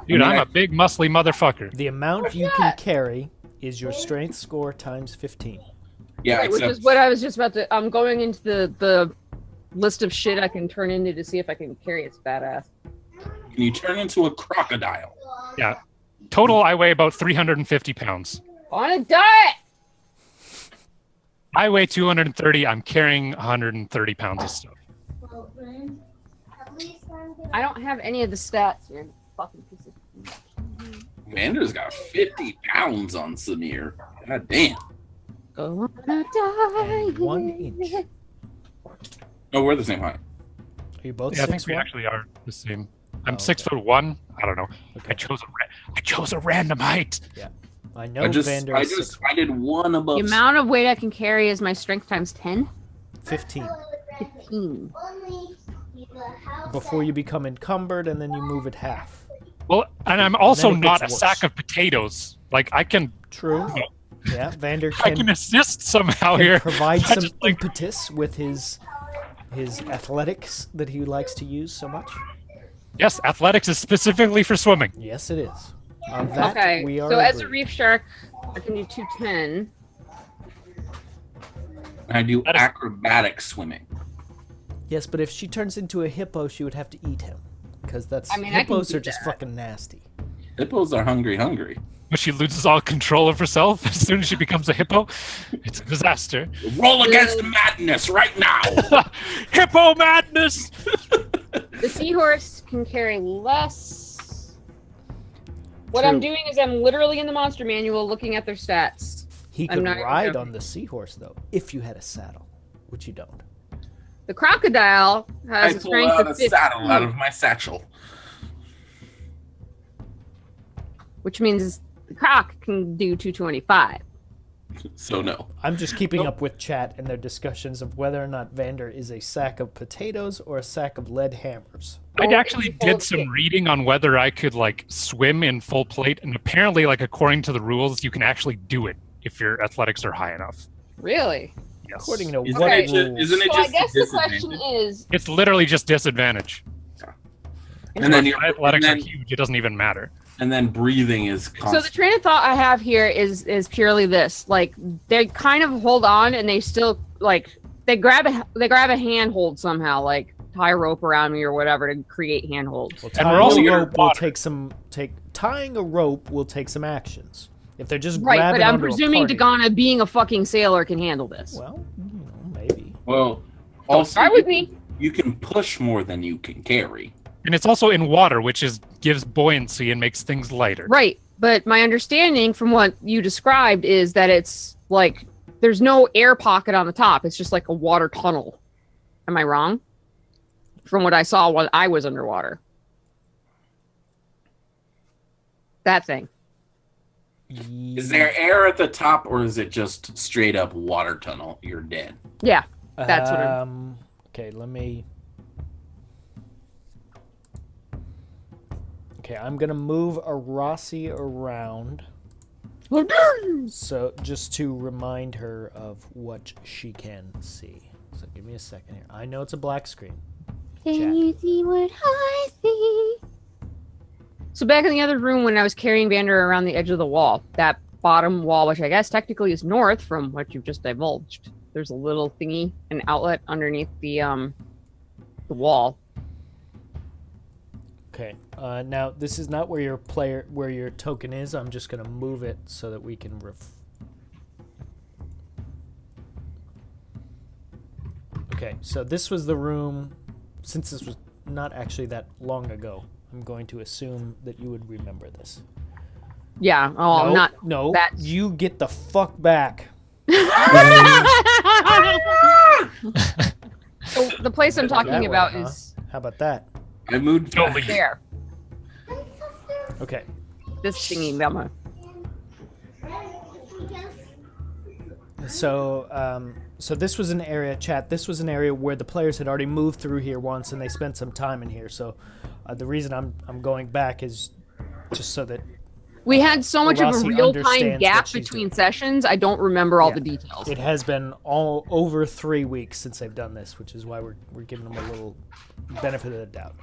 [SPEAKER 2] Dude, I'm a big, muscly motherfucker.
[SPEAKER 1] The amount you can carry is your strength score times 15.
[SPEAKER 3] Yeah,
[SPEAKER 4] Right, which
[SPEAKER 3] except
[SPEAKER 4] is what I was just about to. I'm going into the list of shit I can turn into to see if I can carry its fat ass.
[SPEAKER 3] can you turn into a crocodile?
[SPEAKER 2] Yeah. Total, I weigh about 350 pounds.
[SPEAKER 4] On a diet.
[SPEAKER 2] I weigh 230. I'm carrying 130 pounds of stuff.
[SPEAKER 6] Well, then, at least I'm gonna.
[SPEAKER 4] I don't have any of the stats. You're fucking piece of.
[SPEAKER 3] Vander's got 50 pounds on Samir. God damn.
[SPEAKER 4] Go on a diet.
[SPEAKER 1] And 1 inch.
[SPEAKER 3] No, we're the same height.
[SPEAKER 1] Are you both
[SPEAKER 2] Yeah, I think
[SPEAKER 1] 6'1"?
[SPEAKER 2] we actually are the same. I'm
[SPEAKER 1] Oh,
[SPEAKER 2] 6'1". I don't know.
[SPEAKER 1] Okay.
[SPEAKER 2] I chose a random height.
[SPEAKER 1] I know
[SPEAKER 3] I
[SPEAKER 1] Vander is
[SPEAKER 3] I did one above.
[SPEAKER 4] The amount of weight I can carry is my strength times 10.
[SPEAKER 1] 15.
[SPEAKER 4] 15.
[SPEAKER 6] Only leave the house
[SPEAKER 1] Before you become encumbered, and then you move it half.
[SPEAKER 2] Well, and I'm also
[SPEAKER 1] Then it
[SPEAKER 2] not a
[SPEAKER 1] gets worse.
[SPEAKER 2] sack of potatoes. Like I can
[SPEAKER 1] True. Yeah, Vander
[SPEAKER 2] I can
[SPEAKER 1] can
[SPEAKER 2] assist somehow
[SPEAKER 1] can
[SPEAKER 2] here.
[SPEAKER 1] provide
[SPEAKER 2] I
[SPEAKER 1] some
[SPEAKER 2] just, like,
[SPEAKER 1] impetus with his athletics that he likes to use so much.
[SPEAKER 2] yes, athletics is specifically for swimming.
[SPEAKER 1] Yes, it is. On that,
[SPEAKER 4] Okay,
[SPEAKER 1] we are
[SPEAKER 4] so as a
[SPEAKER 1] agreed.
[SPEAKER 4] reef shark, I can do 210.
[SPEAKER 3] I do
[SPEAKER 2] That is-
[SPEAKER 3] acrobatic swimming.
[SPEAKER 1] Yes, but if she turns into a hippo, she would have to eat him. Because that's
[SPEAKER 4] I mean, I can
[SPEAKER 1] hippos
[SPEAKER 4] do
[SPEAKER 1] are just
[SPEAKER 4] that.
[SPEAKER 1] fucking nasty.
[SPEAKER 3] Hippos are hungry.
[SPEAKER 2] But she loses all control of herself as soon as she becomes a hippo. It's a disaster.
[SPEAKER 3] Roll against madness right now.
[SPEAKER 2] Hippo madness!
[SPEAKER 4] The seahorse can carry less. What I'm doing is I'm literally in the monster manual looking at their stats.
[SPEAKER 1] He
[SPEAKER 4] I'm
[SPEAKER 1] could
[SPEAKER 4] not even
[SPEAKER 1] ride
[SPEAKER 4] joking.
[SPEAKER 1] on the seahorse, though, if you had a saddle, which you don't.
[SPEAKER 4] The crocodile
[SPEAKER 3] I
[SPEAKER 4] has a
[SPEAKER 3] pull
[SPEAKER 4] strength
[SPEAKER 3] out
[SPEAKER 4] of
[SPEAKER 3] a
[SPEAKER 4] 15,
[SPEAKER 3] saddle out of my satchel.
[SPEAKER 4] which means the croc can do 225.
[SPEAKER 3] So no.
[SPEAKER 1] I'm just keeping up with chat and their discussions of whether or not Vander is a sack of potatoes or a sack of lead hammers.
[SPEAKER 2] I
[SPEAKER 4] Or
[SPEAKER 2] actually
[SPEAKER 4] people
[SPEAKER 2] did some reading on whether I could like swim in full plate, and apparently, like according to the rules, you can actually do it if your athletics are high enough.
[SPEAKER 4] Really?
[SPEAKER 2] Yes.
[SPEAKER 1] According to
[SPEAKER 3] Isn't
[SPEAKER 1] what
[SPEAKER 3] it ju-
[SPEAKER 1] rules?
[SPEAKER 3] isn't it
[SPEAKER 4] So I
[SPEAKER 3] just
[SPEAKER 4] guess the
[SPEAKER 3] disadvantage?
[SPEAKER 4] question is,
[SPEAKER 2] It's literally just disadvantage.
[SPEAKER 3] And then
[SPEAKER 2] If
[SPEAKER 3] your
[SPEAKER 2] my athletics
[SPEAKER 3] and
[SPEAKER 2] are
[SPEAKER 3] then,
[SPEAKER 2] huge, it doesn't even matter.
[SPEAKER 3] and then breathing is
[SPEAKER 4] so the
[SPEAKER 3] constant.
[SPEAKER 4] train of thought I have here is purely this: like they kind of hold on and they still like they grab a handhold somehow, like tie a rope around me or whatever to create handholds.
[SPEAKER 1] Well,
[SPEAKER 2] And we're also
[SPEAKER 1] tying a
[SPEAKER 2] gonna
[SPEAKER 1] rope will
[SPEAKER 2] water.
[SPEAKER 1] tying a rope will take some actions. If they're just
[SPEAKER 4] Right,
[SPEAKER 1] grabbing
[SPEAKER 4] but I'm
[SPEAKER 1] onto a
[SPEAKER 4] presuming
[SPEAKER 1] party-
[SPEAKER 4] Dagana, being a fucking sailor, can handle this.
[SPEAKER 1] Well, maybe.
[SPEAKER 3] Well, also
[SPEAKER 4] Try with me.
[SPEAKER 3] you can push more than you can carry.
[SPEAKER 2] And it's also in water, which gives buoyancy and makes things lighter.
[SPEAKER 4] Right, but my understanding from what you described is that it's like there's no air pocket on the top. It's just like a water tunnel. Am I wrong? From what I saw when I was underwater. That thing.
[SPEAKER 3] Is there air at the top, or is it just straight up water tunnel? You're dead.
[SPEAKER 4] Yeah, that's what I'm...
[SPEAKER 1] Okay, let me. Okay, I'm gonna move Arasi around. So just to remind her of what she can see. So give me a second here. I know it's a black screen.
[SPEAKER 4] Can you see what I see? So back in the other room when I was carrying Vander around the edge of the wall, that bottom wall, which I guess technically is north from what you've just divulged, there's a little thingy, an outlet underneath the wall.
[SPEAKER 1] Okay. Now this is not where your token is. I'm just gonna move it so that we can Okay, so this was the room. Since this was not actually that long ago, I'm going to assume that you would remember this.
[SPEAKER 4] Yeah, oh,
[SPEAKER 1] no,
[SPEAKER 4] I'm not...
[SPEAKER 1] No,
[SPEAKER 4] that's-
[SPEAKER 1] you get the fuck back.
[SPEAKER 4] So the place I'm
[SPEAKER 1] That
[SPEAKER 4] talking
[SPEAKER 1] way,
[SPEAKER 4] about
[SPEAKER 1] huh?
[SPEAKER 4] is
[SPEAKER 1] How about that?
[SPEAKER 3] I moved.
[SPEAKER 2] Totally.
[SPEAKER 4] there.
[SPEAKER 1] Okay.
[SPEAKER 4] This thingy, Velma.
[SPEAKER 1] So, so this was an area, chat. This was an area where the players had already moved through here once, and they spent some time in here. So, the reason I'm going back is just so that
[SPEAKER 4] We had so much of a
[SPEAKER 1] Rossi
[SPEAKER 4] real-time
[SPEAKER 1] understands
[SPEAKER 4] gap
[SPEAKER 1] what she's
[SPEAKER 4] between
[SPEAKER 1] doing.
[SPEAKER 4] sessions, I don't remember all
[SPEAKER 1] Yeah.
[SPEAKER 4] the details.
[SPEAKER 1] it has been all over 3 weeks since they've done this, which is why we're giving them a little benefit of the doubt.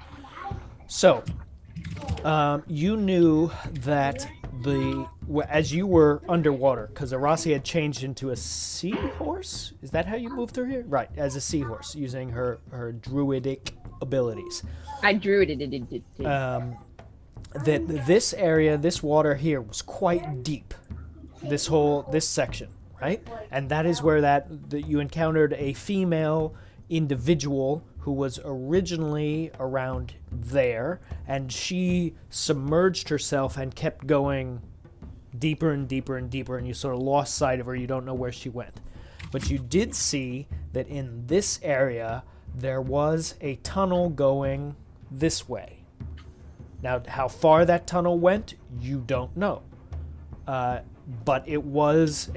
[SPEAKER 1] So, you knew that as you were underwater, because Arasi had changed into a seahorse. Is that how you moved through here? Right, as a seahorse, using her druidic abilities.
[SPEAKER 4] I drew it.
[SPEAKER 1] That this area, this water here, was quite deep. This section, right? And that is where that you encountered a female individual who was originally around there, and she submerged herself and kept going deeper and deeper and deeper, and you sort of lost sight of her. You don't know where she went. But you did see that in this area there was a tunnel going this way. Now, how far that tunnel went, you don't know. But it was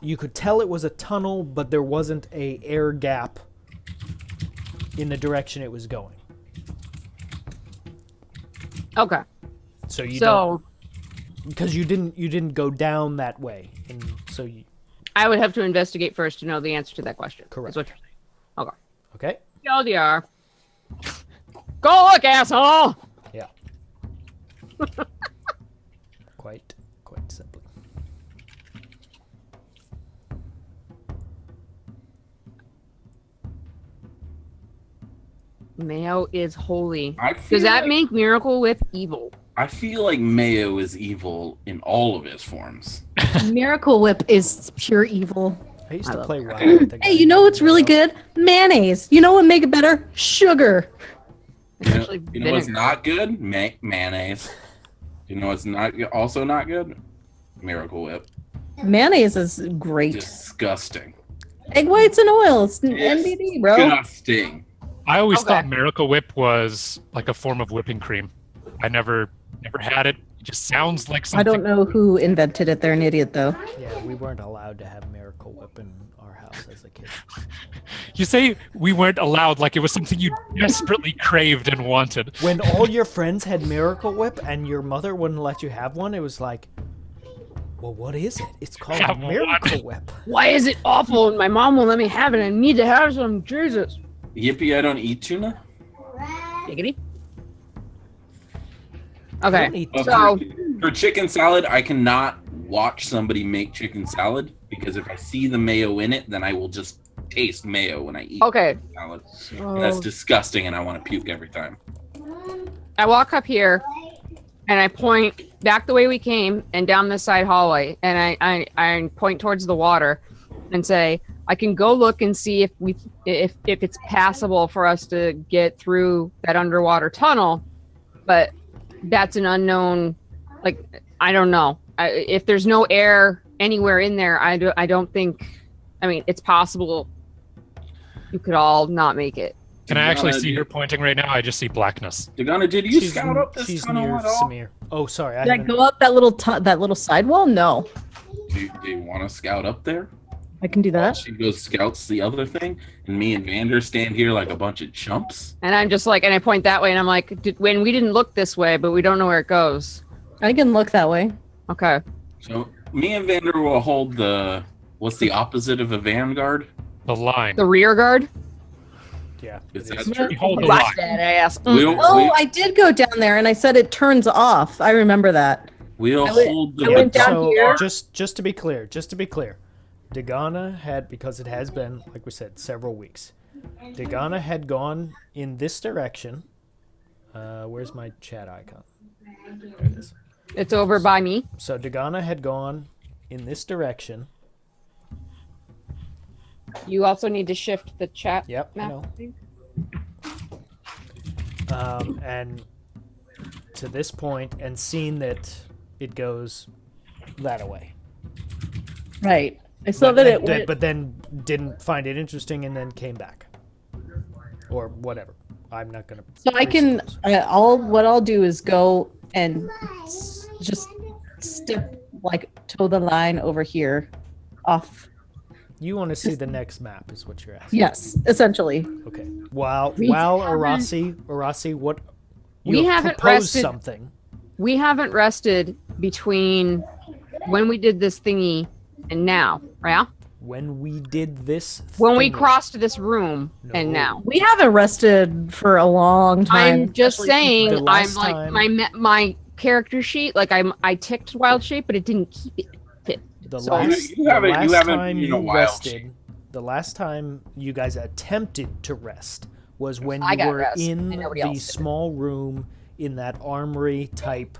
[SPEAKER 1] you could tell it was a tunnel, but there wasn't a air gap in the direction it was going.
[SPEAKER 4] Okay.
[SPEAKER 1] So you
[SPEAKER 4] So
[SPEAKER 1] don't, because you didn't go down that way, and so you
[SPEAKER 4] I would have to investigate first to know the answer to that question.
[SPEAKER 1] Correct.
[SPEAKER 4] Is what you're saying. Okay.
[SPEAKER 1] okay.
[SPEAKER 4] LDR. Go look, asshole!
[SPEAKER 1] Yeah. quite simply.
[SPEAKER 4] Mayo is holy.
[SPEAKER 3] I feel
[SPEAKER 4] Does that
[SPEAKER 3] like,
[SPEAKER 4] make Miracle Whip evil?
[SPEAKER 3] I feel like Mayo is evil in all of his forms.
[SPEAKER 5] Miracle Whip is pure evil.
[SPEAKER 1] I used
[SPEAKER 4] I
[SPEAKER 1] to
[SPEAKER 4] love
[SPEAKER 1] play
[SPEAKER 4] that.
[SPEAKER 1] WoW with the guy
[SPEAKER 5] Hey, you know what's really
[SPEAKER 1] named
[SPEAKER 5] good? Mayonnaise. You know what make it better? Sugar.
[SPEAKER 4] Especially
[SPEAKER 3] You know what's
[SPEAKER 4] vinegar.
[SPEAKER 3] not good? Mayonnaise. You know what's not also not good? Miracle Whip.
[SPEAKER 5] Mayonnaise is great.
[SPEAKER 3] Disgusting.
[SPEAKER 5] Egg whites and oil. It's NBD, bro.
[SPEAKER 3] Disgusting.
[SPEAKER 2] I always
[SPEAKER 4] Okay.
[SPEAKER 2] thought Miracle Whip was like a form of whipping cream. I never had it. It just sounds like something.
[SPEAKER 5] I don't know who invented it. They're an idiot, though.
[SPEAKER 1] Yeah, we weren't allowed to have Miracle Whip in our house as a kid.
[SPEAKER 2] You say we weren't allowed like it was something you desperately craved and wanted.
[SPEAKER 1] When all your friends had Miracle Whip and your mother wouldn't let you have one, it was like, well, what is it? It's called
[SPEAKER 2] Have one.
[SPEAKER 1] Miracle Whip.
[SPEAKER 4] Why is it awful and my mom won't let me have it? I need to have some. Jesus.
[SPEAKER 3] Yippee! I don't eat tuna.
[SPEAKER 4] Giggity.
[SPEAKER 1] I
[SPEAKER 4] Okay.
[SPEAKER 1] don't eat
[SPEAKER 3] But
[SPEAKER 4] So-
[SPEAKER 3] for chicken salad, I cannot watch somebody make chicken salad because if I see the mayo in it, then I will just taste mayo when I eat
[SPEAKER 4] Okay.
[SPEAKER 3] salad. And that's
[SPEAKER 4] So
[SPEAKER 3] disgusting, and I want to puke every time.
[SPEAKER 4] I walk up here and I point back the way we came and down this side hallway, and I point towards the water and say, I can go look and see if it's passable for us to get through that underwater tunnel, but that's an unknown. Like, I don't know. If there's no air anywhere in there, I don't think. I mean, it's possible you could all not make it.
[SPEAKER 2] Can I actually see her pointing right now? I just see blackness.
[SPEAKER 3] Dagana, did you
[SPEAKER 1] She's,
[SPEAKER 3] scout up this
[SPEAKER 1] she's
[SPEAKER 3] tunnel
[SPEAKER 1] near
[SPEAKER 3] at all?
[SPEAKER 1] Samir. Oh, sorry. I
[SPEAKER 5] Did I
[SPEAKER 1] haven't-
[SPEAKER 5] go up that little sidewall? No.
[SPEAKER 3] Do you want to scout up there?
[SPEAKER 5] I can do that.
[SPEAKER 3] She goes scouts the other thing, and me and Vander stand here like a bunch of chumps.
[SPEAKER 4] And I'm just like, and I point that way, and I'm like, when we didn't look this way, but we don't know where it goes.
[SPEAKER 5] I can look that way.
[SPEAKER 4] Okay.
[SPEAKER 3] So me and Vander will hold the what's the opposite of a vanguard?
[SPEAKER 2] The line.
[SPEAKER 4] The rear guard.
[SPEAKER 1] Yeah.
[SPEAKER 3] Is
[SPEAKER 1] it
[SPEAKER 3] that
[SPEAKER 1] is.
[SPEAKER 3] true?
[SPEAKER 2] We hold the
[SPEAKER 4] Watch
[SPEAKER 2] line.
[SPEAKER 4] that ass.
[SPEAKER 3] We'll,
[SPEAKER 5] Oh, I did go down there and I said it turns off. I remember that.
[SPEAKER 3] we'll
[SPEAKER 5] I went-
[SPEAKER 3] hold the
[SPEAKER 5] I went down
[SPEAKER 1] So
[SPEAKER 5] here.
[SPEAKER 1] just to be clear, Dagana had, because it has been, like we said, several weeks. Dagana had gone in this direction. Where's my chat icon? There it is.
[SPEAKER 4] It's over by me.
[SPEAKER 1] So Dagana had gone in this direction.
[SPEAKER 4] You also need to shift the chat
[SPEAKER 1] Yep, I
[SPEAKER 4] map.
[SPEAKER 1] know. And to this point, and seen that it goes that way.
[SPEAKER 5] Right. I saw that it went.
[SPEAKER 1] But then didn't find it interesting and then came back. Or whatever. I'm not gonna.
[SPEAKER 5] So I can. What I'll do is go and just step like toe the line over here, off.
[SPEAKER 1] You want to see the next map, is what you're asking.
[SPEAKER 5] Yes, essentially.
[SPEAKER 1] Okay. While
[SPEAKER 4] We
[SPEAKER 1] Arasi, what
[SPEAKER 4] We
[SPEAKER 1] you
[SPEAKER 4] haven't
[SPEAKER 1] proposed
[SPEAKER 4] rested-
[SPEAKER 1] something.
[SPEAKER 4] We haven't rested between when we did this thingy and now, yeah?
[SPEAKER 1] When we did this,
[SPEAKER 4] When we
[SPEAKER 1] thingy-
[SPEAKER 4] crossed this room and
[SPEAKER 1] No.
[SPEAKER 4] now.
[SPEAKER 5] We haven't rested for a long time.
[SPEAKER 4] I'm just
[SPEAKER 5] especially-
[SPEAKER 4] saying,
[SPEAKER 1] The
[SPEAKER 4] I'm
[SPEAKER 1] last
[SPEAKER 4] like
[SPEAKER 1] time-
[SPEAKER 4] my character sheet, like I ticked wild shape, but it didn't keep it.
[SPEAKER 1] The
[SPEAKER 4] So-
[SPEAKER 1] last,
[SPEAKER 3] You haven't-
[SPEAKER 1] the
[SPEAKER 3] you
[SPEAKER 1] last
[SPEAKER 3] haven't
[SPEAKER 1] time
[SPEAKER 3] been in a
[SPEAKER 1] you
[SPEAKER 3] while,
[SPEAKER 1] rested,
[SPEAKER 3] Chief.
[SPEAKER 1] the last time you guys attempted to rest was when
[SPEAKER 4] I
[SPEAKER 1] you
[SPEAKER 4] got
[SPEAKER 1] were
[SPEAKER 4] rest,
[SPEAKER 1] in
[SPEAKER 4] and nobody
[SPEAKER 1] the
[SPEAKER 4] else did.
[SPEAKER 1] small room in that armory type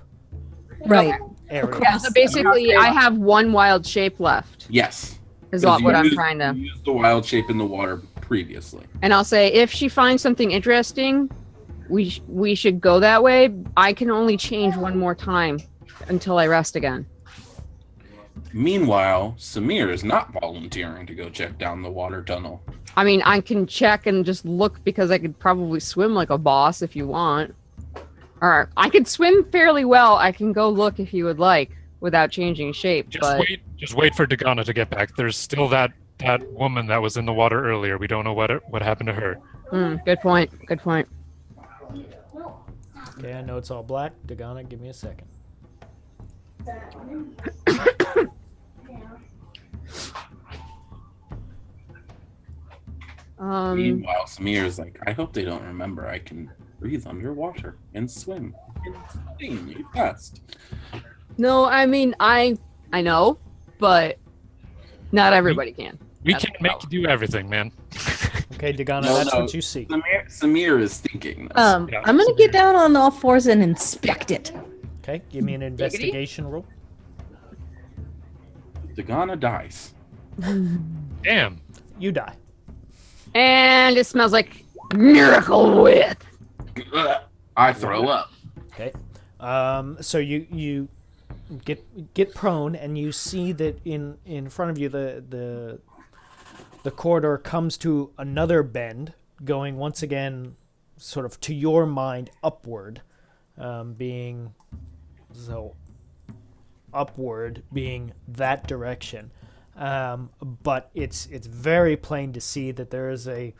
[SPEAKER 5] Right.
[SPEAKER 1] area.
[SPEAKER 4] Yeah, so basically I have one wild shape left.
[SPEAKER 3] Yes.
[SPEAKER 4] Is
[SPEAKER 3] 'Cause
[SPEAKER 4] what
[SPEAKER 3] you
[SPEAKER 4] I'm
[SPEAKER 3] used-
[SPEAKER 4] trying to.
[SPEAKER 3] You used the wild shape in the water previously.
[SPEAKER 4] And I'll say if she finds something interesting, we should go that way. I can only change one more time until I rest again.
[SPEAKER 3] Meanwhile, Samir is not volunteering to go check down the water tunnel.
[SPEAKER 4] I mean, I can check and just look because I could probably swim like a boss if you want. Or I could swim fairly well. I can go look if you would like without changing shape.
[SPEAKER 2] Just wait for Dagana to get back. There's still that woman that was in the water earlier. We don't know what happened to her.
[SPEAKER 4] Good point. Good point.
[SPEAKER 1] Okay, I know it's all black. Dagana, give me a second.
[SPEAKER 3] Meanwhile, Samir is like, I hope they don't remember I can breathe underwater and swim insanely fast.
[SPEAKER 4] No, I mean I know, but not everybody can.
[SPEAKER 2] We
[SPEAKER 4] That's
[SPEAKER 2] can't
[SPEAKER 4] the
[SPEAKER 2] make
[SPEAKER 4] problem.
[SPEAKER 2] you do everything, man.
[SPEAKER 1] Okay, Dagana,
[SPEAKER 3] No,
[SPEAKER 1] that's
[SPEAKER 3] no.
[SPEAKER 1] what you see.
[SPEAKER 3] Samir is thinking this.
[SPEAKER 2] Yeah.
[SPEAKER 5] I'm gonna get down on all fours and inspect it.
[SPEAKER 1] Okay, give me an investigation roll.
[SPEAKER 3] Dagana dies.
[SPEAKER 2] Damn.
[SPEAKER 1] You die.
[SPEAKER 4] And it smells like Miracle Whip.
[SPEAKER 3] I throw up.
[SPEAKER 1] Okay. So you get prone, and you see that in front of you the corridor comes to another bend, going once again sort of to your mind upward, being that direction. But it's very plain to see that there is a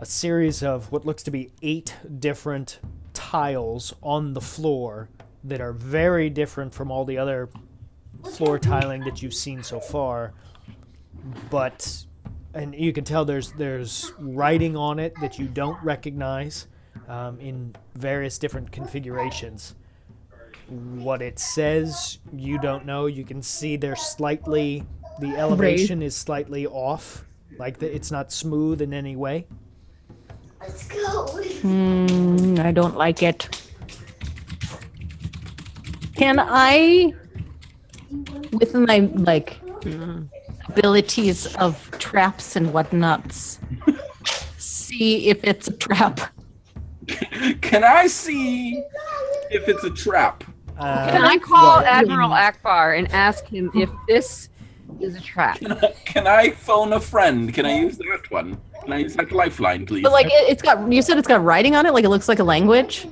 [SPEAKER 1] series of what looks to be 8 different tiles on the floor that are very different from all the other floor tiling that you've seen so far. And you can tell there's writing on it that you don't recognize in various different configurations. What it says, you don't know. You can see the elevation is slightly off, like it's not smooth in any way.
[SPEAKER 6] Let's go.
[SPEAKER 5] I don't like it. Can I, with my abilities of traps and whatnots, see if it's a trap?
[SPEAKER 3] Can I see if it's a trap?
[SPEAKER 4] Can I call Admiral Akbar and ask him if this is a trap?
[SPEAKER 3] Can I phone a friend? Can I use that one? Can I use that lifeline, please?
[SPEAKER 5] But you said it's got writing on it, like it looks like a language?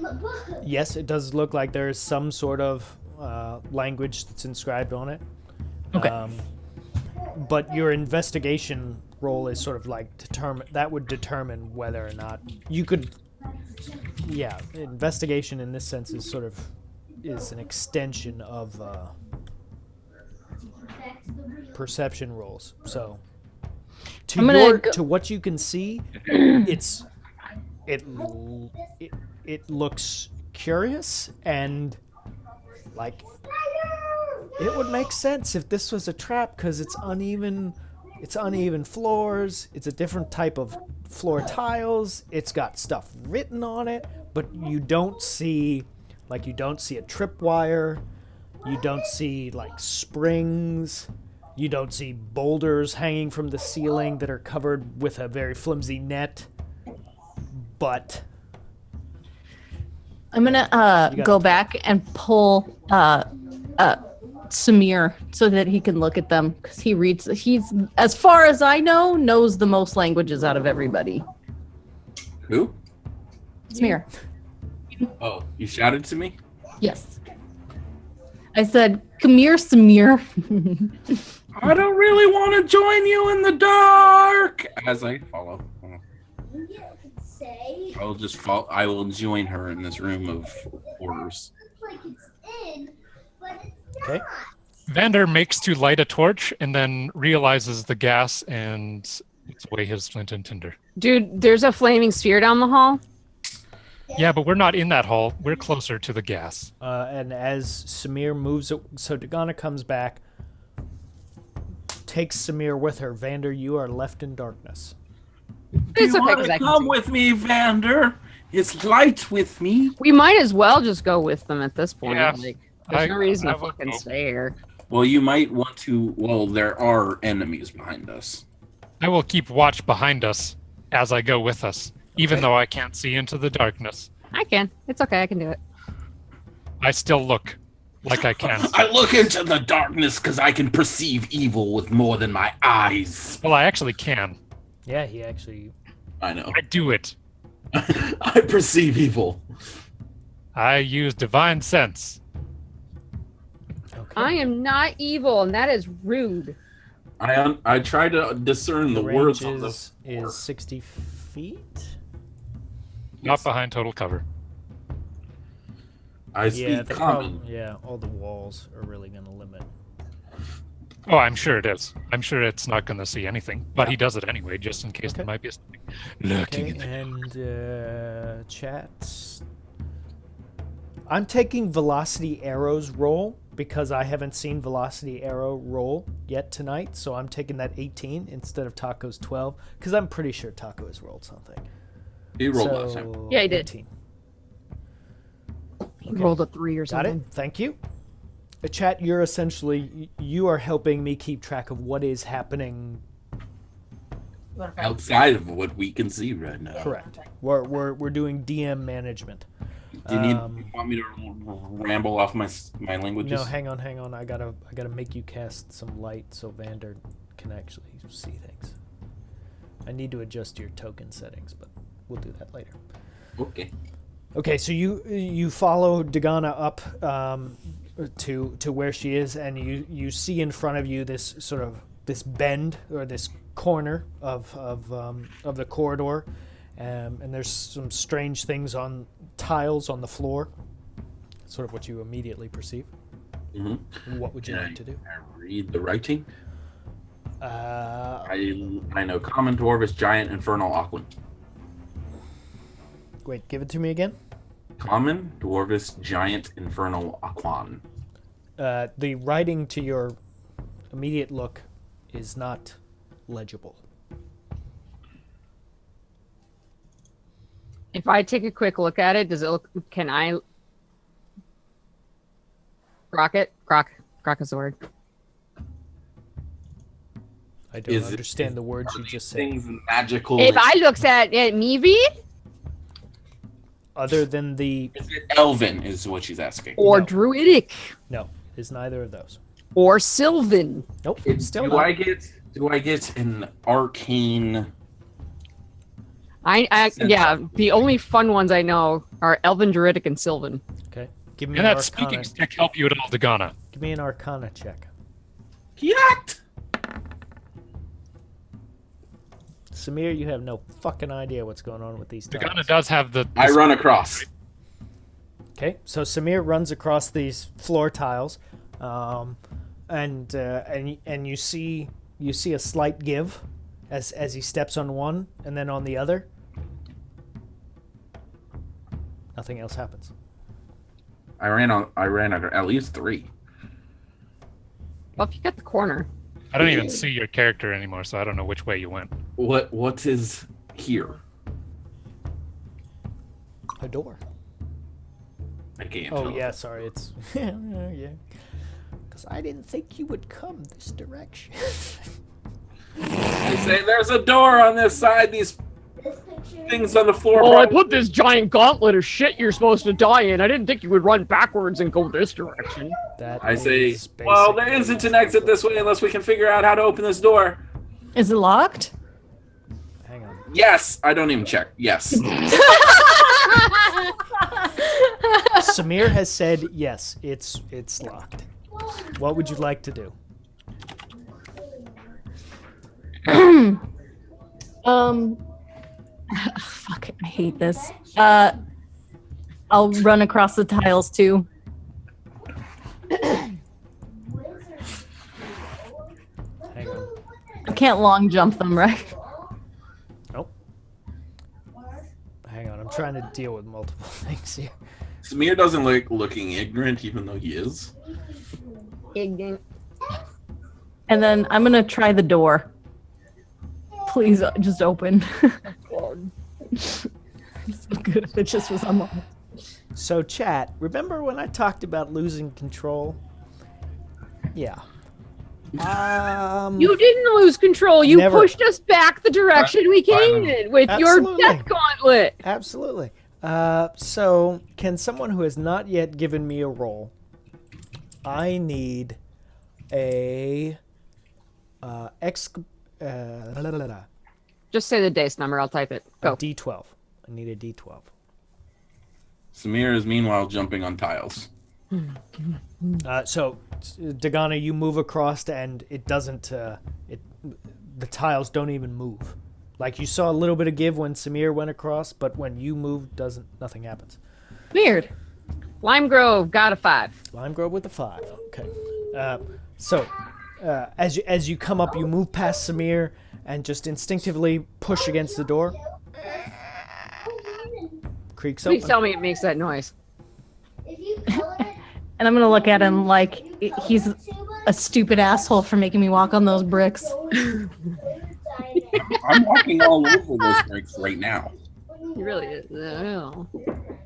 [SPEAKER 1] Yes, it does look like there is some sort of language that's inscribed on it.
[SPEAKER 5] Okay.
[SPEAKER 1] But your investigation roll is sort of like would determine whether or not you could. Yeah, investigation in this sense is an extension of perception rolls. So to what you can see, it looks curious, and like it would make sense if this was a trap because it's uneven floors, it's a different type of floor tiles, it's got stuff written on it, but you don't see a tripwire, you don't see like springs, you don't see boulders hanging from the ceiling that are covered with a very flimsy net. But
[SPEAKER 5] I'm gonna go back and pull Samir so that he can look at them, because he's, as far as I know, knows the most languages out of everybody.
[SPEAKER 3] Who?
[SPEAKER 5] Samir.
[SPEAKER 3] Oh, you shouted to me?
[SPEAKER 5] Yes. I said, come here, Samir.
[SPEAKER 3] I don't really want to join you in the dark. As I follow.
[SPEAKER 6] Say.
[SPEAKER 3] I will join her in this room of horrors.
[SPEAKER 6] Like it's in, but it's
[SPEAKER 1] okay.
[SPEAKER 6] not.
[SPEAKER 2] Vander makes to light a torch and then realizes the gas and puts away his flint and tinder.
[SPEAKER 4] Dude, there's a flaming sphere down the hall.
[SPEAKER 2] Yeah, but we're not in that hall. We're closer to the gas.
[SPEAKER 1] And as Samir moves, so Dagana comes back, takes Samir with her. Vander, you are left in darkness.
[SPEAKER 4] It's
[SPEAKER 3] you
[SPEAKER 4] okay,
[SPEAKER 3] want
[SPEAKER 4] 'cause I
[SPEAKER 3] to
[SPEAKER 4] can
[SPEAKER 3] come
[SPEAKER 4] see.
[SPEAKER 3] with me, Vander? It's light with me.
[SPEAKER 4] We might as well just go with them at this point.
[SPEAKER 2] Yeah,
[SPEAKER 4] Like, there's no reason
[SPEAKER 2] I
[SPEAKER 4] to
[SPEAKER 2] would
[SPEAKER 4] fucking
[SPEAKER 2] go.
[SPEAKER 4] stay here.
[SPEAKER 3] Well, you might want to. Well, there are enemies behind us.
[SPEAKER 2] I will keep watch behind us as I go with us, even though I can't see into the darkness.
[SPEAKER 4] I can. It's okay. I can do it.
[SPEAKER 2] I still look like I can.
[SPEAKER 3] I look into the darkness because I can perceive evil with more than my eyes.
[SPEAKER 2] Well, I actually can.
[SPEAKER 1] Yeah, he actually.
[SPEAKER 3] I know.
[SPEAKER 2] I do it.
[SPEAKER 3] I perceive evil.
[SPEAKER 2] I use divine sense.
[SPEAKER 1] Okay.
[SPEAKER 4] I am not evil, and that is rude.
[SPEAKER 3] I try to discern the words on the
[SPEAKER 1] is 60 feet.
[SPEAKER 2] Not behind total cover.
[SPEAKER 3] I speak common.
[SPEAKER 1] All the walls are really going to limit.
[SPEAKER 2] Oh, I'm sure it is. I'm sure it's not going to see anything, but he does it anyway, just in case there might be something lurking
[SPEAKER 1] Okay,
[SPEAKER 2] in there.
[SPEAKER 1] and chat. I'm taking velocity arrows roll because I haven't seen velocity arrow roll yet tonight, so I'm taking that 18 instead of Taco's 12 because I'm pretty sure Taco has rolled something.
[SPEAKER 3] He rolled last time.
[SPEAKER 4] Yeah, he did.
[SPEAKER 1] 18.
[SPEAKER 4] He rolled a 3 or
[SPEAKER 1] Got
[SPEAKER 4] something.
[SPEAKER 1] it. Thank you. Chat, you are helping me keep track of what is happening
[SPEAKER 3] outside of what we can see right now.
[SPEAKER 1] Correct. We're doing DM management.
[SPEAKER 3] Do you want me to ramble off my languages?
[SPEAKER 1] No, hang on. I gotta make you cast some light so Vander can actually see things. I need to adjust your token settings, but we'll do that later.
[SPEAKER 3] Okay.
[SPEAKER 1] Okay, so you follow Dagana up to where she is, and you see in front of you this sort of this bend or this corner of the corridor, and there's some strange things on tiles on the floor. Sort of what you immediately perceive.
[SPEAKER 3] Mm-hmm.
[SPEAKER 1] What would you like to do?
[SPEAKER 3] I read the writing. I know Common, Dwarvish, Giant, Infernal, Aquan.
[SPEAKER 1] Wait, give it to me again.
[SPEAKER 3] Common, Dwarvish, Giant, Infernal, Aquan.
[SPEAKER 1] The writing to your immediate look is not legible.
[SPEAKER 4] If I take a quick look at it, does it look? Can I? Grok it. Grok is the word.
[SPEAKER 1] I don't understand the words you just said.
[SPEAKER 3] Things magical.
[SPEAKER 4] If I looks at it, maybe.
[SPEAKER 1] Other than the...
[SPEAKER 3] Is it Elven is what she's asking.
[SPEAKER 4] Or
[SPEAKER 1] No.
[SPEAKER 4] Druidic.
[SPEAKER 1] No, it's neither of those.
[SPEAKER 4] Or Sylvan.
[SPEAKER 1] Nope, still
[SPEAKER 3] do
[SPEAKER 1] not.
[SPEAKER 3] I get an arcane?
[SPEAKER 4] Yeah, the only fun ones I know are Elven, Druidic, and Sylvan.
[SPEAKER 1] Okay, give me
[SPEAKER 2] And
[SPEAKER 1] an
[SPEAKER 2] that
[SPEAKER 1] Arcana.
[SPEAKER 2] speaking stick help you at all, Dagana?
[SPEAKER 1] Give me an Arcana check.
[SPEAKER 3] Yacht!
[SPEAKER 1] Samir, you have no fucking idea what's going on with these
[SPEAKER 2] Dagana
[SPEAKER 1] tiles.
[SPEAKER 2] does have the
[SPEAKER 3] I run across.
[SPEAKER 1] Okay, so Samir runs across these floor tiles, and you see a slight give as he steps on one and then on the other. Nothing else happens.
[SPEAKER 3] I ran at least 3.
[SPEAKER 4] Well, if you got the corner.
[SPEAKER 2] I don't even see your character anymore, so I don't know which way you went.
[SPEAKER 3] What is here?
[SPEAKER 1] A door.
[SPEAKER 3] I can't.
[SPEAKER 1] Oh
[SPEAKER 3] tell.
[SPEAKER 1] yeah, sorry, it's yeah. Because I didn't think you would come this direction.
[SPEAKER 3] I say there's a door on this side. These
[SPEAKER 6] This picture.
[SPEAKER 3] things on the floor.
[SPEAKER 4] Oh, I put this giant gauntlet of shit you're supposed to die in. I didn't think you would run backwards and go this direction.
[SPEAKER 1] That
[SPEAKER 3] I say,
[SPEAKER 1] is
[SPEAKER 3] well, there
[SPEAKER 1] basically
[SPEAKER 3] isn't an exit this way unless we can figure out how to open this door.
[SPEAKER 5] Is it locked?
[SPEAKER 1] Hang on.
[SPEAKER 3] Yes, I don't even check. Yes.
[SPEAKER 1] Samir has said yes. It's locked. What would you like to do?
[SPEAKER 5] Fuck, I hate this. I'll run across the tiles too.
[SPEAKER 1] Hang on.
[SPEAKER 5] I can't long jump them, right?
[SPEAKER 1] Nope. Hang on. I'm trying to deal with multiple things here.
[SPEAKER 3] Samir doesn't like looking ignorant, even though he is.
[SPEAKER 4] Ignorant.
[SPEAKER 5] And then I'm gonna try the door. Please just open. It's so good if it just was unlocked.
[SPEAKER 1] So, chat, remember when I talked about losing control? Yeah.
[SPEAKER 4] You didn't lose control. You
[SPEAKER 1] Never.
[SPEAKER 4] pushed us back the direction we came in with your
[SPEAKER 1] Absolutely.
[SPEAKER 4] death gauntlet.
[SPEAKER 1] Absolutely. So, can someone who has not yet given me a roll? I need a
[SPEAKER 4] Just say the dice number. I'll type it. Go.
[SPEAKER 1] D12. I need a D12.
[SPEAKER 3] Samir is meanwhile jumping on tiles.
[SPEAKER 1] So, Dagana, you move across, and it doesn't. The tiles don't even move. Like you saw a little bit of give when Samir went across, but when you move, nothing happens.
[SPEAKER 5] Weird.
[SPEAKER 4] Lime Grove got a 5.
[SPEAKER 1] Lime Grove with the 5. Okay. As you come up, you move past Samir and just instinctively push against the door. Creaks
[SPEAKER 4] Please
[SPEAKER 1] open.
[SPEAKER 4] tell me it makes that noise.
[SPEAKER 6] If you color it,
[SPEAKER 5] And I'm gonna look at him like he's a stupid asshole for making me walk on those bricks.
[SPEAKER 3] I'm walking all over those bricks right now.
[SPEAKER 4] He really is. I know.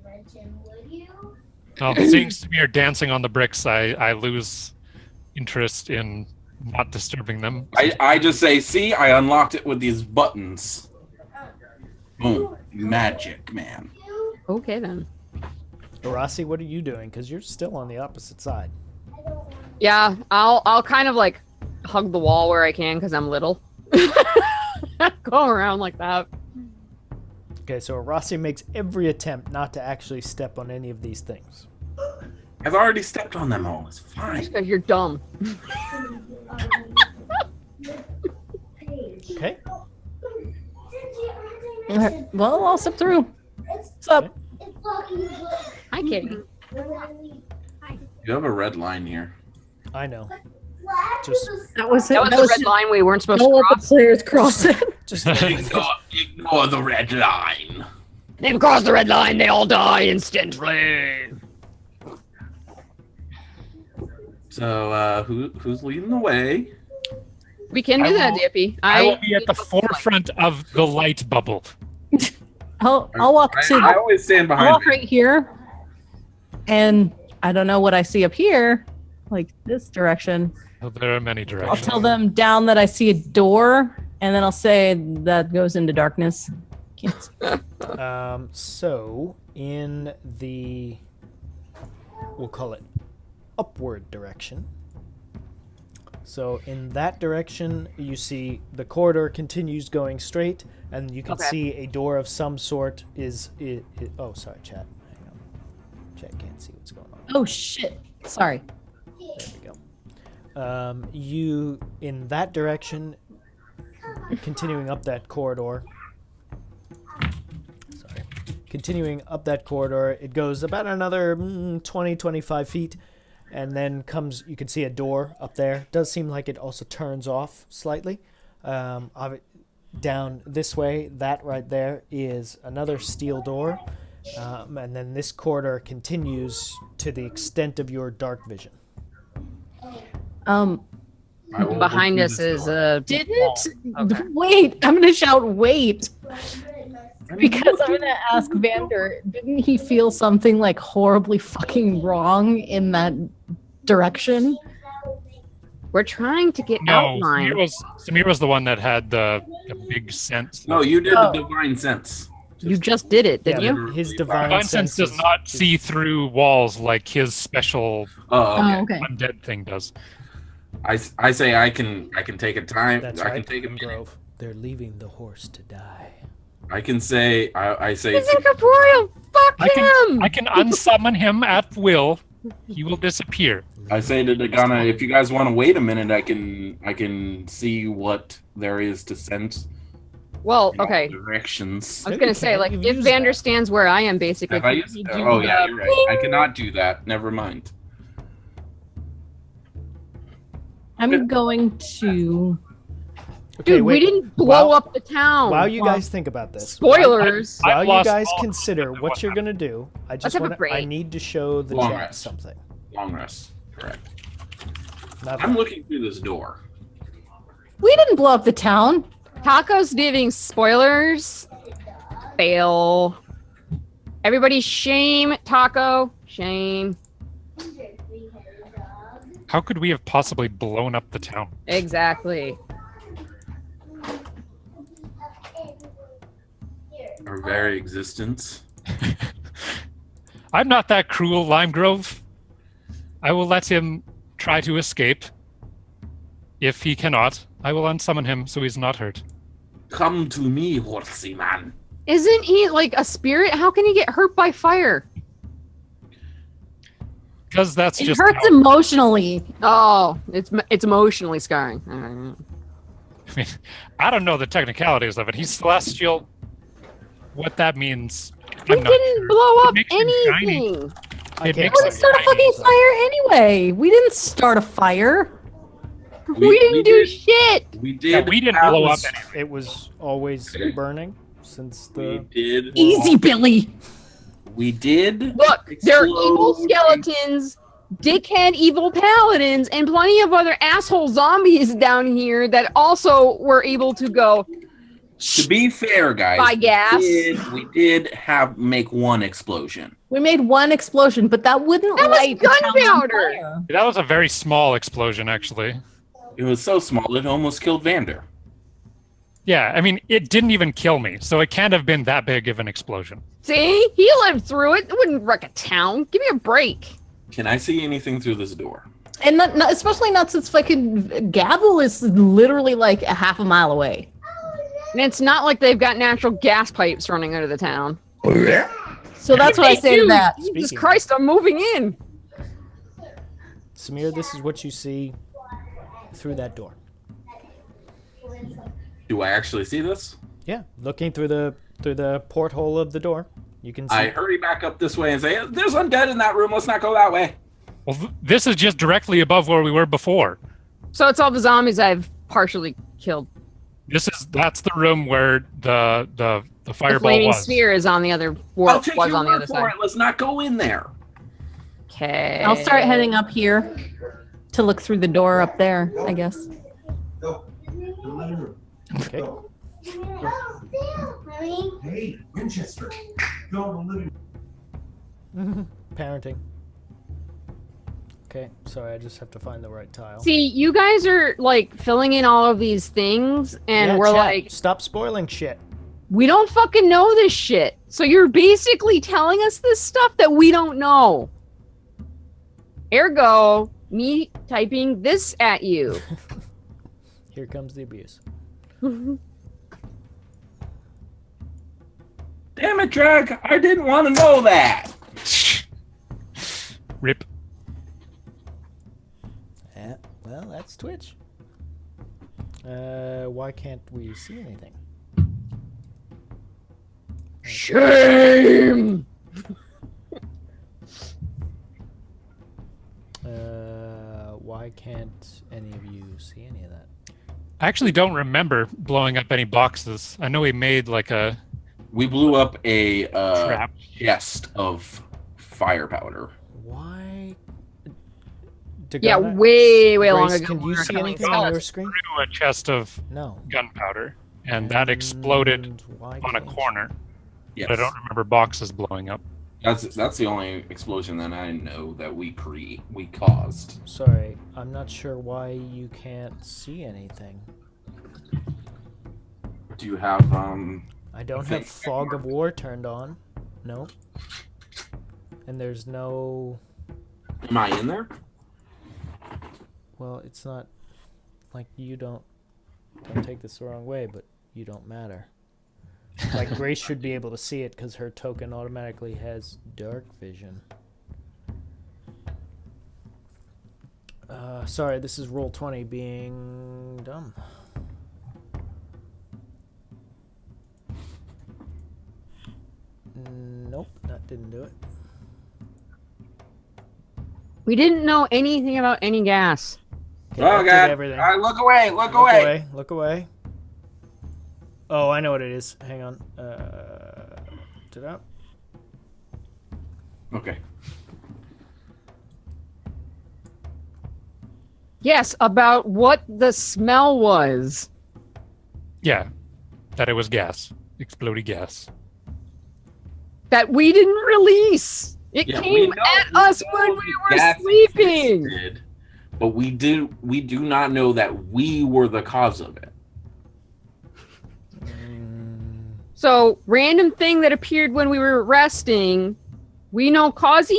[SPEAKER 6] mention, would you?
[SPEAKER 2] Seeing Samir dancing on the bricks, I lose interest in not disturbing them.
[SPEAKER 3] I just say, see, I unlocked it with these buttons. Boom. Magic, man.
[SPEAKER 4] Okay then.
[SPEAKER 1] Rossi, what are you doing? Because you're still on the opposite side.
[SPEAKER 4] Yeah, I'll kind of like hug the wall where I can because I'm little. Go around like that.
[SPEAKER 1] Okay, so Rossi makes every attempt not to actually step on any of these things.
[SPEAKER 3] I've already stepped on them all. It's fine.
[SPEAKER 4] Because you're dumb.
[SPEAKER 1] Okay.
[SPEAKER 5] All right, well, I'll step through. What's up?
[SPEAKER 4] Hi, Kitty.
[SPEAKER 3] You have a red line here.
[SPEAKER 1] I know. Just,
[SPEAKER 5] That was it.
[SPEAKER 4] That was the red line we weren't supposed
[SPEAKER 5] Don't
[SPEAKER 4] to
[SPEAKER 5] let the
[SPEAKER 4] cross.
[SPEAKER 5] players cross it.
[SPEAKER 1] just
[SPEAKER 3] Ignore the red line.
[SPEAKER 4] They've crossed the red line. They all die instantly.
[SPEAKER 3] So, who's leading the way?
[SPEAKER 4] We can do
[SPEAKER 2] I
[SPEAKER 4] that,
[SPEAKER 2] will-
[SPEAKER 4] Dippy.
[SPEAKER 2] I will be at the forefront of the light bubble.
[SPEAKER 5] I'll walk to.
[SPEAKER 3] I always stand
[SPEAKER 5] I'll
[SPEAKER 3] behind
[SPEAKER 5] walk right here, and I don't know what I see up here, like this direction.
[SPEAKER 2] So there are many
[SPEAKER 5] I'll
[SPEAKER 2] directions.
[SPEAKER 5] tell them down that I see a door, and then I'll say that goes into darkness. Can't see.
[SPEAKER 1] so in the, we'll call it upward direction. So in that direction, you see the corridor continues going straight, and you can
[SPEAKER 4] Okay.
[SPEAKER 1] see a door of some sort oh, sorry, chat. Hang on. Chat can't see what's going on.
[SPEAKER 5] Oh shit! Sorry.
[SPEAKER 1] There we go. You, in that direction, continuing up that corridor. Sorry. Continuing up that corridor, it goes about another 20, 25 feet, and then comes, you can see a door up there. Does seem like it also turns off slightly. Down this way, that right there is another steel door. And then this corridor continues to the extent of your dark vision.
[SPEAKER 3] I will
[SPEAKER 4] Behind
[SPEAKER 3] open
[SPEAKER 4] us
[SPEAKER 3] this
[SPEAKER 4] is
[SPEAKER 3] door.
[SPEAKER 4] a
[SPEAKER 5] Didn't
[SPEAKER 4] Okay.
[SPEAKER 5] wait. I'm gonna shout wait because I'm gonna ask Vander. Didn't he feel something like horribly fucking wrong in that direction?
[SPEAKER 4] We're trying to get
[SPEAKER 2] No,
[SPEAKER 4] outline.
[SPEAKER 2] Samir was the one that had the big sense.
[SPEAKER 3] No, you did
[SPEAKER 5] Oh.
[SPEAKER 3] the divine sense.
[SPEAKER 4] You just did it, didn't
[SPEAKER 1] Yeah,
[SPEAKER 4] you?
[SPEAKER 1] his divine
[SPEAKER 2] Divine sense does
[SPEAKER 1] is-
[SPEAKER 2] not see through walls like his special
[SPEAKER 3] Oh, okay.
[SPEAKER 5] Oh, okay.
[SPEAKER 2] undead thing does.
[SPEAKER 3] I say I can take a time.
[SPEAKER 1] That's
[SPEAKER 3] I
[SPEAKER 1] right,
[SPEAKER 3] can take a minute.
[SPEAKER 1] Grove. They're leaving the horse to die.
[SPEAKER 3] I can say I say
[SPEAKER 4] He's incorporeal. Fuck him.
[SPEAKER 2] I can unsummon him at will. He will disappear.
[SPEAKER 3] I say to Dagana, if you guys want to wait a minute, I can see what there is to sense.
[SPEAKER 4] Well,
[SPEAKER 3] in all
[SPEAKER 4] okay.
[SPEAKER 3] Directions.
[SPEAKER 4] I was
[SPEAKER 1] No,
[SPEAKER 4] gonna
[SPEAKER 1] you
[SPEAKER 4] say,
[SPEAKER 1] can't.
[SPEAKER 4] like,
[SPEAKER 1] You've
[SPEAKER 4] if
[SPEAKER 1] used
[SPEAKER 4] Vander
[SPEAKER 1] that.
[SPEAKER 4] stands where I am, basically,
[SPEAKER 3] Have I
[SPEAKER 4] can
[SPEAKER 3] used-
[SPEAKER 4] he do
[SPEAKER 3] oh yeah,
[SPEAKER 4] the
[SPEAKER 3] you're right. I cannot do that. Never mind.
[SPEAKER 5] I'm going to.
[SPEAKER 1] Okay,
[SPEAKER 4] Dude,
[SPEAKER 1] wait.
[SPEAKER 4] we didn't blow
[SPEAKER 1] While-
[SPEAKER 4] up the town.
[SPEAKER 1] While you guys think about this,
[SPEAKER 4] Spoilers.
[SPEAKER 2] I-
[SPEAKER 1] while you
[SPEAKER 2] lost
[SPEAKER 1] guys
[SPEAKER 2] all
[SPEAKER 1] consider
[SPEAKER 2] of
[SPEAKER 1] what
[SPEAKER 2] what
[SPEAKER 1] you're gonna do, I just
[SPEAKER 4] have a
[SPEAKER 1] want
[SPEAKER 4] break.
[SPEAKER 1] I need to show the
[SPEAKER 3] Long
[SPEAKER 1] chat
[SPEAKER 3] rest.
[SPEAKER 1] something.
[SPEAKER 3] Long rest. Correct.
[SPEAKER 1] Not
[SPEAKER 3] I'm looking through this door.
[SPEAKER 5] We didn't blow up the town.
[SPEAKER 4] Taco's giving spoilers. Fail. Everybody, shame Taco. Shame.
[SPEAKER 2] How could we have possibly blown up the town?
[SPEAKER 4] Exactly.
[SPEAKER 3] Our very existence.
[SPEAKER 2] I'm not that cruel, Lime Grove. I will let him try to escape. If he cannot, I will unsummon him so he's not hurt.
[SPEAKER 3] Come to me, horsey man.
[SPEAKER 4] Isn't he like a spirit? How can he get hurt by fire?
[SPEAKER 2] Because that's
[SPEAKER 5] It
[SPEAKER 2] just
[SPEAKER 5] hurts
[SPEAKER 2] how-
[SPEAKER 5] emotionally.
[SPEAKER 4] Oh, it's emotionally scarring. All right.
[SPEAKER 2] I mean, I don't know the technicalities of it. He's celestial. What that means,
[SPEAKER 4] We
[SPEAKER 2] I'm not
[SPEAKER 4] didn't
[SPEAKER 2] sure.
[SPEAKER 4] blow
[SPEAKER 2] It
[SPEAKER 4] up
[SPEAKER 2] makes him shiny.
[SPEAKER 4] anything.
[SPEAKER 1] I
[SPEAKER 2] It
[SPEAKER 1] can't
[SPEAKER 2] makes
[SPEAKER 5] We
[SPEAKER 2] him
[SPEAKER 1] say
[SPEAKER 5] didn't start a
[SPEAKER 1] that.
[SPEAKER 5] fucking
[SPEAKER 1] So-
[SPEAKER 5] fire anyway. We didn't start a fire.
[SPEAKER 4] We didn't do
[SPEAKER 3] did-
[SPEAKER 4] shit.
[SPEAKER 3] We
[SPEAKER 2] Yeah,
[SPEAKER 3] did.
[SPEAKER 2] we didn't
[SPEAKER 3] have-
[SPEAKER 2] blow up
[SPEAKER 1] was-
[SPEAKER 2] anything.
[SPEAKER 1] It was always burning since
[SPEAKER 3] We
[SPEAKER 1] the.
[SPEAKER 3] did.
[SPEAKER 5] Easy, Billy.
[SPEAKER 3] We did.
[SPEAKER 4] Look, there are evil
[SPEAKER 3] explode.
[SPEAKER 4] skeletons, dickhead evil paladins, and plenty of other asshole zombies down here that also were able to go.
[SPEAKER 3] To be fair, guys,
[SPEAKER 4] By gas.
[SPEAKER 3] we did have make one explosion.
[SPEAKER 5] We made one explosion, but that wouldn't
[SPEAKER 4] That was
[SPEAKER 5] light the town on
[SPEAKER 4] gunpowder.
[SPEAKER 5] fire.
[SPEAKER 2] That was a very small explosion, actually.
[SPEAKER 3] It was so small it almost killed Vander.
[SPEAKER 2] Yeah, I mean, it didn't even kill me, so it can't have been that big of an explosion.
[SPEAKER 4] See? He lived through it. It wouldn't wreck a town. Give me a break.
[SPEAKER 3] Can I see anything through this door?
[SPEAKER 5] And not especially not since fucking Gavel is literally like a half a mile away.
[SPEAKER 4] And it's not like they've got natural gas pipes running out of the town.
[SPEAKER 5] So that's why I say
[SPEAKER 4] Dude,
[SPEAKER 5] that.
[SPEAKER 4] Jesus
[SPEAKER 1] Speaking
[SPEAKER 4] Christ, I'm moving in.
[SPEAKER 1] Samir, this is what you see through that door.
[SPEAKER 3] Do I actually see this?
[SPEAKER 1] Yeah, looking through the porthole of the door, you can see.
[SPEAKER 3] I hurry back up this way and say, "There's undead in that room. Let's not go that way."
[SPEAKER 2] Well, this is just directly above where we were before.
[SPEAKER 4] So it's all the zombies I've partially killed.
[SPEAKER 2] That's the room where the
[SPEAKER 4] The
[SPEAKER 2] fireball
[SPEAKER 4] flaming
[SPEAKER 2] was.
[SPEAKER 4] sphere is on the other.
[SPEAKER 3] I'll take
[SPEAKER 4] Was
[SPEAKER 3] your
[SPEAKER 4] on the
[SPEAKER 3] word
[SPEAKER 4] other
[SPEAKER 3] for
[SPEAKER 4] side.
[SPEAKER 3] it. Let's not go in there.
[SPEAKER 4] Okay.
[SPEAKER 5] I'll start heading up here to look through the door up there, I guess.
[SPEAKER 1] Okay.
[SPEAKER 6] Mommy.
[SPEAKER 7] Hey, Winchester, go to the living
[SPEAKER 1] Parenting. Okay, sorry, I just have to find the right tile.
[SPEAKER 4] See, you guys are like filling in all of these things, and
[SPEAKER 1] Yeah,
[SPEAKER 4] we're
[SPEAKER 1] chat,
[SPEAKER 4] like,
[SPEAKER 1] stop spoiling shit.
[SPEAKER 4] we don't fucking know this shit. So you're basically telling us this stuff that we don't know. Ergo, me typing this at you.
[SPEAKER 1] Here comes the abuse.
[SPEAKER 3] Damn it, Drag! I didn't want to know that.
[SPEAKER 2] Rip.
[SPEAKER 1] Yeah, well, that's Twitch. Why can't we see anything?
[SPEAKER 4] Shame.
[SPEAKER 1] Why can't any of you see any of that?
[SPEAKER 2] I actually don't remember blowing up any boxes. I know we made like a
[SPEAKER 3] We blew up a
[SPEAKER 2] trap.
[SPEAKER 3] chest of fire powder.
[SPEAKER 1] Why?
[SPEAKER 4] Yeah,
[SPEAKER 1] Dagana,
[SPEAKER 4] way
[SPEAKER 1] Grace,
[SPEAKER 4] long ago.
[SPEAKER 1] can
[SPEAKER 4] we
[SPEAKER 1] you
[SPEAKER 4] were
[SPEAKER 1] see
[SPEAKER 4] killing
[SPEAKER 1] anything on your
[SPEAKER 4] skulls.
[SPEAKER 1] screen?
[SPEAKER 2] Threw a chest of
[SPEAKER 1] No.
[SPEAKER 2] gunpowder, and that exploded
[SPEAKER 1] And why
[SPEAKER 2] on a
[SPEAKER 1] can't-
[SPEAKER 2] corner.
[SPEAKER 3] Yes,
[SPEAKER 2] But I don't remember boxes blowing up.
[SPEAKER 3] that's the only explosion that I know that we caused.
[SPEAKER 1] Sorry, I'm not sure why you can't see anything.
[SPEAKER 3] Do you have
[SPEAKER 1] I don't have Fog of War turned on. Nope. And there's no...
[SPEAKER 3] Am I in there?
[SPEAKER 1] Well, it's not like you don't take this the wrong way, but you don't matter. Like Grace should be able to see it because her token automatically has dark vision. Sorry, this is Roll20 being dumb. Nope, that didn't do it.
[SPEAKER 4] We didn't know anything about any gas.
[SPEAKER 1] Okay, that
[SPEAKER 3] Oh
[SPEAKER 1] did
[SPEAKER 3] God!
[SPEAKER 1] everything.
[SPEAKER 3] Look away! Look
[SPEAKER 1] Look
[SPEAKER 3] away!
[SPEAKER 1] away! Look away! Oh, I know what it is. Hang on. Did I?
[SPEAKER 3] Okay.
[SPEAKER 4] Yes, about what the smell was.
[SPEAKER 2] Yeah, that it was gas, exploding gas.
[SPEAKER 4] That we didn't release. It
[SPEAKER 3] Yeah,
[SPEAKER 4] came
[SPEAKER 3] we know-
[SPEAKER 4] at
[SPEAKER 3] we
[SPEAKER 4] us
[SPEAKER 3] know
[SPEAKER 4] when we were
[SPEAKER 3] gas
[SPEAKER 4] sleeping.
[SPEAKER 3] existed, but we do not know that we were the cause of it.
[SPEAKER 4] So, random thing that appeared when we were resting. We know Kazi?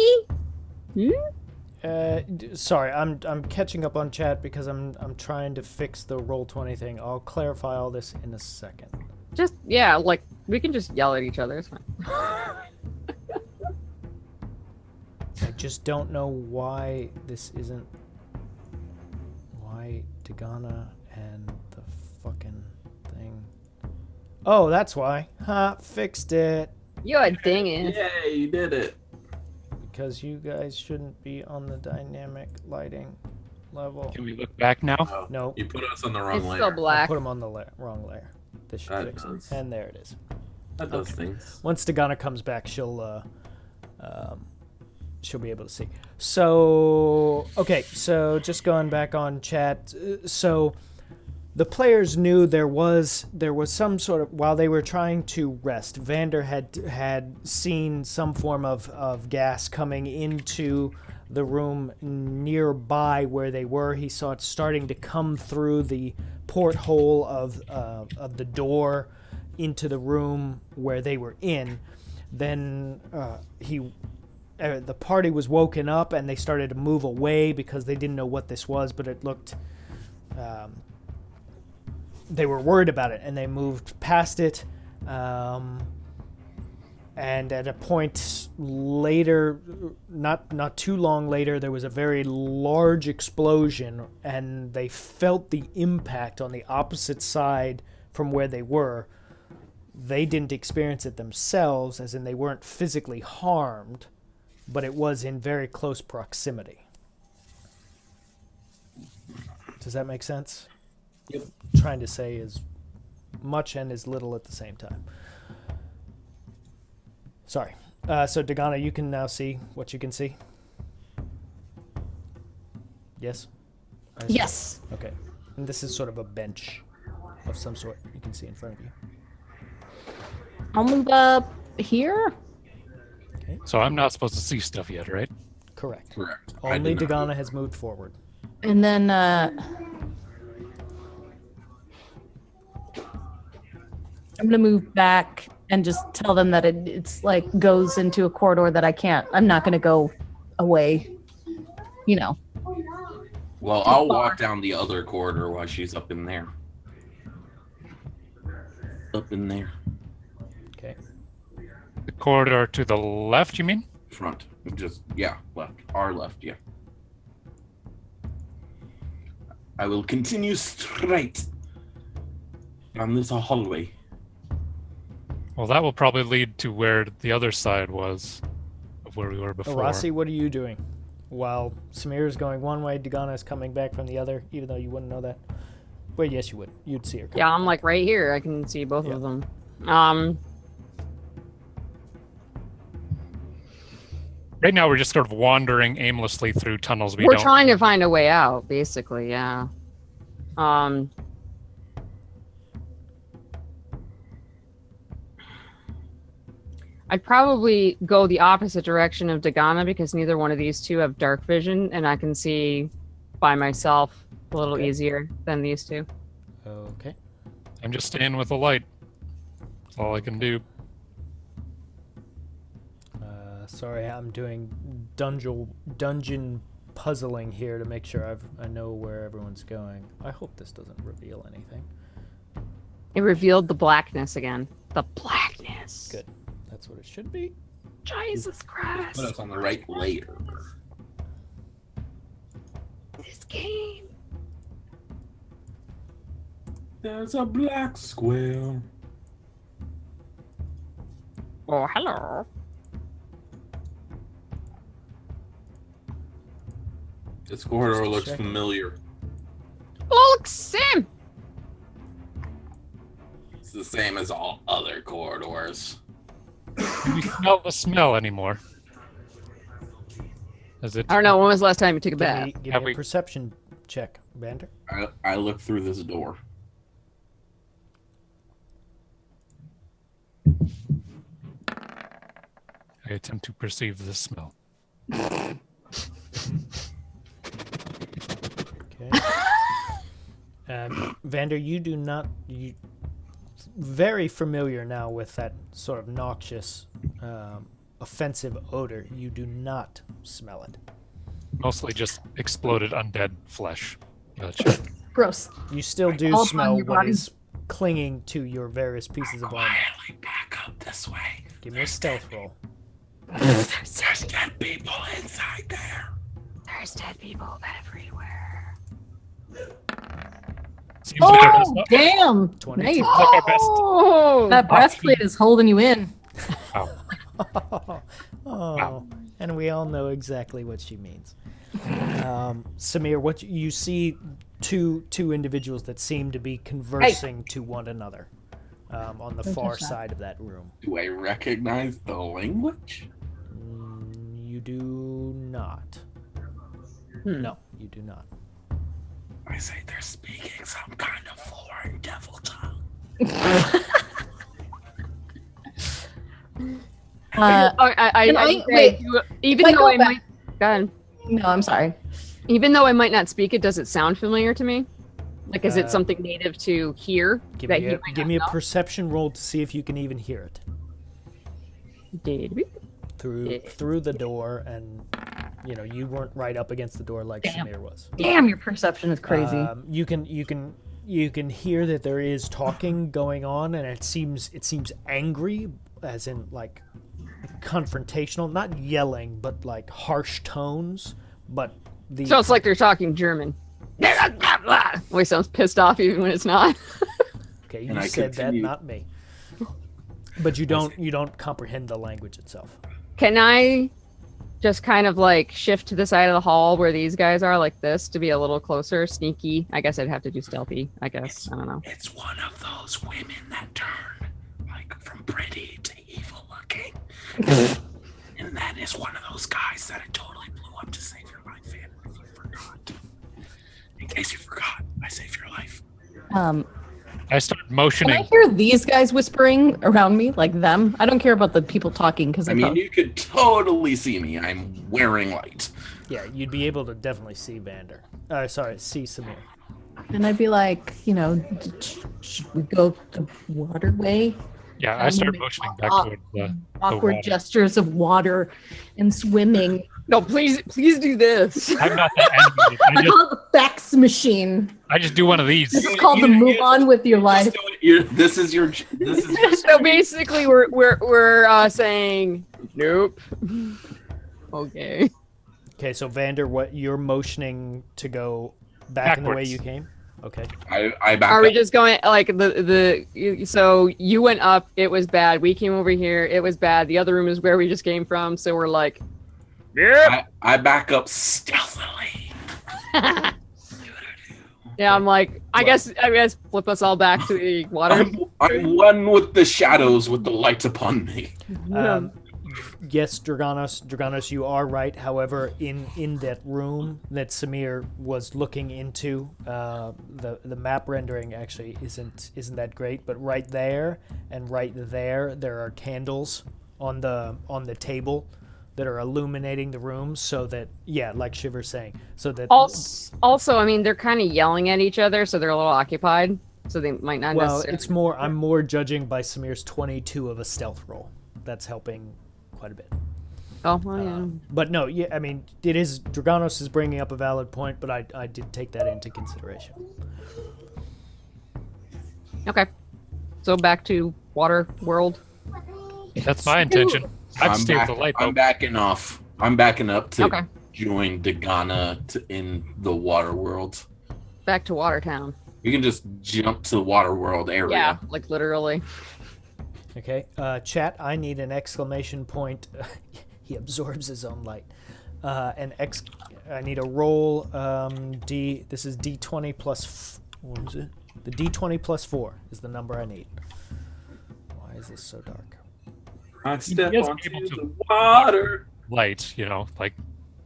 [SPEAKER 1] Sorry, I'm catching up on chat because I'm trying to fix the Roll20 thing. I'll clarify all this in a second.
[SPEAKER 4] Just, yeah, like, we can just yell at each other. It's fine.
[SPEAKER 1] I just don't know why this isn't. Why Dagana and the fucking thing. Oh, that's why. Ha, fixed it.
[SPEAKER 4] You're a dingin'.
[SPEAKER 3] Yay! You did it.
[SPEAKER 1] Because you guys shouldn't be on the dynamic lighting level.
[SPEAKER 2] Can we look back now?
[SPEAKER 3] Oh,
[SPEAKER 1] No.
[SPEAKER 3] you put us on the wrong
[SPEAKER 4] It's
[SPEAKER 3] layer.
[SPEAKER 4] still
[SPEAKER 1] I
[SPEAKER 4] black.
[SPEAKER 1] put them on the wrong layer. This should
[SPEAKER 3] That
[SPEAKER 1] fix
[SPEAKER 3] does.
[SPEAKER 1] it. And there it is.
[SPEAKER 3] That does things.
[SPEAKER 1] Once Dagana comes back, she'll be able to see. So, okay, so just going back on chat. So the players knew there was some sort of, while they were trying to rest, Vander had seen some form of gas coming into the room nearby where they were. He saw it starting to come through the porthole of the door into the room where they were in. Then the party was woken up and they started to move away because they didn't know what this was, but it looked... they were worried about it, and they moved past it. And at a point later, not too long later, there was a very large explosion, and they felt the impact on the opposite side from where they were. They didn't experience it themselves, as in they weren't physically harmed, but it was in very close proximity. Does that make sense?
[SPEAKER 3] Yep.
[SPEAKER 1] Trying to say as much and as little at the same time. Sorry. So, Dagana, you can now see what you can see? Yes?
[SPEAKER 5] Yes.
[SPEAKER 1] Okay. And this is sort of a bench of some sort you can see in front of you.
[SPEAKER 5] I'll move up here.
[SPEAKER 1] Okay.
[SPEAKER 2] So I'm not supposed to see stuff yet, right?
[SPEAKER 1] Correct.
[SPEAKER 3] Correct.
[SPEAKER 1] Only
[SPEAKER 3] I did not.
[SPEAKER 1] Dagana has moved forward.
[SPEAKER 5] And then I'm gonna move back and just tell them that it's like goes into a corridor that I'm not gonna go away. You know.
[SPEAKER 3] Well, I'll walk down the other corridor while she's up in there. Up in there.
[SPEAKER 1] Okay.
[SPEAKER 2] The corridor to the left, you mean?
[SPEAKER 3] Front. Just, yeah, left. Our left, yeah. I will continue straight down this hallway.
[SPEAKER 2] Well, that will probably lead to where the other side was of where we were before.
[SPEAKER 1] Rossi, what are you doing? While Samir is going one way, Dagana is coming back from the other, even though you wouldn't know that. Well, yes, you would. You'd see her coming.
[SPEAKER 4] Yeah, I'm like right here. I can see both
[SPEAKER 1] Yeah.
[SPEAKER 4] of them.
[SPEAKER 2] Right now, we're just sort of wandering aimlessly through tunnels
[SPEAKER 4] We're trying to find a way out, basically, yeah. I'd probably go the opposite direction of Dagana because neither one of these two have dark vision, and I can see by myself a little
[SPEAKER 1] Okay.
[SPEAKER 4] easier than these two.
[SPEAKER 1] Okay.
[SPEAKER 2] I'm just staying with the light. That's all I can do.
[SPEAKER 1] Sorry, I'm doing dungeon puzzling here to make sure I know where everyone's going. I hope this doesn't reveal anything.
[SPEAKER 4] It revealed the blackness again. The blackness.
[SPEAKER 1] Good. That's what it should be.
[SPEAKER 4] Jesus Christ.
[SPEAKER 3] Put us on the right layer.
[SPEAKER 4] This game.
[SPEAKER 3] There's a black square.
[SPEAKER 4] Oh, hello.
[SPEAKER 3] This corridor
[SPEAKER 1] Just
[SPEAKER 3] looks
[SPEAKER 1] checking.
[SPEAKER 3] familiar.
[SPEAKER 4] Oh, look, Sam.
[SPEAKER 3] It's the same as all other corridors.
[SPEAKER 2] Do we smell the smell anymore? Is it?
[SPEAKER 4] I don't know. When was the last time you took a
[SPEAKER 1] Give
[SPEAKER 4] bath?
[SPEAKER 1] me, give
[SPEAKER 2] Have
[SPEAKER 1] me
[SPEAKER 2] we-
[SPEAKER 1] a perception check, Vander.
[SPEAKER 3] I look through this door.
[SPEAKER 2] I attempt to perceive the smell.
[SPEAKER 1] Okay. Vander, you do not. You very familiar now with that sort of noxious, offensive odor. You do not smell it.
[SPEAKER 2] Mostly just exploded undead flesh. Gotcha.
[SPEAKER 5] Gross.
[SPEAKER 1] You still do
[SPEAKER 5] All upon
[SPEAKER 1] smell
[SPEAKER 5] your
[SPEAKER 1] what
[SPEAKER 5] body.
[SPEAKER 1] is clinging to your various pieces of armor.
[SPEAKER 3] Quietly back up this way.
[SPEAKER 1] Give me a stealth roll.
[SPEAKER 3] There's dead people inside there.
[SPEAKER 4] There's dead people everywhere.
[SPEAKER 2] Seems like our
[SPEAKER 5] Oh,
[SPEAKER 2] best.
[SPEAKER 5] damn.
[SPEAKER 1] 22.
[SPEAKER 5] Nice.
[SPEAKER 2] Seems like our best.
[SPEAKER 4] Oh,
[SPEAKER 5] That breastplate is holding you in.
[SPEAKER 1] Oh, and we all know exactly what she means. Samir, what you see two individuals that seem to be conversing to one another on the
[SPEAKER 5] Don't
[SPEAKER 1] far
[SPEAKER 5] touch that.
[SPEAKER 1] side of that room.
[SPEAKER 3] Do I recognize the language?
[SPEAKER 1] You do not. No, you do not.
[SPEAKER 3] I say they're speaking some kind of foreign devil tongue.
[SPEAKER 5] Uh,
[SPEAKER 4] I
[SPEAKER 5] Can I-
[SPEAKER 4] say,
[SPEAKER 5] wait,
[SPEAKER 4] even
[SPEAKER 5] if I
[SPEAKER 4] though
[SPEAKER 5] go
[SPEAKER 4] I
[SPEAKER 5] back-
[SPEAKER 4] might. Go ahead.
[SPEAKER 5] No, I'm sorry.
[SPEAKER 4] Even though I might not speak it, does it sound familiar to me? Like, is it something native to here
[SPEAKER 1] Give
[SPEAKER 4] that
[SPEAKER 1] me
[SPEAKER 4] he
[SPEAKER 1] a,
[SPEAKER 4] might
[SPEAKER 1] give
[SPEAKER 4] not
[SPEAKER 1] me a
[SPEAKER 4] know?
[SPEAKER 1] perception roll to see if you can even hear it through the door, and you weren't right up against the door like
[SPEAKER 5] Damn.
[SPEAKER 1] Samir was.
[SPEAKER 5] Damn, your perception is crazy.
[SPEAKER 1] You can hear that there is talking going on, and it seems angry, as in like confrontational, not yelling, but like harsh tones. But
[SPEAKER 4] So it's like they're talking German. Always sounds pissed off even when it's not.
[SPEAKER 1] okay,
[SPEAKER 3] And
[SPEAKER 1] you
[SPEAKER 3] I
[SPEAKER 1] said
[SPEAKER 3] continue-
[SPEAKER 1] that, not me. But you don't comprehend the language itself.
[SPEAKER 4] Can I just kind of like shift to the side of the hall where these guys are, like this, to be a little closer, sneaky? I guess I'd have to do stealthy. I guess I don't know.
[SPEAKER 3] It's one of those women that turn like from pretty to evil looking. And that is one of those guys that I totally blew up to save your life in. If you forgot. In case you forgot, I saved your life.
[SPEAKER 2] I start
[SPEAKER 5] Can I
[SPEAKER 2] motioning.
[SPEAKER 5] hear these guys whispering around me, like them? I don't care about the people talking because
[SPEAKER 3] I mean, you could totally see me. I'm wearing light.
[SPEAKER 1] Yeah, you'd be able to definitely see Vander. See Samir.
[SPEAKER 5] and I'd be like, should we go the waterway?
[SPEAKER 2] Yeah, I start motioning back toward the
[SPEAKER 5] Awkward
[SPEAKER 2] water.
[SPEAKER 5] gestures of water and swimming.
[SPEAKER 4] No, please do this.
[SPEAKER 2] I'm not that animated.
[SPEAKER 5] I call it the fax machine.
[SPEAKER 2] I just do one of these.
[SPEAKER 5] This is called the move on with your life.
[SPEAKER 3] This is your.
[SPEAKER 4] So basically, we're saying nope. Okay.
[SPEAKER 1] Okay, so Vander, what you're motioning to go back in the way
[SPEAKER 2] Backwards.
[SPEAKER 1] you came? Okay.
[SPEAKER 3] I back
[SPEAKER 4] Are
[SPEAKER 3] up.
[SPEAKER 4] we just going like so you went up, it was bad. We came over here, it was bad. The other room is where we just came from, so we're like,
[SPEAKER 3] I back up stealthily.
[SPEAKER 4] yeah. I'm like, I guess flip us all back to the water.
[SPEAKER 3] I'm one with the shadows, with the light upon me.
[SPEAKER 1] Yes, Draganos, you are right. However, in that room that Samir was looking into, the map rendering actually isn't that great. But right there and right there are candles on the table that are illuminating the room, so that like Shiver's saying, so that
[SPEAKER 4] Also, I mean, they're kind of yelling at each other, so they're a little occupied, so they might not.
[SPEAKER 1] well,
[SPEAKER 4] necessarily...
[SPEAKER 1] it's more. I'm more judging by Samir's 22 of a stealth roll. That's helping quite a bit.
[SPEAKER 4] Oh, well, yeah.
[SPEAKER 1] But no, I mean, it is Draganos is bringing up a valid point, but I did take that into consideration.
[SPEAKER 4] Okay. So back to water world.
[SPEAKER 2] That's my intention. I'd stay with the light though.
[SPEAKER 3] I'm backing off. I'm backing up to
[SPEAKER 4] Okay.
[SPEAKER 3] join Dagana in the water world.
[SPEAKER 4] Back to Watertown.
[SPEAKER 3] You can just jump to the water world area.
[SPEAKER 4] Yeah, like literally.
[SPEAKER 1] Okay, chat. I need an exclamation point. He absorbs his own light. I need a roll. This is D20 plus. What was it? The D20 plus 4 is the number I need. Why is this so dark?
[SPEAKER 3] I step
[SPEAKER 2] He is
[SPEAKER 3] onto
[SPEAKER 2] able to-
[SPEAKER 3] the water.
[SPEAKER 2] Light, like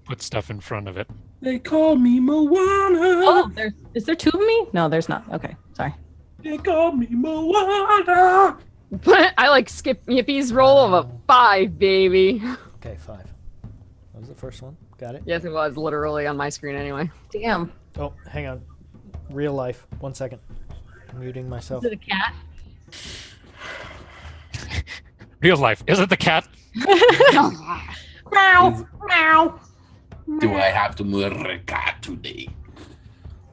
[SPEAKER 2] put stuff in front of it.
[SPEAKER 3] They call me Moana.
[SPEAKER 5] Oh, is there two of me? No, there's not. Okay, sorry.
[SPEAKER 3] They call me Moana.
[SPEAKER 4] But I like skip Yippie's roll of a 5, baby.
[SPEAKER 1] Okay, 5. That was the first one. Got it.
[SPEAKER 4] Yes, it was literally on my screen anyway.
[SPEAKER 5] Damn.
[SPEAKER 1] Oh, hang on. Real life. 1 second. I'm muting myself.
[SPEAKER 5] Is it a cat?
[SPEAKER 2] Real life. Is it the cat?
[SPEAKER 5] Meow. Meow.
[SPEAKER 3] Do I have to murder a cat today?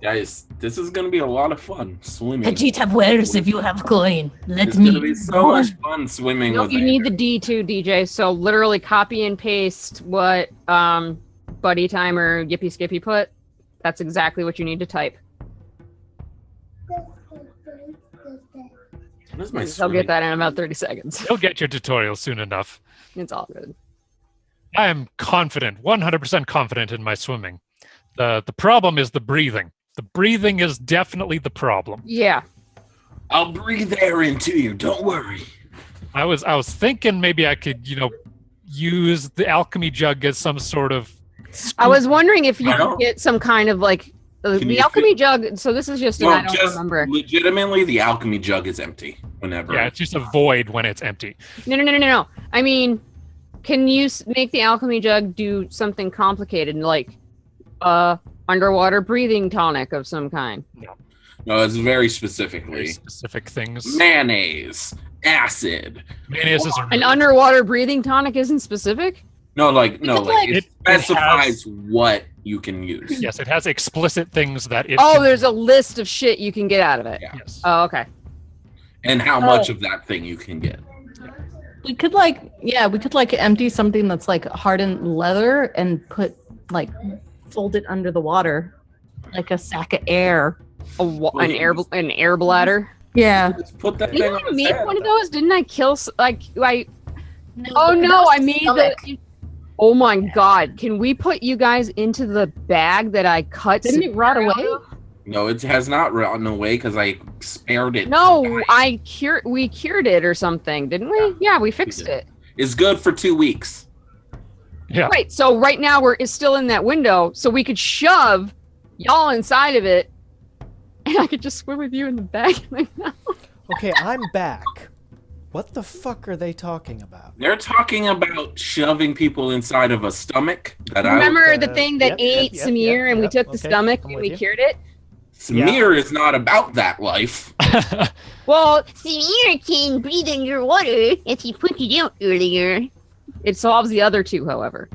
[SPEAKER 3] Guys, this is gonna be a lot of fun swimming.
[SPEAKER 5] Vegeta wears if you have coin. Let
[SPEAKER 3] It's
[SPEAKER 5] me.
[SPEAKER 3] gonna be so much fun swimming
[SPEAKER 4] No,
[SPEAKER 3] with
[SPEAKER 4] you need the
[SPEAKER 3] Vander.
[SPEAKER 4] D2, DJ. So literally copy and paste what Buddy Timer Yippee Skippy put. That's exactly what you need to type.
[SPEAKER 3] What is my
[SPEAKER 4] I'll
[SPEAKER 3] swimming?
[SPEAKER 4] get that in about 30 seconds.
[SPEAKER 2] You'll get your tutorial soon enough.
[SPEAKER 4] It's all good.
[SPEAKER 2] I am confident, 100% confident in my swimming. The problem is the breathing. The breathing is definitely the problem.
[SPEAKER 4] Yeah.
[SPEAKER 3] I'll breathe air into you. Don't worry.
[SPEAKER 2] I was thinking maybe I could, use the alchemy jug as some sort of.
[SPEAKER 4] I was wondering if you
[SPEAKER 3] I
[SPEAKER 4] could
[SPEAKER 3] don't-
[SPEAKER 4] get some kind of like
[SPEAKER 3] Can
[SPEAKER 4] the
[SPEAKER 3] you
[SPEAKER 4] alchemy jug. So this is just an
[SPEAKER 3] No,
[SPEAKER 4] I don't
[SPEAKER 3] just
[SPEAKER 4] remember.
[SPEAKER 3] legitimately, the alchemy jug is empty whenever.
[SPEAKER 2] Yeah, it's just a void when it's empty.
[SPEAKER 4] No. I mean, can you make the alchemy jug do something complicated, like underwater breathing tonic of some kind?
[SPEAKER 3] No, it's very
[SPEAKER 2] Very
[SPEAKER 3] specifically
[SPEAKER 2] specific things.
[SPEAKER 3] mayonnaise, acid.
[SPEAKER 2] Mayonnaise is
[SPEAKER 4] An underwater breathing tonic isn't specific?
[SPEAKER 3] No, like
[SPEAKER 5] could, like-
[SPEAKER 3] it
[SPEAKER 2] It
[SPEAKER 3] specifies
[SPEAKER 2] has-
[SPEAKER 3] what you can use.
[SPEAKER 2] Yes, it has explicit things that it.
[SPEAKER 4] Oh,
[SPEAKER 2] can
[SPEAKER 4] there's
[SPEAKER 2] do.
[SPEAKER 4] a list of shit you can get out of it.
[SPEAKER 3] Yeah.
[SPEAKER 2] Yes.
[SPEAKER 4] Oh, okay.
[SPEAKER 3] And how much of that thing you can get.
[SPEAKER 5] We could like empty something that's like hardened leather and fold it under the water, like a sack of air.
[SPEAKER 4] An air bladder.
[SPEAKER 5] Yeah.
[SPEAKER 3] Just put that thing
[SPEAKER 4] Didn't
[SPEAKER 3] on
[SPEAKER 4] I
[SPEAKER 3] its
[SPEAKER 4] make
[SPEAKER 3] head.
[SPEAKER 4] one of those? Didn't I kill I
[SPEAKER 5] No,
[SPEAKER 4] Oh
[SPEAKER 5] that
[SPEAKER 4] no,
[SPEAKER 5] was
[SPEAKER 4] I
[SPEAKER 5] the
[SPEAKER 4] made
[SPEAKER 5] stomach.
[SPEAKER 4] the Oh my god, can we put you guys into the bag that I cut?
[SPEAKER 5] Didn't it rot
[SPEAKER 4] Samira out
[SPEAKER 5] away?
[SPEAKER 4] of?
[SPEAKER 3] No, it has not rotten away because I spared it.
[SPEAKER 4] No,
[SPEAKER 3] from dying.
[SPEAKER 4] we cured it or something, didn't we? Yeah, we fixed
[SPEAKER 3] did.
[SPEAKER 4] it.
[SPEAKER 3] It's good for 2 weeks.
[SPEAKER 2] Yeah.
[SPEAKER 4] Right, so right now it's still in that window, so we could shove y'all inside of it, and I could just swim with you in the bag right now.
[SPEAKER 1] Okay, I'm back. What the fuck are they talking about?
[SPEAKER 3] They're talking about shoving people inside of a stomach that
[SPEAKER 4] Remember the thing that
[SPEAKER 1] yep,
[SPEAKER 4] ate
[SPEAKER 1] yep,
[SPEAKER 4] Samir,
[SPEAKER 1] yep,
[SPEAKER 4] and we
[SPEAKER 1] yep,
[SPEAKER 4] took the
[SPEAKER 1] okay,
[SPEAKER 4] stomach
[SPEAKER 1] I'm
[SPEAKER 4] and
[SPEAKER 1] with
[SPEAKER 4] we
[SPEAKER 1] you.
[SPEAKER 4] cured it?
[SPEAKER 3] Samir is not about that life.
[SPEAKER 4] Well, Samir can breathe underwater, as he pointed out earlier. It solves the other two, however.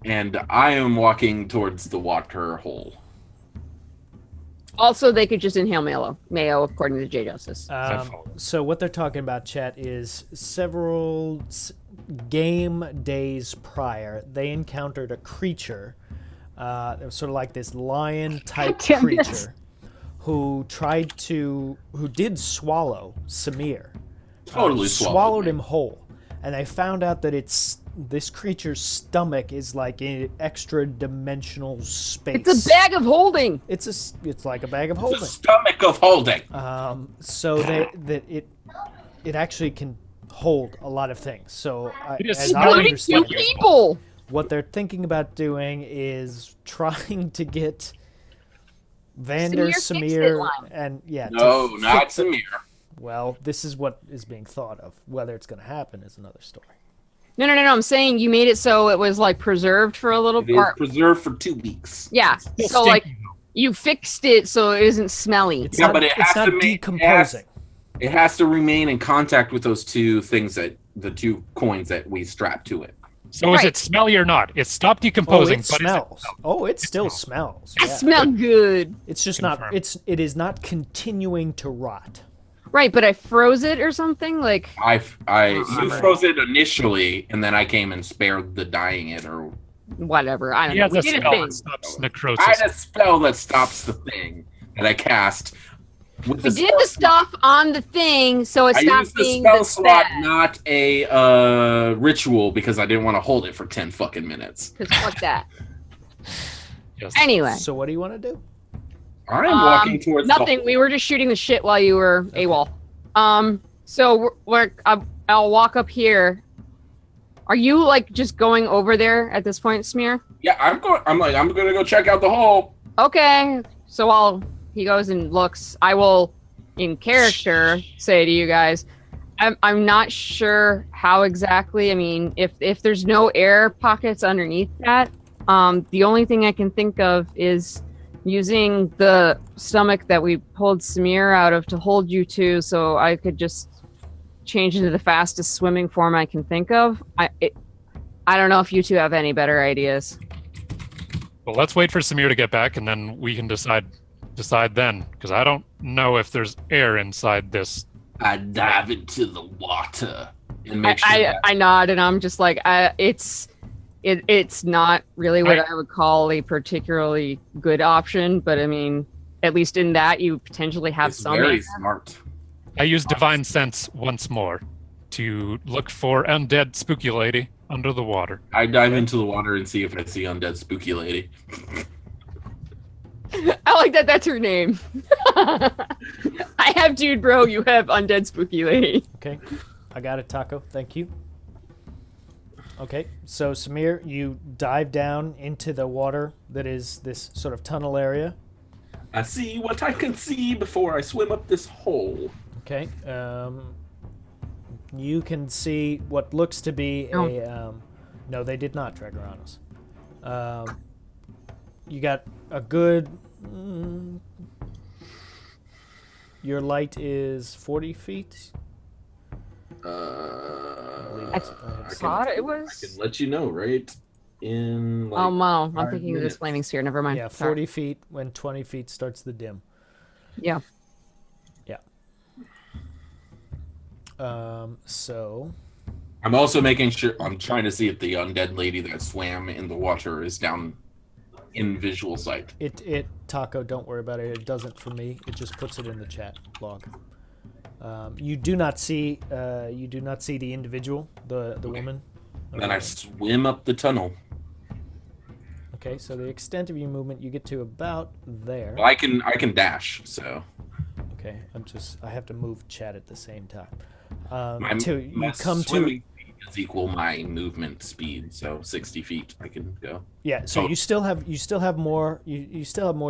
[SPEAKER 3] And I am walking towards the water hole.
[SPEAKER 4] Also, they could just inhale mayo according to J Justice.
[SPEAKER 1] So what they're talking about, chat, is several game days prior, they encountered a creature. It was sort of like this lion-type
[SPEAKER 5] Damn it.
[SPEAKER 1] creature who did swallow Samir.
[SPEAKER 3] Totally
[SPEAKER 1] swallowed
[SPEAKER 3] me.
[SPEAKER 1] him whole, and they found out that this creature's stomach is like an extra dimensional space.
[SPEAKER 4] It's a bag of holding.
[SPEAKER 1] It's like a bag of
[SPEAKER 3] The
[SPEAKER 1] holding.
[SPEAKER 3] stomach of holding.
[SPEAKER 1] So that it actually can hold a lot of things. So
[SPEAKER 2] It is
[SPEAKER 1] as I
[SPEAKER 2] smelling
[SPEAKER 1] understand
[SPEAKER 4] Two
[SPEAKER 1] it,
[SPEAKER 4] people.
[SPEAKER 1] what they're thinking about doing is trying to get Vander,
[SPEAKER 4] Samir fixed it,
[SPEAKER 1] Samir,
[SPEAKER 4] Lime.
[SPEAKER 1] and
[SPEAKER 3] No,
[SPEAKER 1] to
[SPEAKER 3] not
[SPEAKER 1] fix it.
[SPEAKER 3] Samir.
[SPEAKER 1] Well, this is what is being thought of. Whether it's going to happen is another story.
[SPEAKER 4] No. I'm saying you made it so it was like preserved for a little
[SPEAKER 3] It is
[SPEAKER 4] part.
[SPEAKER 3] preserved for 2 weeks.
[SPEAKER 4] Yeah.
[SPEAKER 2] Still
[SPEAKER 4] So like
[SPEAKER 2] stinky, though.
[SPEAKER 4] you fixed it so it isn't smelly.
[SPEAKER 1] It's
[SPEAKER 3] Yeah,
[SPEAKER 1] not,
[SPEAKER 3] but it
[SPEAKER 1] it's
[SPEAKER 3] has
[SPEAKER 1] not
[SPEAKER 3] to make-
[SPEAKER 1] decomposing.
[SPEAKER 3] It has to remain in contact with those two things the 2 coins that we strapped to it.
[SPEAKER 2] So is
[SPEAKER 4] Right.
[SPEAKER 2] it smelly or not? It stopped
[SPEAKER 1] Oh,
[SPEAKER 2] decomposing,
[SPEAKER 1] it
[SPEAKER 2] but
[SPEAKER 1] smells. Oh, it still smells.
[SPEAKER 4] I
[SPEAKER 1] Yeah.
[SPEAKER 4] smell good.
[SPEAKER 1] It's just
[SPEAKER 2] Confirmed.
[SPEAKER 1] not. It is not continuing to rot.
[SPEAKER 4] Right, but I froze it or something like.
[SPEAKER 3] You
[SPEAKER 4] right.
[SPEAKER 3] froze it initially, and then I came and spared the dying it, or
[SPEAKER 4] Whatever. I don't
[SPEAKER 2] he
[SPEAKER 4] know.
[SPEAKER 2] has
[SPEAKER 4] We
[SPEAKER 2] a
[SPEAKER 4] did a
[SPEAKER 2] spell
[SPEAKER 4] thing.
[SPEAKER 2] that stops
[SPEAKER 3] I
[SPEAKER 2] necrosis.
[SPEAKER 3] had a spell that stops the thing that I cast. With
[SPEAKER 4] We
[SPEAKER 3] the
[SPEAKER 4] did the stuff on the thing, so it
[SPEAKER 3] I
[SPEAKER 4] stopped
[SPEAKER 3] used the
[SPEAKER 4] being
[SPEAKER 3] spell
[SPEAKER 4] the
[SPEAKER 3] slot,
[SPEAKER 4] bad.
[SPEAKER 3] not a ritual, because I didn't want to hold it for 10 fucking minutes.
[SPEAKER 4] Because fuck that.
[SPEAKER 2] Yes.
[SPEAKER 4] Anyway.
[SPEAKER 1] So what do you want to do?
[SPEAKER 3] I'm walking towards
[SPEAKER 4] Nothing.
[SPEAKER 3] The
[SPEAKER 4] We were just shooting the shit while you were AWOL. So I'll walk up here. Are you like just going over there at this point, Smear?
[SPEAKER 3] Yeah, I'm gonna go check out the hole.
[SPEAKER 4] Okay. So he goes and looks. I will, in character, say to you guys, I'm not sure how exactly. I mean, if there's no air pockets underneath that, the only thing I can think of is using the stomach that we pulled Samir out of to hold you to, so I could just change into the fastest swimming form I can think of. I don't know if you two have any better ideas.
[SPEAKER 2] Well, let's wait for Samir to get back, and then we can decide then, because I don't know if there's air inside this.
[SPEAKER 3] I dive into the water and make sure that
[SPEAKER 4] I nod and I'm just like, it's not really what I would call a particularly good option, but I mean, at least in that you potentially have
[SPEAKER 3] it's
[SPEAKER 4] some.
[SPEAKER 3] very smart.
[SPEAKER 2] I use divine sense once more to look for undead spooky lady under the water.
[SPEAKER 3] I dive into the water and see if I see undead spooky lady.
[SPEAKER 4] I like that. That's her name. I have dude, bro. You have undead spooky lady.
[SPEAKER 1] Okay, I got it, Taco. Thank you. Okay, so Samir, you dive down into the water that is this sort of tunnel area.
[SPEAKER 3] I see what I can see before I swim up this hole.
[SPEAKER 1] Okay, You can see what looks to be
[SPEAKER 4] Oh.
[SPEAKER 1] a. No, they did not drag around us. You got a good. Your light is 40 feet.
[SPEAKER 4] I thought it
[SPEAKER 3] I
[SPEAKER 4] was.
[SPEAKER 3] can let you know, right? In like
[SPEAKER 4] Oh, no. I'm
[SPEAKER 3] 5
[SPEAKER 4] thinking of this
[SPEAKER 3] minutes.
[SPEAKER 4] flaming sphere. Never mind.
[SPEAKER 1] Yeah,
[SPEAKER 4] Sorry.
[SPEAKER 1] 40 feet. When 20 feet starts the dim.
[SPEAKER 4] Yeah.
[SPEAKER 1] So.
[SPEAKER 3] I'm also making sure. I'm trying to see if the undead lady that swam in the water is down in visual sight.
[SPEAKER 1] Taco, don't worry about it. It doesn't for me. It just puts it in the chat log. You do not see the individual, the woman.
[SPEAKER 3] Then I swim up the tunnel.
[SPEAKER 1] Okay, so the extent of your movement, you get to about there.
[SPEAKER 3] Well, I can dash. So
[SPEAKER 1] Okay, I have to move chat at the same time.
[SPEAKER 3] my
[SPEAKER 1] You come to
[SPEAKER 3] swimming speed is equal my movement speed. So 60 feet I can go.
[SPEAKER 1] yeah. So
[SPEAKER 3] Oh.
[SPEAKER 1] you still have more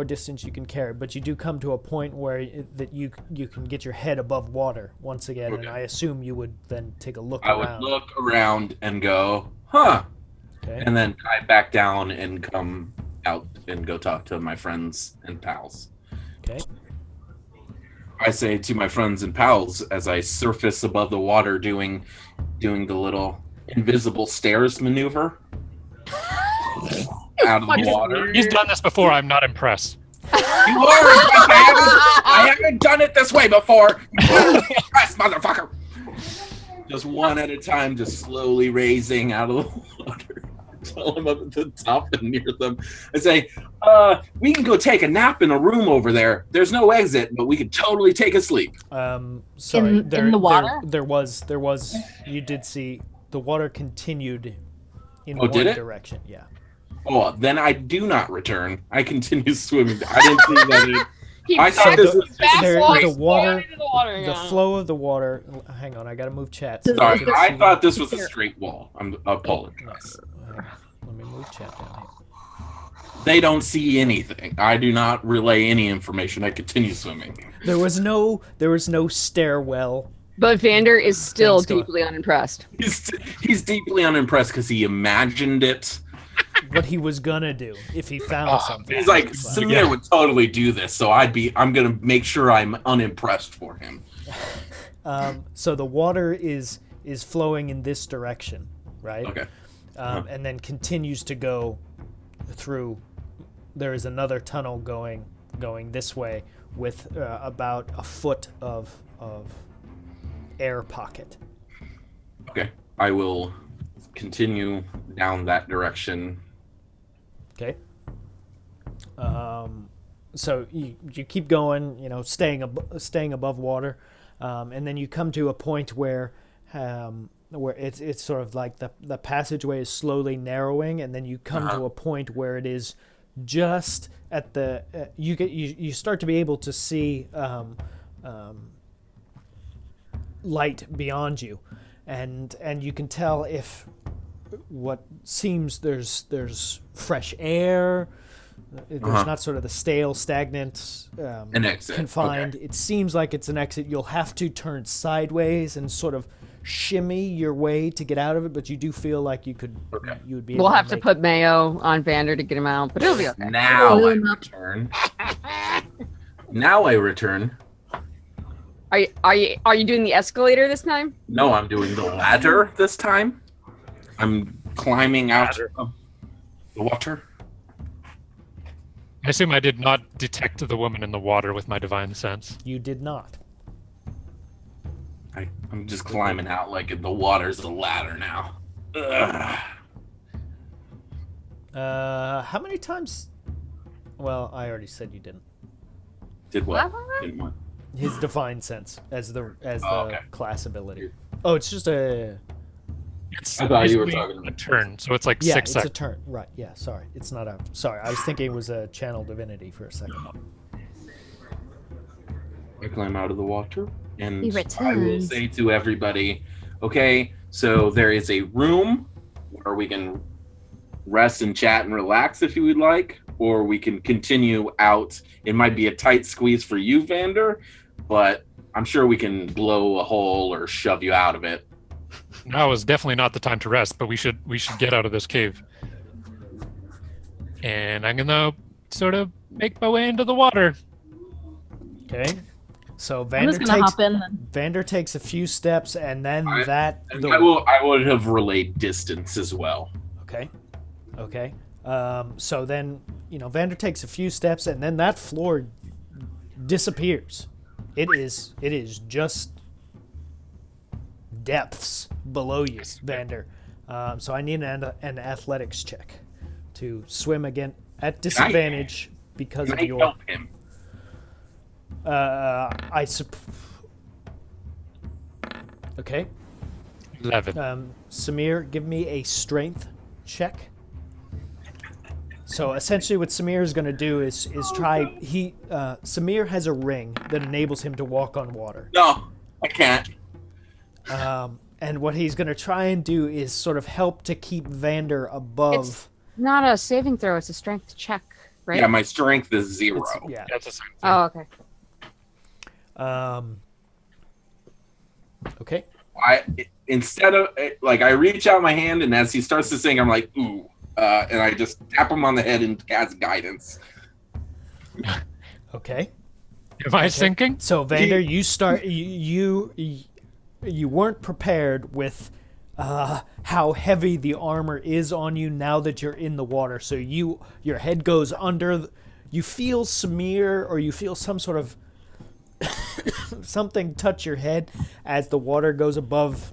[SPEAKER 1] distance you can carry, but you do come to a point where that you can get your head above water once again, and
[SPEAKER 3] Okay.
[SPEAKER 1] I assume you would then take a look
[SPEAKER 3] I would
[SPEAKER 1] around.
[SPEAKER 3] look around and go, huh,
[SPEAKER 1] Okay.
[SPEAKER 3] and then dive back down and come out and go talk to my friends and pals.
[SPEAKER 1] Okay.
[SPEAKER 3] I say to my friends and pals as I surface above the water doing the little invisible stairs maneuver out of the water.
[SPEAKER 2] He's done this before. I'm not impressed.
[SPEAKER 3] You are impressed. I haven't done it this way before. You impressed, motherfucker. Just one at a time, just slowly raising out of the water until I'm up at the top and near them. I say, we can go take a nap in a room over there. There's no exit, but we could totally take a sleep.
[SPEAKER 1] Sorry.
[SPEAKER 5] In the water?
[SPEAKER 1] There was. You did see the water continued in
[SPEAKER 3] Oh,
[SPEAKER 1] one
[SPEAKER 3] did it?
[SPEAKER 1] direction. Yeah.
[SPEAKER 3] Oh, then I do not return. I continue swimming. I didn't see that.
[SPEAKER 4] He
[SPEAKER 3] I thought this was
[SPEAKER 4] fast
[SPEAKER 1] There-
[SPEAKER 4] walks
[SPEAKER 1] the water-
[SPEAKER 4] into the water.
[SPEAKER 1] The
[SPEAKER 4] yeah.
[SPEAKER 1] flow of the water. Hang on, I gotta move chat. so
[SPEAKER 3] Sorry,
[SPEAKER 1] you can
[SPEAKER 3] I
[SPEAKER 1] see
[SPEAKER 3] thought this was a straight wall. I apologize.
[SPEAKER 1] Nice. Let me move chat down here.
[SPEAKER 3] They don't see anything. I do not relay any information. I continue swimming.
[SPEAKER 1] There was no stairwell.
[SPEAKER 4] But Vander is still
[SPEAKER 1] Thanks, Dora.
[SPEAKER 4] deeply unimpressed.
[SPEAKER 3] He's deeply unimpressed because he imagined it.
[SPEAKER 1] What he was gonna do if he found something.
[SPEAKER 3] He's like, Samir would totally do this, so I'm gonna make sure I'm unimpressed for him.
[SPEAKER 1] So the water is flowing in this direction, right?
[SPEAKER 3] Okay.
[SPEAKER 1] And then continues to go through. There is another tunnel going this way with about a foot of air pocket.
[SPEAKER 3] Okay. I will continue down that direction.
[SPEAKER 1] Okay. So you keep going, staying above water, and then you come to a point where it's sort of like the passageway is slowly narrowing, and then you come to a point where it is just at the you start to be able to see light beyond you, and you can tell if what seems there's fresh air. There's not sort of the stale, stagnant,
[SPEAKER 3] An exit.
[SPEAKER 1] confined.
[SPEAKER 3] Okay.
[SPEAKER 1] It seems like it's an exit. You'll have to turn sideways and sort of shimmy your way to get out of it, but you do feel like you would be able
[SPEAKER 4] We'll have to
[SPEAKER 1] make
[SPEAKER 4] put mayo on Vander to get him out, but it'll be okay.
[SPEAKER 3] Now I return. Now I return.
[SPEAKER 4] Are you doing the escalator this time?
[SPEAKER 3] No, I'm doing the ladder this time. I'm climbing out of the water.
[SPEAKER 2] I assume I did not detect the woman in the water with my divine sense.
[SPEAKER 1] You did not.
[SPEAKER 3] I'm just climbing out like the water's a ladder now. Ugh.
[SPEAKER 1] How many times? Well, I already said you didn't.
[SPEAKER 3] Did what? Did what?
[SPEAKER 1] His divine sense as the
[SPEAKER 3] okay.
[SPEAKER 1] class ability. Oh, it's just a
[SPEAKER 2] It's
[SPEAKER 3] I thought you were
[SPEAKER 2] basically
[SPEAKER 3] talking about
[SPEAKER 2] a turn, so it's like
[SPEAKER 1] yeah.
[SPEAKER 2] 6
[SPEAKER 1] It's
[SPEAKER 2] seconds.
[SPEAKER 1] a turn. Right. Yeah. Sorry. It's not a. Sorry. I was thinking it was a channel divinity for a second.
[SPEAKER 3] I climb out of the water, and
[SPEAKER 4] He
[SPEAKER 3] I will
[SPEAKER 4] returns.
[SPEAKER 3] say to everybody, okay, so there is a room where we can rest and chat and relax if you would like, or we can continue out. It might be a tight squeeze for you, Vander, but I'm sure we can blow a hole or shove you out of it
[SPEAKER 2] Now is definitely not the time to rest, but we should get out of this cave. And I'm gonna sort of make my way into the water.
[SPEAKER 1] Okay. So
[SPEAKER 5] I'm
[SPEAKER 1] Vander
[SPEAKER 5] just gonna
[SPEAKER 1] takes
[SPEAKER 5] hop in. Then.
[SPEAKER 1] Vander takes a few steps, and then
[SPEAKER 3] I would have relayed distance as well.
[SPEAKER 1] Okay. Okay. So then, Vander takes a few steps, and then that floor disappears. It is just depths below you, Vander. So I need an athletics check to swim again at disadvantage because of
[SPEAKER 3] Can I
[SPEAKER 1] your.
[SPEAKER 3] help him?
[SPEAKER 1] Okay.
[SPEAKER 2] 11.
[SPEAKER 1] Samir, give me a strength check. So essentially, what Samir is going to do is try. Samir has a ring that enables him to walk on water.
[SPEAKER 3] No, I can't.
[SPEAKER 1] And what he's going to try and do is sort of help to keep Vander above.
[SPEAKER 4] It's not a saving throw; it's a strength check, right?
[SPEAKER 3] Yeah, my strength is 0.
[SPEAKER 1] Yeah.
[SPEAKER 2] That's the same thing.
[SPEAKER 4] Oh, okay.
[SPEAKER 1] Okay.
[SPEAKER 3] Instead of I reach out my hand, and as he starts to sing, I'm like, ooh, and I just tap him on the head and cast guidance.
[SPEAKER 1] Okay.
[SPEAKER 2] Am I sinking?
[SPEAKER 1] So Vander, you start. You weren't prepared with how heavy the armor is on you now that you're in the water. So your head goes under. You feel Samir, or you feel some sort of something touch your head as the water goes above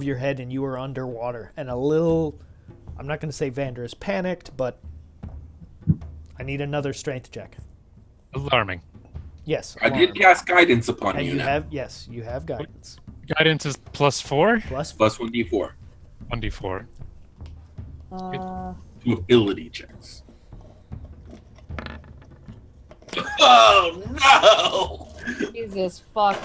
[SPEAKER 1] your head, and you are underwater. And a little, I'm not going to say Vander is panicked, but I need another strength check.
[SPEAKER 2] Alarming.
[SPEAKER 1] Yes.
[SPEAKER 3] I did cast guidance upon
[SPEAKER 1] And
[SPEAKER 3] you.
[SPEAKER 1] you
[SPEAKER 3] now.
[SPEAKER 1] have you have guidance.
[SPEAKER 2] Guidance is +4.
[SPEAKER 1] Plus
[SPEAKER 3] Plus 1d4
[SPEAKER 2] 1d4.
[SPEAKER 3] to ability checks. Oh no!
[SPEAKER 4] Jesus fuck.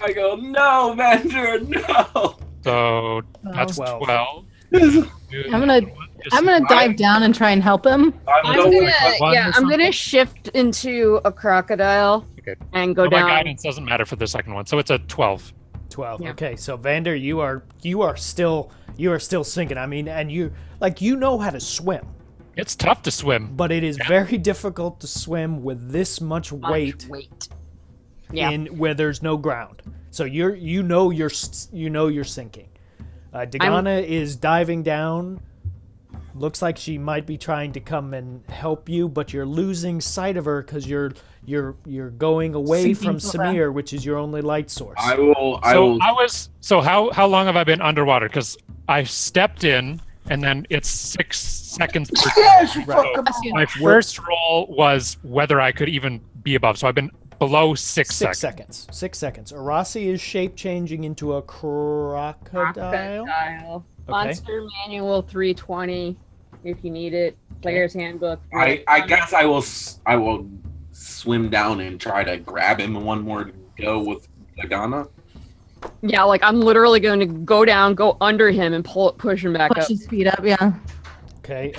[SPEAKER 3] I go, no, Vander, no!
[SPEAKER 2] So that's
[SPEAKER 1] 12.
[SPEAKER 2] 12.
[SPEAKER 5] I'm gonna dive down and try and help him.
[SPEAKER 3] I'm going
[SPEAKER 4] I'm gonna shift into a crocodile
[SPEAKER 2] Okay.
[SPEAKER 4] and go
[SPEAKER 2] So my
[SPEAKER 4] down.
[SPEAKER 2] guidance doesn't matter for the second one, so it's a 12.
[SPEAKER 1] 12.
[SPEAKER 4] Yeah.
[SPEAKER 1] Okay, so Vander, you are still sinking. I mean, and you know how to swim,
[SPEAKER 2] It's tough to swim.
[SPEAKER 1] but it is very difficult to swim with this much weight
[SPEAKER 4] Yeah.
[SPEAKER 1] in where there's no ground. So you're sinking. Dagana is diving down. Looks like she might be trying to come and help you, but you're losing sight of her because you're going away
[SPEAKER 5] Sinking
[SPEAKER 1] from
[SPEAKER 5] so bad.
[SPEAKER 1] Samir, which is your only light source.
[SPEAKER 3] I will.
[SPEAKER 2] How long have I been underwater? Because I stepped in and then it's 6 seconds. My first roll was whether I could even be above. So I've been below 6
[SPEAKER 1] 6
[SPEAKER 2] seconds.
[SPEAKER 1] seconds. 6 seconds. Arasi is shape changing into a crocodile.
[SPEAKER 4] Crocodile.
[SPEAKER 1] Okay.
[SPEAKER 4] Monster Manual 320 if you need it. Player's Handbook.
[SPEAKER 3] I guess I will swim down and try to grab him one more go with Dagana.
[SPEAKER 4] Yeah, I'm literally going to go down, go under him, and push him back
[SPEAKER 5] Push
[SPEAKER 4] up.
[SPEAKER 5] his feet up, yeah.
[SPEAKER 1] Okay.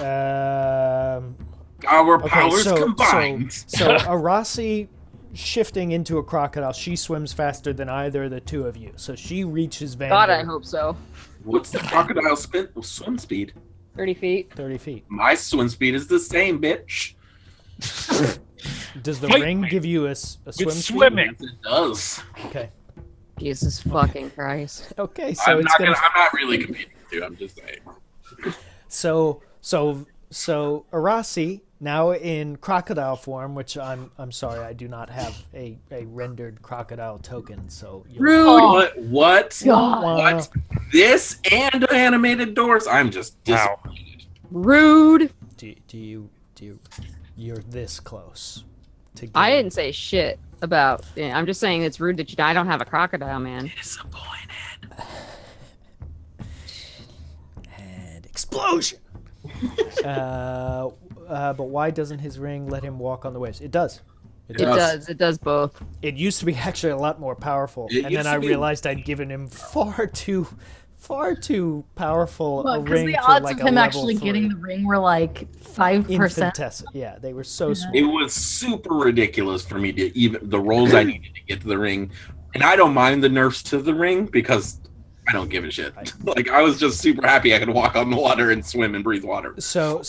[SPEAKER 3] Our
[SPEAKER 1] Okay.
[SPEAKER 3] powers combined.
[SPEAKER 1] So Arasi shifting into a crocodile, she swims faster than either of the two of you. So she reaches Vander.
[SPEAKER 4] God, I hope so.
[SPEAKER 3] What's the crocodile swim speed?
[SPEAKER 4] 30 feet.
[SPEAKER 1] 30 feet.
[SPEAKER 3] My swim speed is the same, bitch.
[SPEAKER 1] Does the
[SPEAKER 2] Fight
[SPEAKER 1] ring
[SPEAKER 2] me.
[SPEAKER 1] give you a swim speed?
[SPEAKER 2] swimming.
[SPEAKER 3] Yes, it does.
[SPEAKER 1] Okay.
[SPEAKER 4] Jesus fucking Christ.
[SPEAKER 1] Okay. So
[SPEAKER 3] I'm
[SPEAKER 1] it's
[SPEAKER 3] not
[SPEAKER 1] gonna.
[SPEAKER 3] I'm not really competing with you. I'm just saying.
[SPEAKER 1] So Arasi now in crocodile form, which I'm sorry, I do not have a rendered crocodile token. So
[SPEAKER 4] Rude.
[SPEAKER 3] What?
[SPEAKER 5] God.
[SPEAKER 3] What? This and animated doors? I'm just
[SPEAKER 2] Wow.
[SPEAKER 3] disappointed.
[SPEAKER 4] Rude.
[SPEAKER 1] Do you you're this close to
[SPEAKER 4] I
[SPEAKER 1] getting
[SPEAKER 4] didn't say shit about. Yeah, I'm just saying it's rude that I don't have a crocodile, man.
[SPEAKER 3] Disappointed.
[SPEAKER 1] and explosion. But why doesn't his ring let him walk on the waves? It does.
[SPEAKER 4] It does. It does both.
[SPEAKER 1] It used to be actually a lot more powerful,
[SPEAKER 3] It
[SPEAKER 1] and
[SPEAKER 3] used
[SPEAKER 1] then I
[SPEAKER 3] to be-
[SPEAKER 1] realized I'd given him far too powerful a
[SPEAKER 5] Because
[SPEAKER 1] ring
[SPEAKER 5] the
[SPEAKER 1] for
[SPEAKER 5] odds
[SPEAKER 1] like
[SPEAKER 5] of
[SPEAKER 1] a
[SPEAKER 5] him
[SPEAKER 1] level
[SPEAKER 5] actually
[SPEAKER 1] 3.
[SPEAKER 5] getting the ring were like 5%.
[SPEAKER 1] Infinitesimal. Yeah, they were so small.
[SPEAKER 3] It was super ridiculous for me to even the rolls I needed to get to the ring And I don't mind the nerfs to the ring because I don't give a shit. Like, I was just super happy I could walk on the water and swim and breathe water.
[SPEAKER 1] So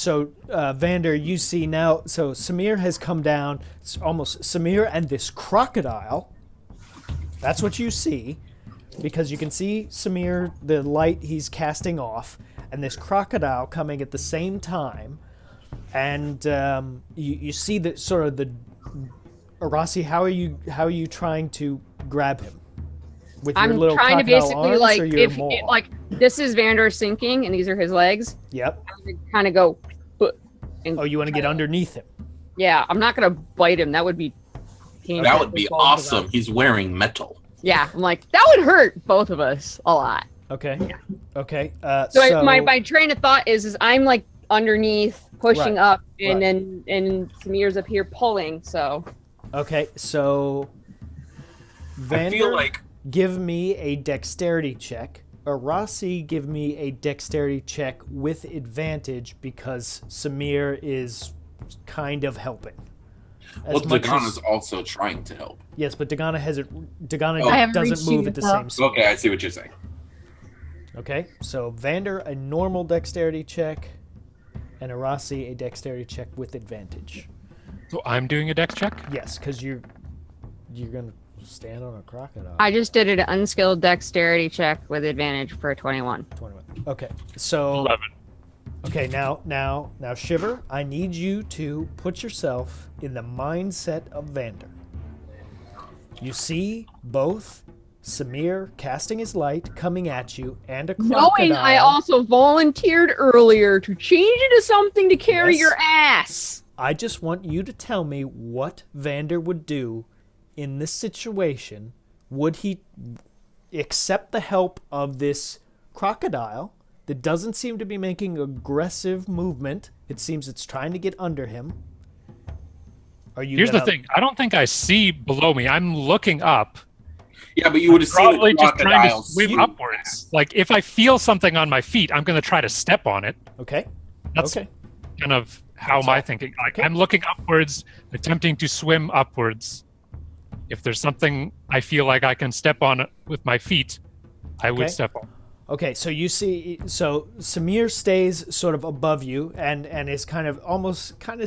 [SPEAKER 1] Vander, you see now. So Samir has come down. It's almost Samir and this crocodile. That's what you see, because you can see Samir, the light he's casting off, and this crocodile coming at the same time. And you see that sort of the Arasi. How are you trying to grab him? With your
[SPEAKER 4] I'm
[SPEAKER 1] little
[SPEAKER 4] trying to
[SPEAKER 1] crocodile
[SPEAKER 4] basically
[SPEAKER 1] arms
[SPEAKER 4] like
[SPEAKER 1] or your
[SPEAKER 4] if
[SPEAKER 1] maw?
[SPEAKER 4] like this is Vander sinking and these are his legs.
[SPEAKER 1] Yep.
[SPEAKER 4] Kind of go. And
[SPEAKER 1] Oh, you want to get underneath him?
[SPEAKER 4] yeah, I'm not gonna bite him. That would be painful.
[SPEAKER 3] That would be awesome. He's wearing metal.
[SPEAKER 4] Yeah, I'm like that would hurt both of us a lot.
[SPEAKER 1] Okay. Okay.
[SPEAKER 4] So, my train of thought is I'm like underneath pushing
[SPEAKER 1] Right,
[SPEAKER 4] up and
[SPEAKER 1] right.
[SPEAKER 4] then Samir's up here pulling. So
[SPEAKER 1] Okay, so
[SPEAKER 3] I feel
[SPEAKER 1] Vander,
[SPEAKER 3] like
[SPEAKER 1] give me a dexterity check. Arasi, give me a dexterity check with advantage because Samir is kind of helping.
[SPEAKER 3] well,
[SPEAKER 1] As much
[SPEAKER 3] Dagana's
[SPEAKER 1] as-
[SPEAKER 3] also trying to help.
[SPEAKER 1] yes, but Dagana hasn't. Dagana
[SPEAKER 3] Oh. I
[SPEAKER 5] haven't
[SPEAKER 1] doesn't
[SPEAKER 5] reached
[SPEAKER 1] move
[SPEAKER 5] you
[SPEAKER 1] at the
[SPEAKER 5] yet,
[SPEAKER 1] same
[SPEAKER 5] though.
[SPEAKER 1] speed.
[SPEAKER 3] Okay, I see what you're saying.
[SPEAKER 1] Okay, so Vander a normal dexterity check, and Arasi a dexterity check with advantage.
[SPEAKER 2] So I'm doing a dex check.
[SPEAKER 1] Yes, because you're gonna stand on a crocodile.
[SPEAKER 4] I just did an unskilled dexterity check with advantage for a 21.
[SPEAKER 1] 21. Okay, so
[SPEAKER 2] 11.
[SPEAKER 1] okay, now, Shiver, I need you to put yourself in the mindset of Vander. You see both Samir casting his light coming at you and a crocodile.
[SPEAKER 4] Knowing I also volunteered earlier to change into something to carry
[SPEAKER 1] Yes.
[SPEAKER 4] your ass.
[SPEAKER 1] I just want you to tell me what Vander would do in this situation. Would he accept the help of this crocodile that doesn't seem to be making aggressive movement? It seems it's trying to get under him. Are you
[SPEAKER 2] Here's the
[SPEAKER 1] gonna-
[SPEAKER 2] thing. I don't think I see below me. I'm looking up.
[SPEAKER 3] Yeah, but you would have seen
[SPEAKER 2] Probably
[SPEAKER 3] the
[SPEAKER 2] just trying to
[SPEAKER 3] crocodile
[SPEAKER 2] swim upwards. Like if I feel something on my feet, I'm going to try to step on it.
[SPEAKER 1] Okay.
[SPEAKER 2] That's
[SPEAKER 1] Okay.
[SPEAKER 2] kind of how my thinking. Like
[SPEAKER 1] Okay.
[SPEAKER 2] I'm looking upwards, attempting to swim upwards. If there's something I feel like I can step on with my feet, I would
[SPEAKER 1] Okay.
[SPEAKER 2] step on.
[SPEAKER 1] Okay, so you see, so Samir stays sort of above you and is kind of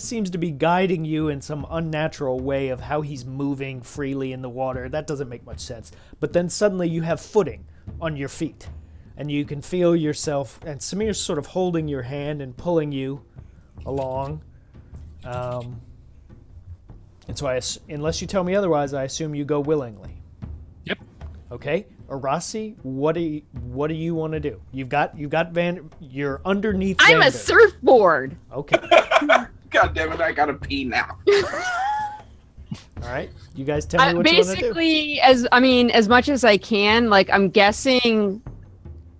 [SPEAKER 1] seems to be guiding you in some unnatural way of how he's moving freely in the water. That doesn't make much sense. But then suddenly you have footing on your feet and you can feel yourself, and Samir's sort of holding your hand and pulling you along. And so unless you tell me otherwise, I assume you go willingly.
[SPEAKER 2] Yep.
[SPEAKER 1] Okay, Arasi, what do you want to do? You've got you're underneath.
[SPEAKER 4] I'm a
[SPEAKER 1] Vander.
[SPEAKER 4] surfboard.
[SPEAKER 1] Okay,
[SPEAKER 3] God damn it, I gotta pee now.
[SPEAKER 1] all right. You guys tell me what you want to do.
[SPEAKER 4] Basically, as much as I can, like I'm guessing,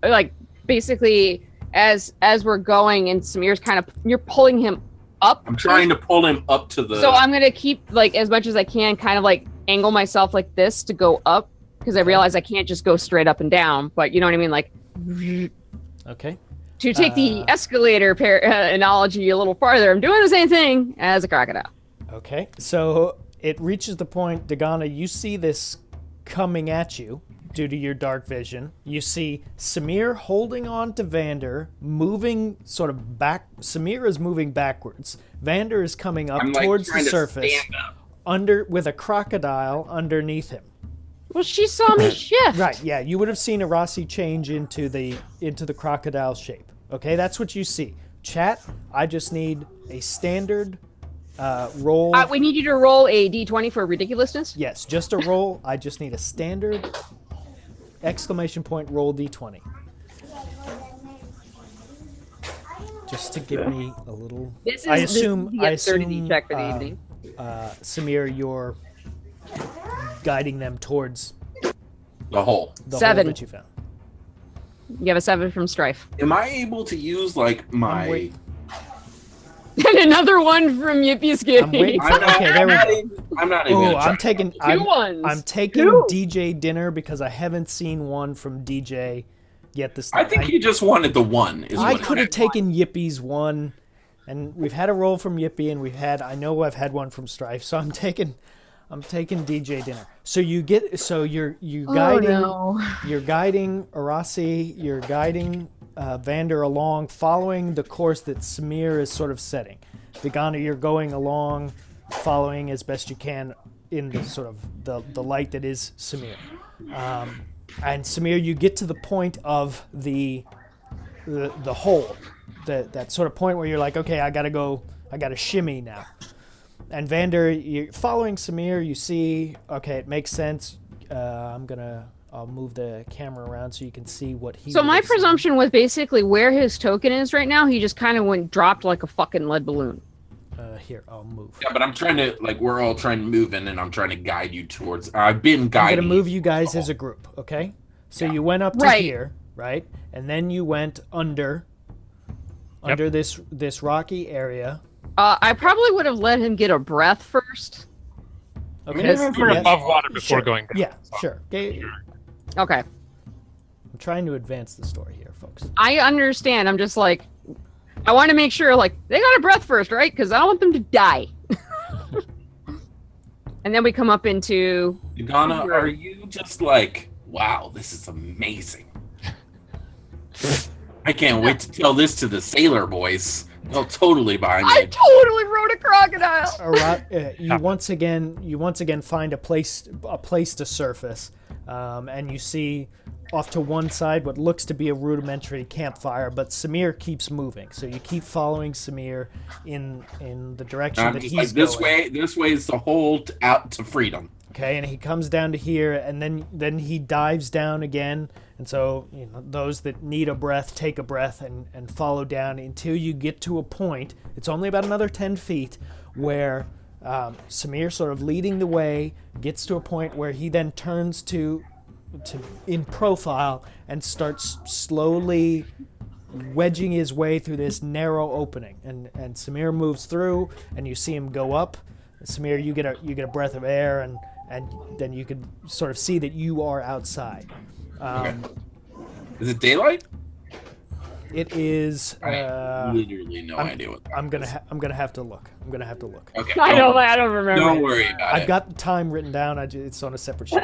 [SPEAKER 4] like basically as we're going and Samir's kind of you're pulling him up.
[SPEAKER 3] I'm trying to pull him up to the...
[SPEAKER 4] So I'm gonna keep like as much as I can, kind of like angle myself like this to go up because I realize I can't just go straight up and down. But you know what I mean, like
[SPEAKER 1] Okay.
[SPEAKER 4] to take the escalator analogy a little farther. I'm doing the same thing as a crocodile.
[SPEAKER 1] Okay. So it reaches the point, Dagana, you see this coming at you due to your dark vision. You see Samir holding on to Vander, moving sort of back. Samir is moving backwards. Vander is coming up
[SPEAKER 3] I'm like
[SPEAKER 1] towards the
[SPEAKER 3] trying to
[SPEAKER 1] surface
[SPEAKER 3] stand up.
[SPEAKER 1] with a crocodile underneath him.
[SPEAKER 4] Well, she saw me shift.
[SPEAKER 1] Right, yeah, you would have seen Arasi change into the crocodile shape. Okay, that's what you see. Chat, I just need a standard roll.
[SPEAKER 4] We need you to roll a d20 for ridiculousness.
[SPEAKER 1] Yes, just a roll. I just need a standard exclamation point roll d20. Just to give me a little.
[SPEAKER 4] This is,
[SPEAKER 1] I
[SPEAKER 4] this
[SPEAKER 1] assume.
[SPEAKER 4] is the
[SPEAKER 1] I
[SPEAKER 4] absurdity
[SPEAKER 1] assume.
[SPEAKER 4] check for the evening.
[SPEAKER 1] Samir, you're guiding them towards
[SPEAKER 3] The hole.
[SPEAKER 1] the
[SPEAKER 4] 7.
[SPEAKER 1] hole that you found.
[SPEAKER 4] You have a 7 from Strife.
[SPEAKER 3] Am I able to use, like, my...
[SPEAKER 1] wait-
[SPEAKER 4] And another one from Yippee
[SPEAKER 1] I'm waiting
[SPEAKER 4] Skinny.
[SPEAKER 1] for. Okay, there we go.
[SPEAKER 3] I'm not even
[SPEAKER 1] Oh,
[SPEAKER 3] gonna try.
[SPEAKER 1] I'm taking.
[SPEAKER 4] Two ones.
[SPEAKER 1] I'm taking
[SPEAKER 4] Two.
[SPEAKER 1] DJ dinner because I haven't seen one from DJ yet. This
[SPEAKER 3] I think he just wanted the one.
[SPEAKER 1] I could have taken Yippie's one, and we've had a roll from Yippie, and I know I've had one from Strife, so I'm taking I'm taking DJ dinner. So you're guiding you're guiding Arasi, you're guiding Vander along, following the course that Samir is sort of setting. Vegana, you're going along, following as best you can in the sort of the light that is Samir. And Samir, you get to the point of the hole, that sort of point where you're like, okay, I gotta shimmy now. And Vander, you're following Samir, you see, okay, it makes sense. I'll move the camera around so you can see what he.
[SPEAKER 4] So my presumption was basically where his token is right now. He just kind of dropped like a fucking lead balloon.
[SPEAKER 1] Here, I'll move.
[SPEAKER 3] Yeah, but I'm trying to, like, we're all trying to move in, and I'm trying to guide you towards. I've been guiding.
[SPEAKER 1] I'm gonna move you guys as a group, okay? So you went up to here, right? And then you went under this rocky area.
[SPEAKER 4] I probably would have let him get a breath first.
[SPEAKER 1] Okay.
[SPEAKER 2] We're above water before going down.
[SPEAKER 1] Yeah, sure. Okay.
[SPEAKER 4] Okay.
[SPEAKER 1] I'm trying to advance the story here, folks.
[SPEAKER 4] I understand. I'm just like, I want to make sure, like, they got a breath first, right? Because I don't want them to die. And then we come up into...
[SPEAKER 3] Ugana, are you just like, wow, this is amazing. I can't wait to tell this to the sailor boys. They'll totally buy me.
[SPEAKER 4] I totally rode a crocodile.
[SPEAKER 1] You once again find a place to surface, and you see off to one side what looks to be a rudimentary campfire, but Samir keeps moving. So you keep following Samir in the direction that he's
[SPEAKER 3] like, this way is the hole out to freedom.
[SPEAKER 1] Okay, and he comes down to here, and then he dives down again. And so, those that need a breath, take a breath and follow down until you get to a point. It's only about another 10 feet where Samir, sort of leading the way, gets to a point where he then turns to in profile and starts slowly wedging his way through this narrow opening. And Samir moves through, and you see him go up. Samir, you get a breath of air, and then you can sort of see that you are outside.
[SPEAKER 3] Okay. Is it daylight?
[SPEAKER 1] It is.
[SPEAKER 3] Literally no idea what.
[SPEAKER 1] I'm gonna have to look.
[SPEAKER 3] Okay.
[SPEAKER 4] I don't remember.
[SPEAKER 3] Don't worry about it.
[SPEAKER 1] I've got the time written down. It's on a separate sheet.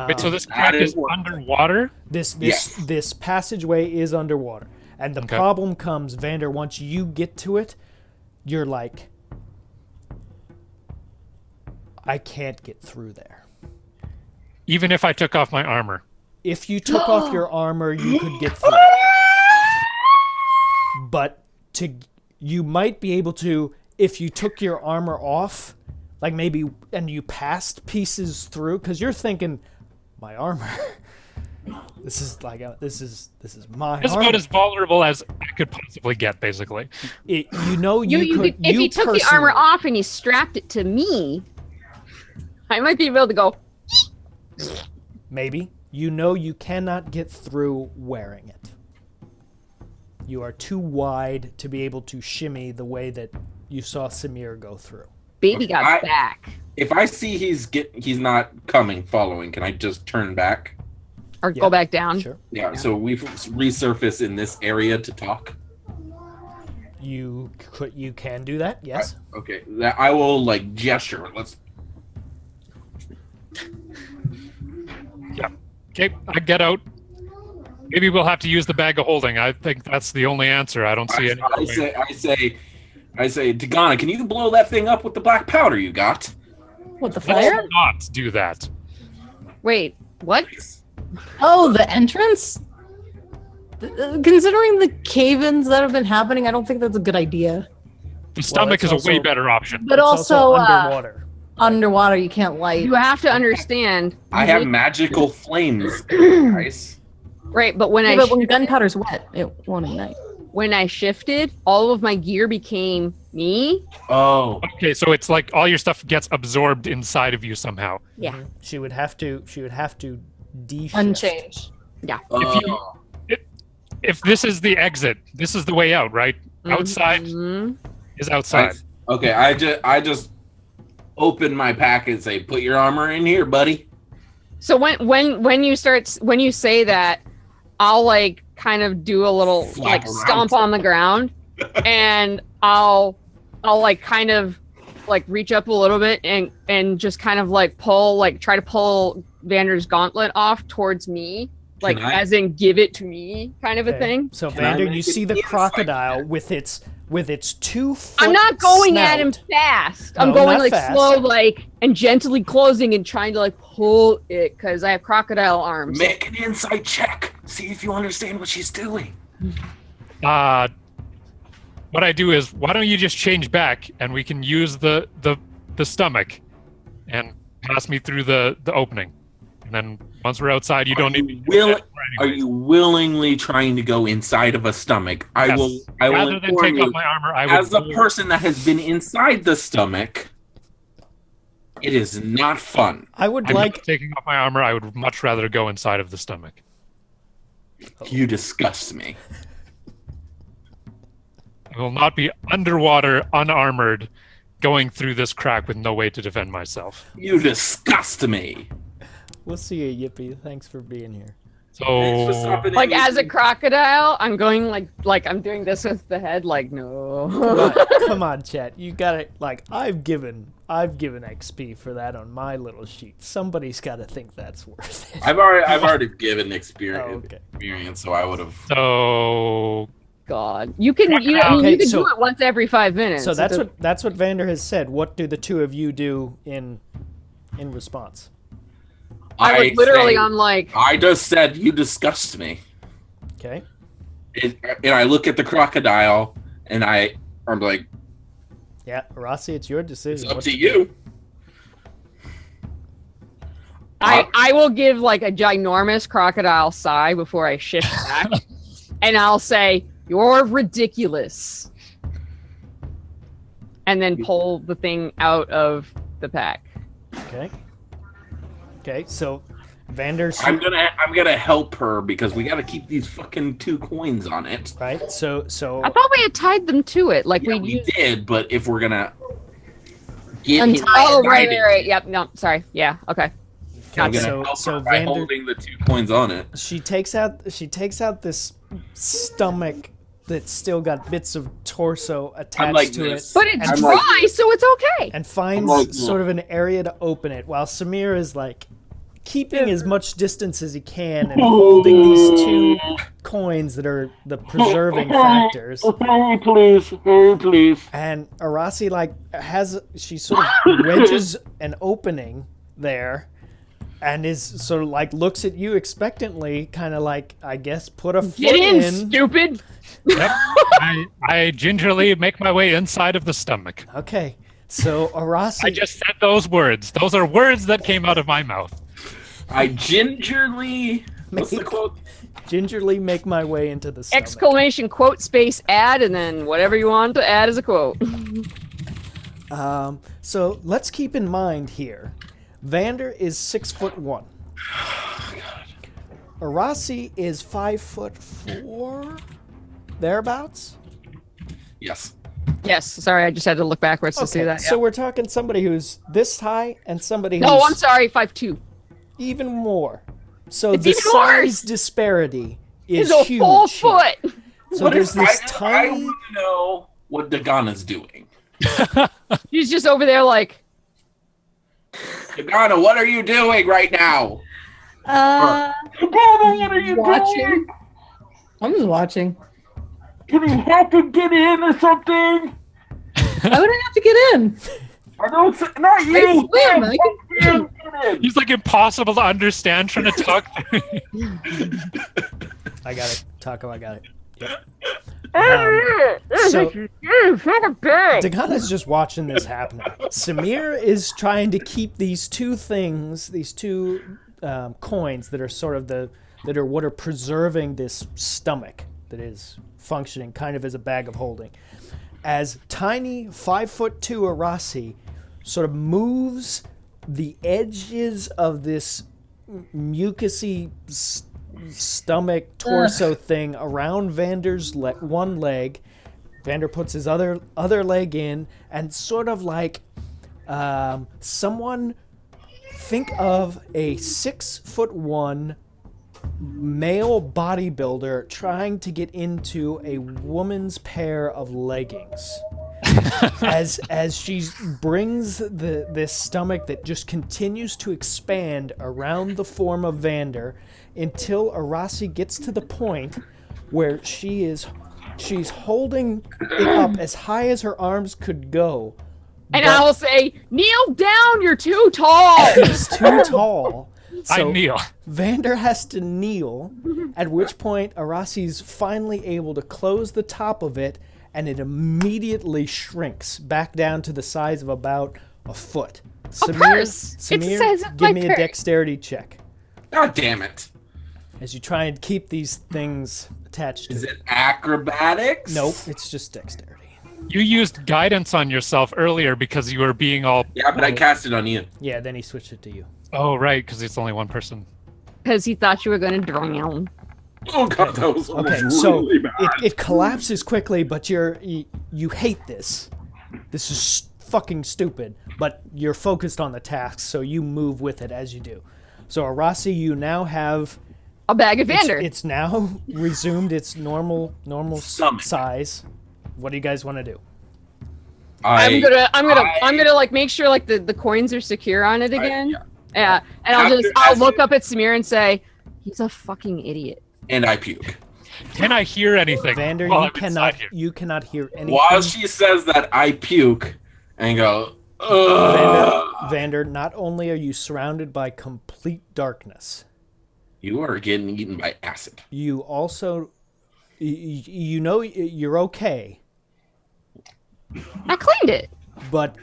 [SPEAKER 2] Wait, so this crack is underwater?
[SPEAKER 1] This passageway is underwater, and the problem comes, Vander. Once you get to it, you're like, I can't get through there.
[SPEAKER 2] Even if I took off my armor.
[SPEAKER 1] If you took off your armor, you could get through. But you might be able to, if you took your armor off, like maybe, and you passed pieces through, because you're thinking, my armor. This is my
[SPEAKER 2] It's
[SPEAKER 1] armor.
[SPEAKER 2] about as vulnerable as I could possibly get, basically.
[SPEAKER 4] If you took the armor off and you strapped it to me, I might be able to go.
[SPEAKER 1] Maybe. You cannot get through wearing it. You are too wide to be able to shimmy the way that you saw Samir go through.
[SPEAKER 4] Baby got back.
[SPEAKER 3] If I see he's not coming, following, can I just turn back?
[SPEAKER 4] Or go back down?
[SPEAKER 1] Sure.
[SPEAKER 3] Yeah, so we resurface in this area to talk.
[SPEAKER 1] You can do that, yes.
[SPEAKER 3] Okay, I will gesture. Let's.
[SPEAKER 2] Yeah. Okay, I get out. Maybe we'll have to use the bag of holding. I think that's the only answer. I don't see any.
[SPEAKER 3] I say, Tigana, can you blow that thing up with the black powder you got?
[SPEAKER 5] What, the fire?
[SPEAKER 2] Let's not do that.
[SPEAKER 4] Wait, what?
[SPEAKER 5] Oh, the entrance? Considering the cave-ins that have been happening, I don't think that's a good idea.
[SPEAKER 2] The stomach is a way better option.
[SPEAKER 5] But also
[SPEAKER 1] underwater.
[SPEAKER 5] Underwater, you can't light.
[SPEAKER 4] You have to understand.
[SPEAKER 3] I have magical flames, guys.
[SPEAKER 4] Right, but when
[SPEAKER 5] when gunpowder's wet, it won't ignite.
[SPEAKER 4] When I shifted, all of my gear became me.
[SPEAKER 3] Oh.
[SPEAKER 2] Okay, so it's like all your stuff gets absorbed inside of you somehow.
[SPEAKER 4] Yeah.
[SPEAKER 1] She would have to de-shift.
[SPEAKER 5] Unchange.
[SPEAKER 4] Yeah.
[SPEAKER 2] If this is the exit, this is the way out, right? Outside is outside.
[SPEAKER 3] Okay, I just open my pack and say, "Put your armor in here, buddy."
[SPEAKER 4] So when you say that, I'll kind of do a little stomp on the ground, and I'll kind of like reach up a little bit and just kind of like try to pull Vander's gauntlet off towards me, like as in give it to me, kind of a thing.
[SPEAKER 1] So
[SPEAKER 3] Can I
[SPEAKER 1] Vander,
[SPEAKER 3] make
[SPEAKER 1] you
[SPEAKER 3] it
[SPEAKER 1] see the
[SPEAKER 3] inside
[SPEAKER 1] crocodile
[SPEAKER 3] check?
[SPEAKER 1] with its 2 foot.
[SPEAKER 4] I'm not going
[SPEAKER 1] snout.
[SPEAKER 4] at him fast. I'm
[SPEAKER 1] No,
[SPEAKER 4] going
[SPEAKER 1] not
[SPEAKER 4] like
[SPEAKER 1] fast.
[SPEAKER 4] slow, like and gently closing and trying to like pull it because I have crocodile arms.
[SPEAKER 3] Make an insight check. See if you understand what she's doing.
[SPEAKER 2] What I do is, why don't you just change back and we can use the stomach and pass me through the opening. And then once we're outside, you don't need to
[SPEAKER 3] Are you willingly trying to go inside of a stomach? I
[SPEAKER 2] Yes.
[SPEAKER 3] will
[SPEAKER 2] Rather than
[SPEAKER 3] inform
[SPEAKER 2] take
[SPEAKER 3] you,
[SPEAKER 2] off my armor, I would
[SPEAKER 3] as a person that has been inside the stomach, it is not fun.
[SPEAKER 1] I would
[SPEAKER 2] I'm
[SPEAKER 1] like.
[SPEAKER 2] not taking off my armor. I would much rather go inside of the stomach.
[SPEAKER 3] You disgust me.
[SPEAKER 2] I will not be underwater, unarmored, going through this crack with no way to defend myself.
[SPEAKER 3] You disgust me.
[SPEAKER 1] We'll see you, Yippee. Thanks for being here.
[SPEAKER 3] Thanks for
[SPEAKER 2] So
[SPEAKER 3] stopping
[SPEAKER 4] Like
[SPEAKER 3] in.
[SPEAKER 4] as a crocodile, I'm going like I'm doing this with the head, like no.
[SPEAKER 1] Come on, chat. You got it. Like I've given XP for that on my little sheet. Somebody's got to think that's worth it.
[SPEAKER 3] I've already given experience,
[SPEAKER 1] Oh, okay.
[SPEAKER 3] so I would have.
[SPEAKER 2] so
[SPEAKER 4] God, you can you
[SPEAKER 1] Okay,
[SPEAKER 4] can
[SPEAKER 1] so-
[SPEAKER 4] do it once every 5 minutes.
[SPEAKER 1] So
[SPEAKER 4] It
[SPEAKER 1] that's
[SPEAKER 4] doesn't-
[SPEAKER 1] what Vander has said. What do the two of you do in response?
[SPEAKER 4] I was literally
[SPEAKER 3] say-
[SPEAKER 4] on like
[SPEAKER 3] I just said you disgust me,
[SPEAKER 1] Okay.
[SPEAKER 3] and I look at the crocodile, and I'm like,
[SPEAKER 1] Yeah, Rossi, it's your
[SPEAKER 3] it's
[SPEAKER 1] decision.
[SPEAKER 3] up
[SPEAKER 1] What
[SPEAKER 3] to
[SPEAKER 1] do?
[SPEAKER 3] you.
[SPEAKER 4] I will give like a ginormous crocodile sigh before I shift back, and I'll say, "You're ridiculous," and then pull the thing out of the pack.
[SPEAKER 1] Okay. Okay. So Vander.
[SPEAKER 3] I'm gonna help her because we gotta keep these fucking 2 coins on it.
[SPEAKER 1] Right. So
[SPEAKER 4] I thought we had tied them to it, like
[SPEAKER 3] Yeah,
[SPEAKER 4] we
[SPEAKER 3] we
[SPEAKER 4] used.
[SPEAKER 3] did, but if we're gonna get
[SPEAKER 5] Untie
[SPEAKER 3] him
[SPEAKER 4] Oh, right.
[SPEAKER 3] excited,
[SPEAKER 4] Yep. No, sorry. Yeah. Okay.
[SPEAKER 3] I'm
[SPEAKER 1] okay,
[SPEAKER 3] gonna help
[SPEAKER 1] so
[SPEAKER 3] her by
[SPEAKER 1] Vander.
[SPEAKER 3] holding the 2 coins on it.
[SPEAKER 1] She takes out this stomach that's still got bits of torso attached
[SPEAKER 3] like
[SPEAKER 1] to
[SPEAKER 3] this.
[SPEAKER 1] it,
[SPEAKER 4] But it's
[SPEAKER 3] I'm
[SPEAKER 4] dry,
[SPEAKER 3] like-
[SPEAKER 4] so it's okay.
[SPEAKER 1] and finds
[SPEAKER 3] like-
[SPEAKER 1] sort of an area to open it, while Samir is like keeping as much distance as he can and holding these 2 coins that are the preserving factors.
[SPEAKER 3] Please.
[SPEAKER 1] And Arasi she sort of wedges an opening there and is sort of like looks at you expectantly, kind of like, I guess, put a foot
[SPEAKER 4] Get in, stupid.
[SPEAKER 2] yep, I gingerly make my way inside of the stomach.
[SPEAKER 1] Okay, so Arasi.
[SPEAKER 2] I just said those words. Those are words that came out of my mouth.
[SPEAKER 3] I gingerly. What's the quote?
[SPEAKER 1] gingerly make my way into the stomach.
[SPEAKER 4] Exclamation quote space add, and then whatever you want to add as a quote.
[SPEAKER 1] So let's keep in mind here, Vander is 6'1". Arasi is 5'4", thereabouts.
[SPEAKER 3] Yes.
[SPEAKER 4] Yes. Sorry, I just had to look backwards to see that.
[SPEAKER 1] So we're talking somebody who's this high and somebody who's
[SPEAKER 4] No, I'm sorry, 5'2".
[SPEAKER 1] even more. So
[SPEAKER 4] It's
[SPEAKER 1] the
[SPEAKER 4] even
[SPEAKER 1] size
[SPEAKER 4] worse.
[SPEAKER 1] disparity is
[SPEAKER 4] It's a
[SPEAKER 1] huge.
[SPEAKER 4] full
[SPEAKER 1] here.
[SPEAKER 4] foot.
[SPEAKER 1] So
[SPEAKER 3] What
[SPEAKER 1] there's
[SPEAKER 3] if
[SPEAKER 1] this
[SPEAKER 3] I
[SPEAKER 1] tiny.
[SPEAKER 3] want to know what Dagana's doing.
[SPEAKER 4] She's just over there like,
[SPEAKER 3] Dagana, what are you doing right now?
[SPEAKER 5] Uh,
[SPEAKER 3] Dagana, what are you
[SPEAKER 5] watching.
[SPEAKER 3] doing?
[SPEAKER 5] I'm just watching.
[SPEAKER 3] Can you help him get in or something?
[SPEAKER 5] Why would I have to get in?
[SPEAKER 3] I don't. Not you.
[SPEAKER 5] I swim. I can
[SPEAKER 3] Get in.
[SPEAKER 2] He's like impossible to understand trying to talk.
[SPEAKER 1] I got it, Taco. I got it. Yep.
[SPEAKER 4] so,
[SPEAKER 1] Dagana's just watching this happening. Samir is trying to keep these 2 things, these 2 coins that are sort of what are preserving this stomach that is functioning kind of as a bag of holding. As tiny 5'2" Arasi sort of moves the edges of this mucousy stomach torso thing around Vander's one leg. Vander puts his other leg in, and sort of like someone think of a 6'1" male bodybuilder trying to get into a woman's pair of leggings. as she brings this stomach that just continues to expand around the form of Vander until Arasi gets to the point where she's holding it up as high as her arms could go.
[SPEAKER 4] And I will say, kneel down, you're too tall.
[SPEAKER 1] She's too tall.
[SPEAKER 2] I
[SPEAKER 1] So
[SPEAKER 2] kneel.
[SPEAKER 1] Vander has to kneel, at which point Arasi's finally able to close the top of it, and it immediately shrinks back down to the size of about a foot.
[SPEAKER 4] purse. It's the
[SPEAKER 1] Samir,
[SPEAKER 4] size of
[SPEAKER 1] give
[SPEAKER 4] my
[SPEAKER 1] me a
[SPEAKER 4] purse.
[SPEAKER 1] dexterity check
[SPEAKER 3] God damn it.
[SPEAKER 1] as you try and keep these things attached to
[SPEAKER 3] Is
[SPEAKER 1] it.
[SPEAKER 3] it acrobatics?
[SPEAKER 1] Nope, it's just dexterity.
[SPEAKER 2] You used guidance on yourself earlier because you were being all.
[SPEAKER 3] Yeah, but I cast it on you.
[SPEAKER 1] Yeah, then he switched it to you.
[SPEAKER 2] Oh, right, because it's only one person.
[SPEAKER 4] Because he thought you were going to drown.
[SPEAKER 3] Oh god, that was
[SPEAKER 1] Okay,
[SPEAKER 3] almost
[SPEAKER 1] so
[SPEAKER 3] really bad.
[SPEAKER 1] it collapses quickly, but you hate this. This is fucking stupid, but you're focused on the task, so you move with it as you do. So Arasi, you now have
[SPEAKER 4] A bag of Vander.
[SPEAKER 1] it's now resumed its normal
[SPEAKER 3] Stomach.
[SPEAKER 1] size. What do you guys want to do?
[SPEAKER 4] I'm gonna like make sure like the coins are secure on it again. Yeah, and I'll look up at Samir and say, he's a fucking idiot.
[SPEAKER 3] And I puke.
[SPEAKER 2] Can I hear anything?
[SPEAKER 1] Vander,
[SPEAKER 2] while
[SPEAKER 1] you
[SPEAKER 2] I'm inside
[SPEAKER 1] cannot
[SPEAKER 2] here?
[SPEAKER 1] you cannot hear anything.
[SPEAKER 3] While she says that, I puke and go, ugh.
[SPEAKER 1] Vander, not only are you surrounded by complete darkness,
[SPEAKER 3] You are getting eaten by acid.
[SPEAKER 1] you also you know you're okay,
[SPEAKER 4] I cleaned it.
[SPEAKER 1] but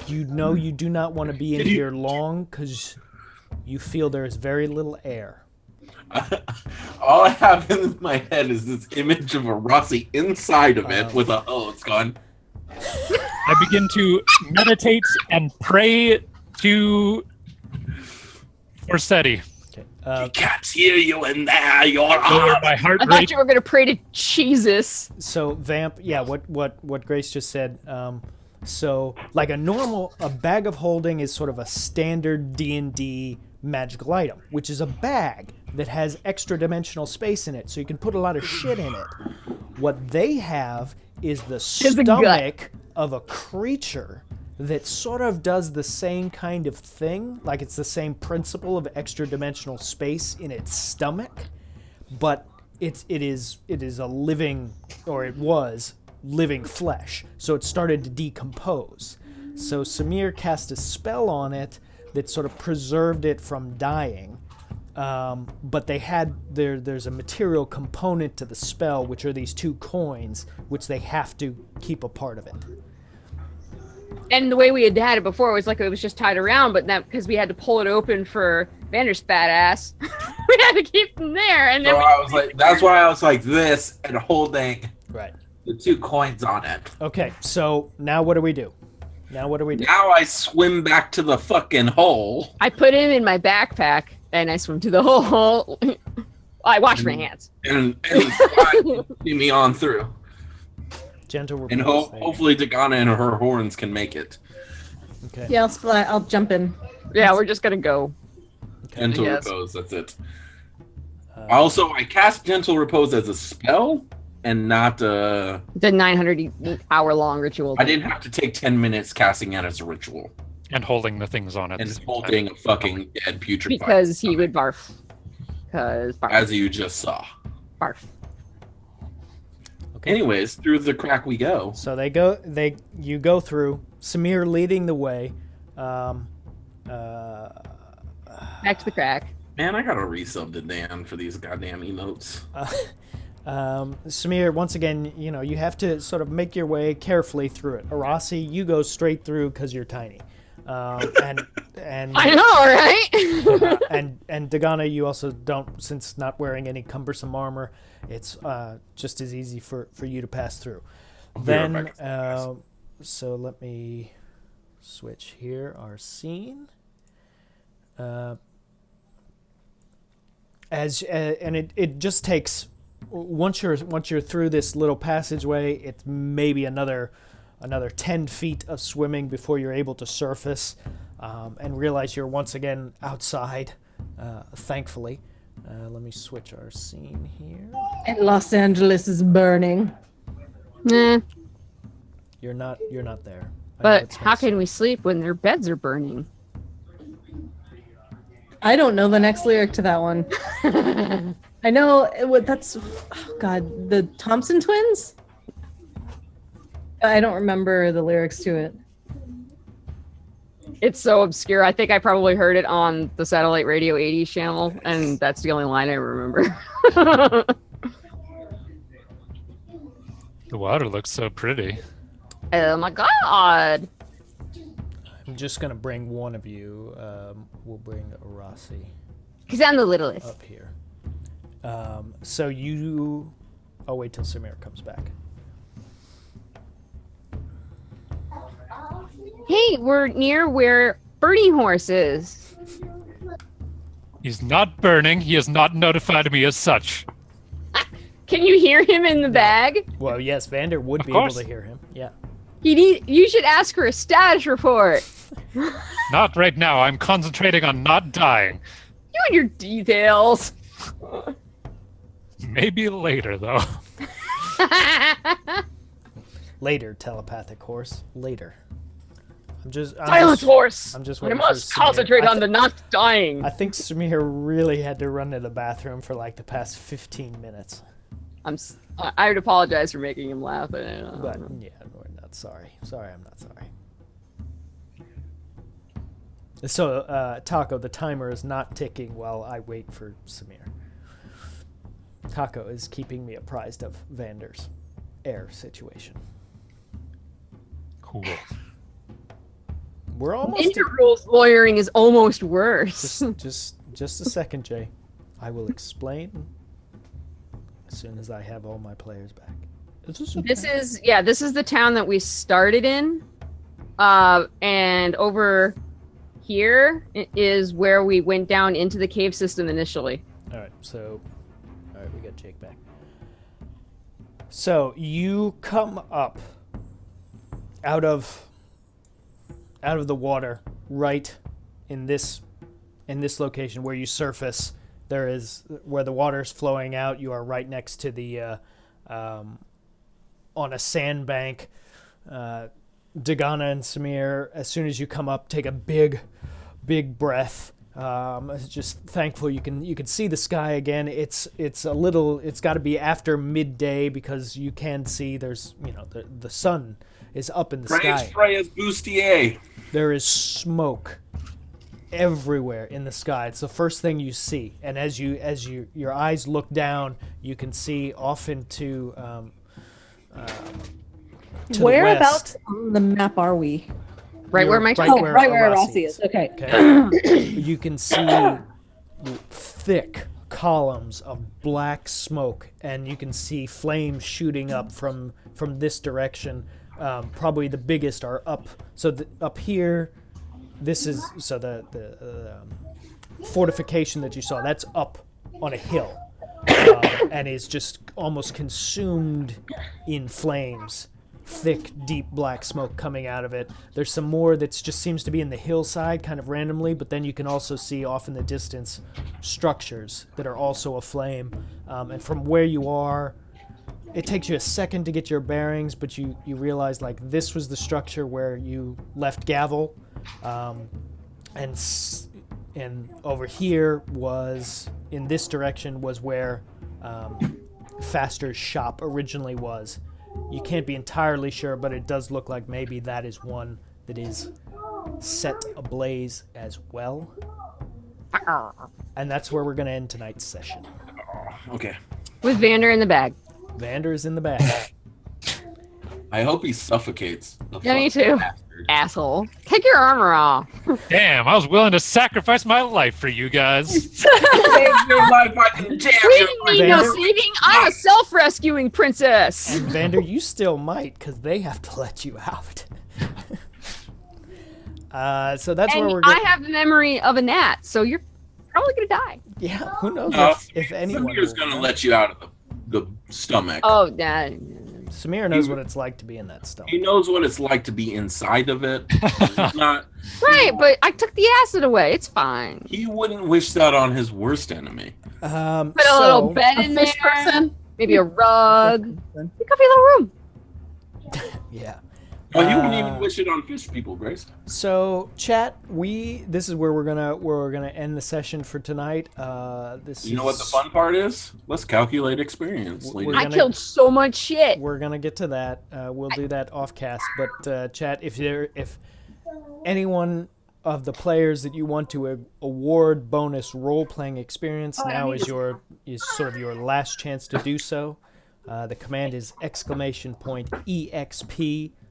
[SPEAKER 1] you know you do not want to be in here long because you feel there is very little air.
[SPEAKER 3] All I have in my head is this image of a Rossi inside of it with a, oh, it's gone.
[SPEAKER 2] I begin to meditate and pray to Forseti.
[SPEAKER 1] Okay.
[SPEAKER 3] I can't hear you in there. You're
[SPEAKER 2] Lower
[SPEAKER 3] on.
[SPEAKER 2] my heart
[SPEAKER 4] I thought
[SPEAKER 2] rate.
[SPEAKER 4] you were gonna pray to Jesus.
[SPEAKER 1] So Vamp, yeah, what Grace just said. So like a bag of holding is sort of a standard D&D magical item, which is a bag that has extra dimensional space in it, so you can put a lot of shit in it. What they have is the
[SPEAKER 4] a gut.
[SPEAKER 1] stomach of a creature that sort of does the same kind of thing, like it's the same principle of extra dimensional space in its stomach, but it is a living, or it was living flesh, so it started to decompose. So Samir cast a spell on it that sort of preserved it from dying, but there's a material component to the spell, which are these 2 coins, which they have to keep a part of it.
[SPEAKER 4] And the way we had it before was like it was just tied around, but that because we had to pull it open for Vander's fat ass, we had to keep them there. And then
[SPEAKER 3] So I was like, that's why I was like this and holding
[SPEAKER 1] Right.
[SPEAKER 3] the 2 coins on it.
[SPEAKER 1] Okay, so now what do we do?
[SPEAKER 3] Now I swim back to the fucking hole.
[SPEAKER 4] I put him in my backpack and I swim to the hole. I wash my hands.
[SPEAKER 3] And slide me on through.
[SPEAKER 1] Gentle
[SPEAKER 3] And
[SPEAKER 1] repose there.
[SPEAKER 3] hopefully Dagana and her horns can make it.
[SPEAKER 1] Okay.
[SPEAKER 5] Yeah, I'll jump in.
[SPEAKER 4] Yeah, we're just gonna go.
[SPEAKER 3] Gentle
[SPEAKER 4] Yes.
[SPEAKER 3] repose, that's it. Also, I cast Gentle Repose as a spell and not
[SPEAKER 4] The 900 hour long ritual.
[SPEAKER 3] I didn't have to take 10 minutes casting it as a ritual.
[SPEAKER 2] And holding the things on it.
[SPEAKER 3] And holding a fucking dead putrefied
[SPEAKER 4] because he
[SPEAKER 3] stomach,
[SPEAKER 4] would barf. Because barf.
[SPEAKER 3] as you just saw.
[SPEAKER 4] barf.
[SPEAKER 1] Okay.
[SPEAKER 3] Anyways, through the crack we go.
[SPEAKER 1] So you go through, Samir leading the way.
[SPEAKER 4] Back to the crack.
[SPEAKER 3] Man, I gotta resub to Dan for these goddamn emotes.
[SPEAKER 1] Samir, once again, you have to sort of make your way carefully through it. Arasi, you go straight through because you're tiny. And
[SPEAKER 4] I know, right?
[SPEAKER 1] and Dagana, you also don't, since not wearing any cumbersome armor, it's just as easy for you to pass through. Then, so let me switch here our scene. And it just takes, once you're through this little passageway, it's maybe another 10 feet of swimming before you're able to surface and realize you're once again outside, thankfully. Let me switch our scene here.
[SPEAKER 5] And Los Angeles is burning.
[SPEAKER 4] Nah.
[SPEAKER 1] You're not there. I know
[SPEAKER 4] But
[SPEAKER 1] it's
[SPEAKER 4] how
[SPEAKER 1] gonna
[SPEAKER 4] can
[SPEAKER 1] suck.
[SPEAKER 4] we sleep when their beds are burning?
[SPEAKER 5] I don't know the next lyric to that one. I know that's oh God, the Thompson twins. I don't remember the lyrics to it.
[SPEAKER 4] It's so obscure. I think I probably heard it on the satellite radio 80s channel, and that's the only line I remember.
[SPEAKER 2] The water looks so pretty.
[SPEAKER 4] Oh my god!
[SPEAKER 1] I'm just gonna bring one of you. We'll bring Rossi
[SPEAKER 4] Because I'm the littlest.
[SPEAKER 1] up here. So you. I'll wait till Samir comes back.
[SPEAKER 4] Hey, we're near where Birdie Horse is.
[SPEAKER 2] He's not burning. He has not notified me as such.
[SPEAKER 4] Can you hear him in the bag?
[SPEAKER 1] Well, yes, Vander would
[SPEAKER 2] Of
[SPEAKER 1] be
[SPEAKER 2] course.
[SPEAKER 1] able to hear him. Yeah.
[SPEAKER 4] You should ask for a status report.
[SPEAKER 2] Not right now. I'm concentrating on not dying.
[SPEAKER 4] You and your details.
[SPEAKER 2] Maybe later, though.
[SPEAKER 1] Later, telepathic horse. Later. I'm just.
[SPEAKER 4] Horse.
[SPEAKER 1] I'm just
[SPEAKER 4] I
[SPEAKER 1] waiting for
[SPEAKER 4] must
[SPEAKER 1] Samir.
[SPEAKER 4] concentrate on the not dying.
[SPEAKER 1] I think Samir really had to run to the bathroom for like the past 15 minutes.
[SPEAKER 4] I would apologize for making him laugh. But,
[SPEAKER 1] But yeah, we're not sorry. Sorry, I'm not sorry. So, Taco, the timer is not ticking while I wait for Samir. Taco is keeping me apprised of Vander's air situation.
[SPEAKER 2] Cool.
[SPEAKER 1] We're almost.
[SPEAKER 4] Interrules lawyering is almost worse.
[SPEAKER 1] Just a second, Jay. I will explain as soon as I have all my players back.
[SPEAKER 4] This is the town that we started in, and over here is where we went down into the cave system initially.
[SPEAKER 1] All right, we got Jake back. So you come up out of the water right in this location where you surface. There is where the water's flowing out. You are right next to the on a sandbank. Dagana and Samir, as soon as you come up, take a big breath. Just thankful you can see the sky again. It's got to be after midday because you can see there's the sun is up in the sky.
[SPEAKER 3] Freya's bustier.
[SPEAKER 1] There is smoke everywhere in the sky. It's the first thing you see, and as your eyes look down, you can see off into to the
[SPEAKER 5] Whereabouts
[SPEAKER 1] west.
[SPEAKER 5] on the map are we?
[SPEAKER 4] Right where my
[SPEAKER 1] right where
[SPEAKER 5] Right where
[SPEAKER 1] Arasi
[SPEAKER 5] Rossi is. Okay.
[SPEAKER 1] Okay. You can see thick columns of black smoke, and you can see flames shooting up from this direction. Probably the biggest are up. So up here, this is the fortification that you saw. That's up on a hill, and is just almost consumed in flames. Thick, deep black smoke coming out of it. There's some more that just seems to be in the hillside kind of randomly, but then you can also see off in the distance structures that are also aflame. And from where you are, it takes you a second to get your bearings, but you realize like this was the structure where you left Gavel, and over here was, in this direction, was where Faster's shop originally was. You can't be entirely sure, but it does look like maybe that is one that is set ablaze as well. And that's where we're going to end tonight's session.
[SPEAKER 3] Okay.
[SPEAKER 4] With Vander in the bag.
[SPEAKER 1] Vander is in the back.
[SPEAKER 3] I hope he suffocates.
[SPEAKER 4] Yeah, me too. Asshole. Take your armor off.
[SPEAKER 2] Damn, I was willing to sacrifice my life for you guys.
[SPEAKER 3] Save your life, I can jam
[SPEAKER 4] We
[SPEAKER 3] you.
[SPEAKER 4] didn't need no
[SPEAKER 1] Vander?
[SPEAKER 4] saving. I'm a self-rescuing princess.
[SPEAKER 1] And Vander, you still might, because they have to let you out. So that's where
[SPEAKER 4] And
[SPEAKER 1] we're
[SPEAKER 4] I
[SPEAKER 1] going.
[SPEAKER 4] have the memory of a gnat, so you're probably gonna die.
[SPEAKER 1] Yeah, who knows
[SPEAKER 3] No,
[SPEAKER 1] if anyone.
[SPEAKER 3] Samir's
[SPEAKER 1] will.
[SPEAKER 3] gonna let you out of the stomach.
[SPEAKER 4] Oh, nah.
[SPEAKER 1] Samir knows what it's like to be in that stomach.
[SPEAKER 3] He knows what it's like to be inside of it. He's not.
[SPEAKER 4] Right, but I took the acid away. It's fine.
[SPEAKER 3] He wouldn't wish that on his worst enemy.
[SPEAKER 4] Put a little bed
[SPEAKER 5] A
[SPEAKER 4] in there.
[SPEAKER 5] fish person.
[SPEAKER 4] Maybe a rug. A comfy little room.
[SPEAKER 1] Yeah.
[SPEAKER 3] Oh, you wouldn't even wish it on fish people, Grace.
[SPEAKER 1] So, chat, this is where we're gonna end the session for tonight.
[SPEAKER 3] You know what the fun part is? Let's calculate experience.
[SPEAKER 4] I killed so much shit.
[SPEAKER 1] We're gonna get to that. We'll do that off cast. But chat, if anyone of the players that you want to award bonus role playing experience, now is sort of your last chance to do so. The command is !EXP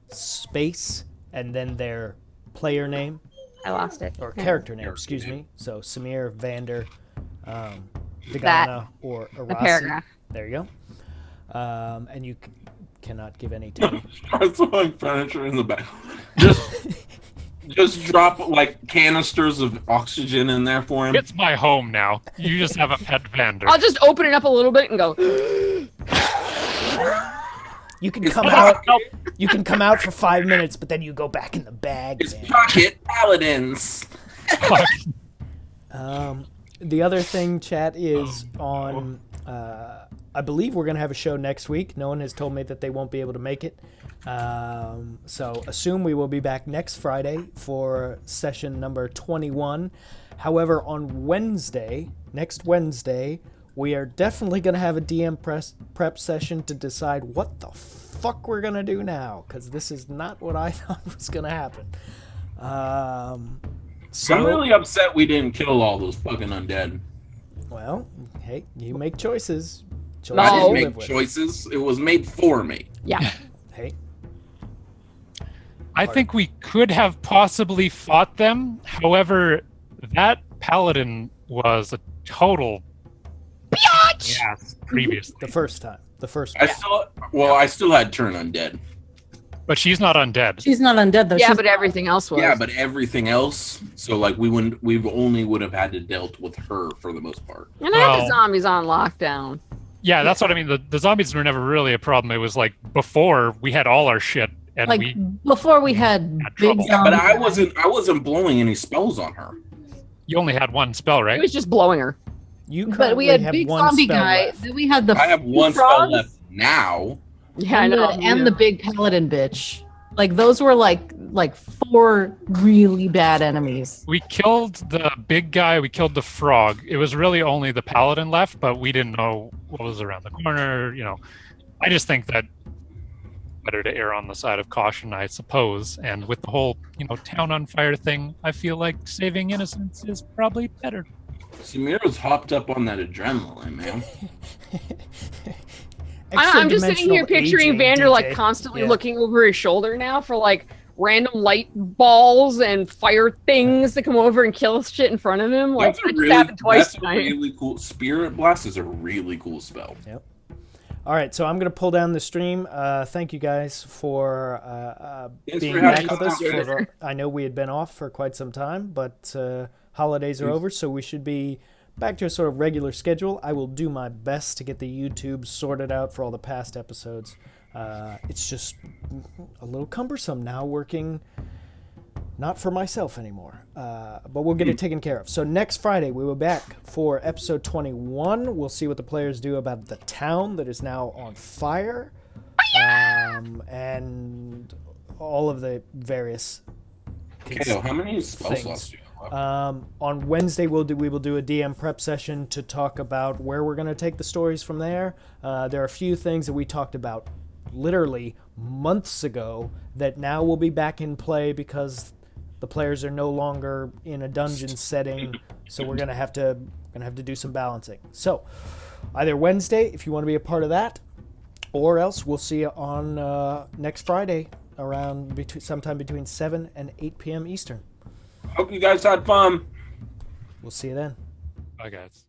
[SPEAKER 1] space and then their player name.
[SPEAKER 4] I lost it.
[SPEAKER 1] Or character name, excuse me. So Samir, Vander, Dagana, or Arasi.
[SPEAKER 4] A paragraph.
[SPEAKER 1] There you go. And you cannot give any to me.
[SPEAKER 3] Start throwing furniture in the back. Just drop like canisters of oxygen in there for him.
[SPEAKER 2] It's my home now. You just have a pet Vander.
[SPEAKER 4] I'll just open it up a little bit and go.
[SPEAKER 1] You can come out. You can come out for 5 minutes, but then you go back in the bag.
[SPEAKER 3] It's pocket paladins.
[SPEAKER 1] The other thing, chat, is on. I believe we're gonna have a show next week. No one has told me that they won't be able to make it. So assume we will be back next Friday for session number 21. However, on next Wednesday, we are definitely going to have a DM prep session to decide what the fuck we're going to do now, because this is not what I thought was going to happen. So,
[SPEAKER 3] I'm really upset we didn't kill all those fucking undead.
[SPEAKER 1] Well, hey, you make choices.
[SPEAKER 3] I didn't make choices. It was made for me.
[SPEAKER 4] Yeah.
[SPEAKER 1] Hey.
[SPEAKER 2] I think we could have possibly fought them. However, that paladin was a total
[SPEAKER 4] biatch.
[SPEAKER 2] Yes, previously.
[SPEAKER 1] The first time.
[SPEAKER 3] I still had turn undead.
[SPEAKER 2] But she's not undead.
[SPEAKER 5] She's not undead though.
[SPEAKER 4] Yeah, but everything else was.
[SPEAKER 3] Yeah, but everything else. So like we only would have had to dealt with her for the most part.
[SPEAKER 4] And I had the zombies on lockdown.
[SPEAKER 2] Yeah, that's what I mean. The zombies were never really a problem. It was like before we had all our shit, and
[SPEAKER 5] before we had big zombies.
[SPEAKER 3] Yeah, but I wasn't blowing any spells on her.
[SPEAKER 2] You only had one spell, right?
[SPEAKER 4] It was just blowing her.
[SPEAKER 5] But we had big zombie guy. Then we had
[SPEAKER 3] I have one spell left now.
[SPEAKER 4] Yeah, I know.
[SPEAKER 5] And the big paladin bitch. Like those were like 4 really bad enemies.
[SPEAKER 2] We killed the big guy. We killed the frog. It was really only the paladin left, but we didn't know what was around the corner. You know, I just think that better to err on the side of caution, I suppose. And with the whole, town on fire thing, I feel like saving innocents is probably better.
[SPEAKER 3] Samira's hopped up on that adrenaline, man.
[SPEAKER 4] I'm just sitting here picturing Vander constantly looking over his shoulder now for random light balls and fire things that come over and kill shit in front of him. That just happened twice tonight.
[SPEAKER 3] That's a really cool. Spirit Blast is a really cool spell.
[SPEAKER 1] Yep. All right, so I'm going to pull down the stream. Thank you guys for being back with us. I know we had been off for quite some time, but holidays are over, so we should be back to a sort of regular schedule. I will do my best to get the YouTube sorted out for all the past episodes. It's just a little cumbersome now working not for myself anymore. But we'll get it taken care of. So next Friday, we will be back for episode 21. We'll see what the players do about the town that is now on fire. And all of the various
[SPEAKER 3] Kato, how many spell slots do you have?
[SPEAKER 1] On Wednesday, we will do a DM prep session to talk about where we're going to take the stories from there. There are a few things that we talked about literally months ago that now will be back in play because the players are no longer in a dungeon setting, so we're going to have to do some balancing. So either Wednesday, if you want to be a part of that, or else we'll see you on next Friday around sometime between 7 and 8 p.m. Eastern.
[SPEAKER 3] Hope you guys had fun.
[SPEAKER 1] We'll see you then.
[SPEAKER 2] Bye, guys.